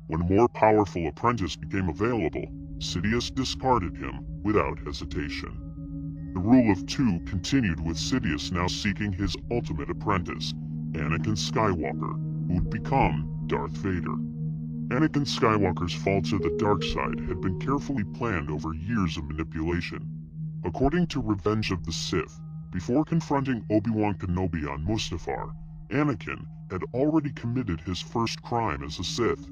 [SPEAKER 1] When a more powerful apprentice became available, Sidious discarded him without hesitation. The rule of two continued, with Sidious now seeking his ultimate apprentice, Anakin Skywalker, who would become Darth Vader. Anakin Skywalker's fall to the dark side had been carefully planned over years of manipulation. According to Revenge of the Sith, before confronting Obi-Wan Kenobi on Mustafar, Anakin had already committed his first crime as a Sith.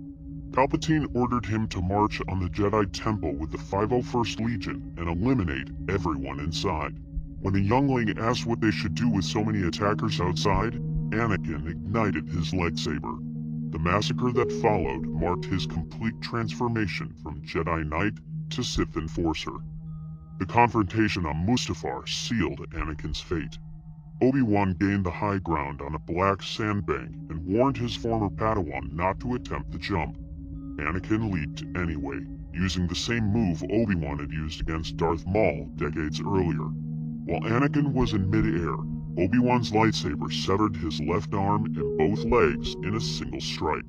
[SPEAKER 1] Palpatine ordered him to march on the Jedi Temple with the 501st Legion and eliminate everyone inside. When a youngling asked what they should do with so many attackers outside, Anakin ignited his lightsaber. The massacre that followed marked his complete transformation from Jedi Knight to Sith Enforcer. The confrontation on Mustafar sealed Anakin's fate. Obi-Wan gained the high ground on a black sandbank and warned his former Padawan not to attempt the jump. Anakin leaped anyway, using the same move Obi-Wan had used against Darth Maul decades earlier. While Anakin was in mid-air, Obi-Wan's lightsaber severed his left arm and both legs in a single strike.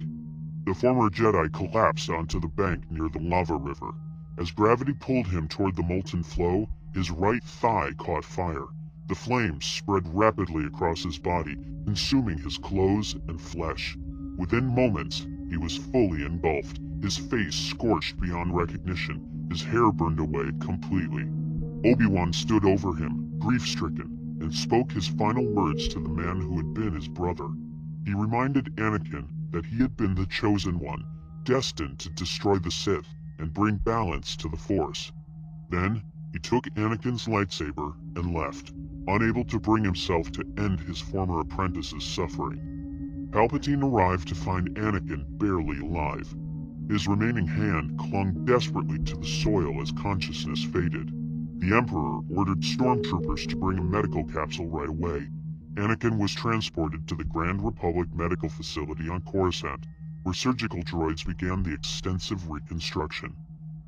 [SPEAKER 1] The former Jedi collapsed onto the bank near the lava river. As gravity pulled him toward the molten flow, his right thigh caught fire. The flames spread rapidly across his body, consuming his clothes and flesh. Within moments, he was fully engulfed, his face scorched beyond recognition, his hair burned away completely. Obi-Wan stood over him, grief-stricken, and spoke his final words to the man who had been his brother. He reminded Anakin that he had been the Chosen One, destined to destroy the Sith and bring balance to the Force. Then, he took Anakin's lightsaber and left, unable to bring himself to end his former apprentice's suffering. Palpatine arrived to find Anakin barely alive. His remaining hand clung desperately to the soil as consciousness faded. The Emperor ordered stormtroopers to bring a medical capsule right away. Anakin was transported to the Grand Republic Medical Facility on Coruscant, where surgical droids began the extensive reconstruction.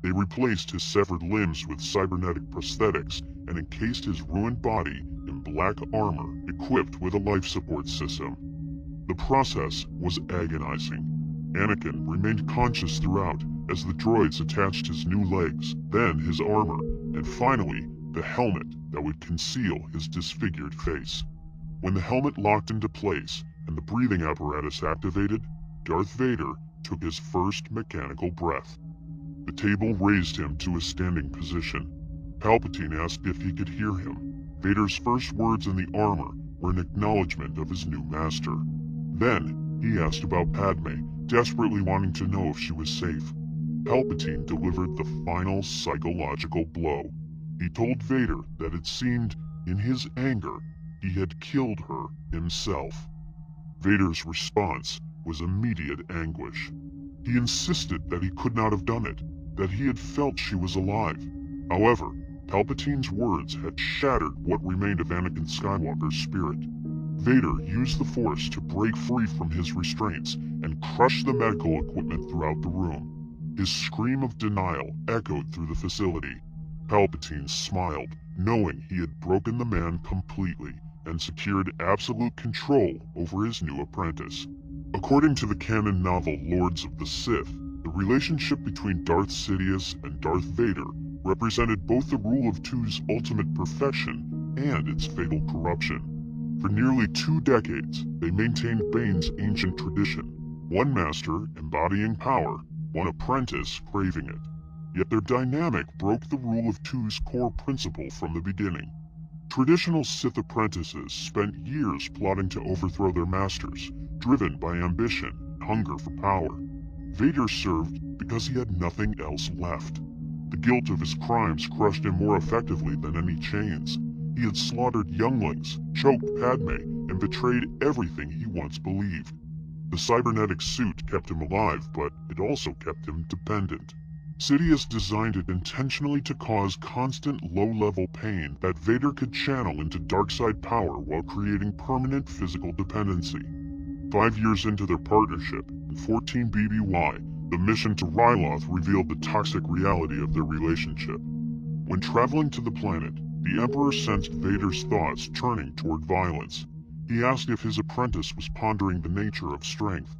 [SPEAKER 1] They replaced his severed limbs with cybernetic prosthetics and encased his ruined body in black armor equipped with a life support system. The process was agonizing. Anakin remained conscious throughout as the droids attached his new legs, then his armor, and finally the helmet that would conceal his disfigured face. When the helmet locked into place and the breathing apparatus activated, Darth Vader took his first mechanical breath. The table raised him to a standing position. Palpatine asked if he could hear him. Vader's first words in the armor were an acknowledgement of his new master. Then, he asked about Padme, desperately wanting to know if she was safe. Palpatine delivered the final psychological blow. He told Vader that it seemed, in his anger, he had killed her himself. Vader's response was immediate anguish. He insisted that he could not have done it, that he had felt she was alive. However, Palpatine's words had shattered what remained of Anakin Skywalker's spirit. Vader used the Force to break free from his restraints and crush the medical equipment throughout the room. His scream of denial echoed through the facility. Palpatine smiled, knowing he had broken the man completely and secured absolute control over his new apprentice. According to the canon novel Lords of the Sith, the relationship between Darth Sidious and Darth Vader represented both the rule of two's ultimate perfection and its fatal corruption. For nearly 2 decades, they maintained Bane's ancient tradition, one master embodying power, one apprentice craving it. Yet their dynamic broke the rule of two's core principle from the beginning. Traditional Sith apprentices spent years plotting to overthrow their masters, driven by ambition and hunger for power. Vader served because he had nothing else left. The guilt of his crimes crushed him more effectively than any chains. He had slaughtered younglings, choked Padme, and betrayed everything he once believed. The cybernetic suit kept him alive, but it also kept him dependent. Sidious designed it intentionally to cause constant low-level pain that Vader could channel into dark-side power while creating permanent physical dependency. 5 years into their partnership, in 14 BBY, the mission to Ryloth revealed the toxic reality of their relationship. When traveling to the planet, the Emperor sensed Vader's thoughts turning toward violence. He asked if his apprentice was pondering the nature of strength.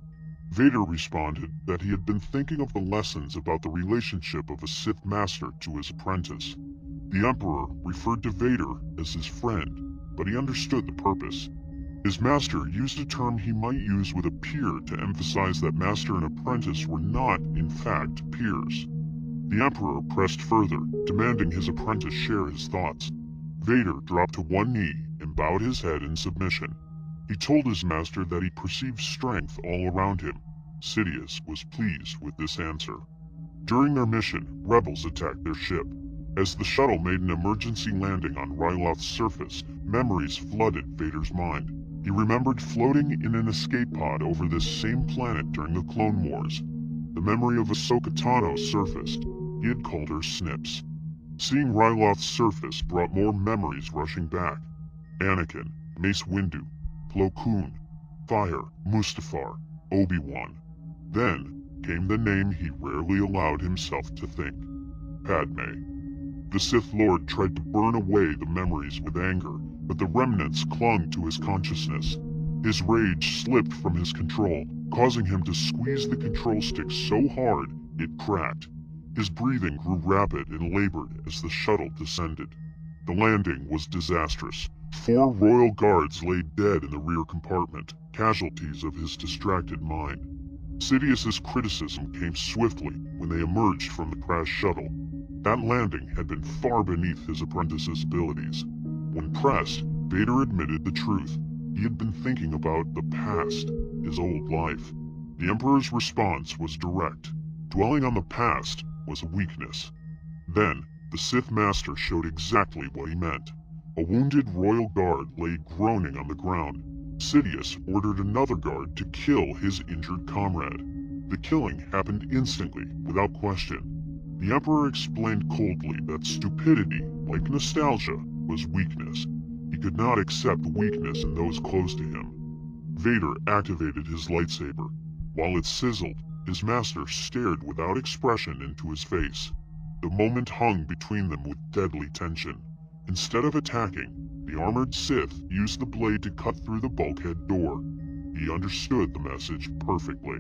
[SPEAKER 1] Vader responded that he had been thinking of the lessons about the relationship of a Sith master to his apprentice. The Emperor referred to Vader as his friend, but he understood the purpose. His master used a term he might use with a peer to emphasize that master and apprentice were not, in fact, peers. The Emperor pressed further, demanding his apprentice share his thoughts. Vader dropped to one knee and bowed his head in submission. He told his master that he perceived strength all around him. Sidious was pleased with this answer. During their mission, rebels attacked their ship. As the shuttle made an emergency landing on Ryloth's surface, memories flooded Vader's mind. He remembered floating in an escape pod over this same planet during the Clone Wars. The memory of Ahsoka Tano surfaced. He had called her Snips. Seeing Ryloth's surface brought more memories rushing back. Anakin, Mace Windu, Plo Koon, Fire, Mustafar, Obi-Wan. Then came the name he rarely allowed himself to think. Padme. The Sith Lord tried to burn away the memories with anger, but the remnants clung to his consciousness. His rage slipped from his control, causing him to squeeze the control stick so hard it cracked. His breathing grew rapid and labored as the shuttle descended. The landing was disastrous. 4 royal guards lay dead in the rear compartment, casualties of his distracted mind. Sidious's criticism came swiftly when they emerged from the crashed shuttle. That landing had been far beneath his apprentice's abilities. When pressed, Vader admitted the truth. He had been thinking about the past, his old life. The Emperor's response was direct. Dwelling on the past was a weakness. Then, the Sith Master showed exactly what he meant. A wounded royal guard lay groaning on the ground. Sidious ordered another guard to kill his injured comrade. The killing happened instantly, without question. The Emperor explained coldly that stupidity, like nostalgia, was weakness. He could not accept weakness in those close to him. Vader activated his lightsaber. While it sizzled, his master stared without expression into his face. The moment hung between them with deadly tension. Instead of attacking, the armored Sith used the blade to cut through the bulkhead door. He understood the message perfectly.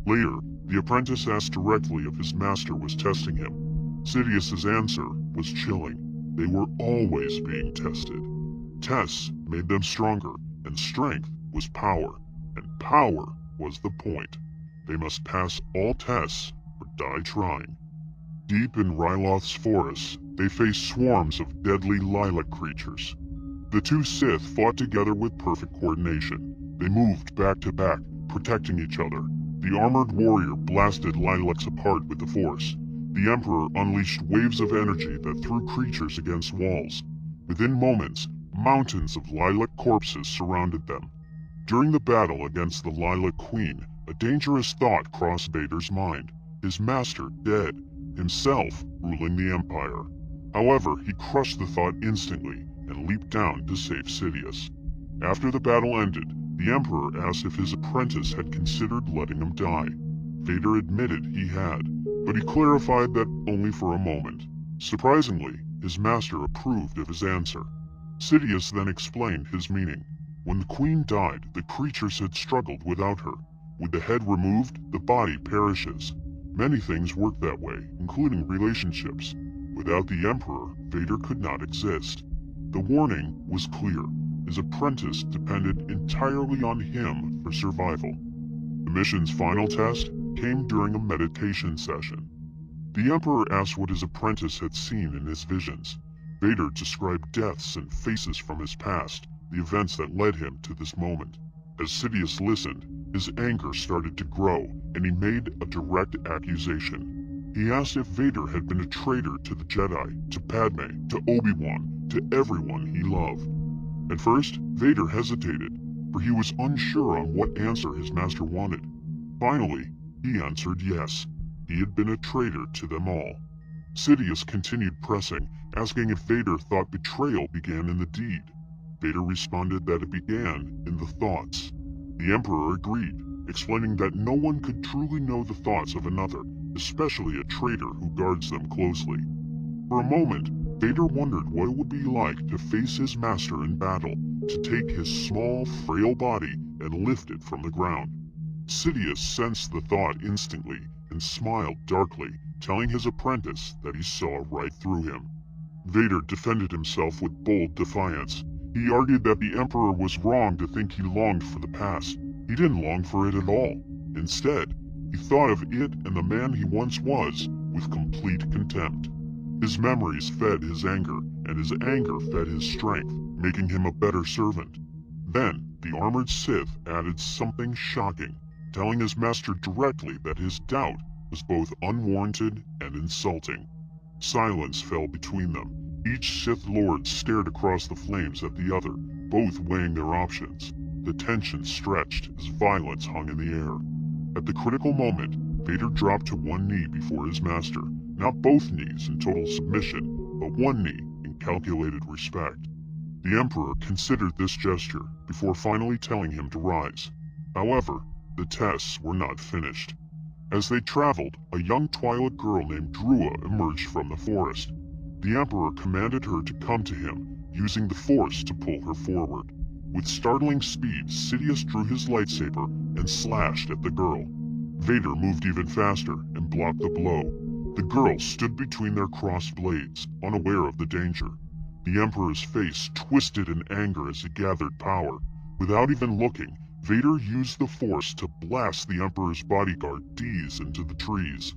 [SPEAKER 1] Later, the apprentice asked directly if his master was testing him. Sidious's answer was chilling. They were always being tested. Tests made them stronger, and strength was power, and power was the point. They must pass all tests or die trying. Deep in Ryloth's forests, they faced swarms of deadly lilac creatures. The two Sith fought together with perfect coordination. They moved back to back, protecting each other. The armored warrior blasted lilacs apart with the Force. The Emperor unleashed waves of energy that threw creatures against walls. Within moments, mountains of lilac corpses surrounded them. During the battle against the Lilac Queen, a dangerous thought crossed Vader's mind. His master dead, himself ruling the Empire. However, he crushed the thought instantly and leaped down to save Sidious. After the battle ended, the Emperor asked if his apprentice had considered letting him die. Vader admitted he had, but he clarified that only for a moment. Surprisingly, his master approved of his answer. Sidious then explained his meaning. When the Queen died, the creatures had struggled without her. With the head removed, the body perishes. Many things work that way, including relationships. Without the Emperor, Vader could not exist. The warning was clear. His apprentice depended entirely on him for survival. The mission's final test came during a meditation session. The Emperor asked what his apprentice had seen in his visions. Vader described deaths and faces from his past, the events that led him to this moment. As Sidious listened, his anger started to grow, and he made a direct accusation. He asked if Vader had been a traitor to the Jedi, to Padme, to Obi-Wan, to everyone he loved. At first, Vader hesitated, for he was unsure on what answer his master wanted. Finally, he answered yes. He had been a traitor to them all. Sidious continued pressing, asking if Vader thought betrayal began in the deed. Vader responded that it began in the thoughts. The Emperor agreed, explaining that no one could truly know the thoughts of another, especially a traitor who guards them closely. For a moment, Vader wondered what it would be like to face his master in battle, to take his small, frail body and lift it from the ground. Sidious sensed the thought instantly and smiled darkly, telling his apprentice that he saw right through him. Vader defended himself with bold defiance. He argued that the Emperor was wrong to think he longed for the past. He didn't long for it at all. Instead, he thought of it and the man he once was with complete contempt. His memories fed his anger, and his anger fed his strength, making him a better servant. Then, the armored Sith added something shocking, telling his master directly that his doubt was both unwarranted and insulting. Silence fell between them. Each Sith Lord stared across the flames at the other, both weighing their options. The tension stretched as violence hung in the air. At the critical moment, Vader dropped to one knee before his master, not both knees in total submission, but one knee in calculated respect. The Emperor considered this gesture before finally telling him to rise. However, the tests were not finished. As they traveled, a young Twi'lek girl named Drua emerged from the forest. The Emperor commanded her to come to him, using the Force to pull her forward. With startling speed, Sidious drew his lightsaber and slashed at the girl. Vader moved even faster and blocked the blow. The girl stood between their crossed blades, unaware of the danger. The Emperor's face twisted in anger as he gathered power. Without even looking, Vader used the Force to blast the Emperor's bodyguard D's into the trees.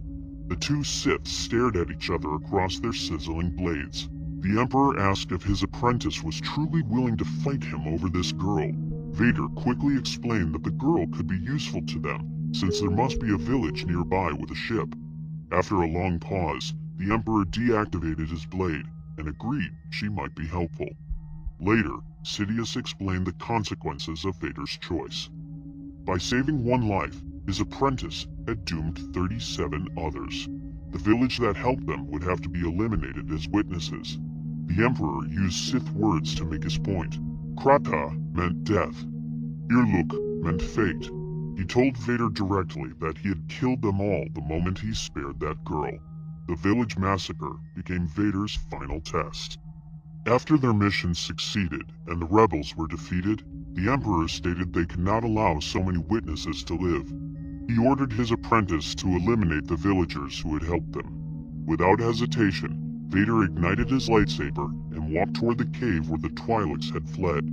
[SPEAKER 1] The two Siths stared at each other across their sizzling blades. The Emperor asked if his apprentice was truly willing to fight him over this girl. Vader quickly explained that the girl could be useful to them, since there must be a village nearby with a ship. After a long pause, the Emperor deactivated his blade and agreed she might be helpful. Later, Sidious explained the consequences of Vader's choice. By saving one life, his apprentice had doomed 37 others. The village that helped them would have to be eliminated as witnesses. The Emperor used Sith words to make his point. Krata meant death. Irluk meant fate. He told Vader directly that he had killed them all the moment he spared that girl. The village massacre became Vader's final test. After their mission succeeded and the rebels were defeated, the Emperor stated they could not allow so many witnesses to live. He ordered his apprentice to eliminate the villagers who had helped them. Without hesitation, Vader ignited his lightsaber and walked toward the cave where the Twi'leks had fled.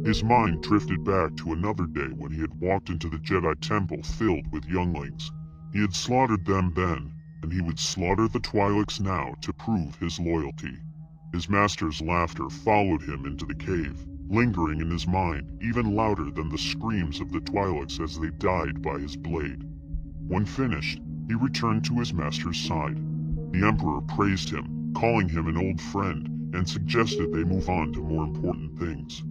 [SPEAKER 1] His mind drifted back to another day when he had walked into the Jedi Temple filled with younglings. He had slaughtered them then, and he would slaughter the Twi'leks now to prove his loyalty. His master's laughter followed him into the cave, lingering in his mind even louder than the screams of the Twi'leks as they died by his blade. When finished, he returned to his master's side. The Emperor praised him, calling him an old friend, and suggested they move on to more important things.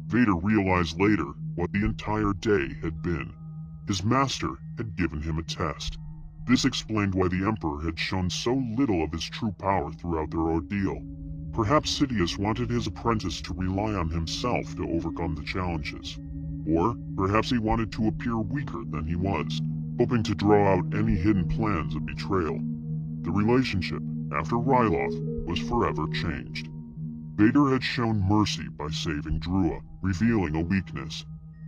[SPEAKER 1] Vader realized later what the entire day had been. His master had given him a test. This explained why the Emperor had shown so little of his true power throughout their ordeal. Perhaps Sidious wanted his apprentice to rely on himself to overcome the challenges. Or perhaps he wanted to appear weaker than he was, hoping to draw out any hidden plans of betrayal. The relationship, after Ryloth, was forever changed. Vader had shown mercy by saving Drua, revealing a weakness.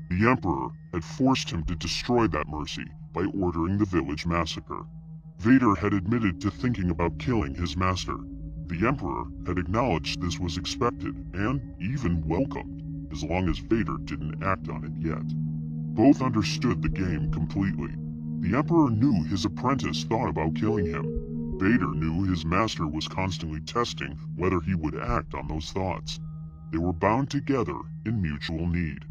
[SPEAKER 1] The Emperor had forced him to destroy that mercy by ordering the village massacre. Vader had admitted to thinking about killing his master. The Emperor had acknowledged this was expected and even welcomed, as long as Vader didn't act on it yet. Both understood the game completely. The Emperor knew his apprentice thought about killing him. Vader knew his master was constantly testing whether he would act on those thoughts. They were bound together in mutual need.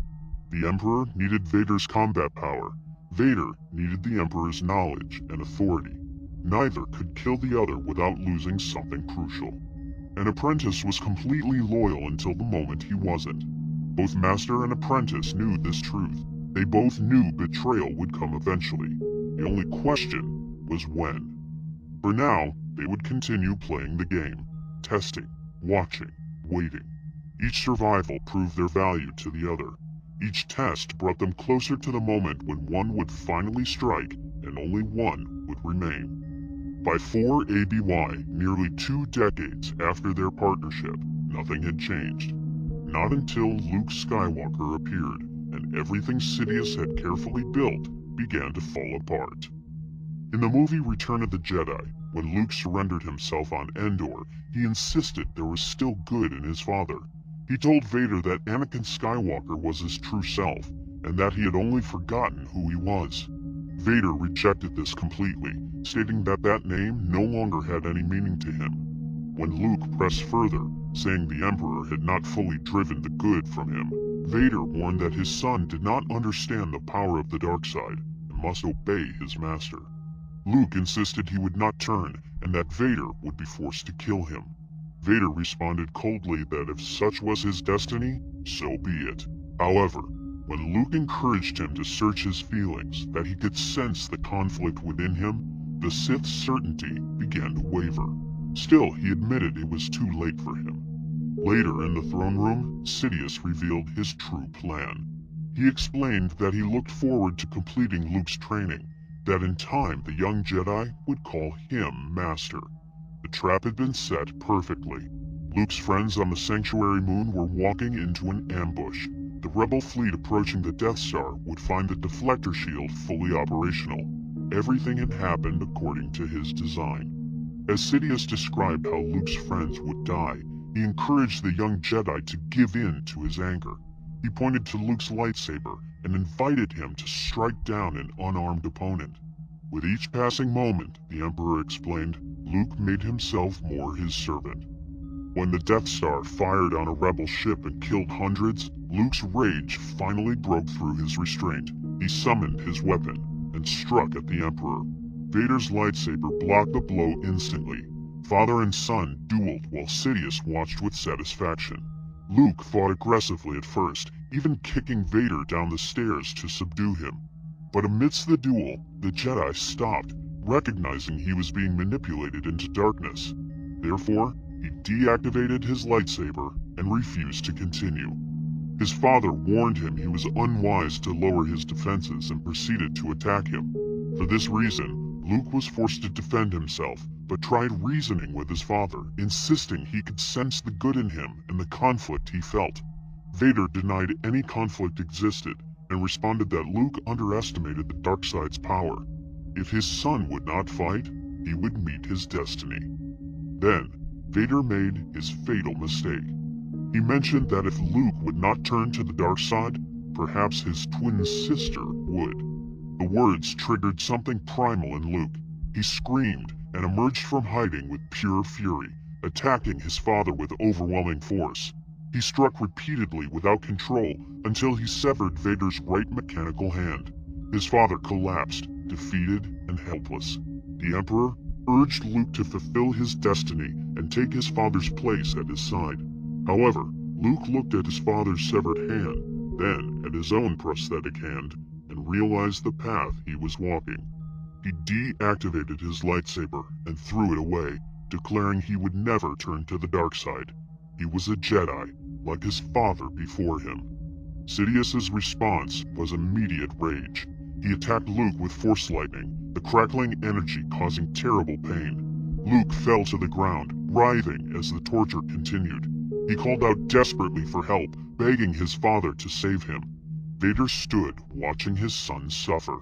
[SPEAKER 1] The Emperor needed Vader's combat power. Vader needed the Emperor's knowledge and authority. Neither could kill the other without losing something crucial. An apprentice was completely loyal until the moment he wasn't. Both master and apprentice knew this truth. They both knew betrayal would come eventually. The only question was when. For now, they would continue playing the game, testing, watching, waiting. Each survival proved their value to the other. Each test brought them closer to the moment when one would finally strike and only one would remain. By 4 ABY, nearly 2 decades after their partnership, nothing had changed. not until Luke Skywalker appeared and everything Sidious had carefully built began to fall apart. In the movie Return of the Jedi, when Luke surrendered himself on Endor, he insisted there was still good in his father. He told Vader that Anakin Skywalker was his true self, and that he had only forgotten who he was. Vader rejected this completely, stating that that name no longer had any meaning to him. When Luke pressed further, saying the Emperor had not fully driven the good from him, Vader warned that his son did not understand the power of the dark side and must obey his master. Luke insisted he would not turn and that Vader would be forced to kill him. Vader responded coldly that if such was his destiny, so be it. However, when Luke encouraged him to search his feelings, that he could sense the conflict within him, the Sith's certainty began to waver. Still, he admitted it was too late for him. Later in the throne room, Sidious revealed his true plan. He explained that he looked forward to completing Luke's training, that in time the young Jedi would call him Master. The trap had been set perfectly. Luke's friends on the Sanctuary Moon were walking into an ambush. The rebel fleet approaching the Death Star would find the deflector shield fully operational. Everything had happened according to his design. As Sidious described how Luke's friends would die, he encouraged the young Jedi to give in to his anger. He pointed to Luke's lightsaber and invited him to strike down an unarmed opponent. With each passing moment, the Emperor explained, Luke made himself more his servant. When the Death Star fired on a rebel ship and killed hundreds, Luke's rage finally broke through his restraint. He summoned his weapon and struck at the Emperor. Vader's lightsaber blocked the blow instantly. Father and son dueled while Sidious watched with satisfaction. Luke fought aggressively at first, even kicking Vader down the stairs to subdue him. But amidst the duel, the Jedi stopped, recognizing he was being manipulated into darkness. Therefore, he deactivated his lightsaber and refused to continue. His father warned him he was unwise to lower his defenses and proceeded to attack him. For this reason, Luke was forced to defend himself, but tried reasoning with his father, insisting he could sense the good in him and the conflict he felt. Vader denied any conflict existed and responded that Luke underestimated the dark side's power. If his son would not fight, he would meet his destiny. Then, Vader made his fatal mistake. He mentioned that if Luke would not turn to the dark side, perhaps his twin sister would. The words triggered something primal in Luke. He screamed and emerged from hiding with pure fury, attacking his father with overwhelming force. He struck repeatedly without control until he severed Vader's right mechanical hand. His father collapsed, defeated and helpless. The Emperor urged Luke to fulfill his destiny and take his father's place at his side. However, Luke looked at his father's severed hand, then at his own prosthetic hand, and realized the path he was walking. He deactivated his lightsaber and threw it away, declaring he would never turn to the dark side. He was a Jedi, like his father before him. Sidious's response was immediate rage. He attacked Luke with force lightning, the crackling energy causing terrible pain. Luke fell to the ground, writhing as the torture continued. He called out desperately for help, begging his father to save him. Vader stood, watching his son suffer.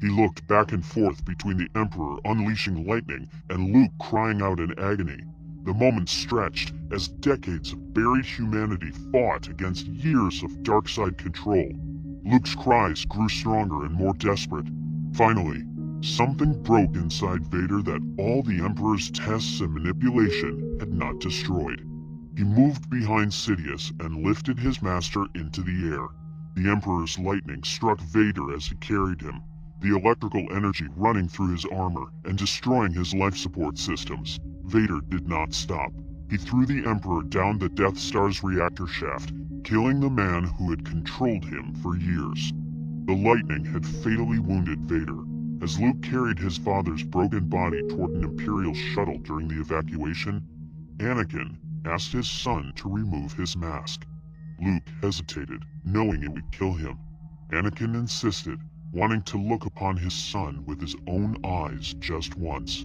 [SPEAKER 1] He looked back and forth between the Emperor unleashing lightning and Luke crying out in agony. The moment stretched as decades of buried humanity fought against years of dark side control. Luke's cries grew stronger and more desperate. Finally, something broke inside Vader that all the Emperor's tests and manipulation had not destroyed. He moved behind Sidious and lifted his master into the air. The Emperor's lightning struck Vader as he carried him, the electrical energy running through his armor and destroying his life support systems. Vader did not stop. He threw the Emperor down the Death Star's reactor shaft, killing the man who had controlled him for years. The lightning had fatally wounded Vader. As Luke carried his father's broken body toward an Imperial shuttle during the evacuation, Anakin asked his son to remove his mask. Luke hesitated, knowing it would kill him. Anakin insisted, wanting to look upon his son with his own eyes just once.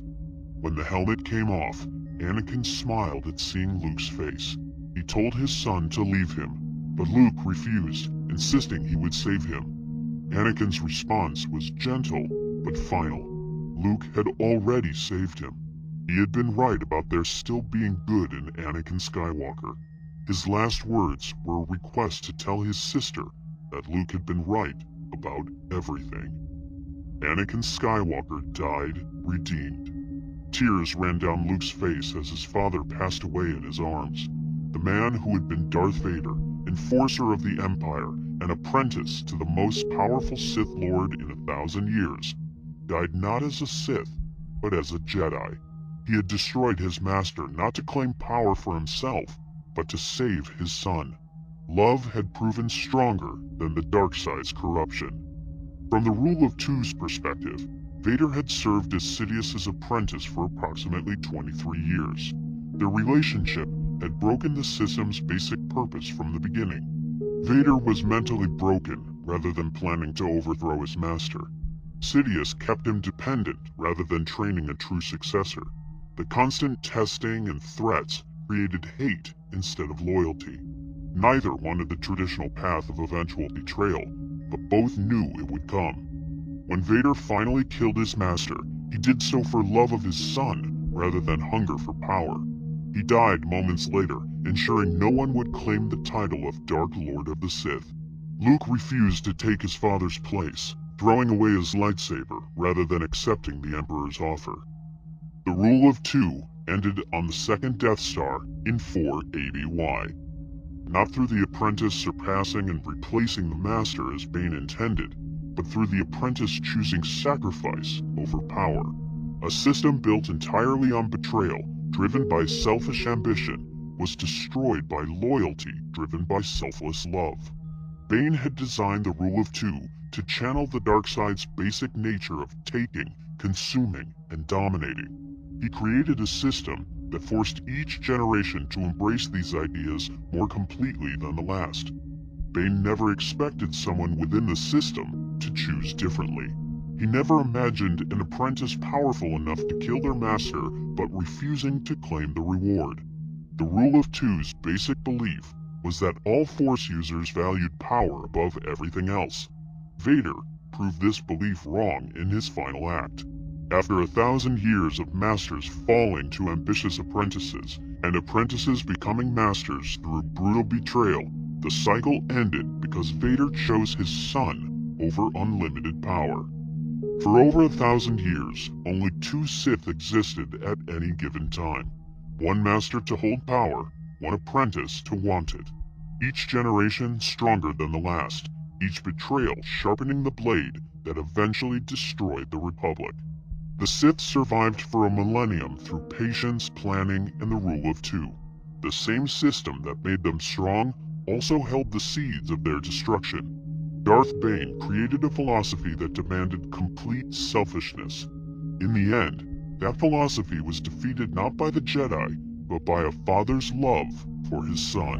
[SPEAKER 1] When the helmet came off, Anakin smiled at seeing Luke's face. He told his son to leave him, but Luke refused, insisting he would save him. Anakin's response was gentle, but final. Luke had already saved him. He had been right about there still being good in Anakin Skywalker. His last words were a request to tell his sister that Luke had been right about everything. Anakin Skywalker died redeemed. Tears ran down Luke's face as his father passed away in his arms. The man who had been Darth Vader, enforcer of the Empire, an apprentice to the most powerful Sith Lord in 1,000 years, died not as a Sith, but as a Jedi. He had destroyed his master not to claim power for himself, but to save his son. Love had proven stronger than the dark side's corruption. From the Rule of Two's perspective, Vader had served as Sidious's apprentice for approximately 23 years. Their relationship had broken the system's basic purpose from the beginning. Vader was mentally broken rather than planning to overthrow his master. Sidious kept him dependent rather than training a true successor. The constant testing and threats created hate instead of loyalty. Neither wanted the traditional path of eventual betrayal, but both knew it would come. When Vader finally killed his master, he did so for love of his son rather than hunger for power. He died moments later, ensuring no one would claim the title of Dark Lord of the Sith. Luke refused to take his father's place, throwing away his lightsaber rather than accepting the Emperor's offer. The Rule of Two ended on the second Death Star in 4 ABY. Not through the apprentice surpassing and replacing the master as Bane intended, but through the apprentice choosing sacrifice over power. A system built entirely on betrayal, driven by selfish ambition, was destroyed by loyalty driven by selfless love. Bane had designed the Rule of Two to channel the dark side's basic nature of taking, consuming, and dominating. He created a system that forced each generation to embrace these ideas more completely than the last. Bane never expected someone within the system to choose differently. He never imagined an apprentice powerful enough to kill their master but refusing to claim the reward. The Rule of Two's basic belief was that all Force users valued power above everything else. Vader proved this belief wrong in his final act. After 1,000 years of masters falling to ambitious apprentices, and apprentices becoming masters through brutal betrayal, the cycle ended because Vader chose his son over unlimited power. For over 1,000 years, only 2 Sith existed at any given time. One master to hold power, one apprentice to want it. Each generation stronger than the last, each betrayal sharpening the blade that eventually destroyed the Republic. The Sith survived for a millennium through patience, planning, and the Rule of Two. The same system that made them strong also held the seeds of their destruction. Darth Bane created a philosophy that demanded complete selfishness. In the end, that philosophy was defeated not by the Jedi, but by a father's love for his son.